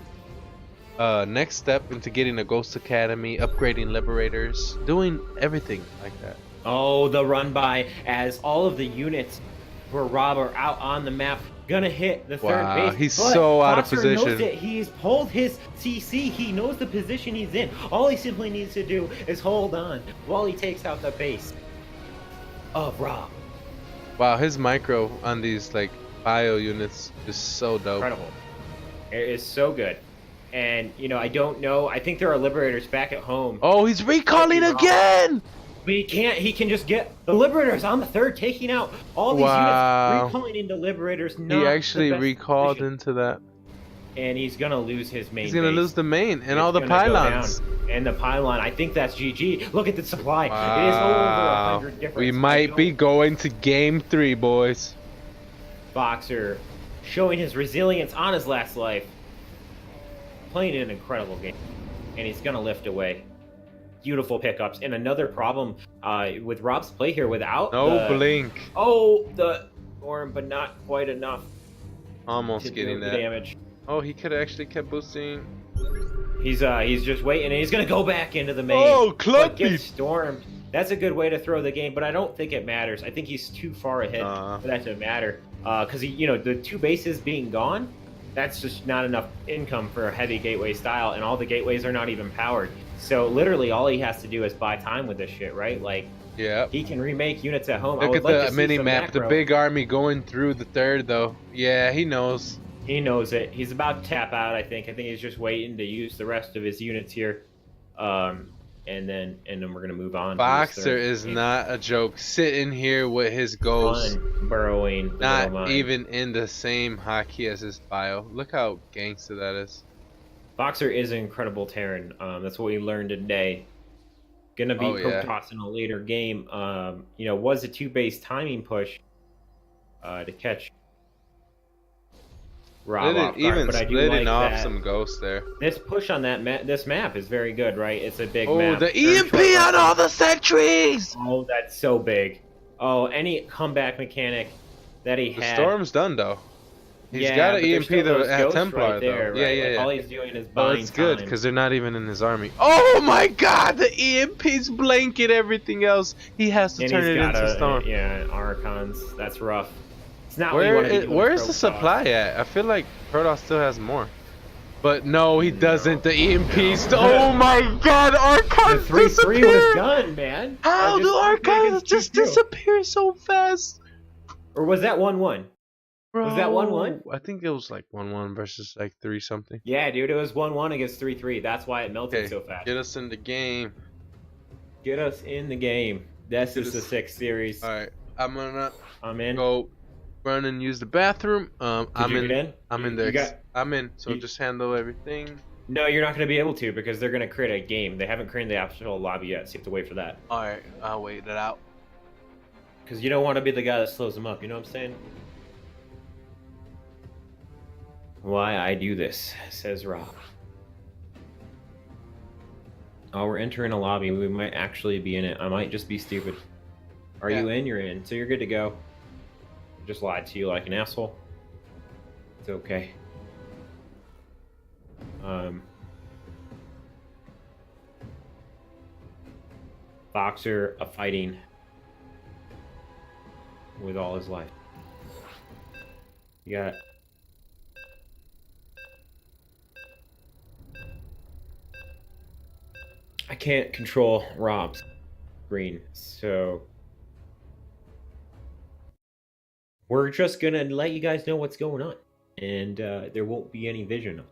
next step into getting a Ghost Academy, upgrading Liberators, doing everything like that. Oh, the run by as all of the units for Rob are out on the map. Gonna hit the third base. He's so out of position. Knows it. He's pulled his CC. He knows the position he's in. All he simply needs to do is hold on while he takes out the base of Rob. Wow, his micro on these like bio units is so dope. Incredible. It is so good. And you know, I don't know. I think there are Liberators back at home. Oh, he's recalling again. But he can't. He can just get the Liberators on the third, taking out all these units, recalling into Liberators. Not he actually recalled into that. And he's gonna lose his main. He's gonna lose the main and it's all the pylons. And the pylon. I think that's GG. Look at the supply. It is over 100 different. We might be going to game 3, boys. Boxer showing his resilience on his last life. Playing an incredible game, and he's gonna lift away. Beautiful pickups. And another problem with Rob's play here without blink. Oh, the Orm, but not quite enough. Almost getting that damage. Oh, he could have actually kept boosting. He's just waiting, and he's gonna go back into the main. Oh, Clumpy! Get stormed. That's a good way to throw the game, but I don't think it matters. I think he's too far ahead for that to matter. Because the 2 bases being gone, that's just not enough income for a heavy gateway style, and all the gateways are not even powered. So literally, all he has to do is buy time with this shit, right? Like, yeah, he can remake units at home. Look at the mini map, the big army going through the third, though. Yeah, he knows. He knows it. He's about to tap out. I think he's just waiting to use the rest of his units here. and then we're gonna move on. Boxer is not a joke. Sitting here with his ghost, burrowing. The not even in the same hockey as his bio. Look how gangster that is. Boxer is an incredible Terran. That's what we learned today. Gonna be Protoss in a later game. You know, was a 2-base timing push to catch Rob off guard, even but I do splitting like off that. some ghosts there. This push on this map is very good, right? It's a big map. Oh, the EMP on all the sentries! Oh, that's so big. Oh, any comeback mechanic that he had. The storm's done though. He's Yeah, got but an there's EMP still those at ghosts Templar right there, though. right? Yeah. Like, all he's doing is Oh, buying it's good time. because they're not even in his army. Oh my God! The EMP's blanket everything else. He has to turn it into storm. Yeah, Archons. That's rough. It's not what you want to be doing with Where's the Protoss. supply at? I feel like Protoss still has more. But no, he doesn't. The EMPs. Oh my God! Archons The 3-3 disappear. was done, man. How do Archons just disappear so fast? Or was that 1-1? Was that 1-1? I think it was like 1-1 versus like 3 something. Yeah, dude, it was 1-1 against 3-3. That's why it melted so fast. Get us in the game. Get us in the game. This is the 6th series. All right, I'm gonna in. go run and use the bathroom. I'm in. I'm in there. I'm in. So just handle everything. No, you're not going to be able to because they're going to create a game. They haven't created the actual lobby yet, so you have to wait for that. All right, I'll wait it out. Because you don't want to be the guy that slows them up. You know what I'm saying? Why I do this, says Rob. Oh, we're entering a lobby. We might actually be in it. I might just be stupid. Are you in? You're in. So you're good to go. I just lied to you like an asshole. It's okay. Boxer fighting with all his life. You got. I can't control Rob's screen, so we're just gonna let you guys know what's going on, and there won't be any vision.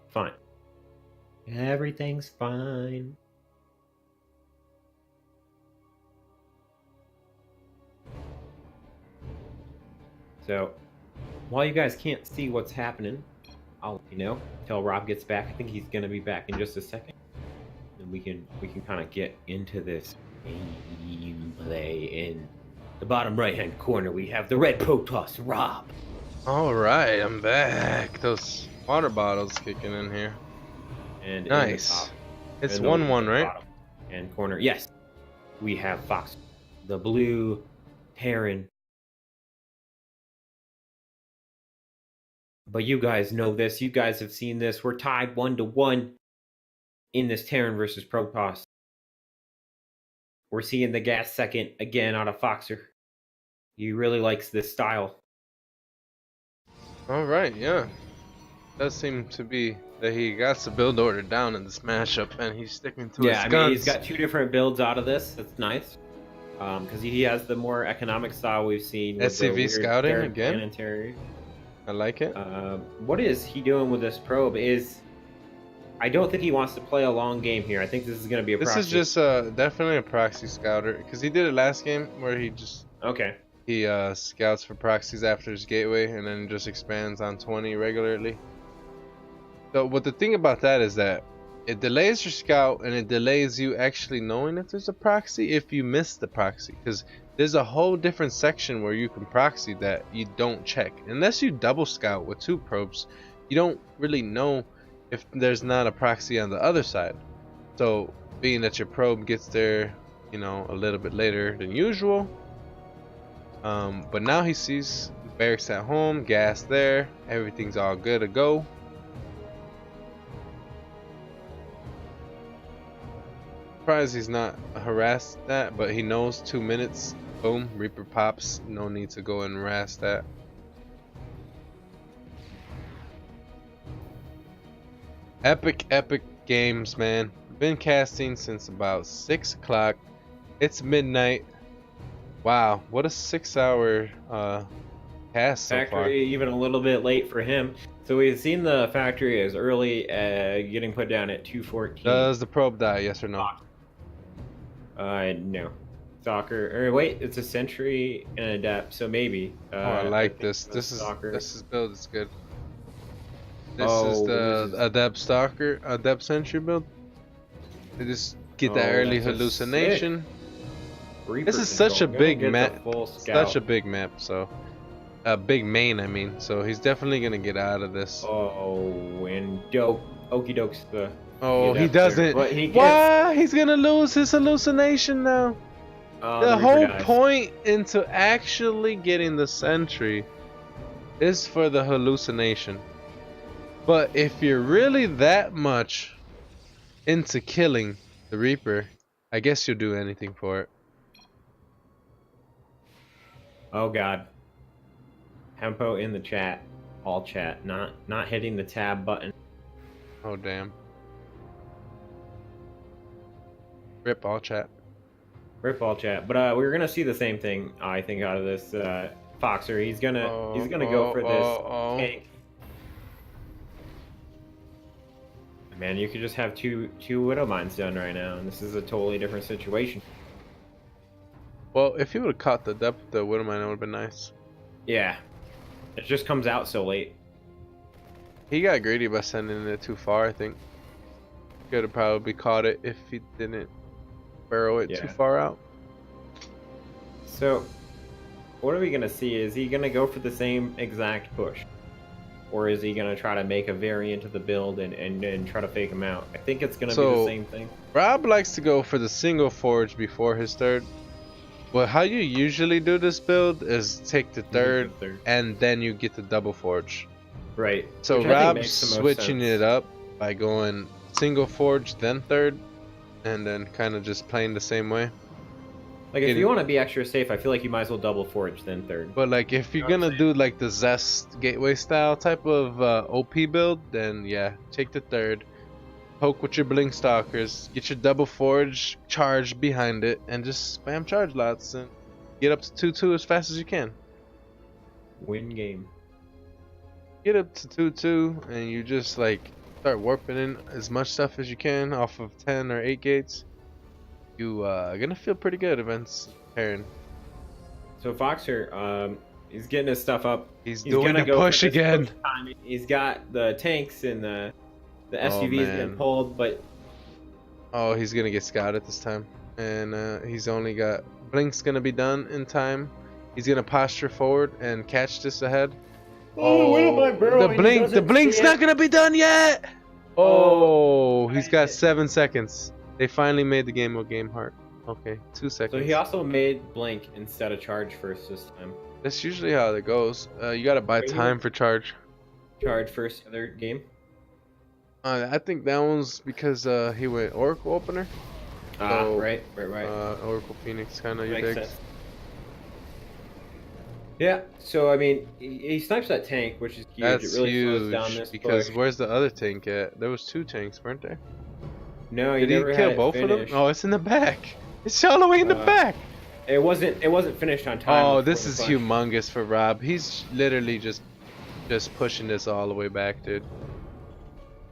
Fine. Everything's fine. So, while you guys can't see what's happening, I'll let you know until Rob gets back. I think he's gonna be back in just a second. And we can kind of get into this gameplay. In the bottom right hand corner we have the red Protoss, Rob. All right, I'm back. Those water bottles kicking in here. And nice. It's 1-1, right? And corner, yes. We have Fox, the blue Terran. But you guys know this. You guys have seen this. We're tied 1-1. In this Terran versus Protoss. We're seeing the gas second again out of Foxer. He really likes this style. All right, yeah. Does seem to be that he got the build order down in this matchup, and he's sticking to his guns. Yeah, I mean, he's got 2 different builds out of this. That's nice. Because he has the more economic style we've seen. With SCV scouting again. I like it. What is he doing with this probe? I don't think he wants to play a long game here. I think this is going to be a proxy. This is just definitely a proxy scouter, because he did it last game where he just he scouts for proxies after his gateway and then just expands on 20 regularly. So but the thing about that is that it delays your scout and it delays you actually knowing if there's a proxy if you miss the proxy, because there's a whole different section where you can proxy that you don't check. Unless you double scout with 2 probes, you don't really know if there's not a proxy on the other side. So being that your probe gets there, you know, a little bit later than usual, but now he sees barracks at home, gas there, everything's all good to go. Surprised he's not harassed that, but he knows 2 minutes, boom, Reaper pops, no need to go and harass that. Epic games, man. Been casting since about 6 o'clock. It's midnight. Wow, what a 6-hour cast so factory far. Even a little bit late for him. So we've seen the factory as early getting put down at 2:14. Does the probe die? Yes or no? No. Stalker. Or wait, it's a sentry and an adept, so maybe. Oh, I like think this. it's a This stalker. is build is good. This Oh, is this the is- adept stalker, adept sentry build. They just get that Oh, early that's a hallucination. Reaper This is such a control. Gonna big get the map. full scout. Such a big map, so a big main. I mean, so he's definitely gonna get out of this. Oh, and dope. Okie doke's the. Oh, the he adept there. doesn't. But he gets. Why? He's gonna lose his hallucination now. Oh, The Reaper whole dies. point into actually getting the sentry is for the hallucination. But if you're really that much into killing the Reaper, I guess you'll do anything for it. Oh God. Hempo in the chat. All chat. Not hitting the tab button. Oh damn. Rip all chat. Rip all chat. But we're gonna see the same thing, I think, out of this Foxer. He's gonna go for this tank. Man, you could just have two Widow Mines done right now, and this is a totally different situation. Well, if he would have caught the depth of the Widowmine, it would have been nice. Yeah. It just comes out so late. He got greedy by sending it too far, I think. Could have probably caught it if he didn't burrow it too far out. So, what are we going to see? Is he going to go for the same exact push? Or is he going to try to make a variant of the build and try to fake him out? I think it's going to be the same thing. Rob likes to go for the single forge before his third. Well, how you usually do this build is take the third, and then you get the double forge. Right. So Rob's switching it up by going single forge, then third, and then kind of just playing the same way. Like, if you want to be extra safe, I feel like you might as well double forge, then third. But, like, if you're gonna do, like, the Zest Gateway style type of OP build, then, yeah, take the third. Poke with your Blink Stalkers, get your double forge charge behind it, and just spam charge lots and get up to 2-2 as fast as you can. Win game. Get up to 2-2, and you just, like, start warping in as much stuff as you can off of 10 or 8 gates. You gonna feel pretty good against Heron. So Foxer, he's getting his stuff up. He's doing the push again. He's got the tanks and the SUVs getting pulled, but oh, he's gonna get scouted this time, and he's only got Blink's gonna be done in time. He's gonna posture forward and catch this ahead. The Blink's not gonna be done yet. Oh, he's got 7 seconds. They finally made the game a game hard. Okay, 2 seconds. So he also made Blink instead of charge first this time. That's usually how it goes. You gotta buy time for charge. Charge first other game? I think that one's because he went Oracle opener. So, right. Oracle Phoenix kind of, you Makes dig? sense. Yeah, so I mean, he snipes that tank, which is huge. That's it really huge slows down this because push. where's the other tank at? There was 2 tanks, weren't there? No, Did he never kill had both of them? finished. Oh, it's in the back. It's all the way in the back. It wasn't finished on time. Oh, before this the is push. humongous for Rob. He's literally just pushing this all the way back, dude.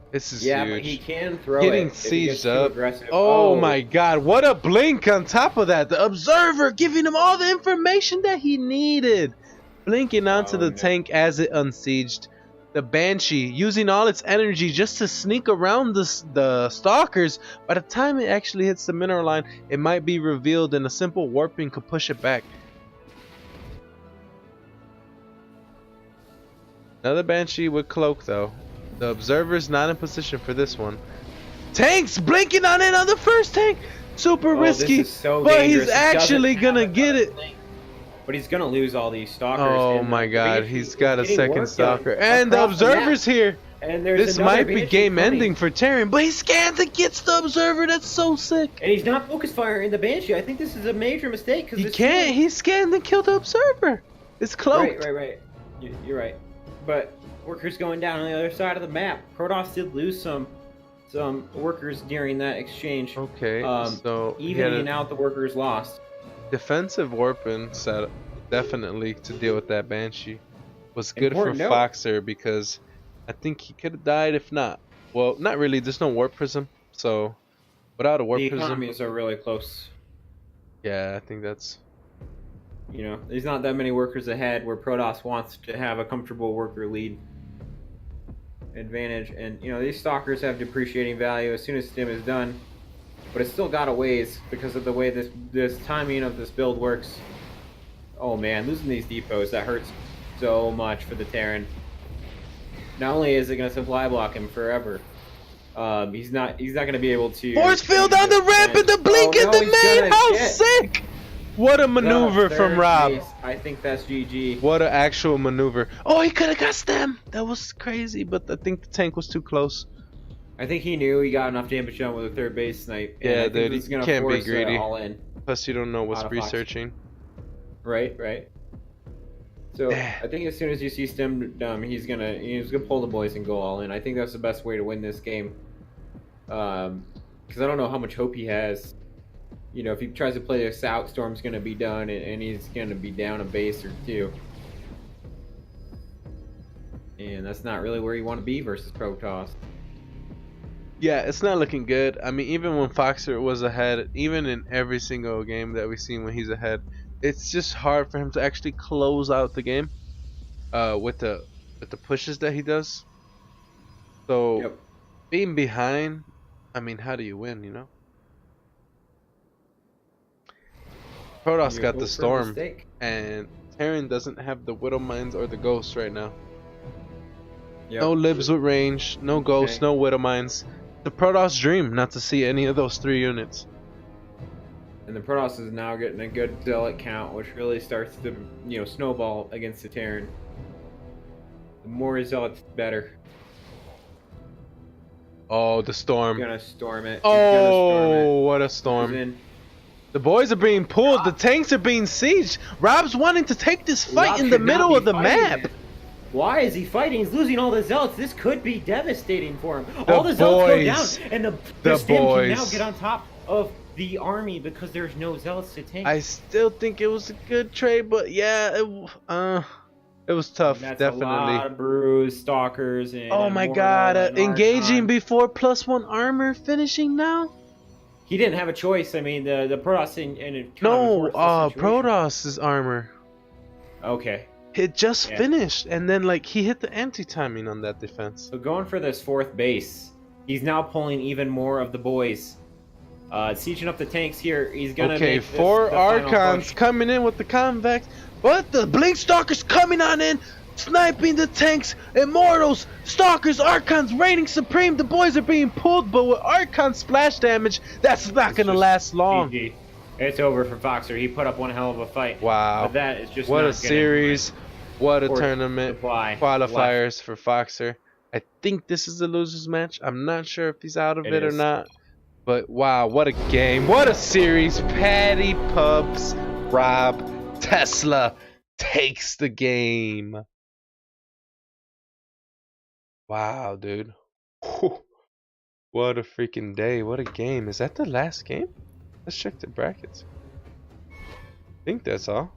This is Yeah, huge. but he can throw Getting it if he gets sieged too up. aggressive. Oh my god, what a blink on top of that. The observer giving him all the information that he needed. Blinking onto the tank as it unsieged. The Banshee using all its energy just to sneak around the stalkers. By the time it actually hits the mineral line, it might be revealed and a simple warping could push it back. Another Banshee with cloak though. The observer's not in position for this one. Tanks blinking on it on the first tank. Super risky, this is so but dangerous. he's He actually doesn't gonna have get another it. thing. But he's gonna lose all these stalkers. Oh and my the god, Banshee he's is got a getting second worked stalker. on And the across map. observer's here. And there's This another might be Banshee game coming. ending for Terran, but he scans and gets the observer. That's so sick. And he's not focus firing the Banshee. I think this is a major mistake because He can't. He scanned and killed the observer. It's cloaked. Right. You're right. But workers going down on the other side of the map. Protoss did lose some workers during that exchange. Okay, so evening out the workers lost. Defensive warping set definitely to deal with that Banshee was good Important for note. Foxer because I think he could have died if not. Well, not really. There's no warp prism, so without a warp The prism, economies are really close. Yeah, I think that's. You know, there's not that many workers ahead where Protoss wants to have a comfortable worker lead advantage. And, you know, these stalkers have depreciating value as soon as stim is done. But it's still got a ways because of the way this timing of this build works. Oh man, losing these depots, that hurts so much for the Terran. Not only is it going to supply block him forever, he's not going to be able to Force field on the ramp and the blink in the main. How sick! What a maneuver from Rob. Base. I think that's GG. What an actual maneuver. Oh, he could have got stem. That was crazy, but I think the tank was too close. I think he knew he got enough damage done with a third base snipe. And Yeah, I think dude, gonna can't force, be greedy. All in. Plus, you don't know what's Out of researching. Right. So I think as soon as you see stem, he's gonna pull the boys and go all in. I think that's the best way to win this game. Because I don't know how much hope he has. You know, if he tries to play this out, Storm's gonna be done, and he's gonna be down a base or two. And that's not really where you want to be versus Protoss. Yeah, it's not looking good. I mean, even when Foxer was ahead, even in every single game that we've seen when he's ahead, it's just hard for him to actually close out the game with the pushes that he does. So being behind, I mean, how do you win, you know? Protoss got the Storm, and Terran doesn't have the Widow Mines or the Ghosts right now. No libs with range, no Ghosts, no Widow Mines. The Protoss dream not to see any of those 3 units. And the Protoss is now getting a good zealot count, which really starts to, you know, snowball against the Terran. The more zealots, the better. Oh, the Storm. He's gonna storm it. Oh, what a storm. The boys are being pulled. The tanks are being sieged. Rob's wanting to take this fight in the middle of the map. Why is he fighting? He's losing all the zealots. This could be devastating for him. All the zealots go down, and the stim can now get on top of the army because there's no zealots to tank. I still think it was a good trade, but yeah, it was tough. That's definitely. A lot of bruised stalkers and. Oh my God! Engaging before +1 armor, finishing now. He didn't have a choice. I mean, the Protoss Protoss's armor. Okay. It just finished, and then like he hit the anti-timing on that defense. So going for this 4th base, he's now pulling even more of the boys. Sieging up the tanks here. He's gonna. Okay, 4 Archons coming in with the convex, but the Blink Stalkers coming on in, sniping the tanks. Immortals, Stalkers, Archons reigning supreme. The boys are being pulled, but with Archon splash damage, that's not gonna last long. GG. It's over for Foxer. He put up one hell of a fight. Wow. But that is just what not a series. What a tournament. Qualifiers for Foxer. I think this is a loser's match. I'm not sure if he's out of it or not. But wow, what a game. What a series. Patty Pubs, Rob, Tesla takes the game. Wow, dude. Whew. What a freaking day. What a game. Is that the last game? Let's check the brackets. I think that's all.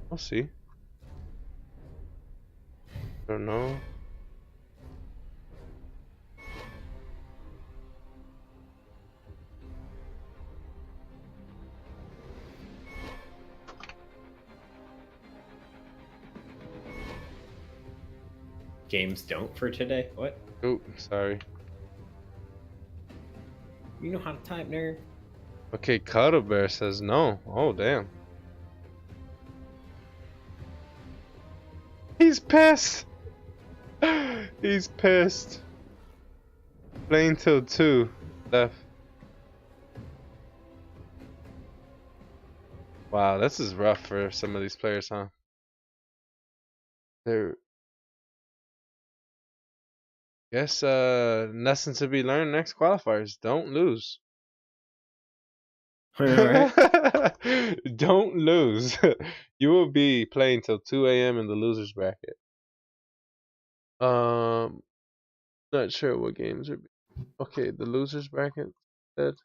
We'll see. Don't know. Games don't for today? What? Oh, sorry. You know how to type, nerd? Okay, Cuddle Bear says no. Oh, damn. He's pissed. He's pissed. Playing till 2 left. Wow, this is rough for some of these players, huh? They're... Guess lesson to be learned next qualifiers. Don't lose. Right. Don't lose. You will be playing till 2 a.m. in the losers bracket. Not sure what games are. Okay, the losers bracket said.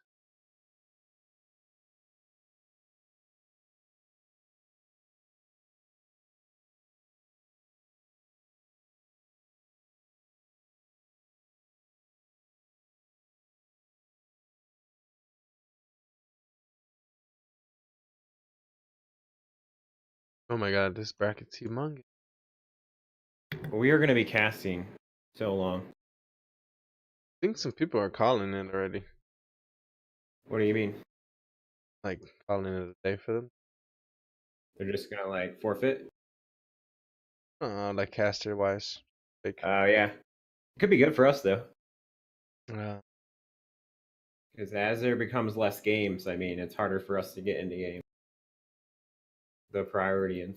Oh my god, this bracket's humongous. We are going to be casting so long. I think some people are calling it already. What do you mean? Like, calling it a day for them. They're just going to like forfeit? Like caster wise. Like, Yeah. Could be good for us though. uh, Because as there becomes less games, I mean, it's harder for us to get into games. The priority and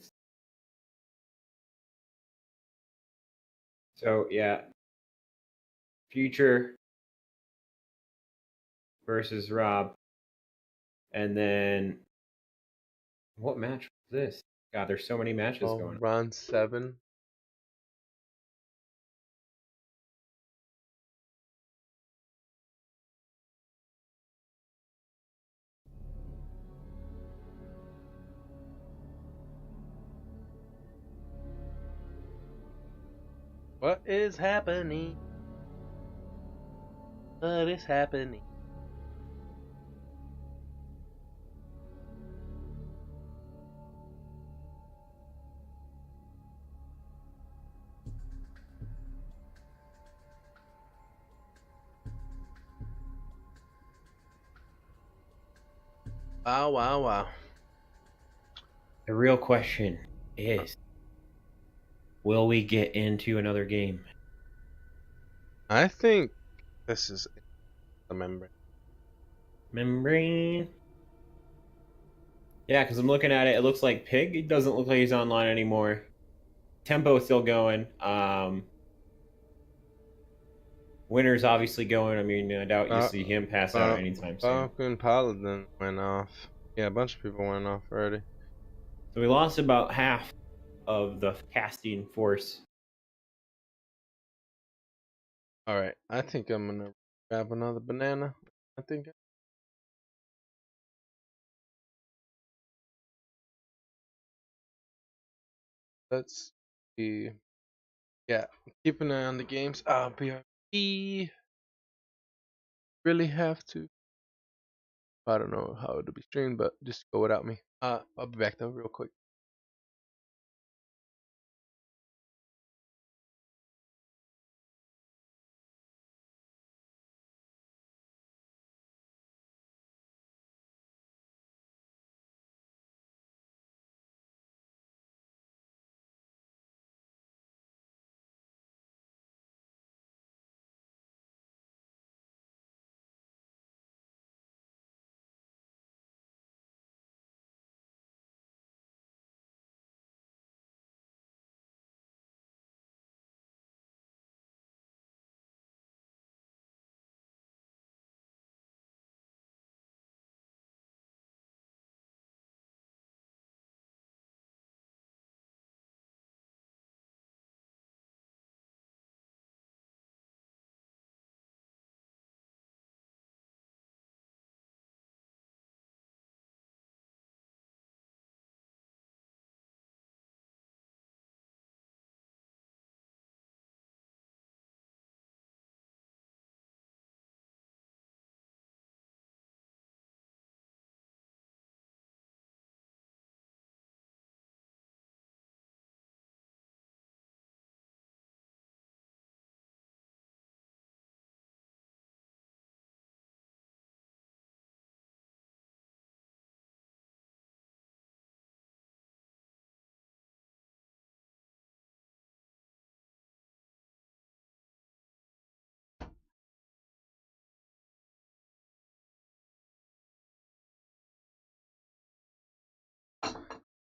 so yeah, Future versus Rob, and then what match was this? God, there's so many matches going on. round 7. What is happening? What is happening? Wow, wow, wow. The real question is, will we get into another game? I think this is the membrane. Membrane. Yeah, because I'm looking at it. It looks like Pig. It doesn't look like he's online anymore. Tempo is still going. Winner's obviously going. I mean, I doubt you see him pass out anytime soon. Falcon Paladin went off. Yeah, a bunch of people went off already. So we lost about half of the casting force. Alright, I think I'm gonna grab another banana. I think. Let's see. Yeah, keep an eye on the games. BRB. Really have to. I don't know how it'll be streamed, but just go without me. I'll be back though, real quick.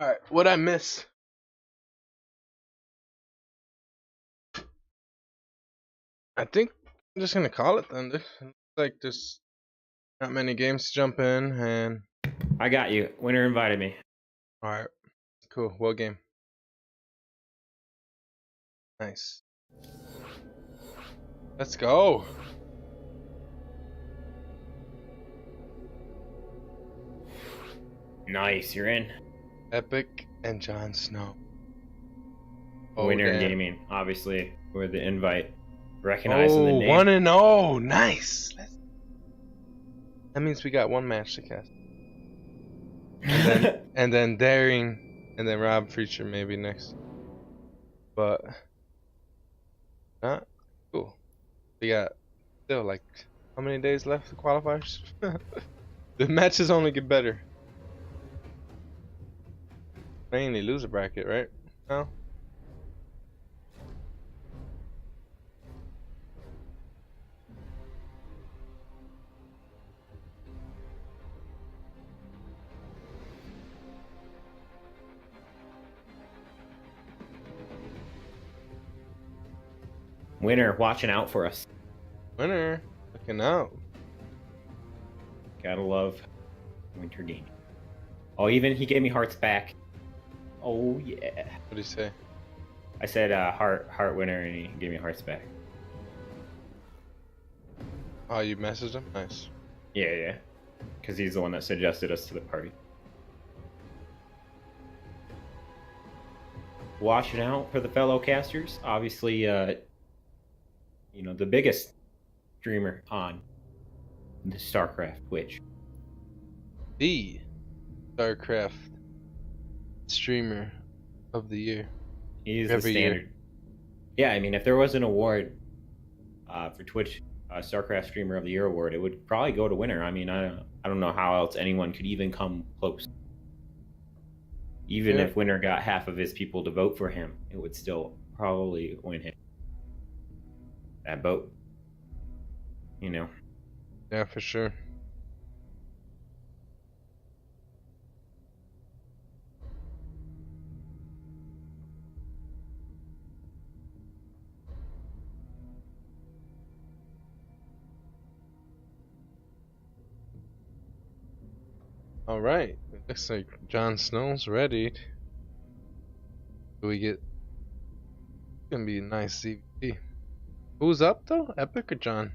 Alright, what I miss? I think I'm just gonna call it then. Like there's not many games to jump in, and I got you. Winner invited me. alright, cool. What game? Nice. Let's go. Nice, you're in. Epic and Jon Snow. Oh, Winner damn. Gaming, obviously, with the invite. Recognizing the name. 1-0. Nice. That means we got one match to cast. And then Daring And then Rob Preacher maybe next. But not cool. We got still like how many days left for qualifiers? The matches only get better. Mainly loser bracket, right? No. Winner watching out for us. Winner looking out. Gotta love Winter Gaming. Oh, even he gave me hearts back. Oh yeah. What do you say? I said heart winner, and he gave me hearts back. Oh, you messaged him? Nice. Yeah. Because he's the one that suggested us to the party. Watching out for the fellow casters. Obviously, the biggest streamer on the StarCraft Twitch. The StarCraft streamer of the year. He's the Every standard. year. Yeah, I mean, if there was an award for Twitch StarCraft Streamer of the Year award, it would probably go to Winner. I mean, I don't know how else anyone could even come close. Even if Winner got half of his people to vote for him, it would still probably win him that vote. Yeah, for sure. All right, it looks like Jon Snow's ready. Do we get? It's gonna be a nice CVP. Who's up though? Epic or John?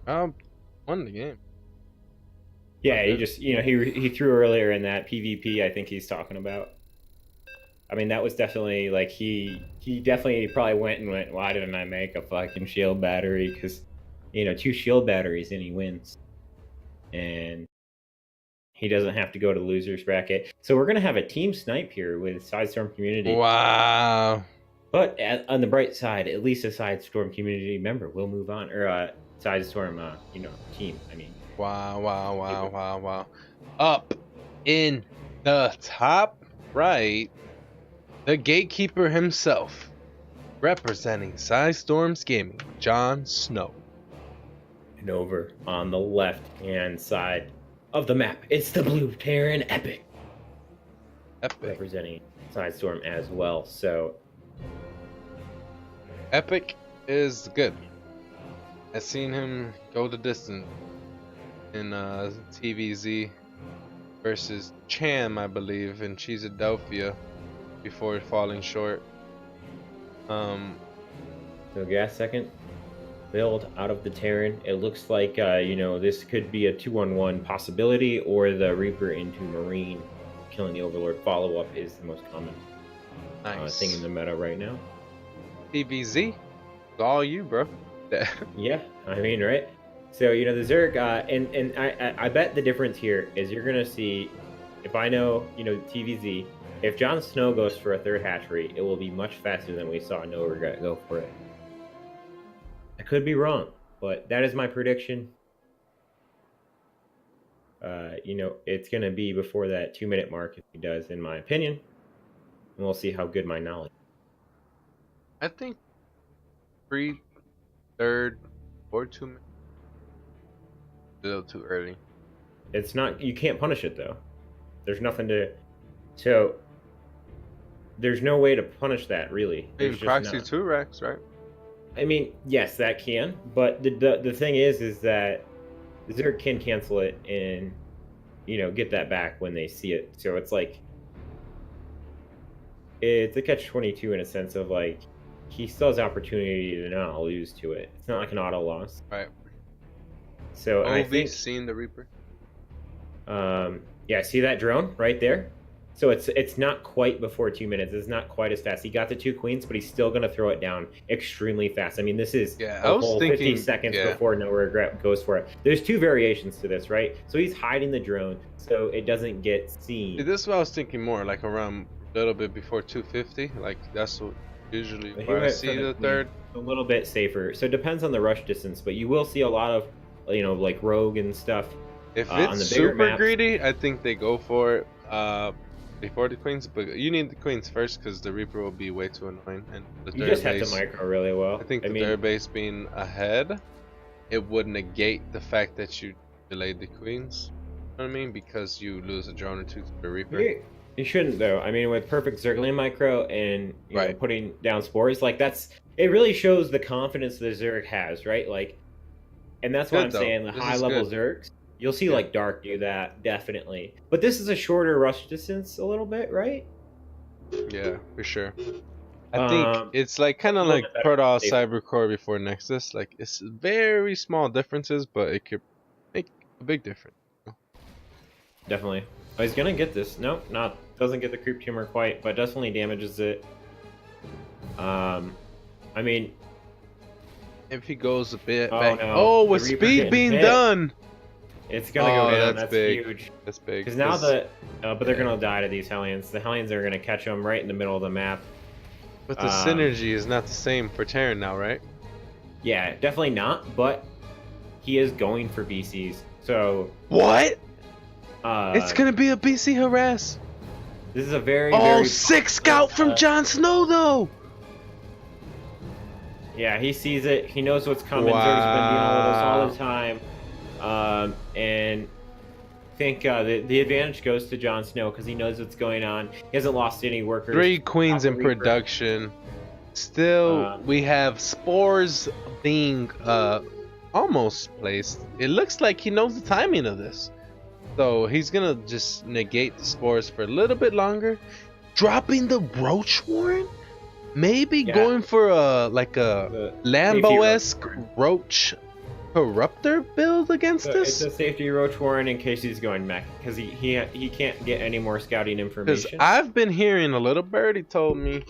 Won the game. Yeah, he just he threw earlier in that PvP. I think he's talking about. I mean, that was definitely like he definitely probably went. Why didn't I make a fucking shield battery? Because 2 shield batteries and he wins, and he doesn't have to go to losers bracket. So we're gonna have a team snipe here with Sidestorm community. Wow. But on the bright side, at least a Sidestorm community member will move on, or Sidestorm team. I mean. Wow. Up in the top right, the gatekeeper himself, representing Sidestorm's Gaming, Jon Snow. And over on the left-hand side of the map, it's the blue Terran Epic. Representing Sidestorm as well. So Epic is good. I've seen him go the distance in TVZ versus Cham, I believe, in Cheesadelphia before falling short. So gas second build out of the Terran. It looks like this could be a 2-on-1 possibility, or the Reaper into Marine killing the Overlord follow-up is the most common thing in the meta right now. TVZ, it's all you, bro. Yeah, I mean, right? So the Zerg, and I bet the difference here is you're gonna see, if I know TVZ, if Jon Snow goes for a 3rd hatchery, it will be much faster than we saw No Regret go for it. I could be wrong, but that is my prediction. It's gonna be before that 2-minute mark if he does, in my opinion, and we'll see how good my knowledge. I think 3, 3rd, or 2 minutes. A little too early. It's not. You can't punish it though. There's nothing to. So there's no way to punish that really. Maybe proxy 2 Rex, right? I mean, yes, that can. But the thing is that Zerg can cancel it and get that back when they see it. So it's like it's a catch-22 in a sense of like he still has opportunity to not lose to it. It's not like an auto loss. Right. So I think seen the Reaper. Yeah, see that drone right there? So it's not quite before 2 minutes. It's not quite as fast. He got the 2 queens, but he's still going to throw it down extremely fast. I mean, this is Yeah, a I was whole thinking 50 seconds yeah. before no regret goes for it. There's 2 variations to this, right? So he's hiding the drone so it doesn't get seen. See, this is what I was thinking more, like around a little bit before 250. Like that's what usually But he where I went for see the queen. third. A little bit safer. So it depends on the rush distance, but you will see a lot of, like rogue and stuff. If on it's the bigger super maps. greedy, I think they go for it before the queens. But you need the queens first because the Reaper will be way too annoying. And the You third just have base, to micro really well. I think I the mean, third base being ahead, it would negate the fact that you delayed the queens. You know what I mean? Because you lose a drone or two to the Reaper. you shouldn't though. I mean, with perfect Zergling micro and you know, Right. putting down spores, like it really shows the confidence that Zerg has, right? Like, and that's what Good, I'm though. saying. The This high is level good. Zergs, you'll see Yeah. like Dark do that definitely. But this is a shorter rush distance, a little bit, right? Yeah, for sure. I think it's like kind a of little like bit better Protoss safe. Cybercore before Nexus. Like it's very small differences, but it could make a big difference. Definitely. Oh, he's gonna get this. Nope, doesn't get the creep tumor quite, but definitely damages it. I mean, If he goes a bit Oh, back. no. Oh, The with Reaper speed getting being hit. done. it's gonna Oh, go down. that's That's big. huge. That's big. Because now but they're gonna die to these Hellions. The Hellions are gonna catch them right in the middle of the map. But the um, synergy is not the same for Terran now, right? Yeah, definitely not. But he is going for BCs. So What? it's It's gonna be a BC harass. This is a very Oh, very 6 scout from Jon Snow though. Yeah, he sees it. He knows what's coming. Zerg's been dealing with us all the time. And I think the advantage goes to Jon Snow because he knows what's going on. He hasn't lost any workers. 3 queens in Reaper. production. Still, we have spores being almost placed. It looks like he knows the timing of this. So he's gonna just negate the spores for a little bit longer. Dropping the Roach Warren? Maybe Yeah. going for a The Lambo-esque Roach Corruptor build against So this? it's a safety Roach Warren in case he's going mech because he can't get any more scouting Because information. I've been hearing a little birdie told me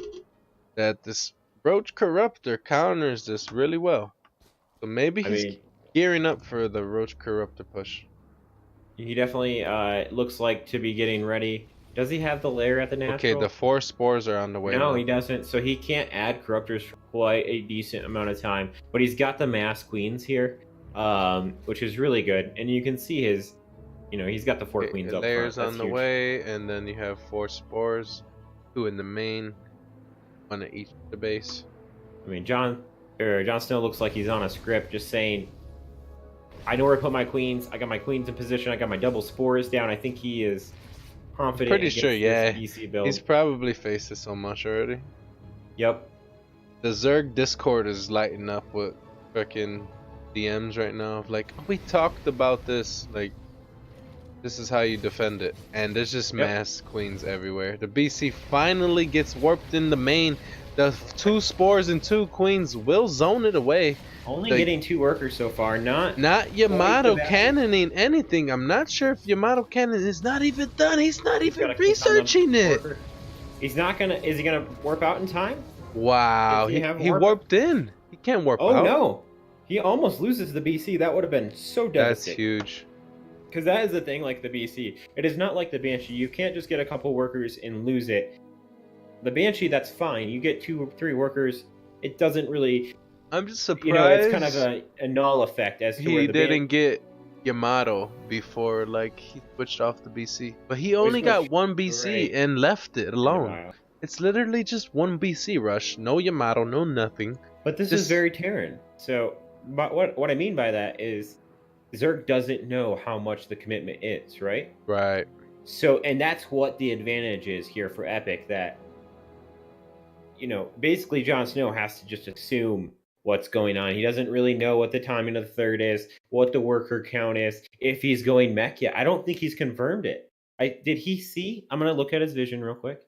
that this Roach Corruptor counters this really well. So maybe I he's mean, gearing up for the Roach Corruptor push. he definitely looks like to be getting ready. Does he have the lair at the natural? Okay, the 4 spores are on the way. No, now. he doesn't. So he can't add corruptors for quite a decent amount of time. But he's got the mass queens here, which is really good. And you can see his, he's got the 4 Okay, queens the up layers front. on That's the huge. way, and then you have 4 spores, 2 in the main, 1 at each of the base. I mean, Jon Snow looks like he's on a script, just saying, I know where to put my queens. I got my queens in position. I got my double spores down. I think he is confident. Pretty against sure, this yeah. BC build. He's probably faced it so much already. Yep. The Zerg Discord is lighting up with fucking DMs right now. Of like, we talked about this. Like, this is how you defend it. And there's just mass queens everywhere. The BC finally gets warped in the main. The 2 spores and 2 queens will zone it away. Only The- getting 2 workers so far. Not Yamato Quite the cannoning anything. I'm not sure if Yamato cannon is not even done. He's not He's even gotta click on the researching it. worker. He's not gonna. Is he gonna warp out in time? Wow, Does he have he warp? warped in. He can't warp Oh out. no! He almost loses the BC. That would have been so That's devastating. huge. Because that is the thing, like the BC. It is not like the Banshee. You can't just get a couple workers and lose it. The Banshee, that's fine. You get 2 or 3 workers. It doesn't really. I'm just surprised It's kind of a null effect as to where he the didn't get Yamato before like he switched off the BC. But he only got switched, 1 BC right. and left it alone. Wow. It's literally just 1 BC rush. No Yamato, no nothing. But this is very Terran. So, but what I mean by that is, Zerg doesn't know how much the commitment is, right? Right. So, and that's what the advantage is here for Epic, that, basically Jon Snow has to just assume what's going on. He doesn't really know what the timing of the third is, what the worker count is, if he's going mech yet. I don't think he's confirmed it. Did he see? I'm going to look at his vision real quick.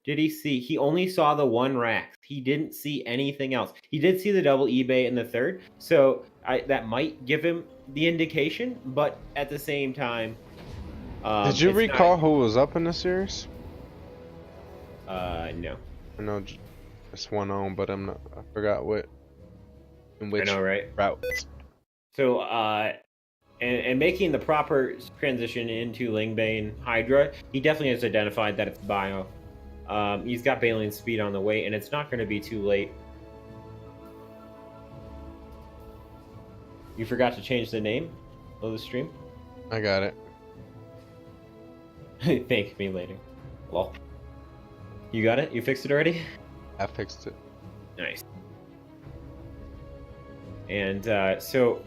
Did he see? He only saw the 1 rack. He didn't see anything else. He did see the double eBay in the third, so that might give him the indication, but at the same time, Did you It's recall who was up in the series? No. I know it's one on, but I forgot what. In which I know, right? route. So, and making the proper transition into Lingbane Hydra, he definitely has identified that it's Bio. He's got Baleen speed on the way, and it's not going to be too late. You forgot to change the name of the stream? I got it. Thank me later. Lol. You got it? You fixed it already? I fixed it. Nice. And so,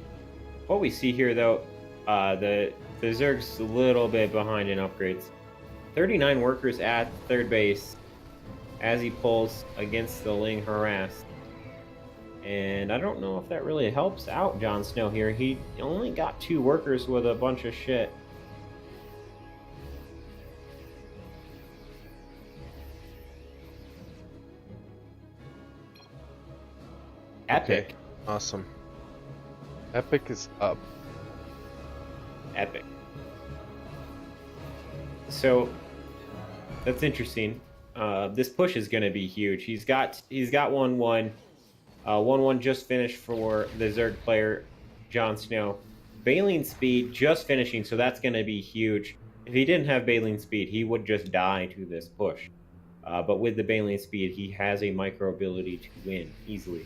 what we see here, though, the Zerg's a little bit behind in upgrades. 39 workers at third base as he pulls against the Ling harass. And I don't know if that really helps out Jon Snow here. He only got 2 workers with a bunch of shit. Epic. Okay. Awesome. Epic is up. Epic. So that's interesting. This push is going to be huge. He's got 1-1. 1-1 just finished for the Zerg player, Jon Snow. Baleen speed just finishing, so that's going to be huge. If he didn't have Baleen speed, he would just die to this push. But with the Baleen speed, he has a micro ability to win easily.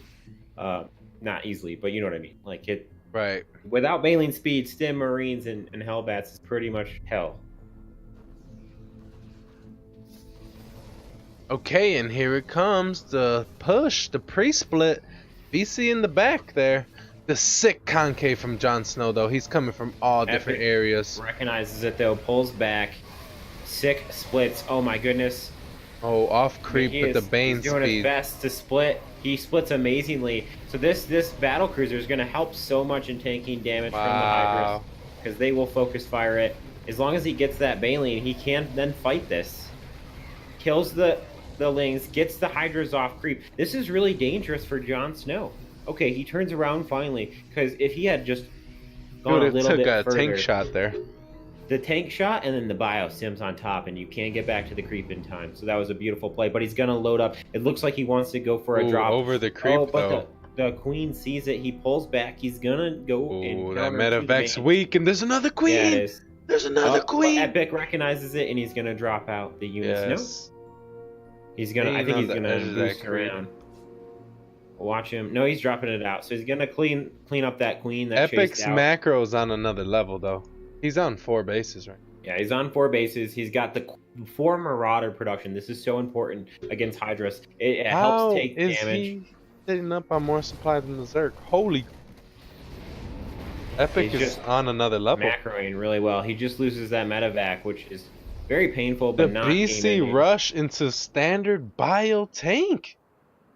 Not easily, but you know what I mean. Like it. Right. Without Baleen speed, Stim Marines and Hellbats is pretty much hell. Okay, and here it comes, the push, the pre-split. BC in the back there. The sick concave from Jon Snow, though. He's coming from all different areas. Recognizes it, though. Pulls back. Sick splits. Oh, my goodness. Oh, off creep with the Bane he's doing speed. his best to split. He splits amazingly. So this battle cruiser is going to help so much in taking damage from the Hydras. Because they will focus fire it. As long as he gets that Baleen, he can then fight this. Kills the Lings, gets the Hydras off creep. This is really dangerous for Jon Snow. Okay, he turns around finally, because if he had just gone a little bit further, tank shot there. The tank shot and then the bio sims on top, and you can't get back to the creep in time. So that was a beautiful play, but he's gonna load up. It looks like he wants to go for a drop over the creep, but the queen sees it. He pulls back. He's gonna go. Oh, that medevac's weak, and there's another queen. Yeah, it is. There's another queen. Epic recognizes it, and he's gonna drop out the units. Yes. No. He's gonna. I think he's gonna boost around. Watch him. No, he's dropping it out. So he's gonna clean up that queen that Epic's chased out. macro's on another level, though. He's on 4 bases, right? Yeah, he's on 4 bases. He's got the 4 Marauder production. This is so important against Hydras. It helps take damage. How is he sitting up on more supply than the Zerg? Holy! Epic He's is on another level. Macroing really well. He just loses that medevac, which is very painful, but the not BC rush into standard bio tank.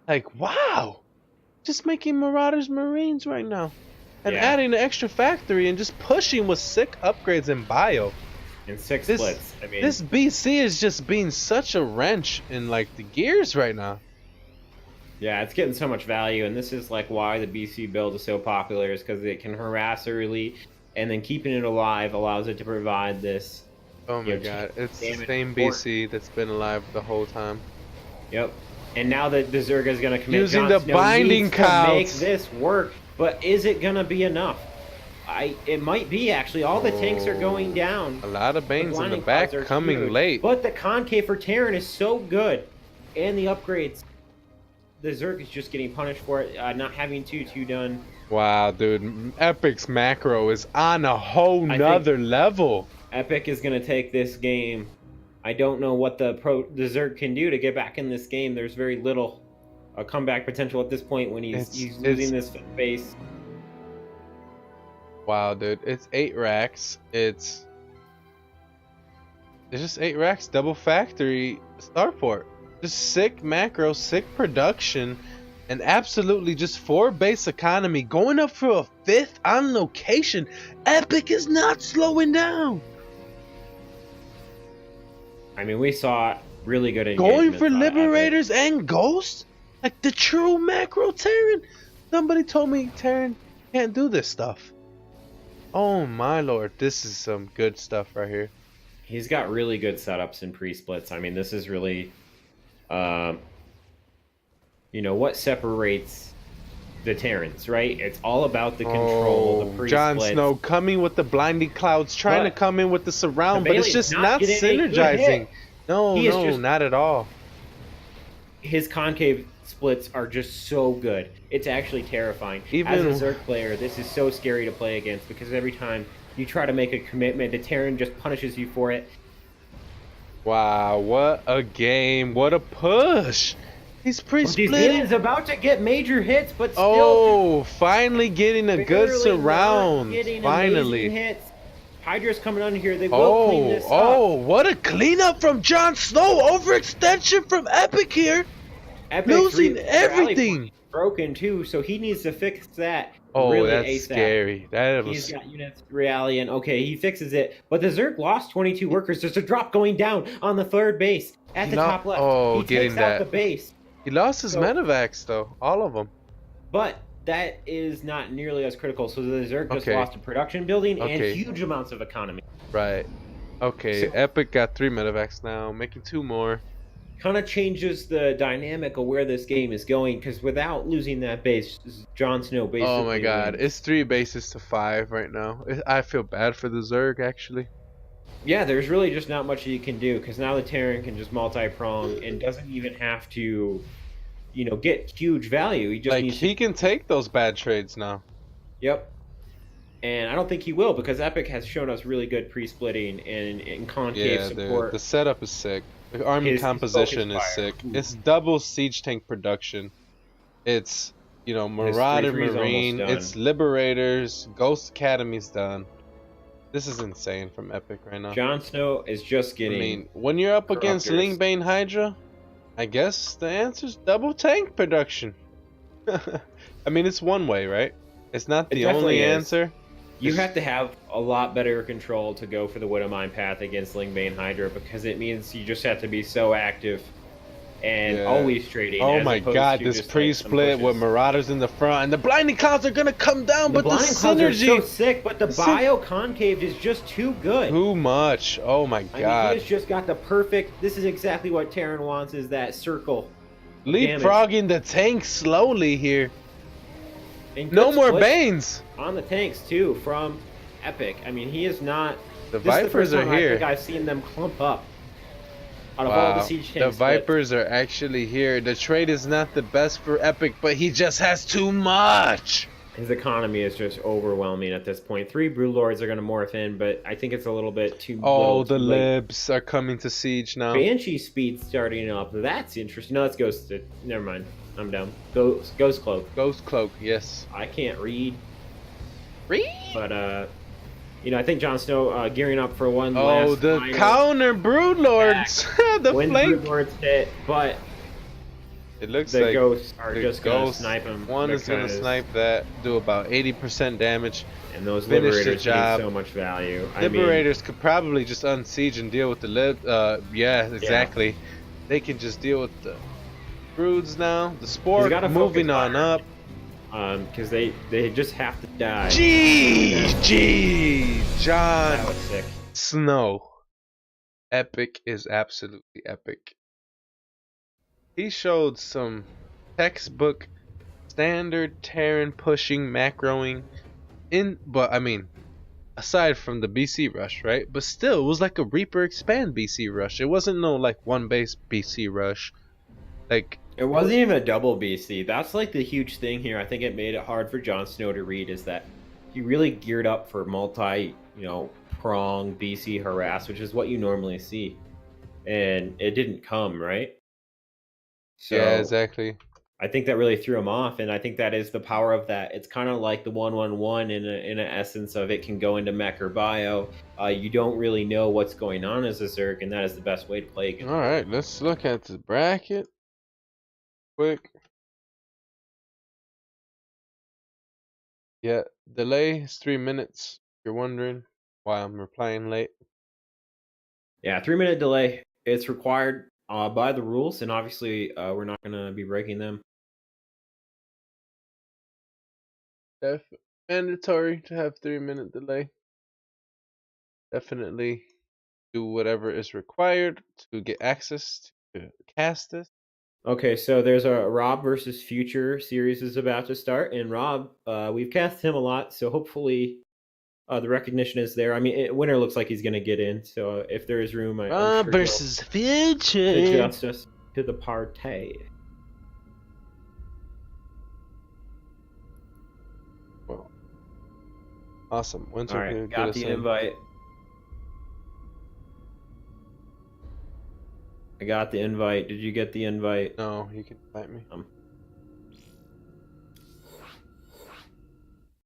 Like, wow! Just making Marauders Marines right now. And adding an extra factory and just pushing with sick upgrades in bio. And 6 splits. I mean, this BC is just being such a wrench in like the gears right now. Yeah, it's getting so much value, and this is like why the BC build is so popular, is because it can harass early, and then keeping it alive allows it to provide this. Oh my god, it's the same BC that's been alive the whole time. Yep. And now that the Zerg is going to commit, using the binding cows to make this work. But is it gonna be enough? It might be, actually. All the tanks are going down. A lot of Banes in the back coming huge. late. But the concave for Terran is so good. And the upgrades. The Zerg is just getting punished for it, not having 2-2 done. Wow, dude. Epic's macro is on a whole nother level. Epic is gonna take this game. I don't know what the Zerg can do to get back in this game. There's very little comeback potential at this point when he's losing this base. Wow, dude, it's 8 racks. It's just 8 racks, double factory starport. Just sick macro, sick production, and absolutely just 4 base economy going up for a 5th on location. Epic is not slowing down. I mean, we saw really good going for Liberators and Ghosts. Like the true macro Terran. Somebody told me Terran can't do this stuff. Oh my lord, this is some good stuff right here. He's got really good setups and pre-splits. I mean, this is really, um, what separates the Terrans, right? It's all about the control, the Oh, Jon pre-splits. Snow coming with the blinding clouds, trying to But come in with the surround, but it's Bailey's just not not getting a good synergizing. hit. No, He is no, just not at all. his concave splits are just so good. It's actually terrifying. As a Even Zerg player, this is so scary to play against because every time you try to make a commitment, the Terran just punishes you for it. wow, what a game! What a push! He's But these pre-splitting. is about to get major hits, but still Oh, finally getting a good barely not surround. getting amazing Finally. hits. Hydra's coming on here. They will clean this up. Oh, what a cleanup from Jon Snow! Overextension from Epic here. Epic's Losing rally everything. point is broken too, so he needs to fix that. Oh, really that's ASAP. scary. That He's was. got units rallying. Okay, he fixes it. But the Zerg lost 22 workers. There's a drop going down on the third base at the top left. Oh, He getting takes out that. the base. He lost his medevacs though, all of them. But that is not nearly as critical. So the Zerg just Okay. lost a production building Okay. and huge amounts of economy. Right. Okay. So- Epic got 3 medevacs now, making 2 more. Kind of changes the dynamic of where this game is going because without losing that base, Jon Snow basically. Oh my God, wins. it's 3 bases to 5 right now. I feel bad for the Zerg actually. Yeah, there's really just not much you can do because now the Terran can just multi-prong and doesn't even have to, get huge value. He just Like needs he can take those bad trades now. Yep. And I don't think he will because Epic has shown us really good pre-splitting and concave Yeah, support. the setup is sick. The army His composition is focus fire. sick. It's double siege tank production. It's Marauder 3-3 is almost Marine. done. It's Liberators. Ghost Academy's done. This is insane from Epic right now. Jon Snow is just I getting. mean, when you're up against Corruptors. Lingbane Hydra, I guess the answer's double tank production. I mean, it's one way, right? It's not It the definitely only is. answer. You have to have a lot better control to go for the Widowmine path against Lingbane Hydra because it means you just have to be so active and Yeah. always trading. Oh as my opposed God, to this just, like, some pre-split with pushes. Marauders in the front, and the blinding clouds are gonna come down, The but the blind clouds are so synergy sick, but the the bio concave is just too good. too much. Oh my I mean, he God, has just got the perfect. This is exactly what Terran wants: is that circle. leapfrogging the tank slowly here. And No good more split Banes. on the tanks too from Epic. I mean, he is not. The This is the Vipers first are time I here. think I've seen them clump up. Out of all the Wow, siege the tanks, Vipers are actually here. The trade is not the best for Epic, but he just has too much. his economy is just overwhelming at this point. 3 Brood Lords are going to morph in, but I think it's a little bit too. Oh, little the too late. libs are coming to siege now. Banshee speed starting up. That's interesting. No, that's Ghosted. Never mind. I'm down. Ghost Cloak. Ghost Cloak, yes. I can't read, Read. but I think Jon Snow gearing up for one Oh, last the final counter Broodlords. the when flank. Brood Lords hit, but It looks the like ghosts are the just gonna ghost- snipe him. One is gonna because- snipe that, do about 80% damage. and those finish the liberators job. need so much value. I mean, Liberators could probably just unsiege and deal with the lib. Yeah, exactly. They can just deal with the broods now. The spore gotta moving focus on fire. up. because they just have to die. GG, That Jon was sick. Snow. Epic is absolutely epic. He showed some textbook standard Terran pushing, macroing but I mean, aside from the BC rush, right? But still, it was like a Reaper expand BC rush. It wasn't no like one base BC rush. Like, It wasn't even a double BC. That's like the huge thing here. I think it made it hard for Jon Snow to read is that he really geared up for multi, prong BC harass, which is what you normally see. And it didn't come, right? So yeah, exactly. I think that really threw him off, and I think that is the power of that. It's kind of like the 1-1-1 in an essence of it can go into mech or bio. You don't really know what's going on as a Zerg, and that is the best way to play against. All right, let's look at the bracket quick. Yeah, delay is 3 minutes. If you're wondering why I'm replying late. Yeah, 3-minute delay. It's required by the rules, and obviously we're not going to be breaking them. Mandatory to have 3 minute delay. Definitely do whatever is required to get access to cast this. Okay, so there's a Rob versus Future series is about to start, and Rob, we've cast him a lot, so hopefully the recognition is there. I mean, Winner looks like he's going to get in, so if there is room, I'm Rob sure versus he'll Future. adjust us to the party. Well, awesome. Winter All right, could get got us the in. invite. I got the invite. Did you get the invite? No, you can invite me.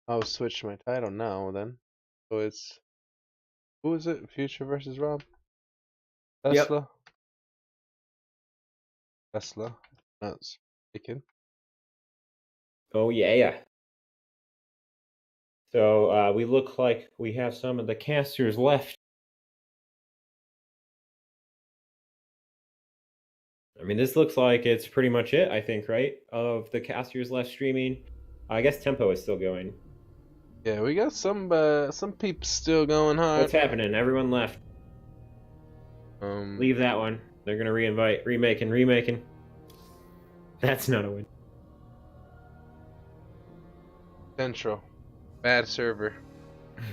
I'll switch my title now then. So it's, who is it? Future versus Rob? Yep. Tesla? Tesla. That's taken. Oh yeah. So we look like we have some of the casters left. I mean, this looks like it's pretty much it, I think, right? Of the casters left streaming. I guess Tempo is still going. Yeah, we got some peeps still going hard. What's happening? Everyone left. Leave that one. They're gonna reinvite, remaking. That's not a win. Central. Bad server.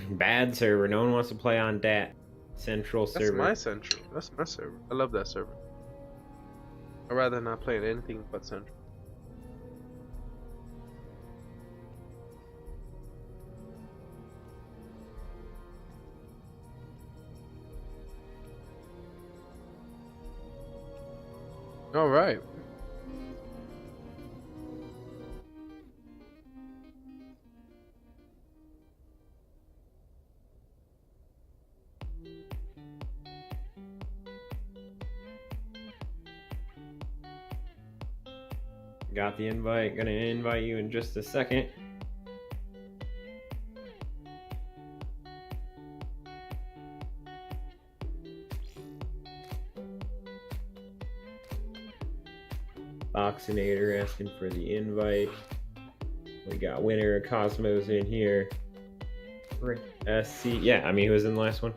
Bad server. No one wants to play on dat. Central That's server. my Central. That's my server. I love that server. I'd rather not play anything but Central. All right. Got the invite. Gonna invite you in just a second. Boxinator asking for the invite. We got Winner Cosmos in here. SC. Yeah, I mean, he was in the last one.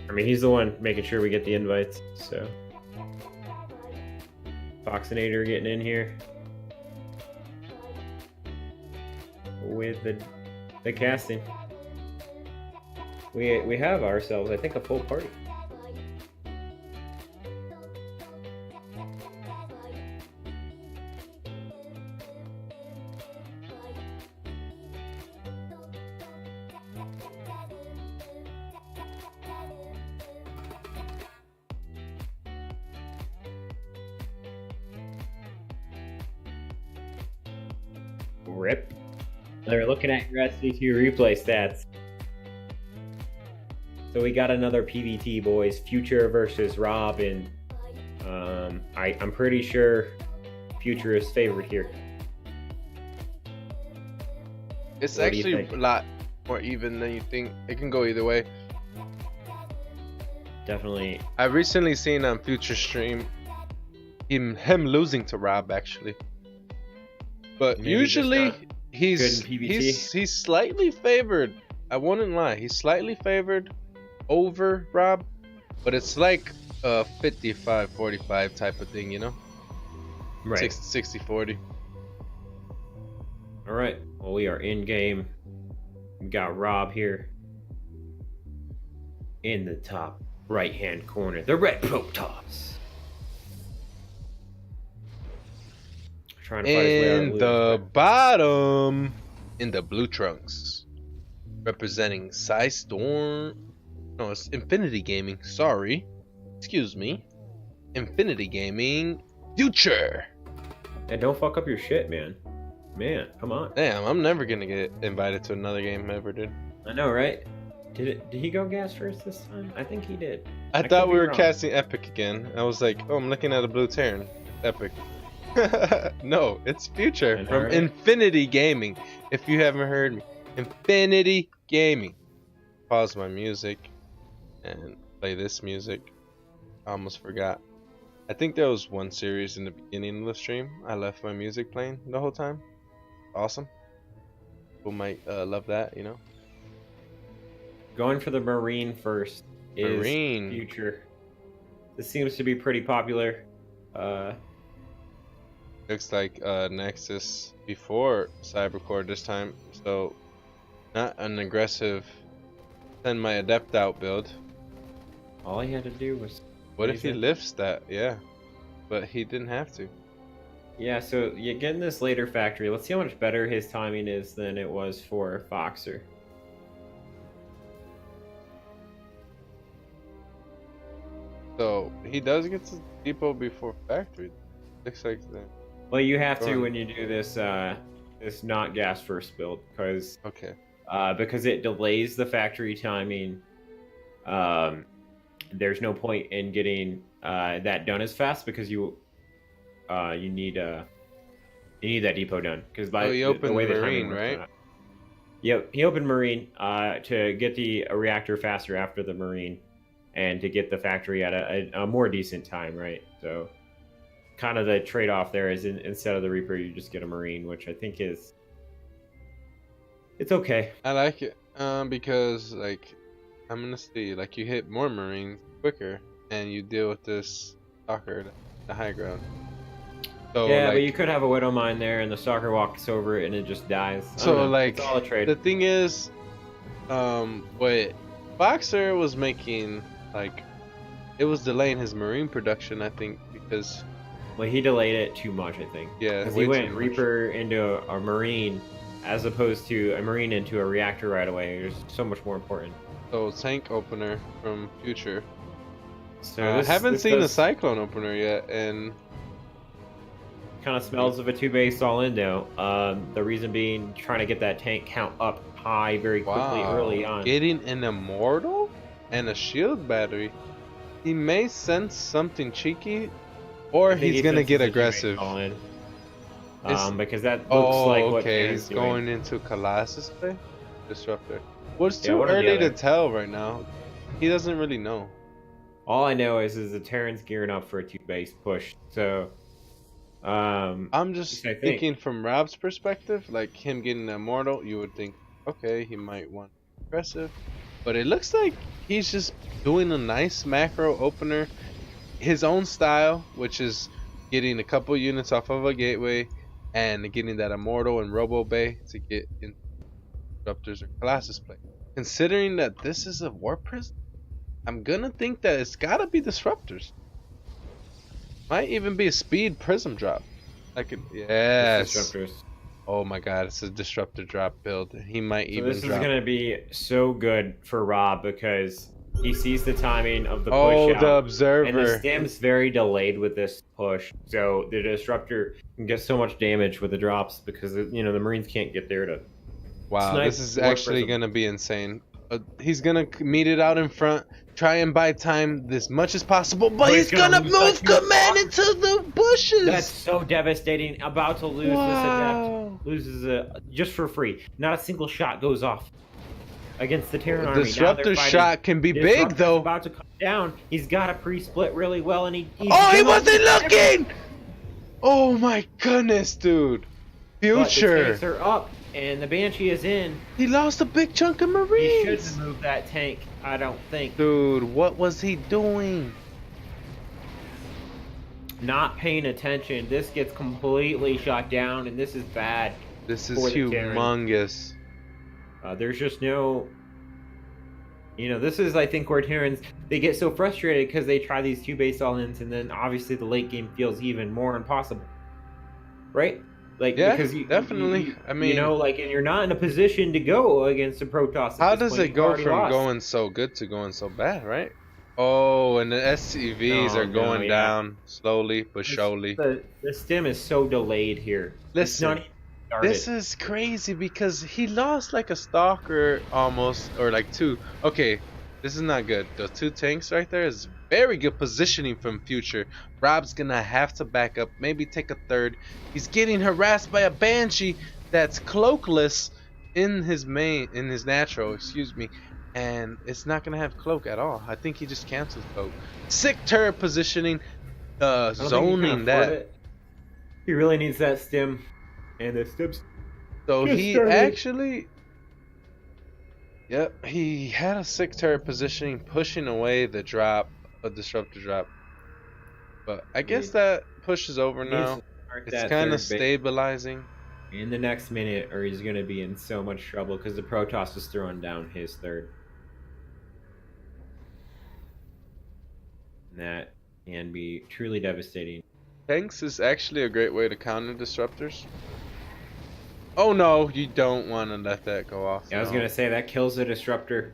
I mean, he's the one making sure we get the invites, so. Boxinator getting in here. With the casting. We have ourselves, I think, a full party. Rip. They're looking at your SC2 replay stats. So we got another PVT, boys. Future versus Rob, and I'm pretty sure Future is favored here. It's What do you actually think? a lot more even than you think. It can go either way. Definitely. I've recently seen on Future stream him losing to Rob actually. But Maybe usually just he's good in PvT. he's slightly favored. I wouldn't lie. He's slightly favored over Rob, but it's like a 55-45 type of thing, you know? Right. 60-40. All right. Well, we are in game. We got Rob here in the top right-hand corner. The red Protoss. Trying to fight his way out In of the bottom, in the blue trunks, representing Storm. No, it's Infinity Gaming. Sorry, excuse me. Infinity Gaming Future. And don't fuck up your shit, man. Man, come on. Damn, I'm never gonna get invited to another game ever, dude. I know, right? Did he go gas first this time? I think he did. I could thought be we were wrong. casting Epic again. I was like, oh, I'm looking at a blue Terran. Epic. No, it's Future I know, from right? Infinity Gaming. If you haven't heard me, Infinity Gaming. Pause my music and play this music. I almost forgot. I think there was one series in the beginning of the stream. I left my music playing the whole time. Awesome. People might love that, you know. Going for the Marine first is Marine. future. This seems to be pretty popular. Looks like Nexus before Cybercore this time, so not an aggressive send my Adept out build. All he had to do was... What if use he it. lifts that? Yeah, but he didn't have to. Yeah, so you get in this later factory. Let's see how much better his timing is than it was for Foxer. So he does get to depot before factory. Looks like that. Well, you have to Go on. when you do this this not gas first build because Okay. it delays the factory timing. There's no point in getting that done as fast because you need that depot done because by he the opened way the Marine, timing works right? out. Yep, he opened Marine to get the reactor faster after the Marine, and to get the factory at a more decent time, right? So, kind of the trade-off there is instead of the Reaper, you just get a Marine, which I think it's okay. I like it because like I'm gonna see like you hit more Marines quicker and you deal with this stalker at the high ground. So Yeah, like, but you could have a Widow Mine there, and the stalker walks over it, and it just dies. I so don't know. like It's all a trade. the thing is, what Boxer was making like it was delaying his Marine production, I think, because Well, he delayed it too much, I think. yeah, Because way he too went much. Reaper into a Marine, as opposed to a Marine into a reactor right away. It's so much more important. So tank opener from Future. So I this haven't seen the does Cyclone opener yet, and kind of smells of a 2-base all in though. The reason being trying to get that tank count up high very quickly early on. getting an Immortal and a shield battery. He may sense something cheeky, or I think he's he gonna senses get the 2-base aggressive. all in. It's- Because that looks Oh, like what okay, Terran's he's doing. going into Colossus play? Disruptor. Well, it's Yeah, too one or the early to other. tell right now. He doesn't really know. All I know is the Terran's gearing up for a 2-base push. So, I'm just I think. thinking from Rob's perspective, like him getting an Immortal, you would think, okay, he might want aggressive. But it looks like he's just doing a nice macro opener, his own style, which is getting a couple units off of a gateway and getting that Immortal and Robo Bay to get in Disruptors or Colossus play. Considering that this is a Warp Prism, I'm gonna think that it's gotta be Disruptors. Might even be a speed prism drop. I could, yes. Disruptors. Oh my god, it's a disruptor drop build. He might So even this is drop. gonna be so good for Rob because he sees the timing of the push Oh, out, the and the observer. stam's very delayed with this push. So the disruptor can get so much damage with the drops because the Marines can't get there to. Wow, Snipe this is Warp actually Prism. gonna be insane. He's gonna meet it out in front, try and buy time as much as possible, but he's gonna lose move that command huge into the bushes. That's so devastating. About to lose this Wow. adept. Loses just for free. Not a single shot goes off against the Terran army. Now Disruptor they're fighting- shot can be big Disruptor's though. About to come down. He's got a pre-split really well, and he's Oh, he gonna- wasn't looking! Oh my goodness, dude. But the Future. tanks are up, and the Banshee is in. He lost a big chunk of He Marines. shouldn't move that tank, I don't think. Dude, what was he doing? Not paying attention. This gets completely shot down, and this is bad. This is For the Terran. humongous. There's just no... this is, I think, where Terrans, they get so frustrated because they try these 2-base all-ins, and then obviously the late game feels even more impossible. Right? Like, Yeah, because definitely. I mean, and you're not in a position to go against a Protoss. at how this does point. it You've go already from lost. going so good to going so bad, right? Oh, and the SCVs No, are going yeah. down slowly but surely. The stem is so delayed here. It's Listen, not even started. this is crazy because he lost like a stalker almost, or like two. Okay, this is not good. The two tanks right there is very good positioning from Future. Rob's gonna have to back up, maybe take a third. He's getting harassed by a Banshee that's cloakless in his natural, excuse me. And it's not gonna have cloak at all. I think he just cancels cloak. Sick turret positioning, I don't think he can zoning afford that. it. He really needs that stem, and the stem's So Just he started. actually Yep, he had a sick turret positioning, pushing away the drop, a disruptor drop. But I guess that push is over He needs now. to start It's that kind of third base stabilizing. in the next minute, or he's going to be in so much trouble because the Protoss is throwing down his third. And that can be truly devastating. Tanks is actually a great way to counter disruptors. Oh no, you don't want to let that go off. Yeah, I was going to say that kills the disruptor.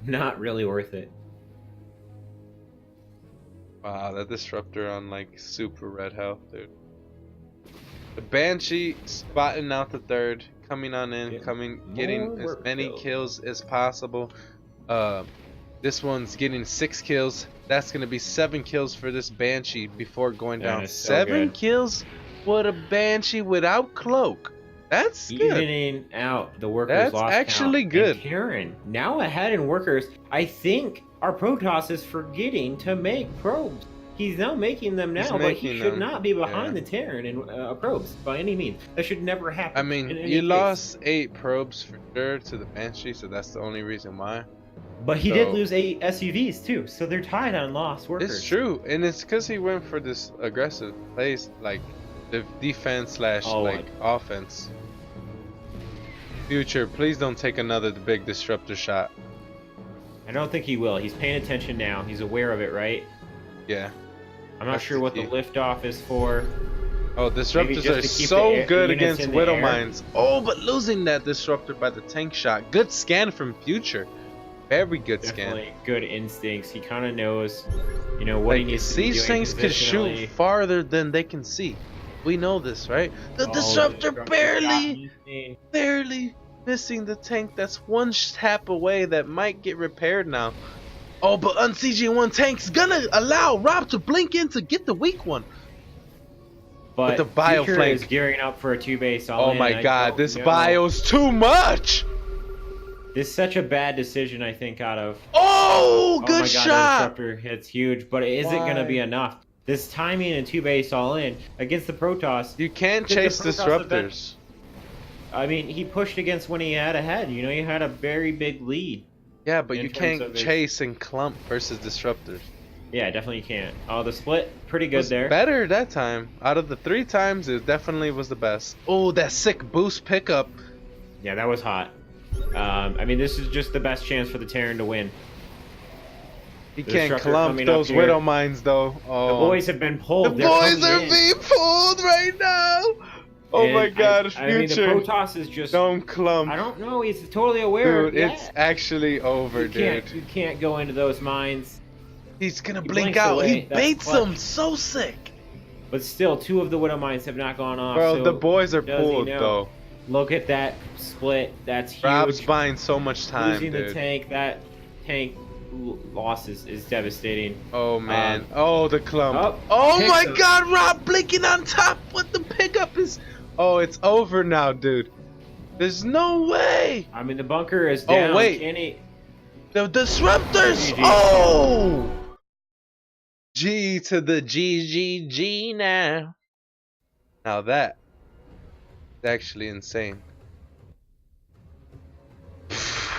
Not really worth it. Wow, that disruptor on like super red health, dude. The Banshee spotting out the third, coming on in, getting as many kills as possible. This one's getting 6 kills. That's gonna be 7 kills for this Banshee before going down. So 7 kills with a Banshee without cloak. That's good. Evening out the workers. That's lost actually count. good. And Karen now ahead in workers. I think our Protoss is forgetting to make probes. He's now making them now, but he should not be behind the Terran in probes by any means. That should never happen. I mean, you lost 8 probes for sure to the Banshee, so that's the only reason why. But he did lose 8 SUVs too, so they're tied on lost workers. It's true, and it's because he went for this aggressive plays, like the defense slash like offense. Future, please don't take another big disruptor shot. I don't think he will. He's paying attention now. He's aware of it, right? Yeah. I'm not sure what the liftoff is for. Oh, disruptors are so good against Widow Mines. Oh, but losing that disruptor by the tank shot. Good scan from Future. Very good Definitely scan. Good instincts. He kind of knows, you know, what he needs to be doing. These things can shoot farther than they can see. We know this, right? The disruptor barely missing the tank. That's one tap away that might get repaired now. Oh, but UnCG1 tank's gonna allow Rob to blink in to get the weak one. But the bio flank is gearing up for a 2-base all Oh in. my god, this bio's too much! This is such a bad decision, I think, out of... Oh, good my god, shot! The disruptor hits huge, but is it going to be enough? This timing and 2-base all in against the Protoss... You can't chase disruptors. I mean, he pushed against when he had a head. You know, he had a very big lead. Yeah, but you can't chase and clump versus disruptors. Yeah, definitely can't. Oh, the split, pretty good there. Better that time. Out of the 3 times, it definitely was the best. Oh, that sick boost pickup. Yeah, that was hot. I mean, this is just the best chance for the Terran to win. He can't clump those Widow Mines, though. Oh. The boys have been pulled. The boys are being pulled right now. Oh my god, Future. I mean, the Protoss is just... Don't clump. I don't know, he's totally aware. Dude, it's actually over, dude. You can't go into those mines. He's gonna blink out. He baits them so sick. But still, 2 of the Widow Mines have not gone off. Bro, so the boys are pulled, though. Look at that split. That's huge. Rob's buying so much time, Losing dude. the tank, that tank loss is devastating. Oh, man. Oh, the clump. Oh my god, Rob blinking on top. What the pickup is... Oh, it's over now, dude. There's no way. I mean, the bunker is down. Oh, wait. The disruptors. Oh! G to the GGG now. Now that is actually insane.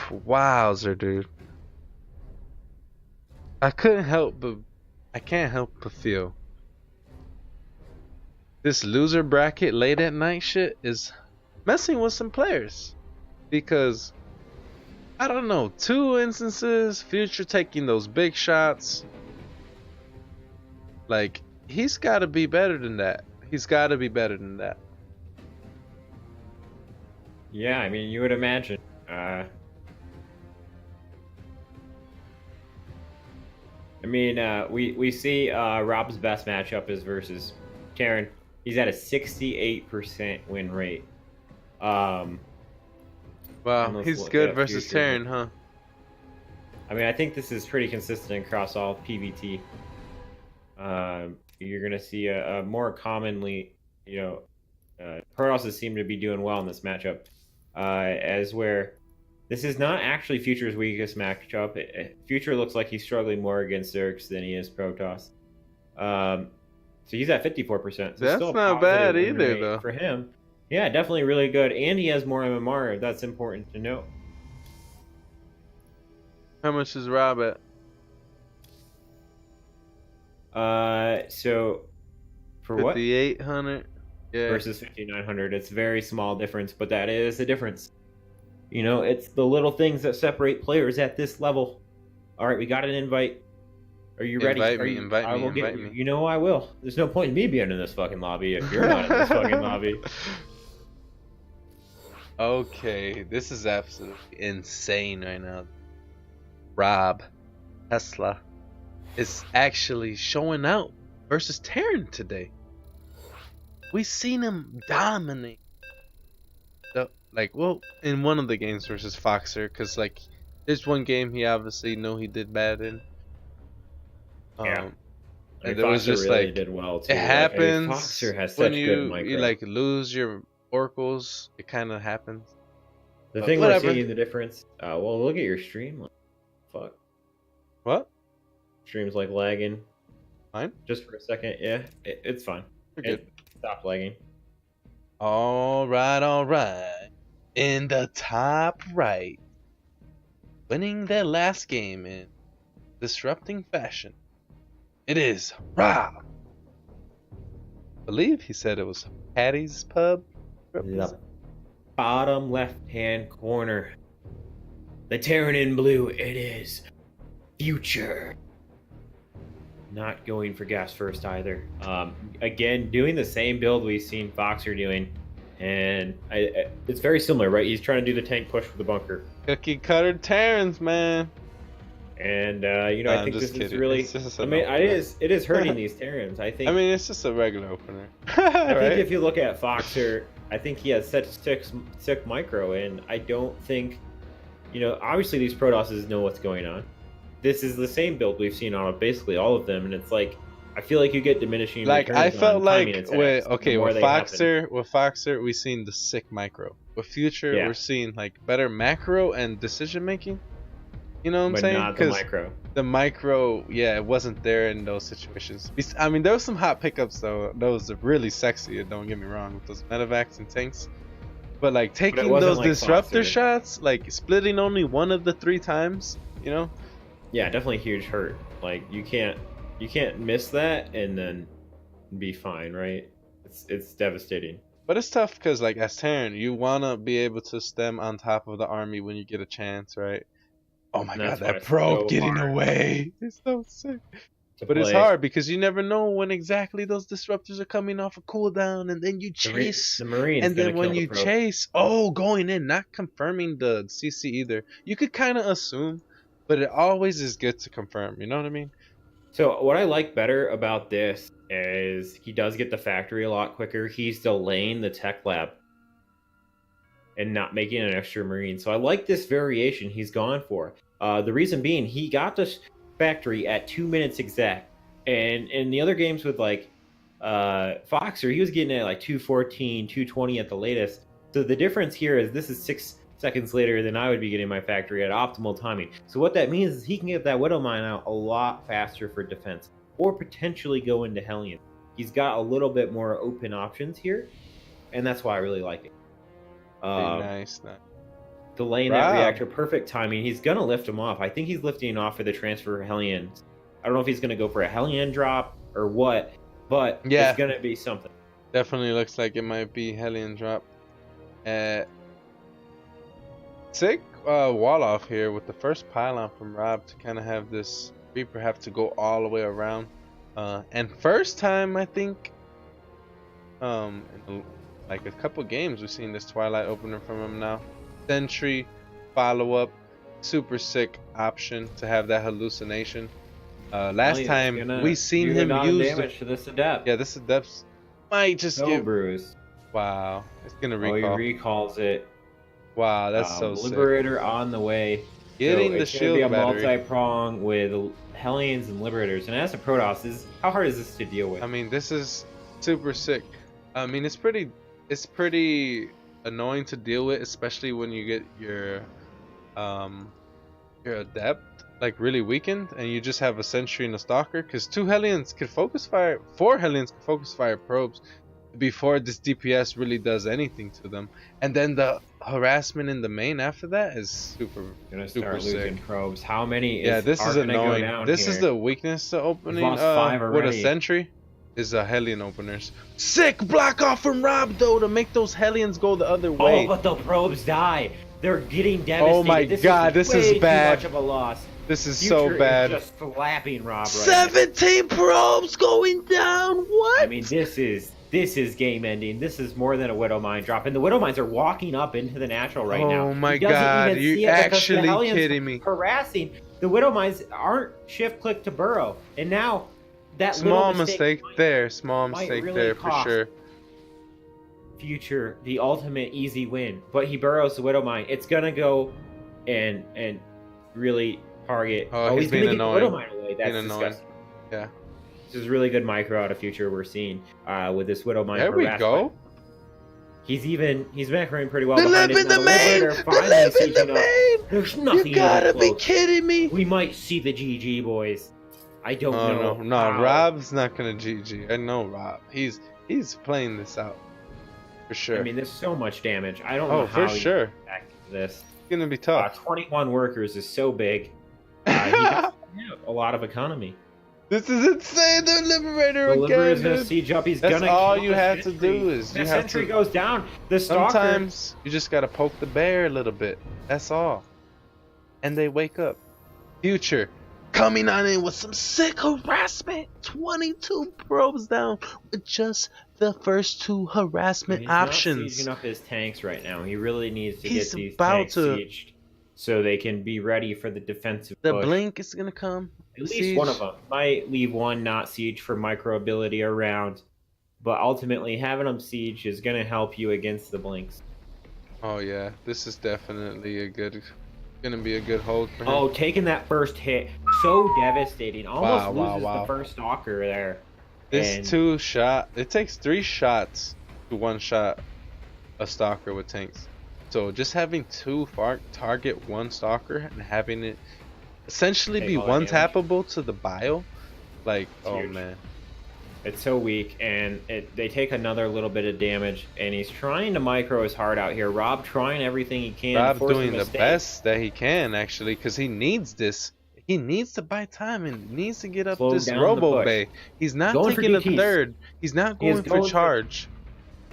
Wowzer, dude. I can't help but feel this loser bracket late at night shit is messing with some players, because I don't know, 2 instances, Future taking those big shots, like he's got to be better than that. He's got to be better than that. Yeah, I mean, you would imagine. I mean, we see Rob's best matchup is versus Terran. He's at a 68% win rate. Wow, he's good versus Terran, huh? I mean, I think this is pretty consistent across all PvT. You're gonna see a more commonly, you know, Protosses seem to be doing well in this matchup, as where this is not actually Future's weakest matchup. Future looks like he's struggling more against Zerx than he is Protoss. So he's at 54%. So that's still not bad either, though. For him. Yeah, definitely really good. And he has more MMR. That's important to note. How much is Rob at? So for what 5,800. Yeah. versus 5,900, it's very small difference, but that is the difference. You know, it's the little things that separate players at this level. All right, we got an invite. Are you ready? Invite Are me, you, invite I me, will invite get, me. You know I will. There's no point in me being in this fucking lobby if you're not in this fucking lobby. Okay, this is absolutely insane right now. Rob Tesla is actually showing out versus Terran today. We seen him dominate. Like, well, in one of the games versus Foxer, because like, there's one game he obviously know he did bad in. Yeah. And there was just really like, did well too. it happens Foxer has when such good micro. you like lose your oracles. It kind of happens. The thing whatever. we're seeing the difference. Well, look at your stream. Fuck. What? Stream's like lagging. Fine. Just for a second. Yeah, it's fine. You're good. Stop lagging. All right. In the top right, winning their last game in disrupting fashion, it is Rob. I believe he said it was Patty's Pub. The bottom left-hand corner. The Terran in blue. It is Future. Not going for gas first either. Again, doing the same build we've seen Foxer doing. And it's very similar, right? He's trying to do the tank push with the bunker. Cookie cutter Terrans, man. And I think this is really. It is hurting these Terrans. I think. I mean, it's just a regular opener. I think if you look at Foxer, I think he has such sick micro, and I don't think, obviously these Protosses know what's going on. This is the same build we've seen on basically all of them, and it's like I feel like you get diminishing. Like I felt like with Foxer, Foxer, we seen the sick micro. With Future, we're seeing like better macro and decision making. You know what I'm saying? Not the micro. The micro, yeah, it wasn't there in those situations. I mean, there was some hot pickups though. Those are really sexy. Don't get me wrong, with those medevacs and tanks. But like taking those like disruptor Foxer. shots, like splitting only one of the 3 times, Yeah, definitely huge hurt. Like you can't miss that and then be fine, right? It's devastating. But it's tough because like as Terran, you wanna be able to stem on top of the army when you get a chance, right? Oh my god, that probe getting away. It's so sick. But it's hard because you never know when exactly those disruptors are coming off a cooldown, and then you chase. The Marines. And then when you chase, going in, not confirming the CC either. You could kind of assume, but it always is good to confirm. You know what I mean? So what I like better about this is he does get the factory a lot quicker. He's delaying the tech lab and not making an extra Marine. So I like this variation he's gone for. The reason being, he got the factory at 2 minutes exact. And in the other games with like Foxer, he was getting it at like 2:14, 2:20 at the latest. So the difference here is this is 6 seconds later than I would be getting my factory at optimal timing. So what that means is he can get that Widow Mine out a lot faster for defense, or potentially go into Hellion. He's got a little bit more open options here, and that's why I really like it. Nice. Delaying that reactor, perfect timing. He's gonna lift him off. I think he's lifting off for the transfer Hellions. I don't know if he's gonna go for a Hellion drop or what, but it's gonna be something. Definitely looks like it might be Hellion drop. Sick wall off here with the first pylon from Rob to kind of have this Reaper have to go all the way around. And first time I think, in like a couple games we've seen this Twilight opener from him now. Sentry, follow up, super sick option to have that hallucination. Last time we seen him use damage to this adept. Yeah, this adept might just give bruise. Wow, it's gonna recall. Oh, he recalls it. Wow, that's so sick. Liberator on the way. Getting the shield be a battery. multi-prong with Hellions and Liberators. And as a Protoss, how hard is this to deal with? I mean, this is super sick. I mean, it's pretty annoying to deal with, especially when you get your adept like really weakened and you just have a sentry and a stalker, because 4 Hellions can focus fire probes before this DPS really does anything to them. And then the harassment in the main after that is super Gonna super start sick. losing probes. How many Yeah, this are is gonna go annoying. down This here? is the weakness to opening lost 5 with a already. sentry is Hellion openers. Sick block off from Rob though to make those Hellions go the other way. Oh, but the probes die. They're getting devastated. Oh my God, this is way bad. Too much of a loss. This is Future so bad. Is just slapping Rob right now. 17 probes going down. What? I mean, this is game ending. This is more than a Widow Mine drop, and the Widow Mines are walking up into the natural right now. Oh my He doesn't God, even you're see it because the actually Hellions kidding me. harassing the Widow Mines aren't shift click to burrow, and now that Small little mistake there. Small might mistake really there for cost sure. Future the ultimate easy win, but he burrows the Widow Mine. It's gonna go and really target. Oh, he's gonna being get the Widow annoying. Mine away. That's Being annoying. disgusting. Yeah. This is really good micro out of Future we're seeing with this Widow Mine. There we harassment. go. He's macroing pretty well. They behind live it. in the Now main. Liberator They finally live in the sieging up. main. There's nothing You gotta even be close. kidding me. We might see the GG boys. I don't know. No, how. Rob's not gonna GG. I know Rob. He's playing this out for sure. I mean, there's so much damage. I don't know how for you sure. get back to this. It's gonna be tough. 21 workers is so big. He doesn't have a lot of economy. This is insane. The Liberator The again. Liberator's gonna Dude. siege up. He's That's gonna all kill you the have to sentry. do is the you have sentry to. goes down. The stalker. Sometimes you just gotta poke the bear a little bit. That's all. And they wake up. Future coming on in with some sick harassment. 22 probes down with just the first 2 harassment He's options. not sieging up his tanks right now. He really needs to He's get these about tanks to- sieged so they can be ready for the defensive The push. blink is gonna come. At least Siege. one of them might leave one not siege for micro ability around, but ultimately having them siege is going to help you against the blinks. Oh yeah, this is definitely gonna be a good hold for him. Oh, taking that first hit, so devastating. Almost Wow, loses wow. the first stalker there. This And 2 shot. It takes 3 shots to 1 shot a stalker with tanks. So just having 2 target 1 stalker and having it essentially Take be all that one damage. tappable to the bio, like oh huge. man. It's so weak, and they take another little bit of damage, and he's trying to micro his heart out here. Rob trying everything he can. Rob forcing doing the mistakes. best that he can actually, because he needs this. He needs to buy time and needs to get up Slow this down the Robo push. Bay. He's not Going for taking a DTs. third. He's not He is going for going for- charge.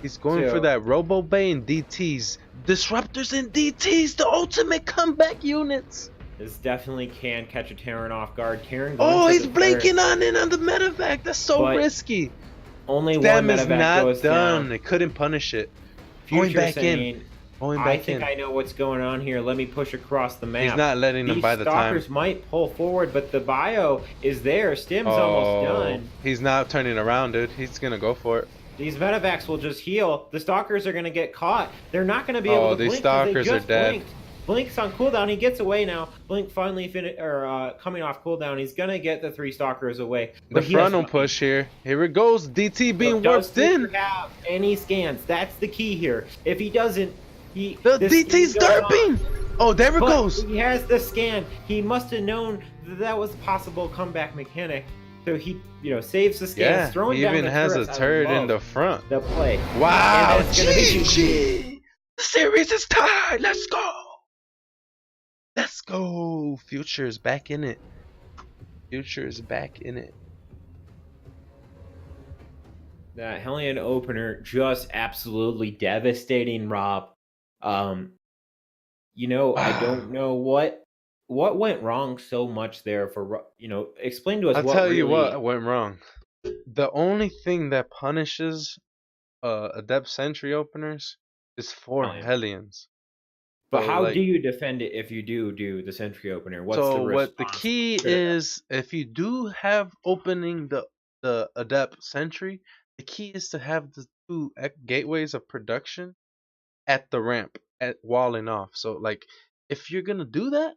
He's going for So- that Robo Bay and DTs. Disruptors and DTs, the ultimate comeback units. This definitely can catch a Terran off guard. Terran going Oh, for he's the blinking third. on in on the medevac. That's so But risky. Only Stem one is medevac not goes done. down. They couldn't punish it. Going Future back in. saying, Going I back think in. I know what's going on here. Let me push across the map. He's not letting them These by the time. stalkers might pull forward, but the bio is there. Stim's almost done. He's not turning around, dude. He's gonna go for it. These medevacs will just heal. The stalkers are going to get caught. They're not going to be able to these blink 'cause they stalkers are just dead. blinked. Blink's on cooldown. He gets away now. Blink finally coming off cooldown. He's going to get the 3 stalkers away. The But he has frontal nothing. push here. Here it goes. DT being Does warped Future in. have any scans? That's the key here. If he doesn't, The this DT's goes on. derping. Oh, there it But goes. he has the scan. He must have known that was a possible comeback mechanic. So he, saves the scans. Yeah, throwing he down even the has a turrets. I turret in love the front. the play. Wow, And that's gonna be GG. The series is tied. Let's go. Let's go. Future is back in it. Future is back in it. That Hellion opener just absolutely devastating Rob. I don't know what went wrong so much there for explain to us I'll what tell you really- what went wrong. The only thing that punishes Adept Sentry openers is 4 Hellion. Hellions. But So, how like- do you defend it if you do the sentry opener? What's the So what the response key to that? is, if you do have opening the Adept Sentry, the key is to have the 2 gateways of production at the ramp, at walling off. So like, if you're gonna do that,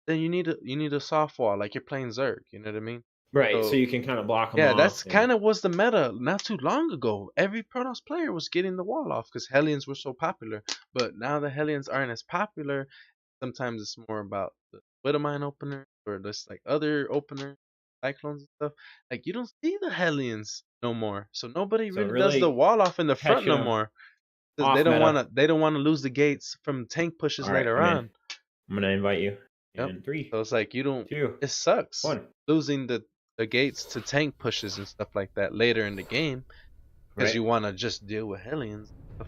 then you need a soft wall, like you're playing Zerg. You know what I mean? Right, so so- you can kind of block them Yeah, off. that's and- kind of was the meta not too long ago. Every Protoss player was getting the wall off because Hellions were so popular. But now the Hellions aren't as popular. Sometimes it's more about the Widowmine opener or just like other openers, Cyclones and stuff. Like you don't see the Hellions no more. So nobody So really really does the wall off in the front catching no 'em. more. They don't meta. want to. They don't want to lose the gates from tank pushes All right, later I'm in. on. I'm gonna invite you. Yep. In 3, So it's like you don't. 2, It sucks 1. losing the gates to tank pushes and stuff like that later in the game because Right. you want to just deal with Hellions. And stuff.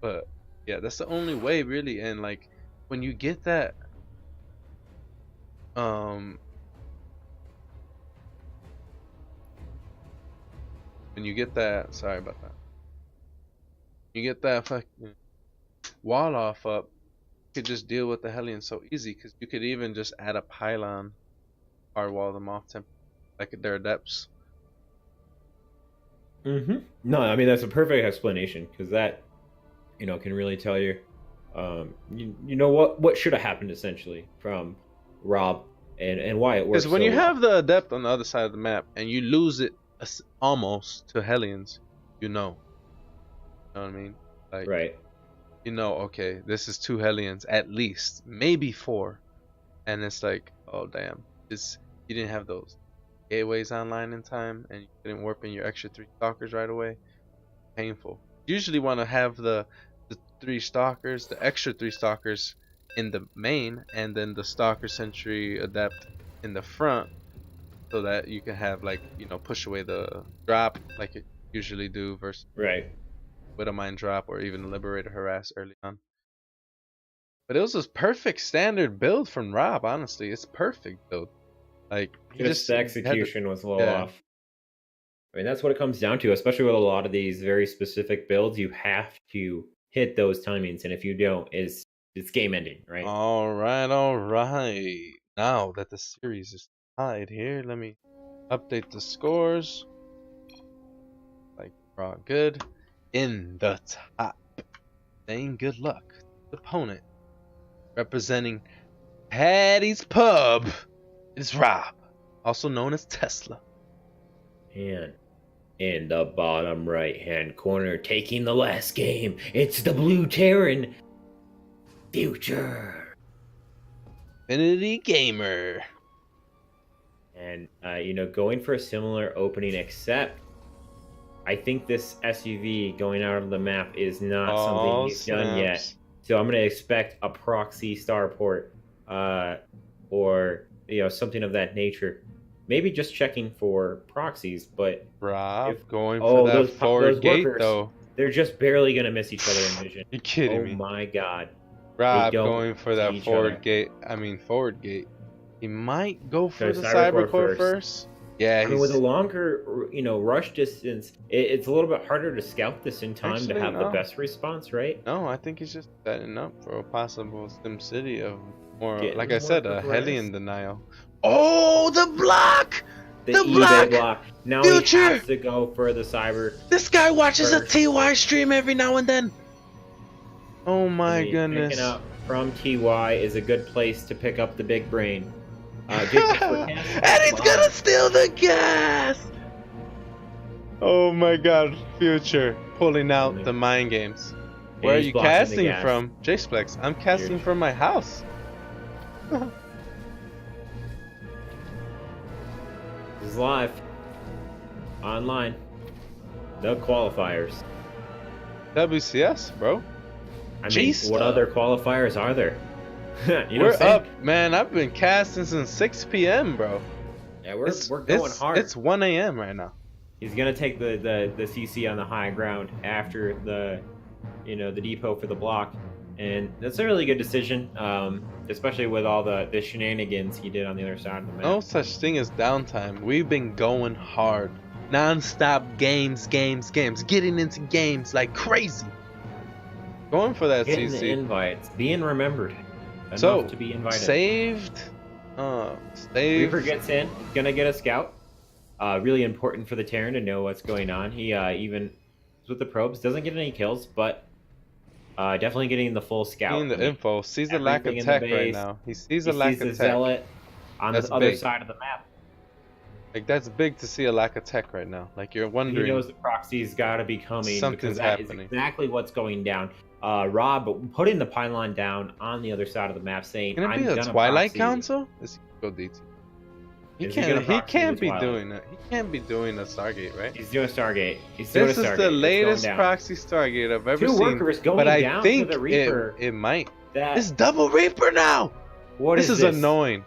But yeah, that's the only way really. And like when you get that, when you get that. Sorry about that. You get that fucking wall off up. You could just deal with the Hellions so easy because you could even just add a pylon or wall them off like their depths. No, I mean that's a perfect explanation because that, can really tell you, you know what should have happened essentially from Rob and why it works. Because when so you well. have the adept on the other side of the map and you lose it almost to Hellions, you know what I mean? Like, right, okay, this is 2 Hellions at least, maybe 4, and it's like, oh damn, you didn't have those gateways online in time, and you didn't warp in your extra 3 stalkers right away. Painful. You usually want to have the 3 stalkers, the extra 3 stalkers in the main, and then the stalker sentry adept in the front, so that you can have like push away the drop like it usually do versus right. with a mine drop or even a liberator harass early on. But it was a perfect standard build from Rob. Honestly, it's perfect build. Like Just the execution was a little yeah. off. I mean that's what it comes down to, especially with a lot of these very specific builds. You have to hit those timings, and if you don't, it's game ending, right? All right. Now that the series is tied here, let me update the scores. Like we're all good. In the top, saying good luck to the opponent, representing Patty's Pub, is Rob, also known as Tesla. And in the bottom right-hand corner, taking the last game, it's the Blue Terran, Future. Infinity Gamer. And, going for a similar opening, except I think this SUV going out of the map is not something he's done yet. So I'm going to expect a proxy starport, or something of that nature. Maybe just checking for proxies, but Rob going for that forward gate workers, though. They're just barely going to miss each other in vision. You kidding me? Oh my god. Rob going for that forward gate. Forward gate. He might go for the Cybercore first. Yeah, with a longer, rush distance, it's a little bit harder to scout this in time to have the best response, right? No, I think he's just setting up for a possible SimCity of more, like I said, a Hellion denial. Oh, the block! The eBay block. Now Future. He has to go for the cyber. This guy watches a TY stream every now and then. Oh my goodness. Picking up from TY is a good place to pick up the big brain. And he's gonna steal the gas! Oh my god, Future pulling out the mind games. Where are you casting from? J-Splex, I'm casting from my house. This is live. Online. The qualifiers. WCS, bro. I mean, what other qualifiers are there? We're up, man. I've been casting since 6 p.m., bro. Yeah, we're going hard. It's 1 a.m. right now. He's gonna take the CC on the high ground after the depot for the block, and that's a really good decision, especially with all the shenanigans he did on the other side of the map. No such thing as downtime. We've been going hard, non-stop games, getting into games like crazy. Going for that Getting CC. The invites, being remembered. So to be invited. Saved. Reaper gets in, gonna get a scout. Really important for the Terran to know what's going on. He even with the probes doesn't get any kills, but definitely getting the full scout. Seeing the info, sees a lack of tech right now. He sees a lack of tech. Zealot on the other side of the map. Like that's big to see a lack of tech right now. Like you're wondering. He knows the proxy's got to be coming. Something's happening. Is exactly what's going down. Rob putting the pylon down on the other side of the map, saying, "Can it be a Twilight Council?" Let's go DT. He Is he gonna can't proxy be as well? doing it. He can't be doing a Stargate, right? He's doing Stargate. He's doing This a is Stargate. the It's going latest down. proxy Stargate I've ever Two seen. workers going but I down think to the Reaper. it might. That It's double Reaper now. what This is is annoying.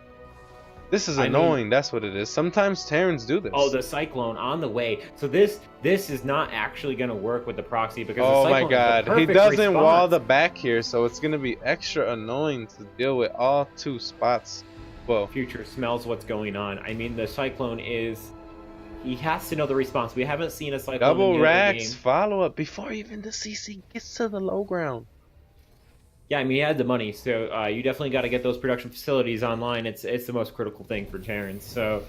This is I mean- annoying. That's what it is. Sometimes Terrans do this. Oh, the cyclone on the way. So this is not actually going to work with the proxy because Oh the my cyclone god, is the he perfect doesn't wall response. the back here, so it's gonna be extra annoying to deal with all two spots. Well, Future smells what's going on. I mean, the cyclone is. He has to know the response. We haven't seen a cyclone. double in the other racks, game. follow up before even the CC gets to the low ground. Yeah, I mean, he had the money, so you definitely got to get those production facilities online. It's the most critical thing for Terrans. So.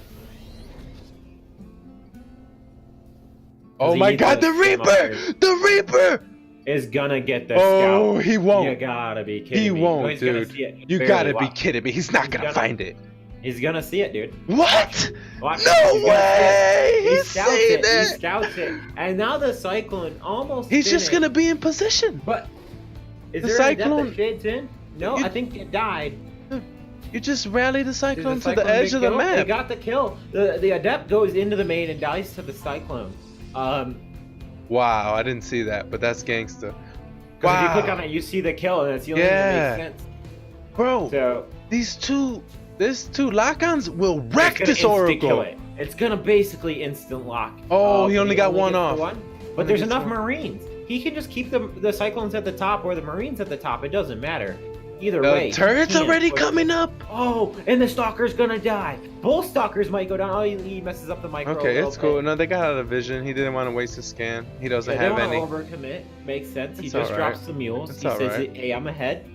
Oh he my needs god, the those Reaper! monsters. The Reaper! Is gonna get the Oh, scout. he won't. You gotta be kidding He me. won't, No, he's gonna dude. see it. You Barely. gotta be Watch. kidding me. He's not He's gonna gonna- find it. He's gonna see it, dude. What? Watch. No He's gonna see way! it. He He's scouts seen it. He it. scouts it. And now the cyclone almost. He's just finished. gonna be in position. But is The there cyclone- a death that shades in? No, You- I think it died. You just rally the Did cyclone to the cyclone edge get of the killed? They map. got the kill. The adept goes into the main and dies to the cyclone. Wow, I didn't see that, but that's gangsta. Because if you click on it, you see the kill, and that's the only thing that makes sense. Bro, So these two lock-ons will it's wreck gonna this insta kill Oracle. it. It's gonna basically instant lock. Oh, he but only got one gets the off. But Only there's gets enough one. Marines. He can just keep the cyclones at the top or the Marines at the top. It doesn't matter. Either The way. he turret's can't already push coming it. up. Oh, and the Stalker's gonna die. Both Stalkers might go down. Oh, he messes up the micro. a Okay, little it's cool. bit. No, they got out of vision. He didn't want to waste his scan. He doesn't Yeah, they have don't any. want to overcommit. Makes sense. He It's just alright. drops the mules. It's he says, alright. "Hey, I'm ahead.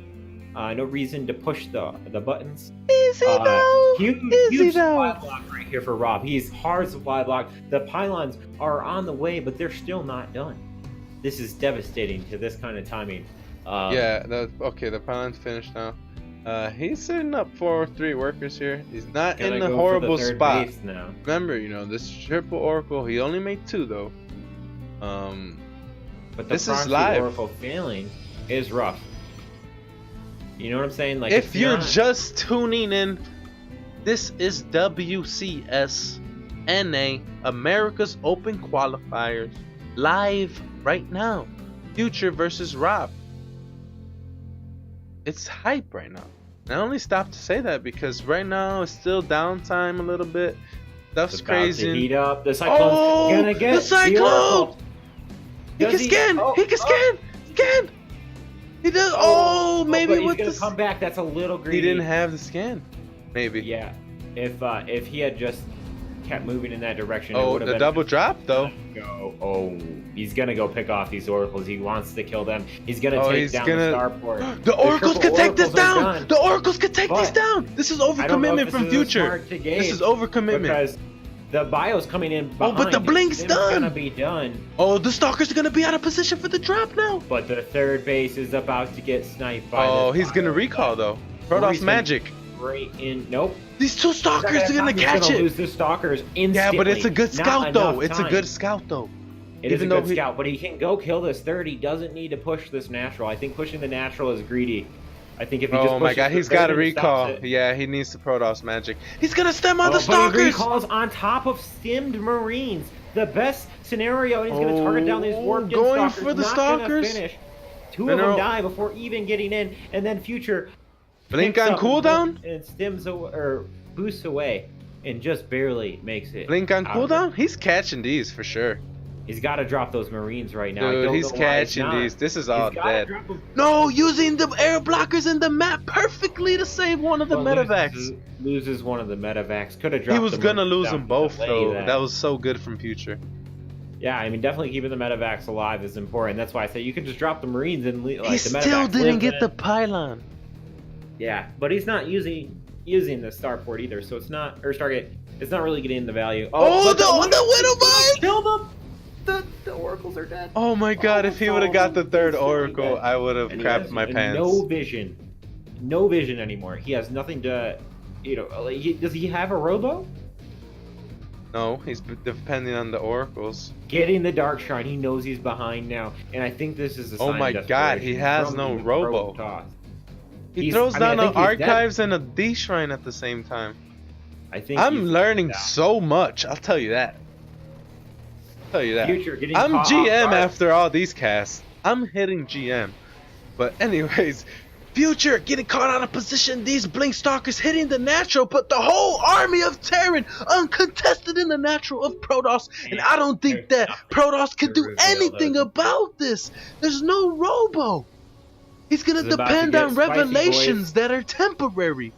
No reason to push the buttons." Easy though. Huge, Easy huge though. supply block right here for Rob. He's hard supply block. The pylons are on the way, but they're still not done. This is devastating to this kind of timing. Yeah. Okay, the pylon's finished now. He's setting up 4-3 workers here. He's not gonna in the go for horrible the third spot. base now. Remember, this triple Oracle. He only made 2 though. But the This is proxy live. Oracle failing is rough. You know what I'm saying? Like If it's you're not- just tuning in, this is WCS NA America's Open Qualifiers live right now. Future versus Rob. It's hype right now. And I only stopped to say that because right now it's still downtime a little bit. Stuff's it's about to crazy. heat up. The cyclone's Oh, gonna get the cyclone! Oracle. He Does can scan. Oh, he can scan. Scan. He does. Oh, maybe but he's with gonna the. come back. That's a little greedy. He didn't have the scan. Maybe. Yeah, if he had just kept moving in that direction, it Oh, would have the been double drop though. Go. Oh, he's gonna go pick off these oracles. He wants to kill them. He's gonna Oh, take he's down gonna- the starport. The oracles triple can take this oracles are down. done. The oracles can take these But down. This is I don't know if overcommitment this from is Future. smart to gauge This is overcommitment. because the bio's coming in behind. but the blink's It's done. gonna be done. Oh, the stalkers are gonna be out of position for the drop now. But the third base is about to get sniped by. Oh, this he's gonna bio. recall though. Or Protoss he's gonna- magic. Right in. Nope. These two stalkers are gonna He's catch gonna it. lose the stalkers instantly. Yeah, but it's a good Not scout though. enough It's a time. good scout though. It is a Even though good he- scout, but he can go kill this third. He doesn't need to push this natural. I think pushing the natural is greedy. I think if he just Oh my pushes god, the he's third got a and stops recall. it- Yeah, he needs the Protoss magic. He's gonna stem on the But he stalkers. recalls on top of stimmed Marines. The best scenario, and he's going to target down these warped in going stalkers. for the Not gonna stalkers. finish. Two of Mineral- them die before even getting in, and then Future Blink picks on up cooldown? and stims or boosts away, and just barely makes it. Blink on out of it. cooldown? He's catching these for sure. He's got to drop those Marines right now. I Dude, don't he's know why it's catching not. these. This is He's all gotta dead. drop them. No, using the air blockers in the map perfectly to save one of the Well, medevacs. loses one of the medevacs. Could have dropped. He was them gonna lose down them to both delay though. that. That was so good from Future. Yeah, I mean, definitely keeping the medevacs alive is important. That's why I say you can just drop the Marines and like He the medevacs still didn't live get in the it. pylon. Yeah, but he's not using the starport either, so it's not or Stargate. It's not really getting the value. Oh, but the Widowbird! kill them. The oracles are dead. Oh my god, if he would have got the third He's really Oracle, dead. I would have And he crapped has my pants. no vision anymore. He has nothing to, does he have a robo? No, he's depending on the Oracles. Getting the Dark Shrine, he knows he's behind now, and I think this is a sign Oh my of god, he desperation has from no the robo. Protoss. He He's- throws I mean, I down an think he's dead. Archives and a D Shrine at the same time. I think I'm you learning so much. I'll tell you that. Future getting I'm caught off GM guard. after all these casts. I'm hitting GM. But anyways, Future getting caught out of position. These Blink Stalkers hitting the natural, but the whole army of Terran uncontested in the natural of Protoss. And I don't think There's that nothing Protoss can to do reveal anything those. about this. There's no Robo. He's gonna This is about to depend get on spicy, revelations boys. that are temporary.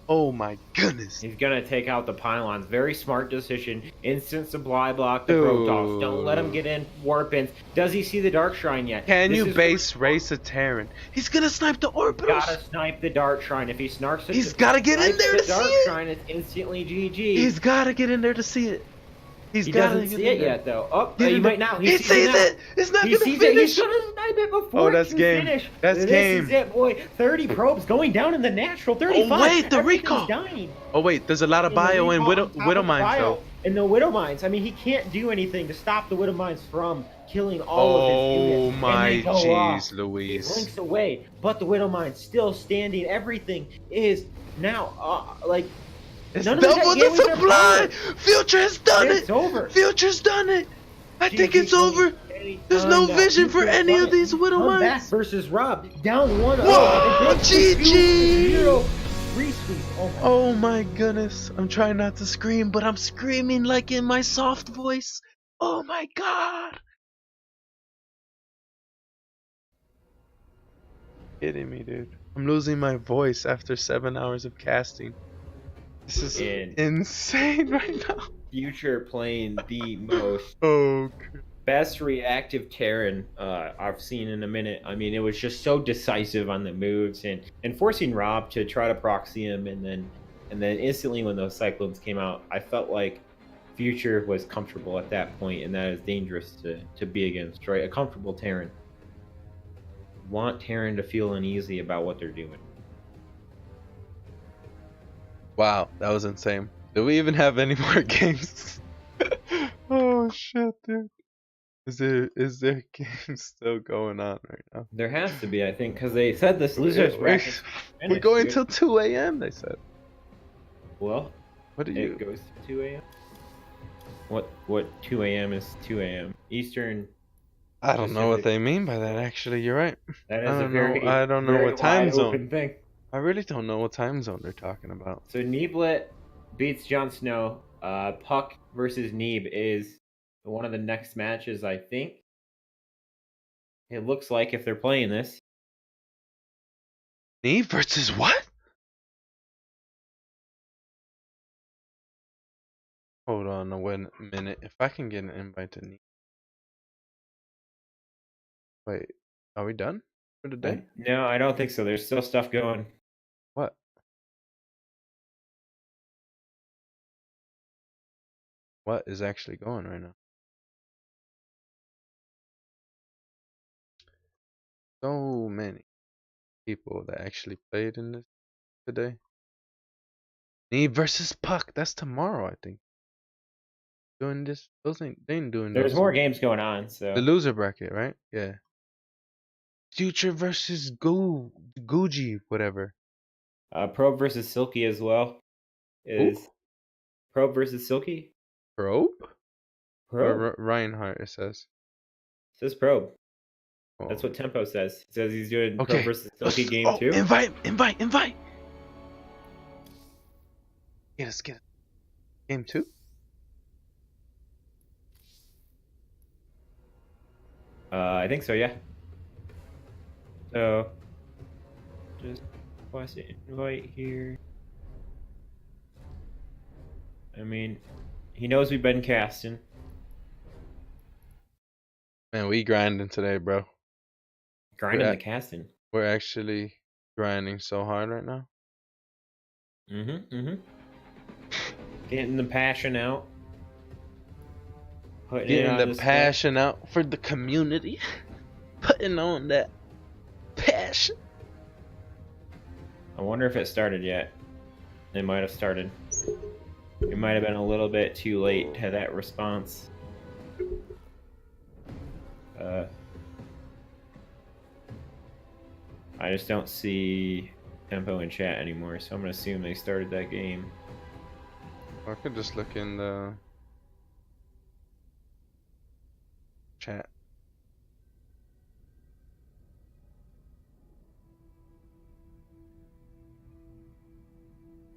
Oh my goodness. He's gonna take out the pylons. Very smart decision. Instant supply block the Dude. Protoss. Don't let him get in warp ins. Does he see the Dark Shrine yet? Can This you is base race a Terran? He's gonna snipe the orbitals. Gotta snipe the Dark Shrine. If he snarks it, He's gotta get in there to the see Dark it. Shrine, it's instantly GG. He's gotta get in there to see it. He doesn't see it yet, though. Oh, Get he in might there. now. He sees it. It's not He gonna sees finish. it. He's gonna snipe it before Oh, that's it can game. finish. That's this game. is it, boy. 30 probes going down in the natural. 35. Oh, wait, the Everything's recall. dying. Oh wait, there's a lot of bio and Widow Mines though. And the Widow Mines. I mean, he can't do anything to stop the Widow Mines from killing all of his units. Oh And my they go off. jeez, He Louise. blinks away, but the Widow Mines still standing. Everything is now like It's none of the double gamers the are supply. powered. Future has done It's it. over. Future's done it. I think GG it's over. There's no now. vision for Future's any done of it. these Widow Come back Mines. versus Rob. Down 1-0. Whoa, And then GG. 0 resweep. Oh my Oh my goodness. I'm trying not to scream, but I'm screaming like in my soft voice. Oh my god. Kidding me, dude. I'm losing my voice after 7 hours of casting. This is insane right now. Future playing the most Oh, best reactive Terran I've seen in a minute. I mean, it was just so decisive on the moves and forcing Rob to try to proxy him, and then instantly when those Cyclones came out, I felt like Future was comfortable at that point, and that is dangerous to be against, right? A comfortable Terran. Want Terran to feel uneasy about what they're doing. wow, that was insane. Do we even have any more games? Oh shit, dude. Is there games still going on right now? There has to be, I think, because they said this losers bracket. We're going till 2 a.m. They said. Well, What do you? it goes to 2 a.m. What 2 a.m. is 2 a.m. Eastern. I don't know what they mean by that. Actually, you're right. That is I a don't very know. I don't know very what time wide zone. open thing. I really don't know what time zone they're talking about. So Neeblet beats Jon Snow. Puck versus Neeb is one of the next matches, I think. It looks like if they're playing this. Neve versus what? Hold on a minute. If I can get an invite to Neve. Wait, are we done for the day? No, I don't think so. There's still stuff going. What? What is actually going right now? So many people that actually played in this today. Neve versus Puck. That's tomorrow, I think. Doing this, they ain't doing. There's those more games going on, so The loser bracket, right? Yeah. Future versus Gucci, whatever. Probe versus Silky as well. Is Who? Probe versus Silky? Probe? Probe? Or Reinhardt, it says. It says Probe. Oh. That's what Tempo says. It says he's doing Okay. Probe versus Silky game 2. Invite! Get us. Game 2? I think so, yeah. So, just request an invite here. I mean, he knows we've been casting. Man, we grinding today, bro. Grinding the casting. We're actually grinding so hard right now. Getting the passion out. Putting it Getting on the display. passion out for the community. Putting on that passion. I wonder if it started yet. It might have started. It might have been a little bit too late to that response. I just don't see Tempo in chat anymore, so I'm gonna assume they started that game. I could just look in the chat.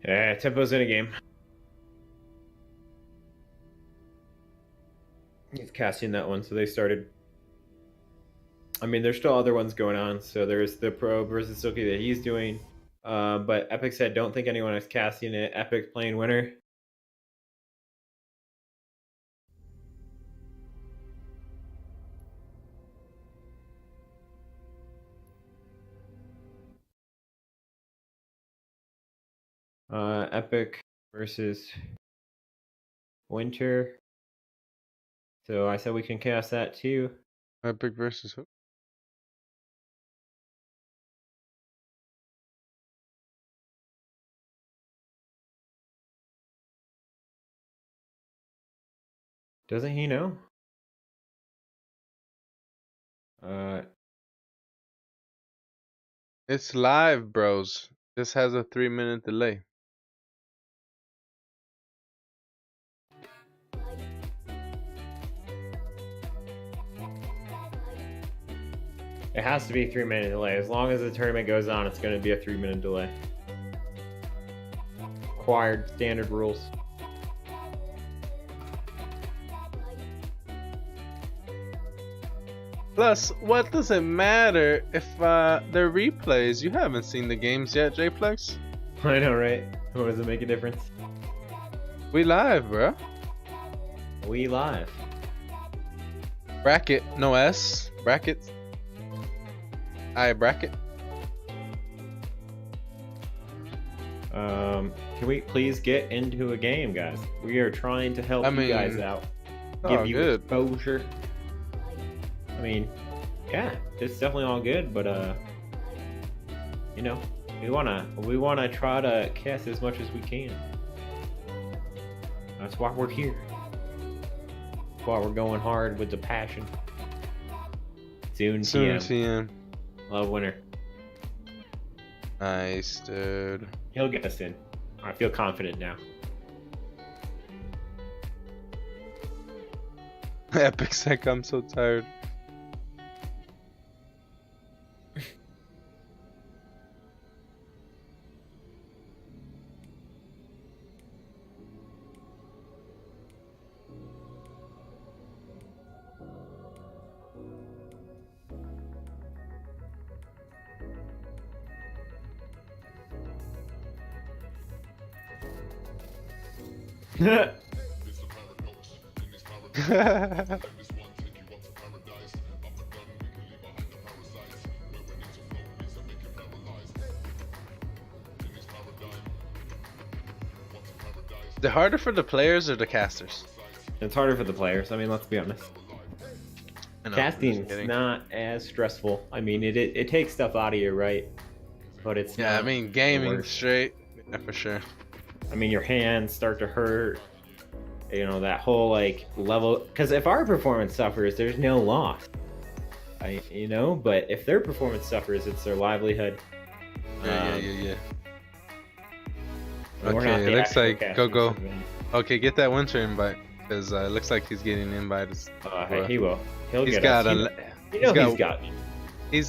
Yeah, tempo's in a game. He's casting that one, so they started. I mean, there's still other ones going on. So there's the Pro versus Silky that he's doing. But Epic said, don't think anyone is casting it. Epic playing winner. Epic versus Winter. So I said we can cast that too. Epic versus who? Doesn't he know? It's live, bros. This has a 3-minute delay. It has to be a 3-minute delay. As long as the tournament goes on, it's going to be a 3-minute delay. Required standard rules. Plus, what does it matter if they're replays? You haven't seen the games yet, Jplex. I know, right? What does it make a difference? We live, bro. We live. Bracket, no S. Bracket. I bracket. Can we please get into a game, guys? We are trying to help you guys out. Give you good. exposure. I mean, yeah, it's definitely all good, but you know, we wanna try to cast as much as we can. That's why we're here. That's why we're going hard with the passion. Soon TM. Love winner. Nice, dude. He'll get us in. I feel confident now. Epic sec, I'm so tired. Is it harder for the players or the casters? It's harder for the players. I mean, let's be honest. Casting's not as stressful. I mean, it takes stuff out of you, right? But it's yeah. not I mean, gaming straight, yeah, for sure. I mean, your hands start to hurt. You know, that whole like level. Because if our performance suffers, there's no loss. You know, but if their performance suffers, it's their livelihood. Yeah. Okay, it looks like go. Okay, get that winter invite because it looks like he's getting invited. He will. He's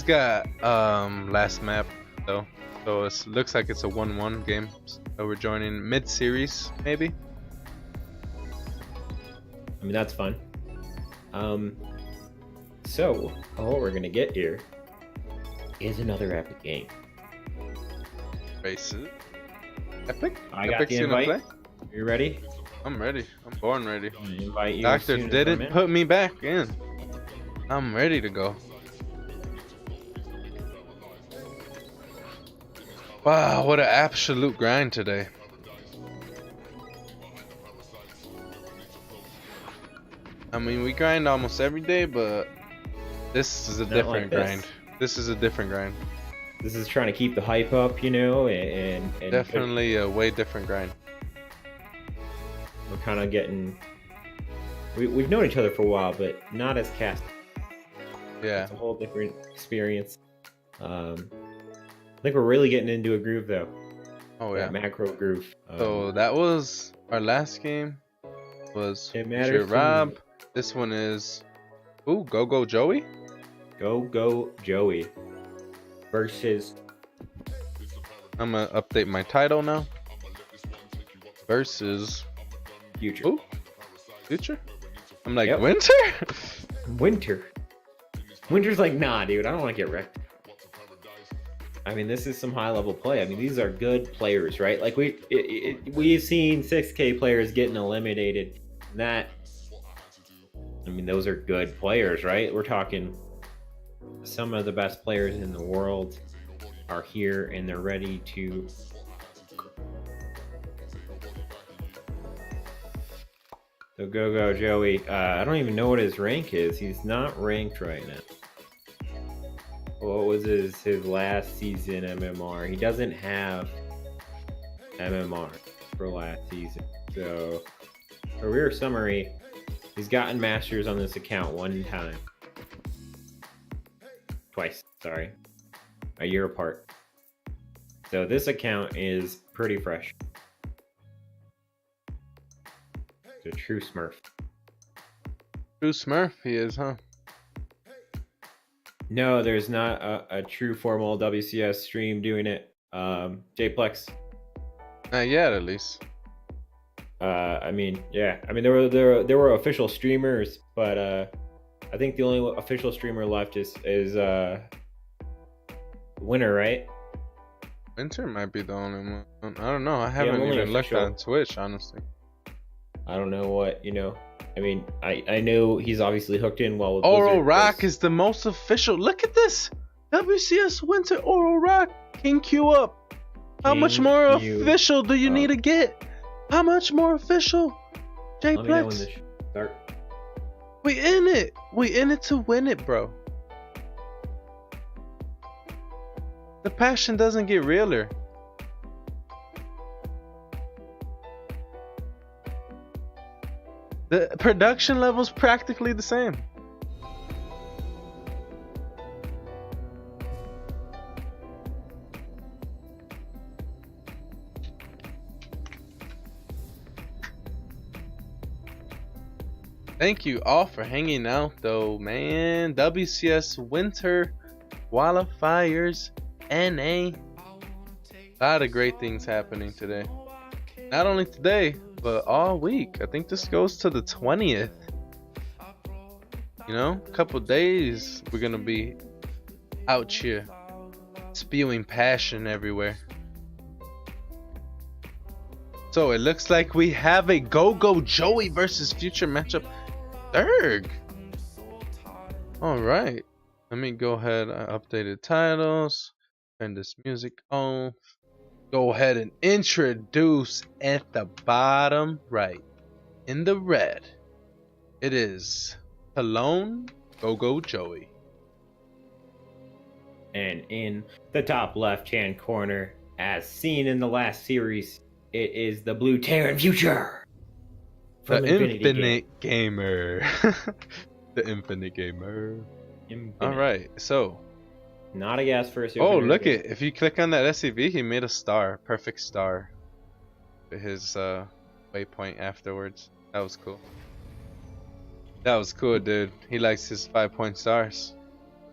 got last map though, so it looks like it's a 1-1 game. So we're joining mid-series maybe. I mean, that's fun. So what we're gonna get here is another epic game. Race it. Epic? I got Epic's the invite. play? You ready? I'm ready. I'm born ready. I'm gonna invite you. Doctor didn't put me back in. I'm ready to go. Wow, what an absolute grind today. I mean, we grind almost every day, but this is a different grind. This is a different grind. This is trying to keep the hype up, you know, and definitely a way different grind. We're kind of getting. We've known each other for a while, but not as cast. Yeah. It's a whole different experience. I think we're really getting into a groove, though. Oh yeah. That macro groove. So that was Our last game was It Future matters to Rob. me. This one is Go Joey. Go Joey versus I'm gonna update my title now. Versus Future. Future. I'm like Yep. Winter. Winter. Winter's like, nah, dude, I don't want to get wrecked. I mean, this is some high level play. I mean, these are good players, right? Like we've seen 6K players getting eliminated. I mean, those are good players, right? We're talking some of the best players in the world are here and they're ready to. So go Joey. I don't even know what his rank is. He's not ranked right now. What was his last season MMR? He doesn't have MMR for last season. So, career summary, he's gotten Masters on this account one time. Twice, sorry. A year apart. So this account is pretty fresh. It's a true Smurf. True Smurf he is, huh? No, there's not a true formal WCS stream doing it. Jplex. Not yet, at least. I mean, yeah. I mean, there were official streamers, but I think the only official streamer left is Winner, right? Winter might be the only one. I don't know. I haven't only even looked official. on Twitch, honestly. I don't know what I mean, I know he's obviously hooked in well with Oral Blizzard, Rock 'cause- is the most official. Look at this. WCS Winter Oral Rock. King Q up. How much King more Q official do you up. need to get? How much more official? Let me know when Jplex. this start. We in it. We in it to win it, bro. The passion doesn't get realer. The production level's practically the same. Thank you all for hanging out though, man. WCS Winter Qualifiers NA. A lot of great things happening today. Not only today, but all week. I think this goes to the 20th. You know, a couple days we're gonna be out here spewing passion everywhere. So it looks like we have a Go Joey versus Future matchup. Third. All right. Let me go ahead. I updated titles. Turn this music on. Go ahead and introduce at the bottom right in the red. It is Talone Go Joey. And in the top left-hand corner, as seen in the last series, it is the Blue Terran Future. The From Infinity Infinite Gamer. The Infinite Gamer. Infinite. Alright, so. Not a gas first. Oh, opener. look it. If you click on that SCV, he made a star. Perfect star. His waypoint afterwards. That was cool. That was cool, dude. He likes his 5-point stars.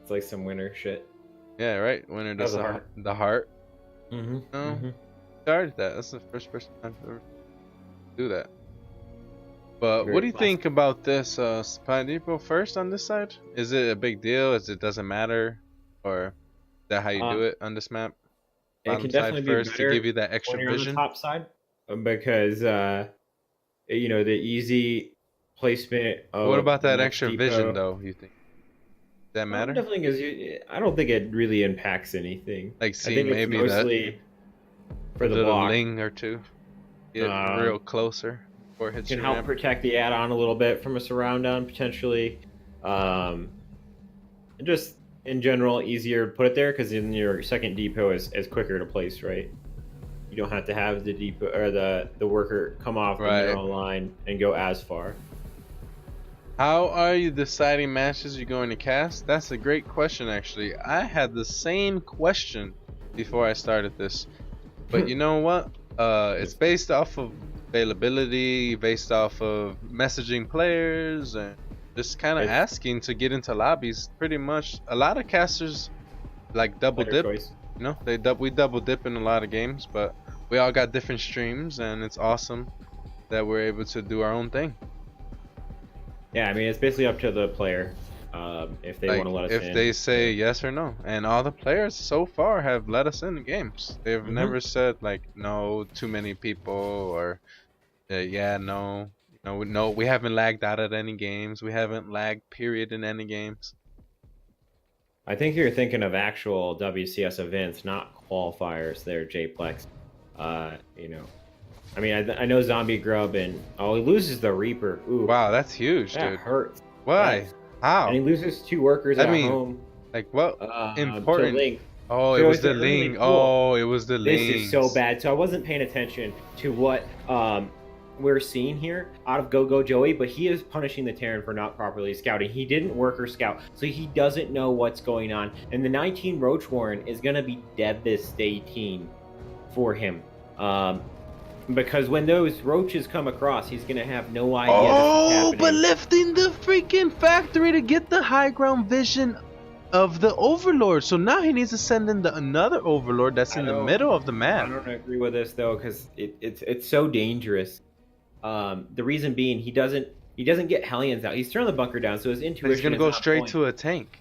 It's like some winner shit. Yeah, right. Winner does That was a heart. the heart. Mm-hmm. No. Started that. That's the first person I've ever do that. But Very what do you classic. think about this? Supply Depot first on this side? Is it a big deal? Is it doesn't matter? Or is that how you do it on this map? It Bottom can side definitely be first better to give you that extra when you're on vision. the top side, because the easy placement of What about that the extra depot- vision though? You think? Does that matter? Definitely, because I don't think it really impacts anything. Like I seeing think it's maybe mostly for the little block. ling or two. Get real closer before it hits Can your help ramp. protect the add-on a little bit from a surround down potentially. Just in general, easier to put it there because then your second depot is quicker to place, right? You don't have to have the depot or the worker come off when Right. they're online and go as far. How are you deciding matches you're going to cast? That's a great question, actually. I had the same question before I started this, but you know what? It's based off of availability based off of messaging players and just kind of asking to get into lobbies. Pretty much, a lot of casters like double dip. Choice. You know, we double dip in a lot of games, but we all got different streams, and it's awesome that we're able to do our own thing. Yeah, I mean, it's basically up to the player if they want to let us in. If they say yes or no, and all the players so far have let us in the games. They've never said like no, too many people, or yeah, no, we haven't lagged out at any games. We haven't lagged period in any games. I think you're thinking of actual WCS events, not qualifiers there, JPlex. You know, I mean, I know Zombie Grub and he loses the Reaper. Ooh, wow, that's huge, that dude. hurts. Why? How? And he loses 2 workers at home. Like what? Important. Oh, So it was the really Ling. cool. Oh, it was the Ling. This is so bad. So I wasn't paying attention to what we're seeing here out of Go Joey, but he is punishing the Terran for not properly scouting. He didn't work or scout, so he doesn't know what's going on. And the 19 Roach Warren is going to be devastating for him. Because when those roaches come across, he's going to have no idea this is happening. But lifting the freaking factory to get the high ground vision of the Overlord. So now he needs to send in another Overlord that's in the middle of the map. I don't agree with this, though, because it's so dangerous. The reason being, he doesn't get Hellions out. He's throwing the bunker down, so his intuition. But he's gonna go straight to a tank.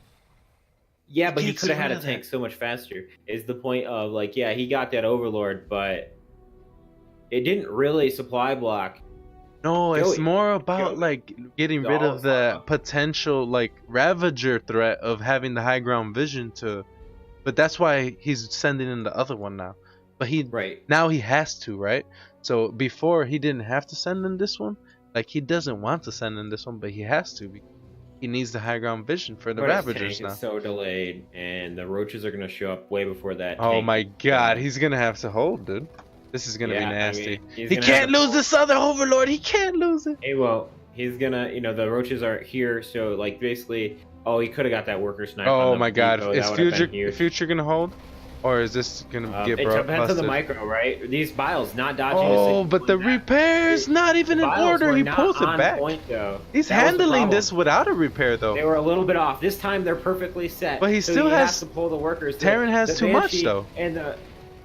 Yeah, but he could have had a tank so much faster. Is the point of like, yeah, he got that Overlord, but it didn't really supply block. No, it's more about like getting rid of the potential like Ravager threat of having the high ground vision to. But that's why he's sending in the other one now. But now he has to, right? So before he didn't have to send in this one. Like he doesn't want to send in this one, but he has to. He needs the high ground vision for the Ravagers now. It's so delayed, and the roaches are gonna show up way before that. Oh my God, he's gonna have to hold, dude. This is gonna be nasty. I mean, he can't lose this other Overlord. He can't lose it. Hey, well, he's gonna. You know, the roaches are here, so like basically, he could have got that worker snipe. Oh my God, is future gonna hold? Or is this gonna get busted? It depends on the micro, right? These biles not dodging. Oh, but the repair's not even in order. He pulls it back. He's handling this without a repair, though. They were a little bit off. This time they're perfectly set. But he still has to pull the workers. Terran has too much, though. And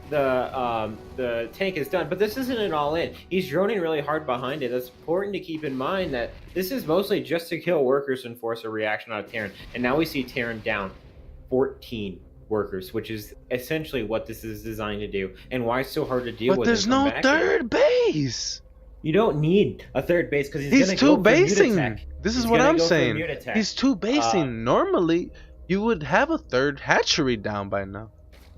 the tank is done. But this isn't an all-in. He's droning really hard behind it. That's important to keep in mind that this is mostly just to kill workers and force a reaction out of Terran. And now we see Terran down 14. Workers, which is essentially what this is designed to do, and why it's so hard to deal with. But there's no third base. You don't need a third base because he's two basing. This is what I'm saying. He's two basing. Normally, you would have a third hatchery down by now.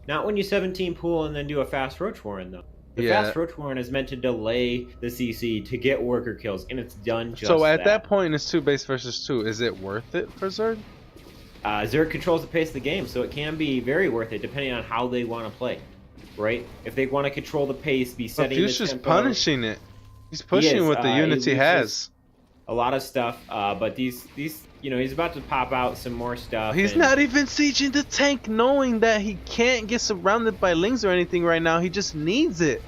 Not when you 17 pool and then do a fast Roach Warren, though. The fast Roach Warren is meant to delay the CC to get worker kills, and it's done just so at that point, it's 2 base versus 2. Is it worth it for Zerg? Zerg controls the pace of the game, so it can be very worth it depending on how they want to play, right? If they want to control the pace, be setting the tempo. Future's punishing it. He's pushing what the units he has. A lot of stuff, but these, you know, he's about to pop out some more stuff. He's not even sieging the tank, knowing that he can't get surrounded by Lings or anything right now. He just needs it.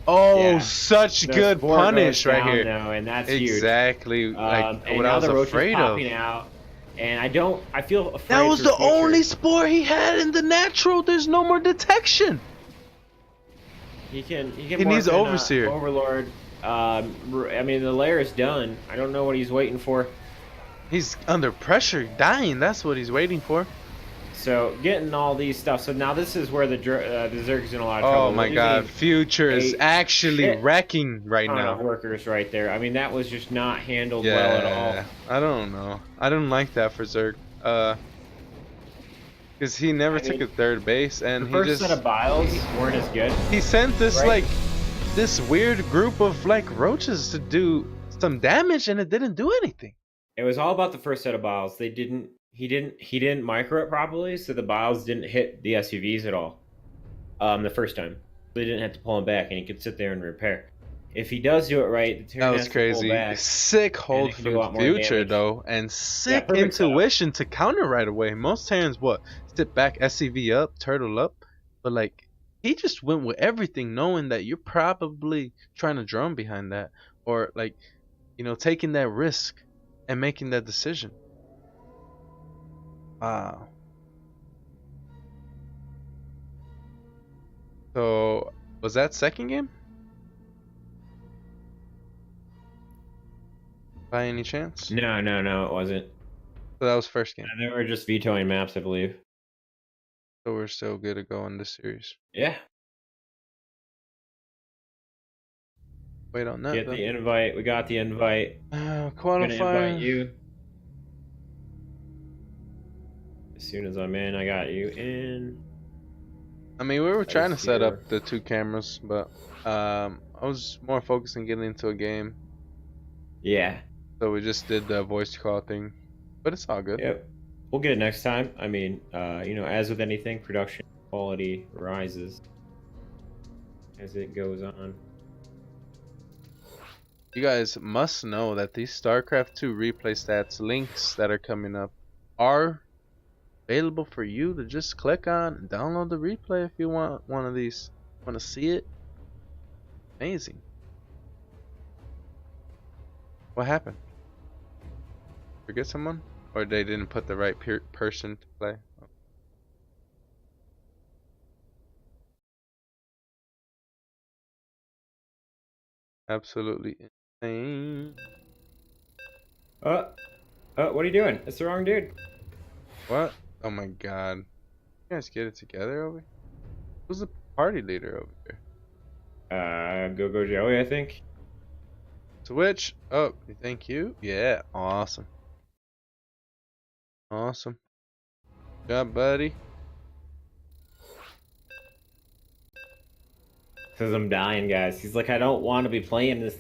Oh, such good punish right here. Though, and that's exactly like what I was afraid of. Out. And I feel afraid. That was the only spore he had in the natural. There's no more detection. He needs Overseer. Overlord. I mean, the lair is done. I don't know what he's waiting for. He's under pressure, dying. That's what he's waiting for. So getting all these stuff. So now this is where the Zerg is in a lot of trouble. Oh my God, Future is actually wrecking right now. Workers right there. I mean, that was just not handled well at all. I don't know. I don't like that for Zerg. Because he never took a third base, and the first set of biles weren't as good. He sent this this weird group of like roaches to do some damage, and it didn't do anything. It was all about the first set of biles. He didn't micro it properly, so the biles didn't hit the SUVs at all. The first time, they didn't have to pull him back, and he could sit there and repair. If he does do it right, the Terran has to pull back. Sick hold for Future though, and sick intuition to counter right away. Most Terrans sit back, SCV up, turtle up, but like he just went with everything, knowing that you're probably trying to drone behind that, or like, taking that risk and making that decision. Wow. So was that second game? By any chance? No, it wasn't. So that was first game. And they were just vetoing maps, I believe. So we're still good to go in this series. Yeah. Wait on that. Get the invite. We got the invite. Qualifier. I'm gonna invite you. As soon as I'm in, I got you in. I mean, we were trying to set here. up the 2 cameras, but I was more focused on getting into a game. Yeah. So we just did the voice call thing, but it's all good. Yep. We'll get it next time. I mean, as with anything, production quality rises as it goes on. You guys must know that these StarCraft 2 replay stats links that are coming up are available for you to just click on and download the replay if you want one of these. Want to see it? Amazing. What happened? Forget someone? Or they didn't put the right person to play? Absolutely insane. What are you doing? It's the wrong dude. What? Oh my god. You guys get it together over here? Who's the party leader over here? Go Joey, I think. Switch. Oh, thank you. Yeah, awesome. Awesome. Good job, buddy. Says I'm dying, guys. He's like, I don't want to be playing this.